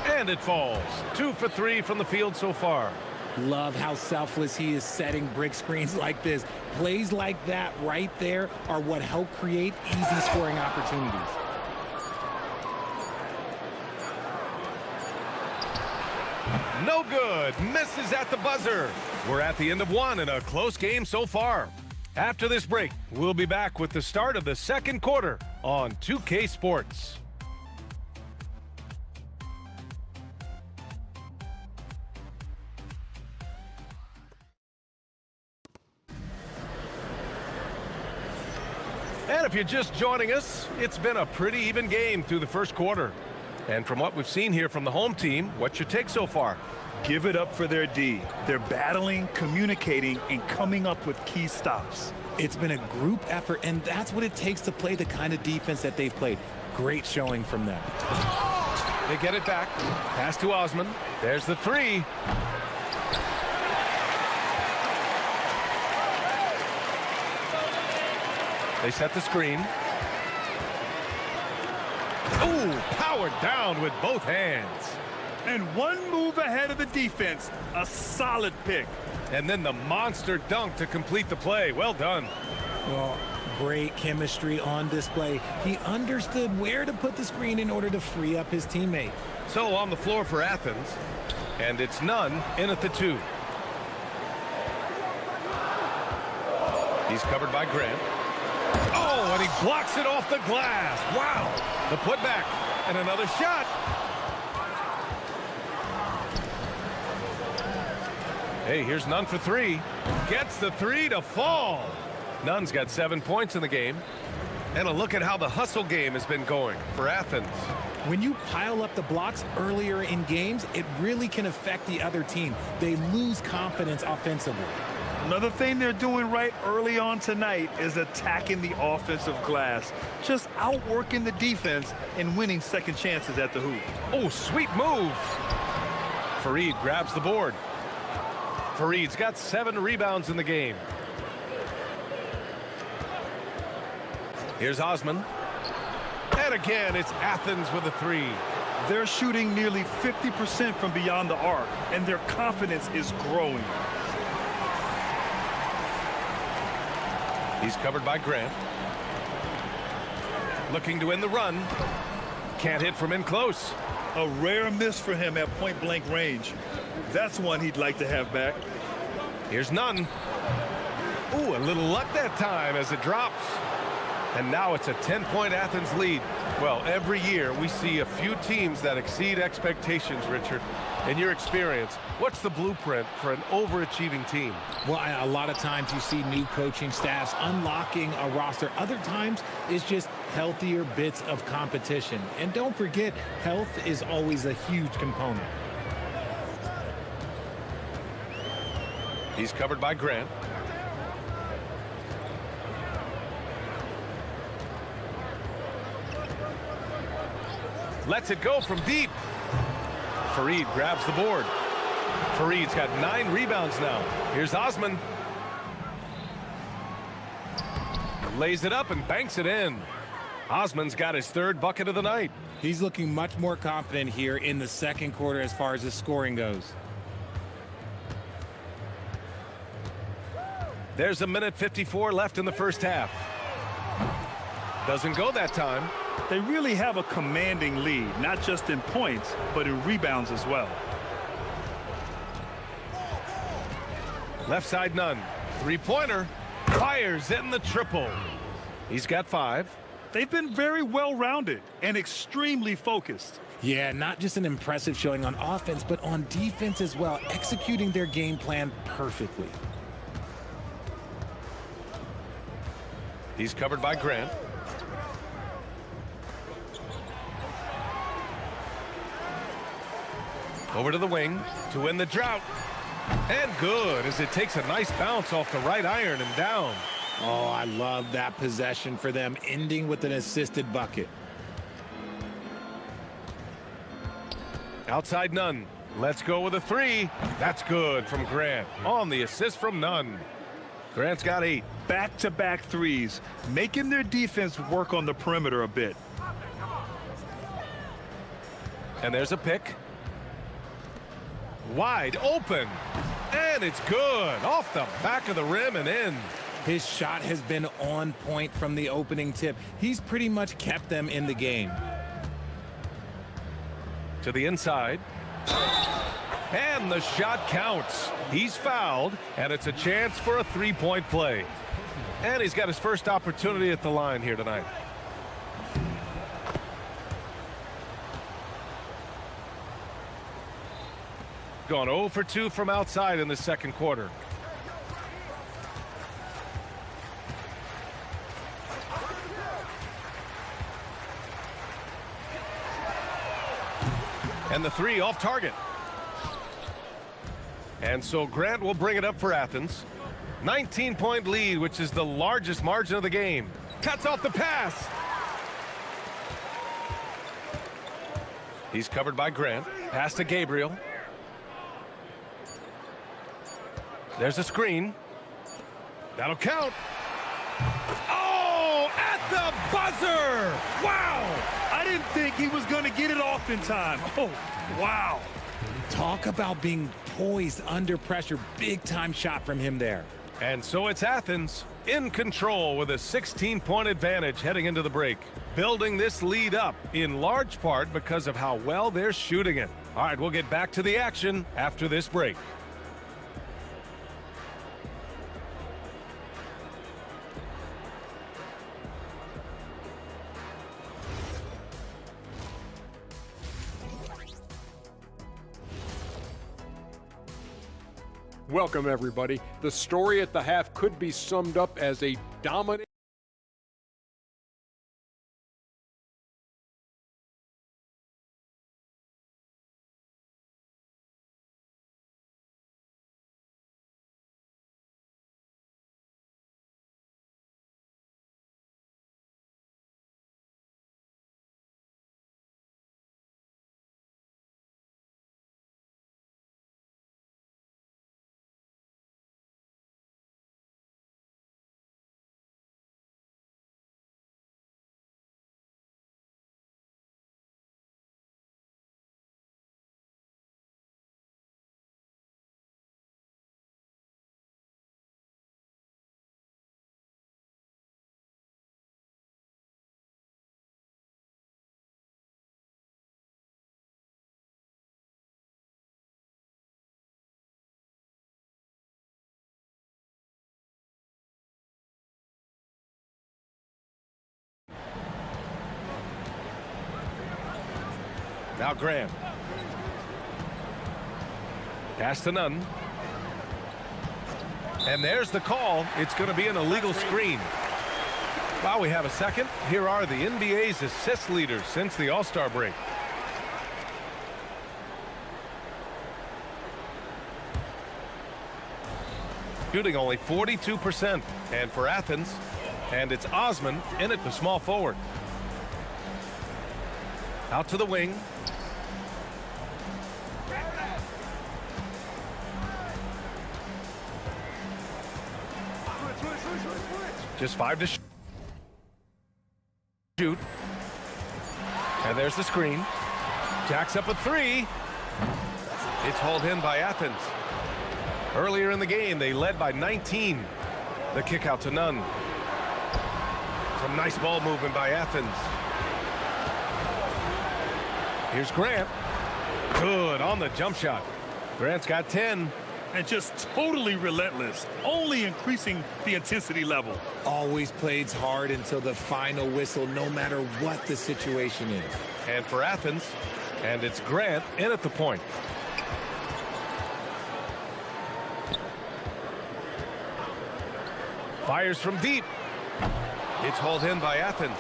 And it falls. 2 for 3 from the field so far. Love how selfless he is setting brick screens like this. Plays like that right there are what help create easy scoring opportunities. No good. Misses at the buzzer. We're at the end of one in a close game so far. After this break, we'll be back with the start of the second quarter on 2K Sports. And if you're just joining us, it's been a pretty even game through the first quarter. And from what we've seen here from the home team, what's your take so far? Give it up for their D. They're battling, communicating, and coming up with key stops. It's been a group effort, and that's what it takes to play the kind of defense that they've played. Great showing from them. They get it back. Pass to Osman. There's the three. They set the screen. Ooh, powered down with both hands. And one move ahead of the defense. A solid pick. And then the monster dunk to complete the play. Well done. Well, great chemistry on display. He understood where to put the screen in order to free up his teammate. So on the floor for Athens. And it's none in at the 2. He's covered by Grant. Oh, and he blocks it off the glass. Wow. The putback and another shot. Hey, here's Nunn for 3. Gets the 3 to fall. Nunn's got 7 points in the game. And a look at how the hustle game has been going for Athens. When you pile up the blocks earlier in games, it really can affect the other team. They lose confidence offensively. Another thing they're doing right early on tonight is attacking the offensive glass. Just outworking the defense and winning second chances at the hoop. Oh, sweet move. Fareed grabs the board. Fareed's got 7 rebounds in the game. Here's Osman. And again, it's Athens with a 3. They're shooting nearly 50% from beyond the arc, and their confidence is growing. He's covered by Grant. Looking to win the run. Can't hit from in close. A rare miss for him at point-blank range. That's one he'd like to have back. Here's Nunn. Ooh, a little luck that time as it drops. And now it's a 10-point Athens lead. Well, every year we see a few teams that exceed expectations, Richard. In your experience, what's the blueprint for an overachieving team? Well, a lot of times you see new coaching staffs unlocking a roster. Other times it's just healthier bits of competition. And don't forget, health is always a huge component. He's covered by Grant. Lets it go from deep. Fareed grabs the board. Fareed's got 9 rebounds now. Here's Osman. Lays it up and banks it in. Osman's got his 3rd bucket of the night. He's looking much more confident here in the second quarter as far as his scoring goes. There's 1:54 left in the first half. Doesn't go that time. They really have a commanding lead, not just in points, but in rebounds as well. Left side Nunn. 3-pointer. Fires in the triple. He's got 5. They've been very well-rounded and extremely focused. Yeah, not just an impressive showing on offense, but on defense as well, executing their game plan perfectly. He's covered by Grant. Over to the wing to win the drought. And good, as it takes a nice bounce off the right iron and down. Oh, I love that possession for them, ending with an assisted bucket. Outside Nunn. Let's go with a three. That's good from Grant on the assist from Nunn. Grant's got 8. Back-to-back threes, making their defense work on the perimeter a bit. And there's a pick. Wide open. And it's good. Off the back of the rim and in. His shot has been on point from the opening tip. He's pretty much kept them in the game. To the inside. And the shot counts. He's fouled, and it's a chance for a three-point play. And he's got his first opportunity at the line here tonight. Gone 0 for 2 from outside in the second quarter. And the three off target. And so Grant will bring it up for Athens. 19-point lead, which is the largest margin of the game. Cuts off the pass. He's covered by Grant. Pass to Gabriel. There's a screen. That'll count. Oh, at the buzzer! Wow! I didn't think he was going to get it off in time. Oh, wow. Talk about being poised under pressure. Big time shot from him there. And so it's Athens in control with a 16-point advantage heading into the break. Building this lead up in large part because of how well they're shooting it. All right, we'll get back to the action after this break. Welcome, everybody. The story at the half could be summed up as a dominant. Now Graham. Pass to Nunn. And there's the call. It's going to be an illegal screen. While we have a second, here are the NBA's assist leaders since the All-Star break. Shooting only 42%. And for Athens, and it's Osman in at the small forward. Out to the wing. Just 5 to shoot. And there's the screen. Jacks up a 3. It's hauled in by Athens. Earlier in the game, they led by 19. The kick out to Nunn. Some nice ball movement by Athens. Here's Grant. Good on the jump shot. Grant's got 10. And just totally relentless, only increasing the intensity level. Always plays hard until the final whistle, no matter what the situation is. And for Athens, and it's Grant in at the point. Fires from deep. It's hauled in by Athens.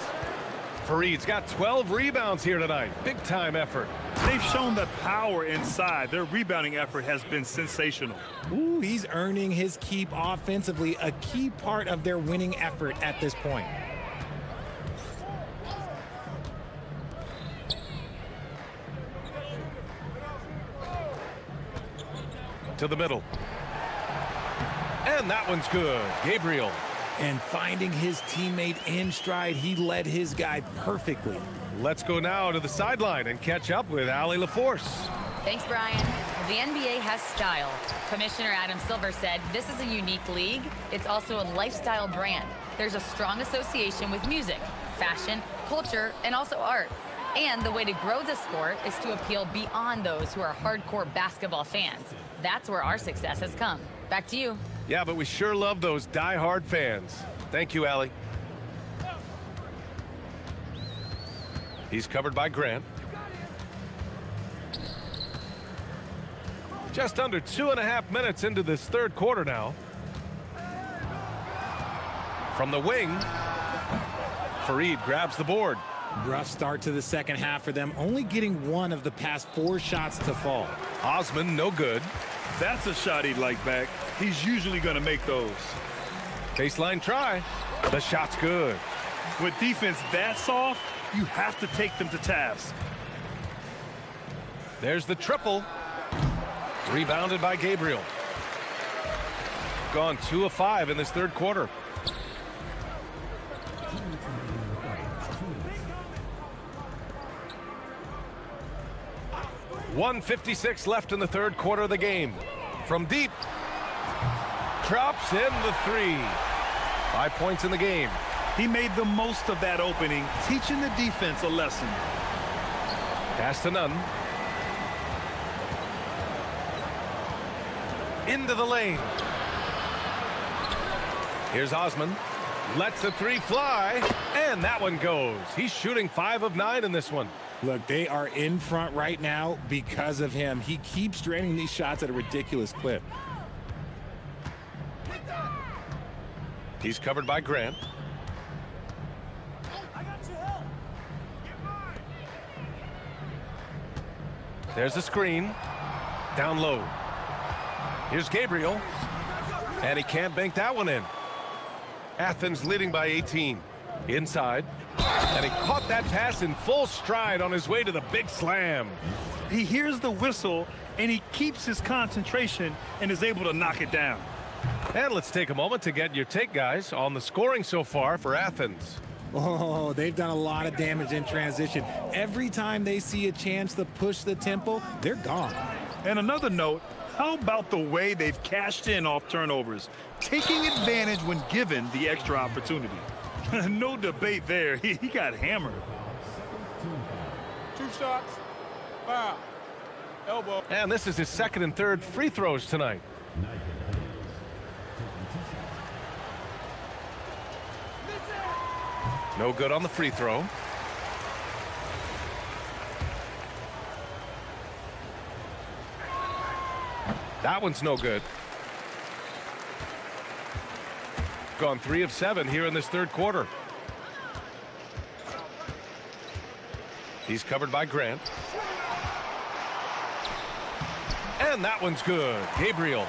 Fareed's got 12 rebounds here tonight. Big time effort. They've shown the power inside. Their rebounding effort has been sensational. Ooh, he's earning his keep offensively, a key part of their winning effort at this point. To the middle. And that one's good. Gabriel. And finding his teammate in stride, he led his guy perfectly. Let's go now to the sideline and catch up with Allie LaForce. Thanks, Brian. The NBA has style. Commissioner Adam Silver said this is a unique league. It's also a lifestyle brand. There's a strong association with music, fashion, culture, and also art. And the way to grow the sport is to appeal beyond those who are hardcore basketball fans. That's where our success has come. Back to you. Yeah, but we sure love those die-hard fans. Thank you, Allie. He's covered by Grant. Just under 2.5 minutes into this third quarter now. From the wing, Fareed grabs the board. Rough start to the second half for them, only getting one of the past 4 shots to fall. Osman, no good. That's a shot he'd like back. He's usually going to make those. Baseline try. The shot's good. With defense that soft, you have to take them to task. There's the triple. Rebounded by Gabriel. Gone 2 of 5 in this third quarter. .156 left in the third quarter of the game. From deep. Drops in the 3. 5 points in the game. He made the most of that opening, teaching the defense a lesson. Pass to Nunn. Into the lane. Here's Osman. Lets the 3 fly, and that one goes. He's shooting 5 of 9 in this one. Look, they are in front right now because of him. He keeps draining these shots at a ridiculous clip. He's covered by Grant. There's a screen. Down low. Here's Gabriel. And he can't bank that one in. Athens leading by 18. Inside. And he caught that pass in full stride on his way to the big slam. He hears the whistle, and he keeps his concentration and is able to knock it down. And let's take a moment to get your take, guys, on the scoring so far for Athens. Oh, they've done a lot of damage in transition. Every time they see a chance to push the tempo, they're gone. And another note, how about the way they've cashed in off turnovers, taking advantage when given the extra opportunity? No debate there. He got hammered. 2 shots. Foul. Elbow. And this is his second and third free throws tonight. No good on the free throw. That one's no good. Gone 3 of 7 here in this third quarter. He's covered by Grant. And that one's good. Gabriel.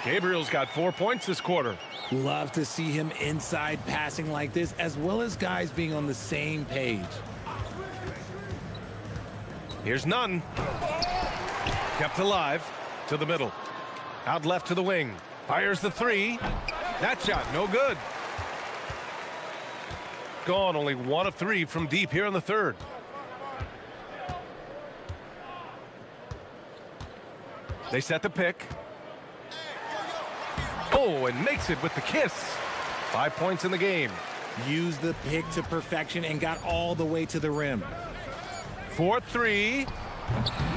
Gabriel's got 4 points this quarter. Love to see him inside passing like this, as well as guys being on the same page. Here's Nunn. Kept alive to the middle. Out left to the wing. Fires the 3. That shot, no good. Gone only 1 of 3 from deep here in the third. They set the pick. Oh, and makes it with the kiss. 5 points in the game. Used the pick to perfection and got all the way to the rim. 4-3.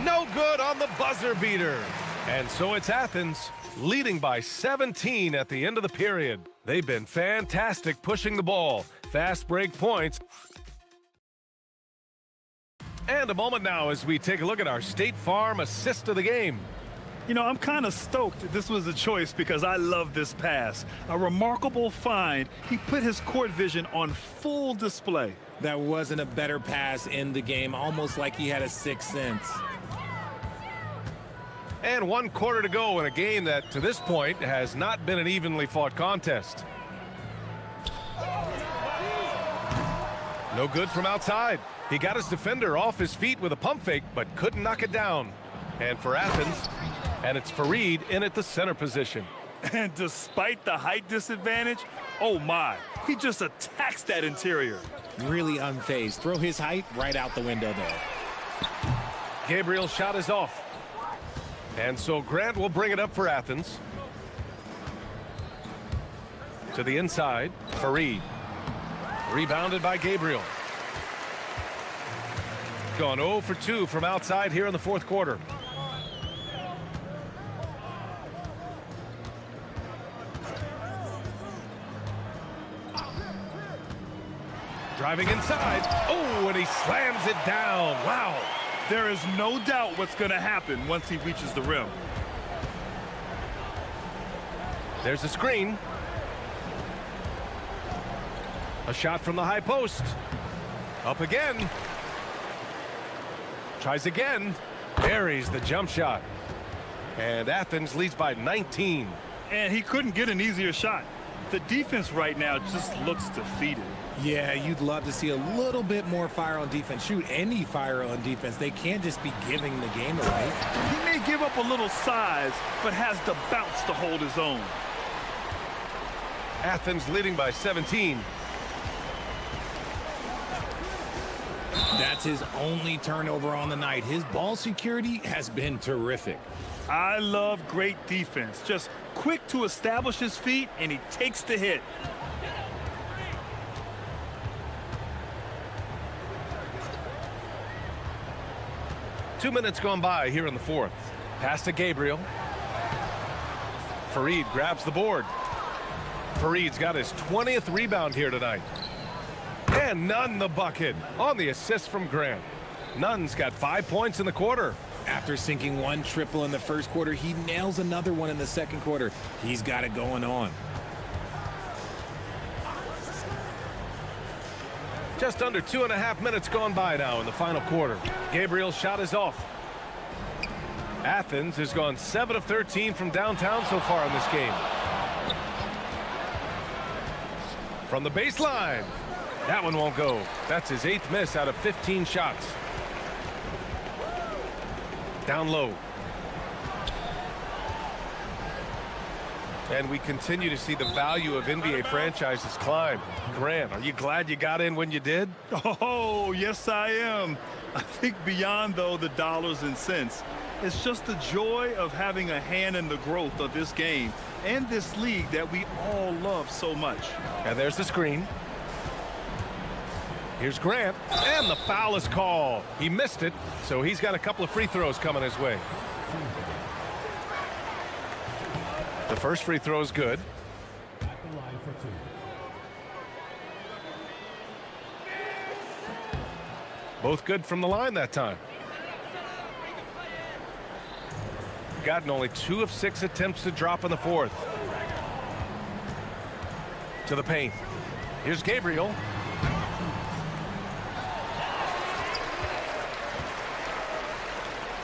No good on the buzzer beater. And so it's Athens leading by 17 at the end of the period. They've been fantastic pushing the ball. Fast break points. And a moment now as we take a look at our State Farm assist of the game. You know, I'm kind of stoked that this was a choice because I love this pass. A remarkable find. He put his court vision on full display. That wasn't a better pass in the game, almost like he had a sixth sense. And 1 quarter to go in a game that, to this point, has not been an evenly fought contest. No good from outside. He got his defender off his feet with a pump fake, but couldn't knock it down. And for Athens, and it's Fareed in at the center position. And despite the height disadvantage, oh my, he just attacks that interior. Really unfazed. Throw his height right out the window there. Gabriel's shot is off. And so Grant will bring it up for Athens. To the inside, Fareed. Rebounded by Gabriel. Gone 0 for 2 from outside here in the fourth quarter. Driving inside. Oh, and he slams it down. Wow. There is no doubt what's going to happen once he reaches the rim. There's a screen. A shot from the high post. Up again. Tries again. Buries the jump shot. And Athens leads by 19. And he couldn't get an easier shot. The defense right now just looks defeated. Yeah, you'd love to see a little bit more fire on defense. Shoot, any fire on defense. They can't just be giving the game away. He may give up a little size, but has the bounce to hold his own. Athens leading by 17. That's his only turnover on the night. His ball security has been terrific. I love great defense. Just quick to establish his feet, and he takes the hit. Two minutes gone by here in the fourth. Pass to Gabriel. Fareed grabs the board. Fareed's got his 20th rebound here tonight. And Nunn the bucket on the assist from Grant. Nunn's got 5 points in the quarter. After sinking one triple in the first quarter, he nails another one in the second quarter. He's got it going on. Just under 2.5 minutes gone by now in the final quarter. Gabriel's shot is off. Athens has gone 7 of 13 from downtown so far in this game. From the baseline. That one won't go. That's his 8th miss out of 15 shots. Down low. And we continue to see the value of NBA franchises climb. Grant, are you glad you got in when you did? Oh, yes, I am. I think beyond, though, the dollars and cents, it's just the joy of having a hand in the growth of this game and this league that we all love so much. And there's the screen. Here's Grant, and the foul is called. He missed it, so he's got a couple of free throws coming his way. The first free throw is good. Both good from the line that time. Gotten only 2 of 6 attempts to drop in the fourth. To the paint. Here's Gabriel.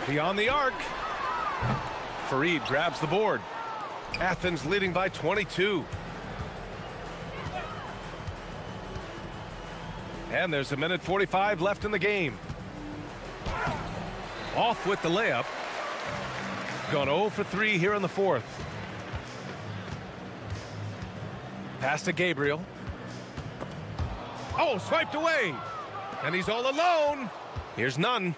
Beyond the arc. Fareed grabs the board. Athens leading by 22. And there's 1:45 left in the game. Off with the layup. Gone 0 for 3 here in the fourth. Pass to Gabriel. Oh, swiped away. And he's all alone. Here's Nunn.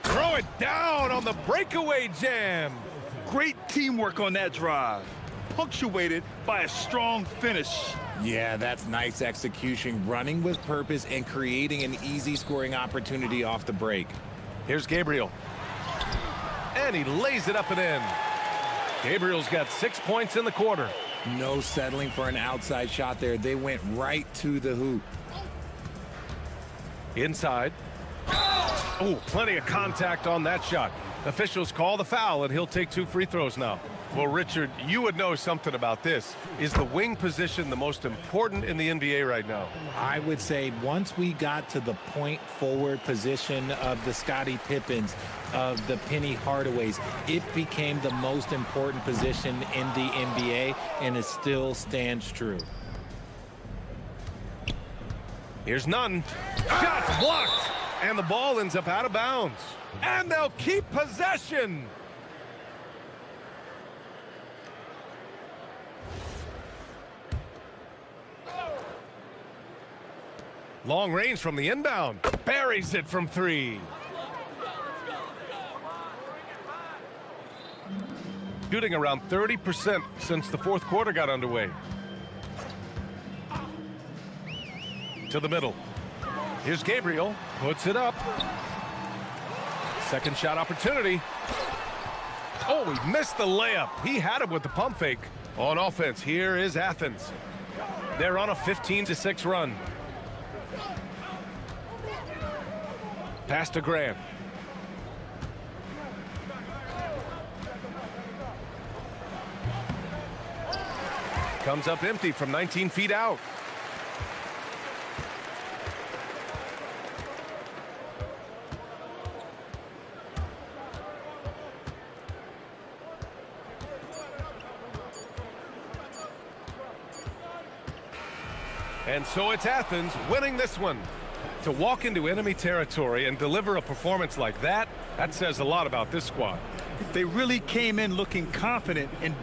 Throw it down on the breakaway jam. Great teamwork on that drive, punctuated by a strong finish. Yeah, that's nice execution, running with purpose and creating an easy scoring opportunity off the break. Here's Gabriel. And he lays it up and in. Gabriel's got 6 points in the quarter. No settling for an outside shot there. They went right to the hoop. Inside. Oh, plenty of contact on that shot. Officials call the foul, and he'll take 2 free throws now. Well, Richard, you would know something about this. Is the wing position the most important in the NBA right now? I would say once we got to the point forward position of the Scottie Pippens, of the Penny Hardaways, it became the most important position in the NBA, and it still stands true. Here's none. Shots blocked, and the ball ends up out of bounds. And they'll keep possession. Long range from the inbound. Buries it from 3. Shooting around 30% since the 4th quarter got underway. To the middle. Here's Gabriel. Puts it up. Second shot opportunity. Oh, he missed the layup. He had it with the pump fake. On offense, here is Athens. They're on a 15-6 run. Pass to Grant. Comes up empty from 19 feet out. And so it's Athens winning this one. To walk into enemy territory and deliver a performance like that, that says a lot about this squad. They really came in looking confident and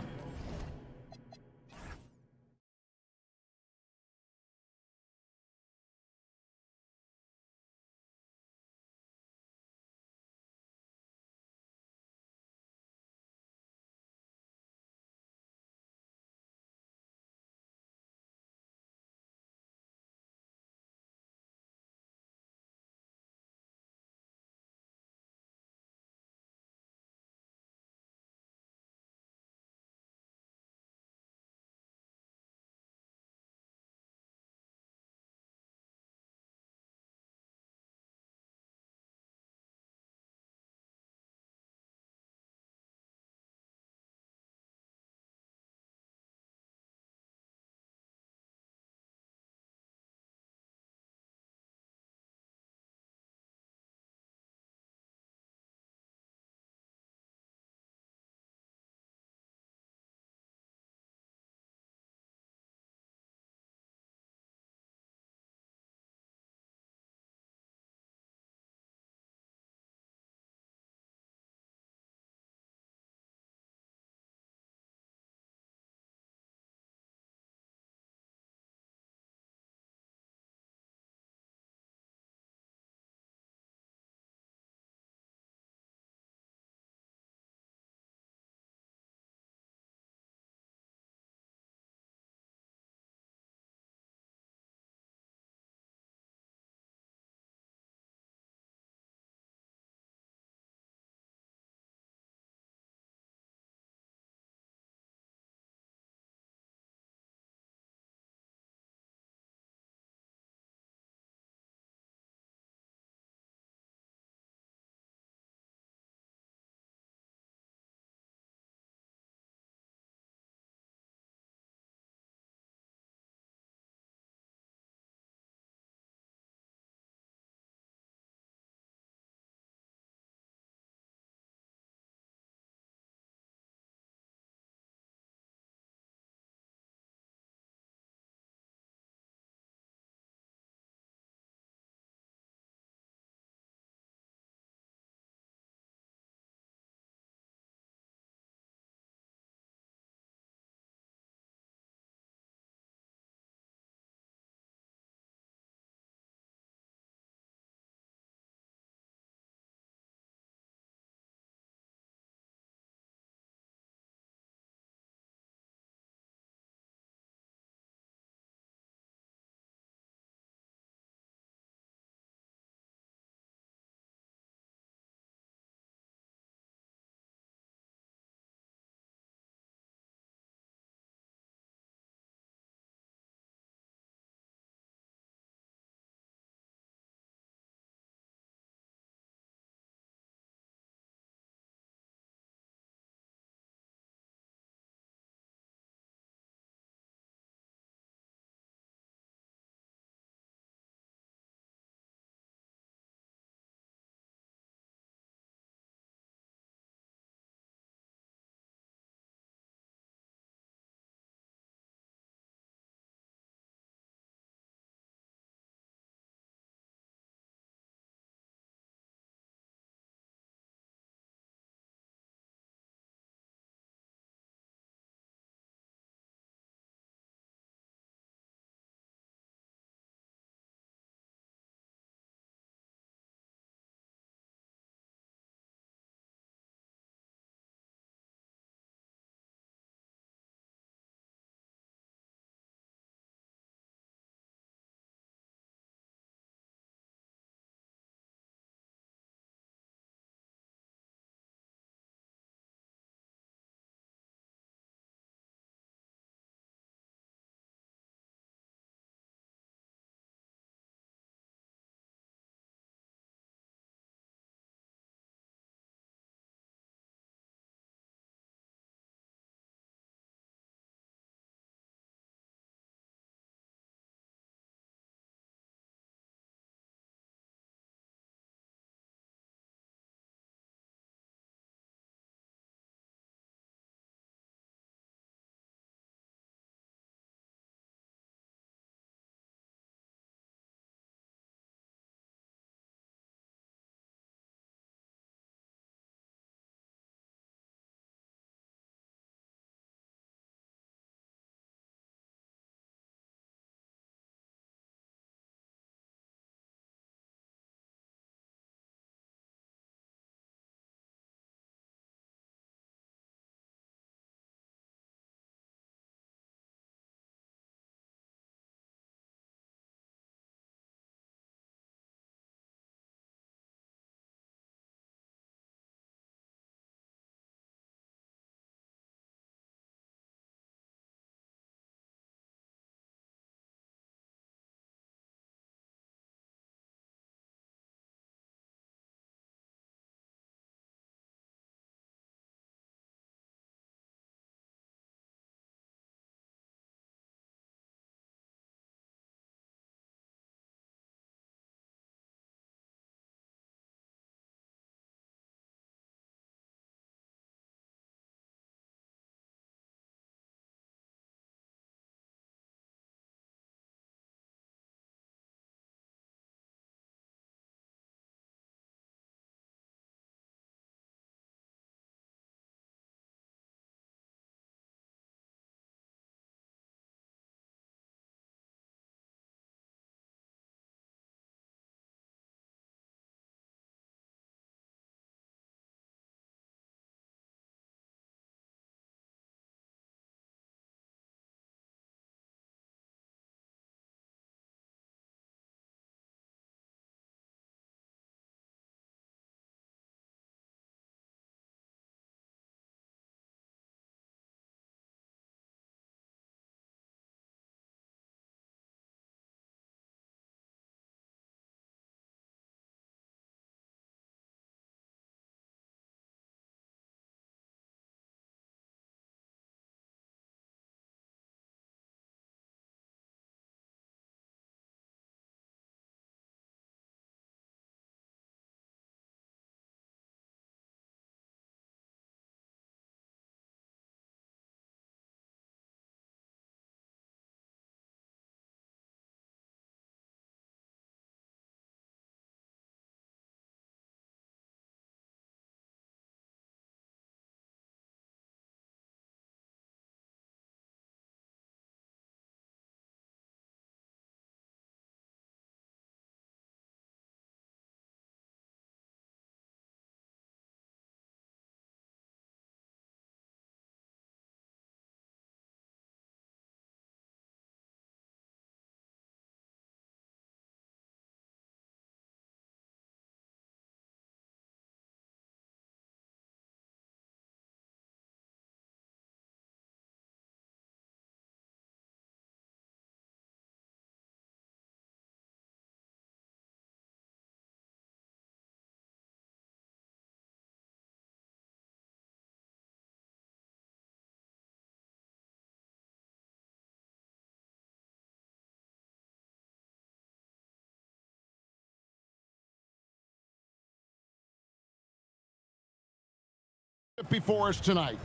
Before us tonight,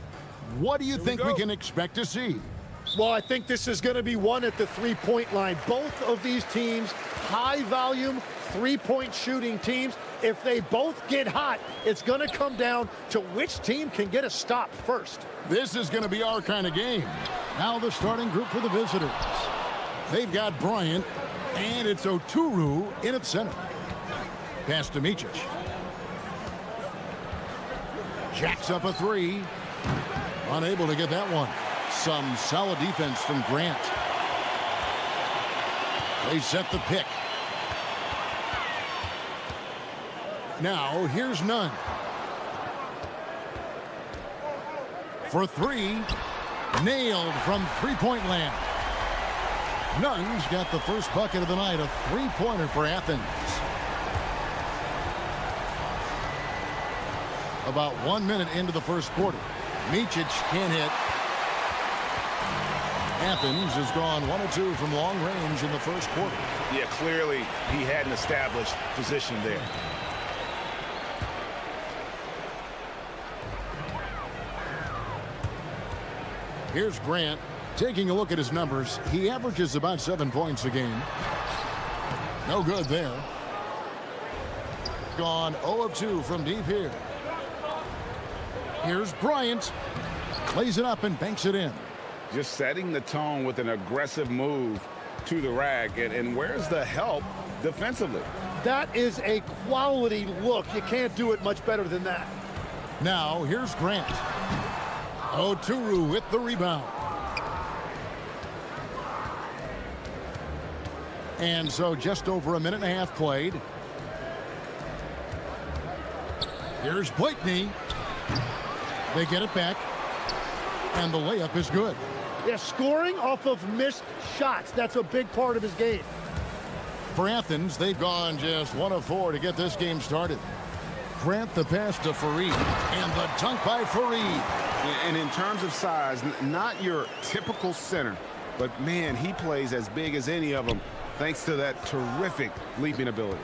what do you think we can expect to see? Well, I think this is going to be one at the three-point line. Both of these teams, high-volume, three-point shooting teams. If they both get hot, it's going to come down to which team can get a stop first. This is going to be our kind of game. Now the starting group for the visitors. They've got Bryant, and it's Oturu in at center. Pass to Micic. Jacks up a three. Unable to get that one. Some solid defense from Grant. They set the pick. Now here's Nunn. For three. Nailed from three-point land. Nunn's got the first bucket of the night, a three-pointer for Athens. About 1 minute into the first quarter. Micic can't hit. Athens has gone 1 of 2 from long range in the first quarter. Yeah, clearly he had an established position there. Here's Grant. Taking a look at his numbers, he averages about 7 points a game. No good there. Gone 0 of 2 from deep here. Here's Bryant. Lays it up and banks it in. Just setting the tone with an aggressive move to the rack. And where's the help defensively? That is a quality look. You can't do it much better than that. Now here's Grant. Oturu with the rebound. And so just over a minute and a half played. Here's Blakeney. They get it back. And the layup is good. Yeah, scoring off of missed shots. That's a big part of his game. For Athens, they've gone just 1 of 4 to get this game started. Grant the pass to Fareed. And the dunk by Fareed. And in terms of size, not your typical center. But, man, he plays as big as any of them thanks to that terrific leaping ability.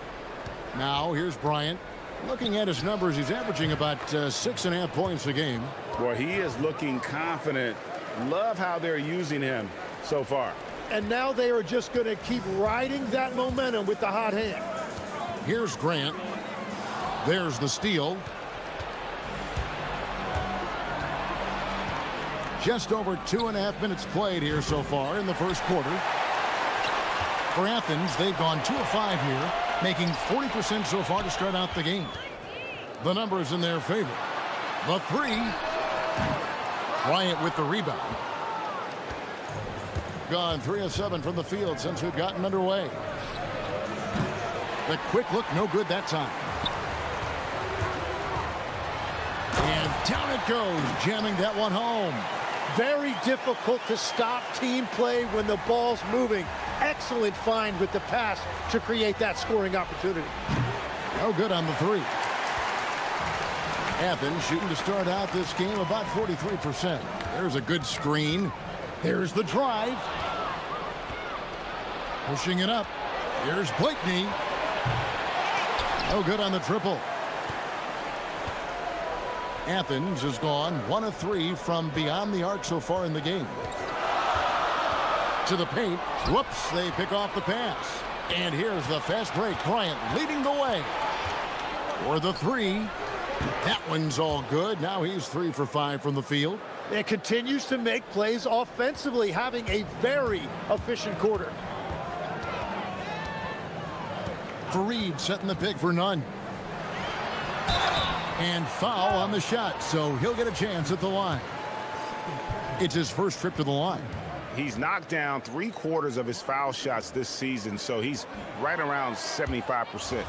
Now here's Bryant. Looking at his numbers, he's averaging about 6.5 points a game. Boy, he is looking confident. Love how they're using him so far. And now they are just going to keep riding that momentum with the hot hand. Here's Grant. There's the steal. Just over 2.5 minutes played here so far in the first quarter. For Athens, they've gone 2 of 5 here, making 40% so far to start out the game. The numbers in their favor. The three. Bryant with the rebound. Gone 3 of 7 from the field since we've gotten underway. The quick look, no good that time. And down it goes, jamming that one home. Very difficult to stop team play when the ball's moving. Excellent find with the pass to create that scoring opportunity. No good on the three. Athens shooting to start out this game about 43%. There's a good screen. There's the drive. Pushing it up. Here's Blakeney. No good on the triple. Athens has gone 1 of 3 from beyond the arc so far in the game. To the paint. Whoops, they pick off the pass. And here's the fast break. Bryant leading the way. For the three. That one's all good. Now he's 3 for 5 from the field. It continues to make plays offensively, having a very efficient quarter. Fareed setting the pick for Nunn. And foul on the shot, so he'll get a chance at the line. It's his first trip to the line. He's knocked down 3/4 of his foul shots this season, so he's right around 75%.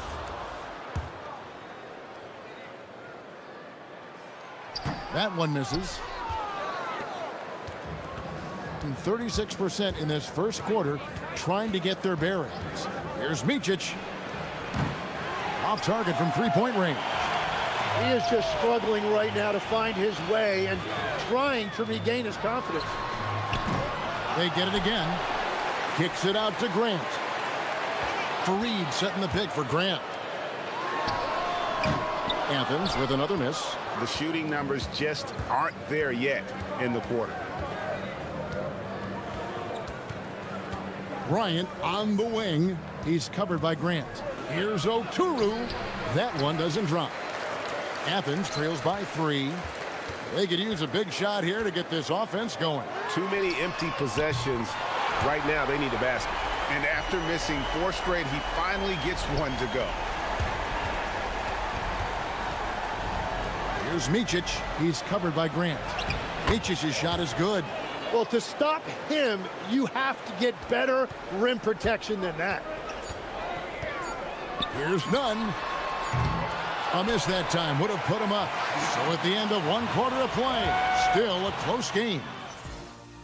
That one misses. And 36% in this first quarter, trying to get their bearings. Here's Micic. Off target from three-point range. He is just struggling right now to find his way and trying to regain his confidence. They get it again. Kicks it out to Grant. Fareed setting the pick for Grant. Athens with another miss. The shooting numbers just aren't there yet in the quarter. Bryant on the wing. He's covered by Grant. Here's Oturu. That one doesn't drop. Athens trails by 3. They could use a big shot here to get this offense going. Too many empty possessions. Right now, they need a basket. And after missing 4 straight, he finally gets one to go. Here's Micic. He's covered by Grant. Micic's shot is good. Well, to stop him, you have to get better rim protection than that. Here's Nunn. A miss that time would have put him up. So at the end of 1 quarter of play, still a close game.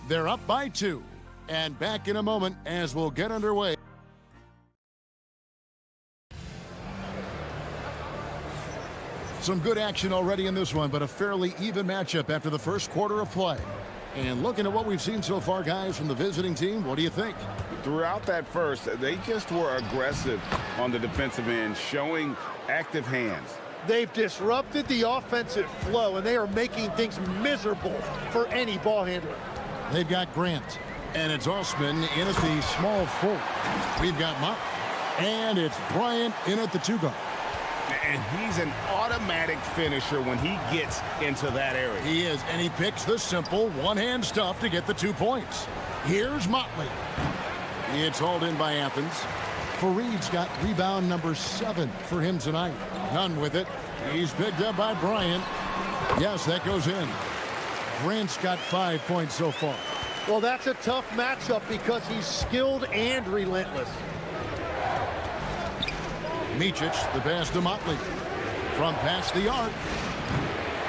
They're up by 2. And back in a moment as we'll get underway. Some good action already in this one, but a fairly even matchup after the first quarter of play. And looking at what we've seen so far, guys, from the visiting team, what do you think? Throughout that first, they just were aggressive on the defensive end, showing active hands. They've disrupted the offensive flow, and they are making things miserable for any ball handler. They've got Grant, and it's Osman in at the small 4. We've got Mott, and it's Bryant in at the 2 guard. And he's an automatic finisher when he gets into that area. He is, and he picks the simple one-hand stuff to get the 2 points. Here's Motley. It's hauled in by Athens. Fareed's got rebound number 7 for him tonight. None with it. He's picked up by Bryant. Yes, that goes in. Grant's got 5 points so far. Well, that's a tough matchup because he's skilled and relentless. Micic, the pass to Motley. From past the arc,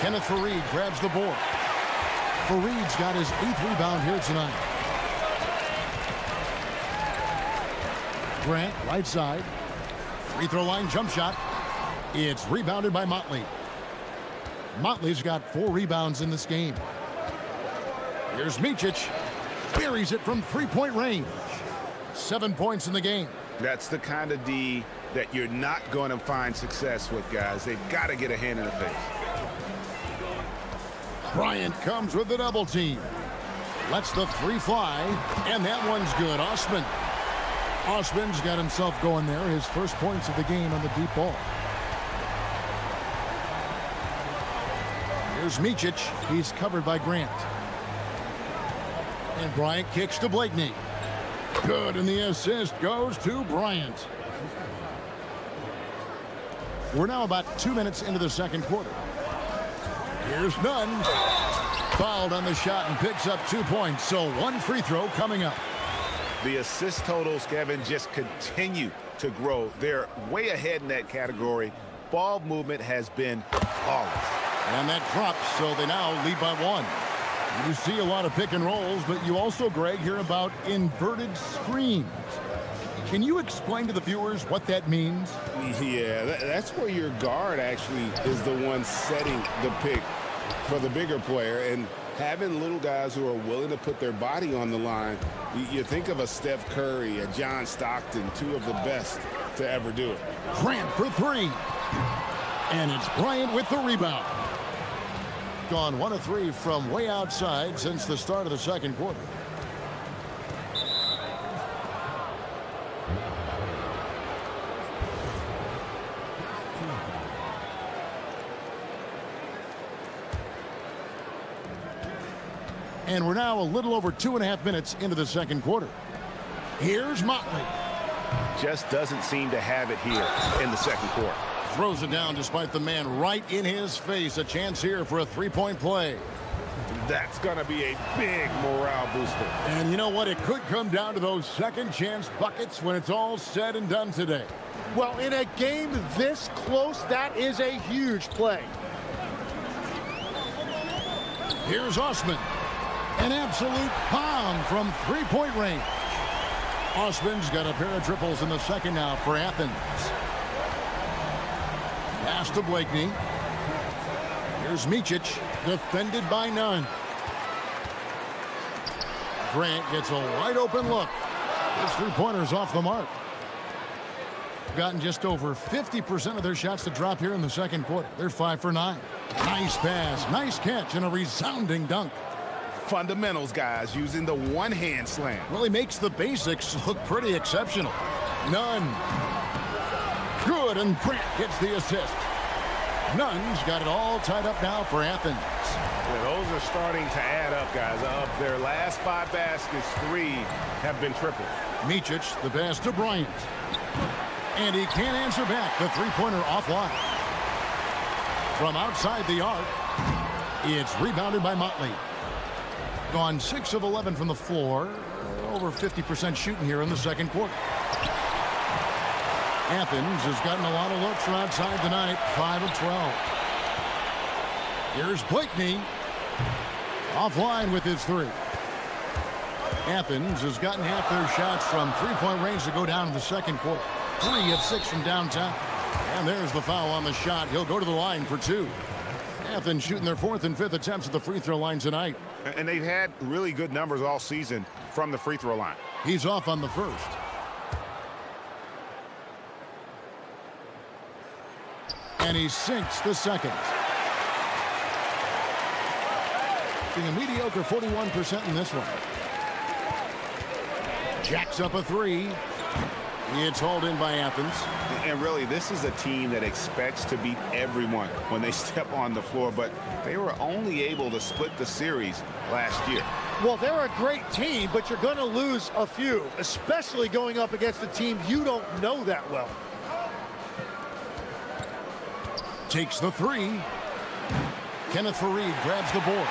Kenneth Fareed grabs the board. Fareed's got his 8th rebound here tonight. Grant, right side. Free throw line jump shot. It's rebounded by Motley. Motley's got 4 rebounds in this game. Here's Micic. Buries it from 3-point range. 7 points in the game. That's the kind of D that you're not going to find success with, guys. They've got to get a hand in the face. Bryant comes with the double team. Lets the 3 fly, and that one's good. Osman. Osman's got himself going there. His first points of the game on the deep ball. Here's Micic. He's covered by Grant. And Bryant kicks to Blakeney. Good, and the assist goes to Bryant. We're now about 2 minutes into the second quarter. Here's Nunn. Fouled on the shot and picks up 2 points, so 1 free throw coming up. The assist totals, Kevin, just continue to grow. They're way ahead in that category. Ball movement has been flawless. And that drops, so they now lead by 1. You see a lot of pick and rolls, but you also, Greg, hear about inverted screens. Can you explain to the viewers what that means? Yeah, that's where your guard actually is the one setting the pick for the bigger player, and having little guys who are willing to put their body on the line. You think of a Steph Curry, a John Stockton, 2 of the best to ever do it. Grant for 3. And it's Bryant with the rebound. Gone 1 of 3 from way outside since the start of the second quarter. And we're now a little over 2.5 minutes into the second quarter. Here's Motley. Just doesn't seem to have it here in the second quarter. Throws it down despite the man right in his face. A chance here for a 3-point play. That's going to be a big morale booster. And you know what? It could come down to those second chance buckets when it's all said and done today. Well, in a game this close, that is a huge play. Here's Osman. An absolute bomb from 3-point range. Osman's got a pair of triples in the second now for Athens. Pass to Blakeney. Here's Micic, defended by Nunn. Grant gets a wide open look. His 3-pointer's off the mark. Gotten just over 50% of their shots to drop here in the second quarter. They're 5 for 9. Nice pass, nice catch, and a resounding dunk. Fundamentals, guys, using the one-hand slam. Really makes the basics look pretty exceptional. Nunn. Good, and Grant gets the assist. Nunn's got it all tied up now for Athens. Yeah, those are starting to add up, guys. Of their last 5 baskets, 3 have been triples. Micic, the pass to Bryant. And he can't answer back. The three-pointer offline. From outside the arc, it's rebounded by Motley. Gone 6 of 11 from the floor. Over 50% shooting here in the second quarter. Athens has gotten a lot of looks from outside tonight. 5 of 12. Here's Blakeney. Offline with his 3. Athens has gotten half their shots from three-point range to go down in the second quarter. 3 of 6 from downtown. And there's the foul on the shot. He'll go to the line for 2. Athens shooting their 4th and 5th attempts at the free throw line tonight. And they've had really good numbers all season from the free throw line. He's off on the first. And he sinks the second. Being a mediocre 41% in this one. Jacks up a 3. It's hauled in by Athens. And really, this is a team that expects to beat everyone when they step on the floor, but they were only able to split the series last year. Well, they're a great team, but you're going to lose a few, especially going up against a team you don't know that well. Takes the 3. Kenneth Fareed grabs the board.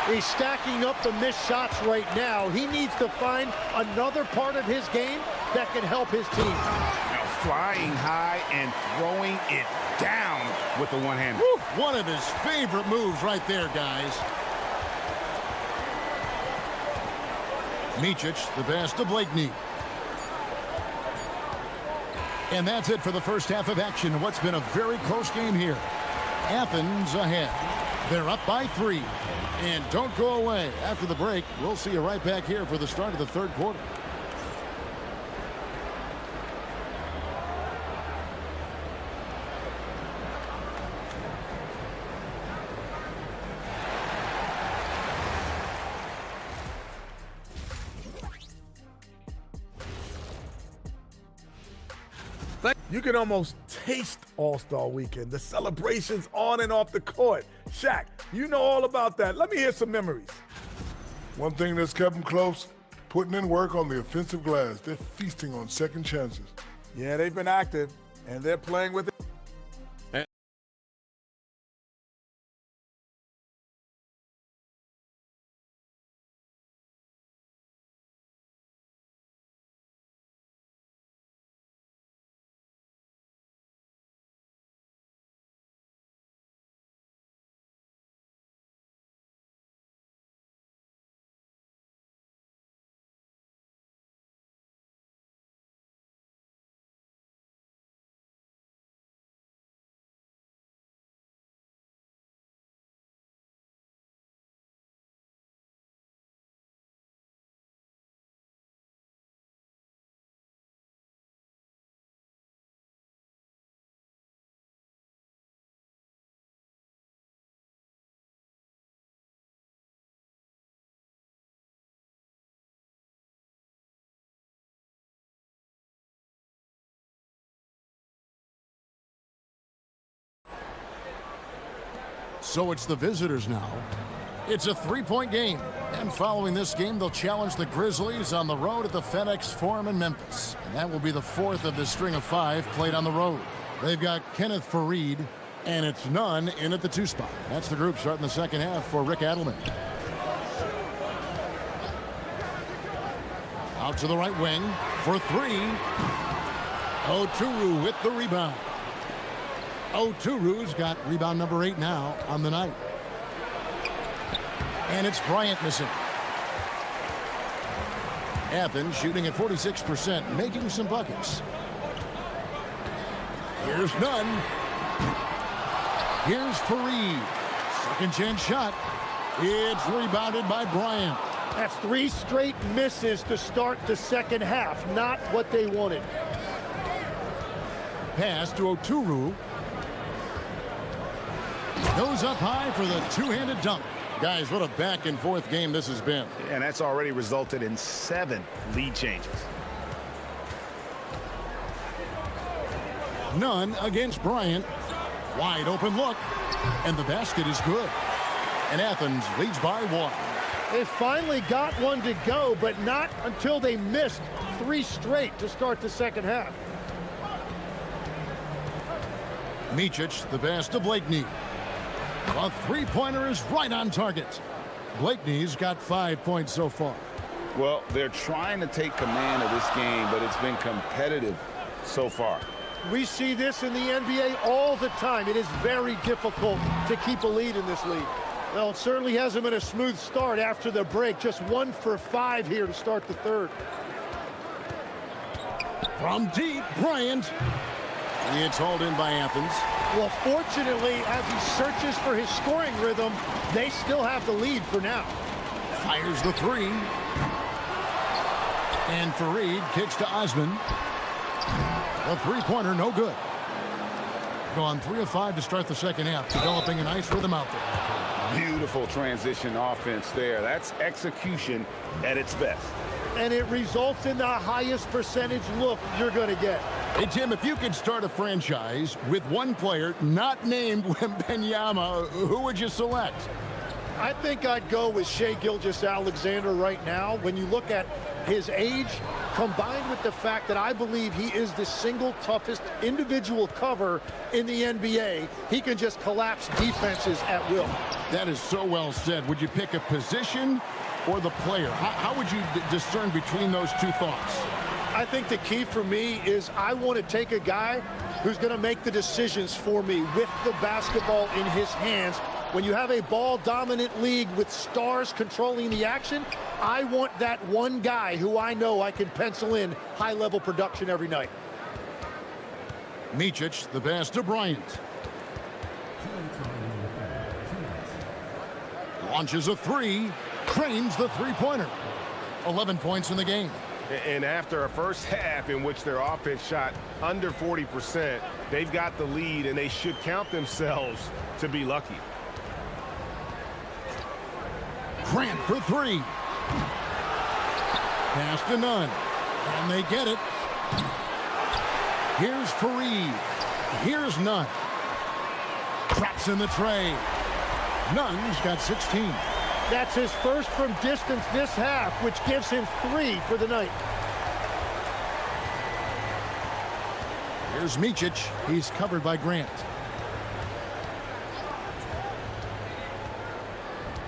He's stacking up the missed shots right now. He needs to find another part of his game that can help his team. Now flying high and throwing it down with the one-hander. One of his favorite moves right there, guys. Micic, the pass to Blakeney. And that's it for the first half of action. What's been a very close game here. Athens ahead. They're up by 3. And don't go away. After the break, we'll see you right back here for the start of the third quarter. You can almost taste All-Star Weekend, the celebrations on and off the court. Shaq, you know all about that. Let me hear some memories. One thing that's kept them close, putting in work on the offensive glass. They're feasting on second chances. Yeah, they've been active, and they're playing with it. So it's the visitors now. It's a 3-point game. And following this game, they'll challenge the Grizzlies on the road at the FedEx Forum in Memphis. And that will be the 4th of the string of 5 played on the road. They've got Kenneth Fareed, and it's Nunn in at the 2 spot. That's the group starting the second half for Rick Adelman. Out to the right wing for 3. Oturu with the rebound. Oturu's got rebound number 8 now on the night. And it's Bryant missing. Athens shooting at 46%, making some buckets. Here's Nunn. Here's Fareed. Second chance shot. It's rebounded by Bryant. That's 3 straight misses to start the second half. Not what they wanted. pass to Oturu. Goes up high for the two-handed dunk. Guys, what a back-and-forth game this has been. And that's already resulted in 7 lead changes. Nunn against Bryant. Wide open look. And the basket is good. And Athens leads by 1. They finally got one to go, but not until they missed 3 straight to start the second half. Micic, the pass to Blakeney. A three-pointer is right on target. Blakeney's got 5 points so far. Well, they're trying to take command of this game, but it's been competitive so far. We see this in the NBA all the time. It is very difficult to keep a lead in this league. Well, it certainly hasn't been a smooth start after the break. Just 1 for 5 here to start the third. From deep, Bryant. It's hauled in by Athens. Well, fortunately, as he searches for his scoring rhythm, they still have the lead for now. Fires the 3. And Fareed kicks to Osman. A three-pointer, no good. Gone 3 of 5 to start the second half, developing a nice rhythm out there. Beautiful transition offense there. That's execution at its best. And it results in the highest percentage look you're going to get. Hey, Tim, if you could start a franchise with one player not named Wembanyama, who would you select? I think I'd go with Shai Gilgeous-Alexander right now. When you look at his age, combined with the fact that I believe he is the single toughest individual cover in the NBA, he can just collapse defenses at will. That is so well said. Would you pick a position or the player? How would you discern between those two thoughts? I think the key for me is I want to take a guy who's going to make the decisions for me with the basketball in his hands. When you have a ball-dominant league with stars controlling the action, I want that one guy who I know I can pencil in high-level production every night. Micic, the pass to Bryant. Launches a 3, cranes the three-pointer. 11 points in the game. And after a first half in which their offense shot under 40%, they've got the lead, and they should count themselves to be lucky. Grant for 3. Pass to Nunn. And they get it. Here's Fareed. Here's Nunn. Traps in the tray. Nunn's got 16. That's his first from distance this half, which gives him 3 for the night. Here's Micic. He's covered by Grant.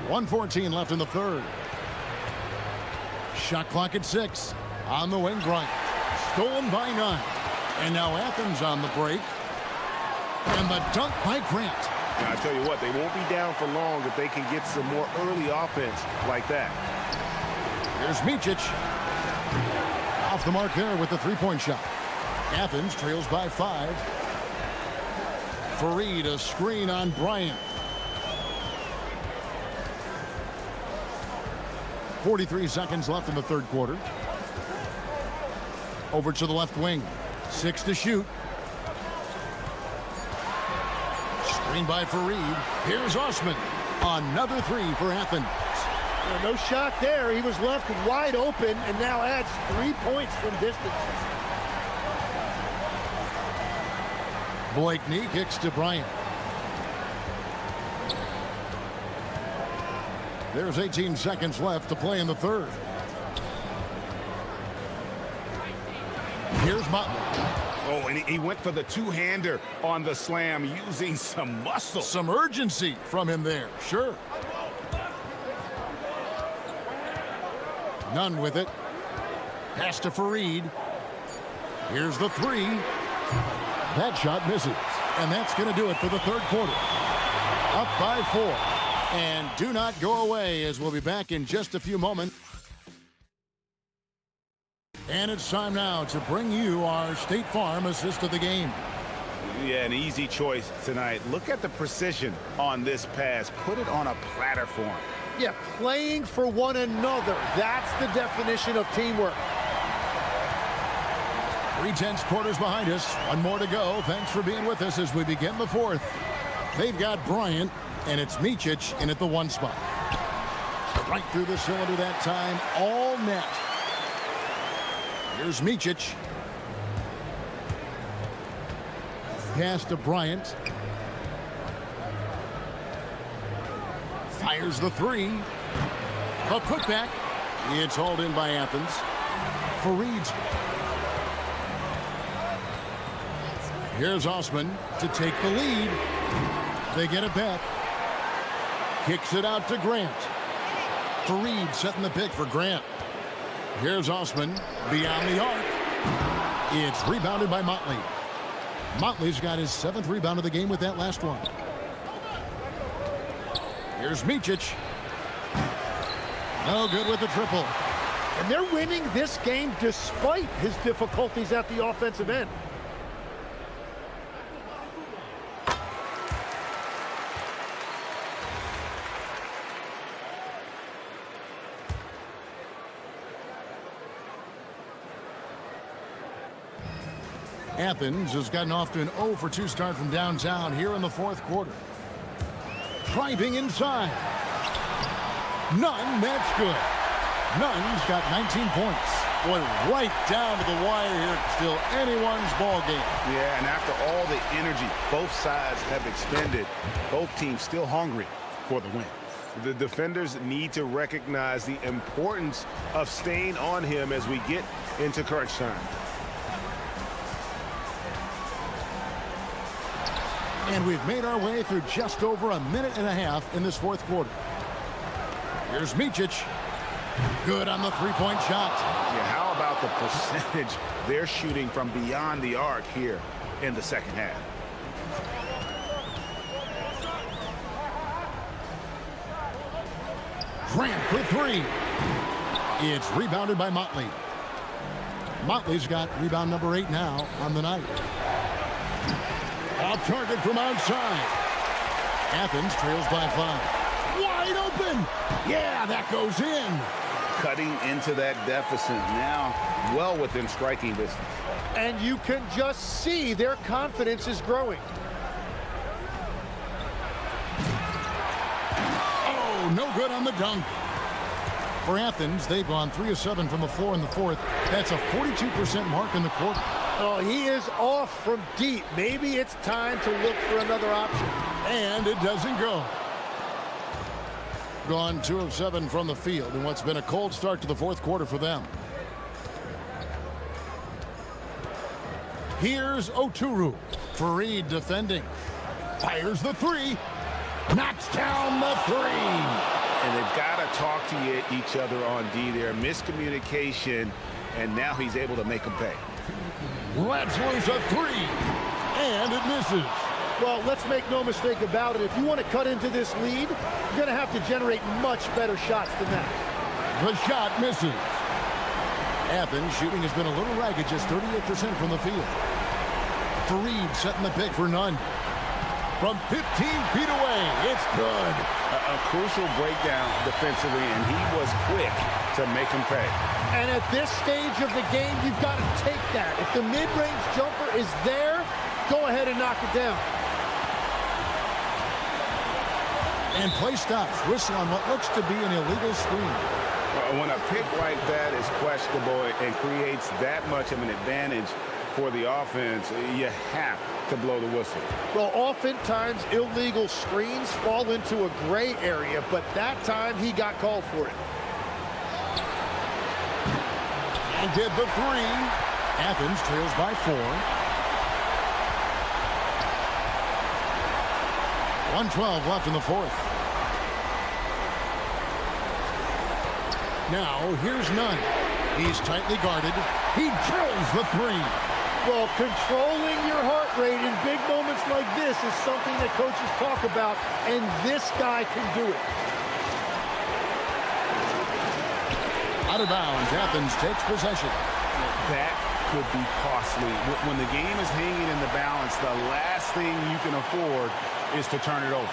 1:14 left in the third. Shot clock at 6. On the wing, Bryant. Stolen by Nunn. And now Athens on the break. And the dunk by Grant. Now, I tell you what, they won't be down for long if they can get some more early offense like that. Here's Micic. Off the mark there with the three-point shot. Athens trails by 5. Fareed, a screen on Bryant. 43 seconds left in the third quarter. Over to the left wing. 6 to shoot. Screen by Fareed. Here's Osman. Another 3 for Athens. Well, no shot there. He was left wide open and now adds 3 points from distance. Blakeney kicks to Bryant. There's 18 seconds left to play in the third. Here's Motley. Oh, and he went for the two-hander on the slam using some muscle. Some urgency from him there, sure. Nunn with it. Pass to Fareed. Here's the 3. That shot misses. And that's going to do it for the third quarter. Up by 4. And do not go away, as we'll be back in just a few moments. And it's time now to bring you our State Farm assist of the game. Yeah, an easy choice tonight. Look at the precision on this pass. Put it on a platter form. Yeah, playing for one another. That's the definition of teamwork. 3/10 quarters behind us. One more to go. Thanks for being with us as we begin the fourth. They've got Bryant, and it's Micic in at the 1 spot. Right through the cylinder that time, all net. Here's Micic. Pass to Bryant. Fires the 3. A putback. It's hauled in by Athens. Fareed's. Here's Osman to take the lead. They get it back. Kicks it out to Grant. Fareed setting the pick for Grant. Here's Osman beyond the arc. It's rebounded by Motley. Motley's got his 7th rebound of the game with that last one. Here's Micic. No good with the triple. And they're winning this game despite his difficulties at the offensive end. Athens has gotten off to an 0 for 2 start from downtown here in the 4th quarter. Driving inside. Nunn, that's good. Nunn's got 19 points. Boy, right down to the wire here. Still anyone's ball game. Yeah, and after all the energy both sides have expended, both teams still hungry for the win. The defenders need to recognize the importance of staying on him as we get into crunch time. And we've made our way through just over a minute and a half in this 4th quarter. Here's Micic. Good on the 3-point shot. Yeah, how about the percentage they're shooting from beyond the arc here in the 2nd half? Grant for 3. It's rebounded by Motley. Motley's got rebound number 8 now on the night. Off target from outside. Athens trails by 5. Wide open. Yeah, that goes in. Cutting into that deficit now, well within striking distance. And you can just see their confidence is growing. Oh, no good on the dunk. For Athens, they've gone 3 of 7 from the floor in the 4th. That's a 42% mark in the quarter. Oh, he is off from deep. Maybe it's time to look for another option. And it doesn't go. Gone 2 of 7 from the field in what's been a cold start to the 4th quarter for them. Here's Oturu. Fareed defending. Fires the 3. Knocks down the 3. And they've got to talk to each other on D there. Miscommunication, and now he's able to make them pay. Let's lose a 3. And it misses. Well, let's make no mistake about it. If you want to cut into this lead, you're going to have to generate much better shots than that. The shot misses. Athens shooting has been a little ragged, just 38% from the field. Fareed setting the pick for Nunn. From 15 feet away, it's good. A crucial breakdown defensively, and he was quick to make him pay. And at this stage of the game, you've got to take that. If the mid-range jumper is there, go ahead and knock it down. And play stops. Whistle on what looks to be an illegal screen. When a pick like that is questionable and creates that much of an advantage for the offense, you have to blow the whistle. Well, oftentimes illegal screens fall into a gray area, but that time he got called for it. And did the 3. Athens trails by 4. 1:12 left in the 4th. Now, here's Nunn. He's tightly guarded. He drills the 3. Well, controlling your heart rate in big moments like this is something that coaches talk about, and this guy can do it. Out of bounds, Athens takes possession. That could be costly. When the game is hanging in the balance, the last thing you can afford is to turn it over.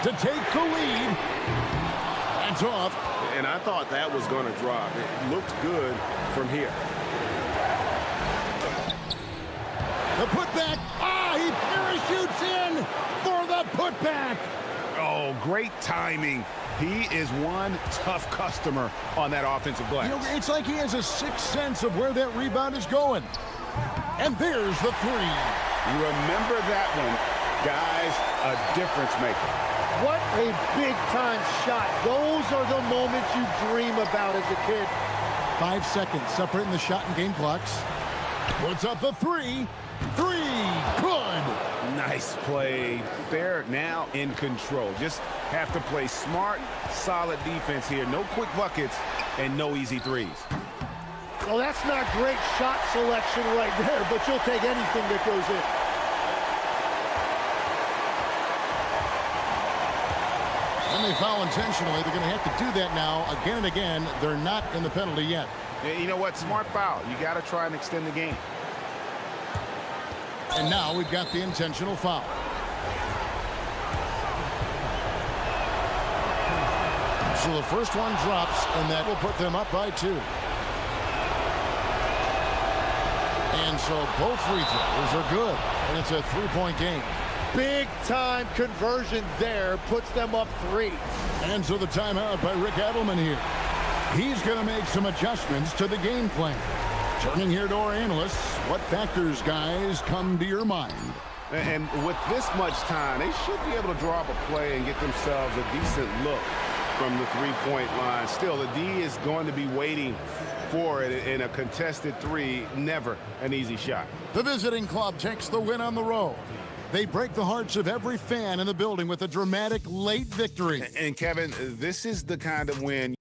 to take the lead. That's off. And I thought that was going to drop. It looked good from here. The putback. He parachutes in for the putback. Oh, great timing. He is one tough customer on that offensive glass. You know, it's like he has a sixth sense of where that rebound is going. And there's the three. You remember that one, guys, a difference maker. What a big-time shot. Those are the moments you dream about as a kid. 5 seconds separating the shot and game clocks. Puts up the three. Good. Nice play. They're now in control. Just have to play smart, solid defense here. No quick buckets and no easy threes. Well, that's not great shot selection right there, but you'll take anything that goes in. When they foul intentionally, they're going to have to do that now again and again. They're not in the penalty yet. You know what? Smart foul. You got to try and extend the game. And now we've got the intentional foul. So the first one drops, and that will put them up by 2. And so both free throws are good, and it's a 3-point game. Big-time conversion there puts them up 3. And so the timeout by Rick Adelman here. He's going to make some adjustments to the game plan. Turning here to our analysts, what factors, guys, come to your mind? And with this much time, they should be able to draw up a play and get themselves a decent look from the three-point line. Still, the D is going to be waiting for it in a contested 3. Never an easy shot. The visiting club takes the win on the road. They break the hearts of every fan in the building with a dramatic late victory. And Kevin, this is the kind of win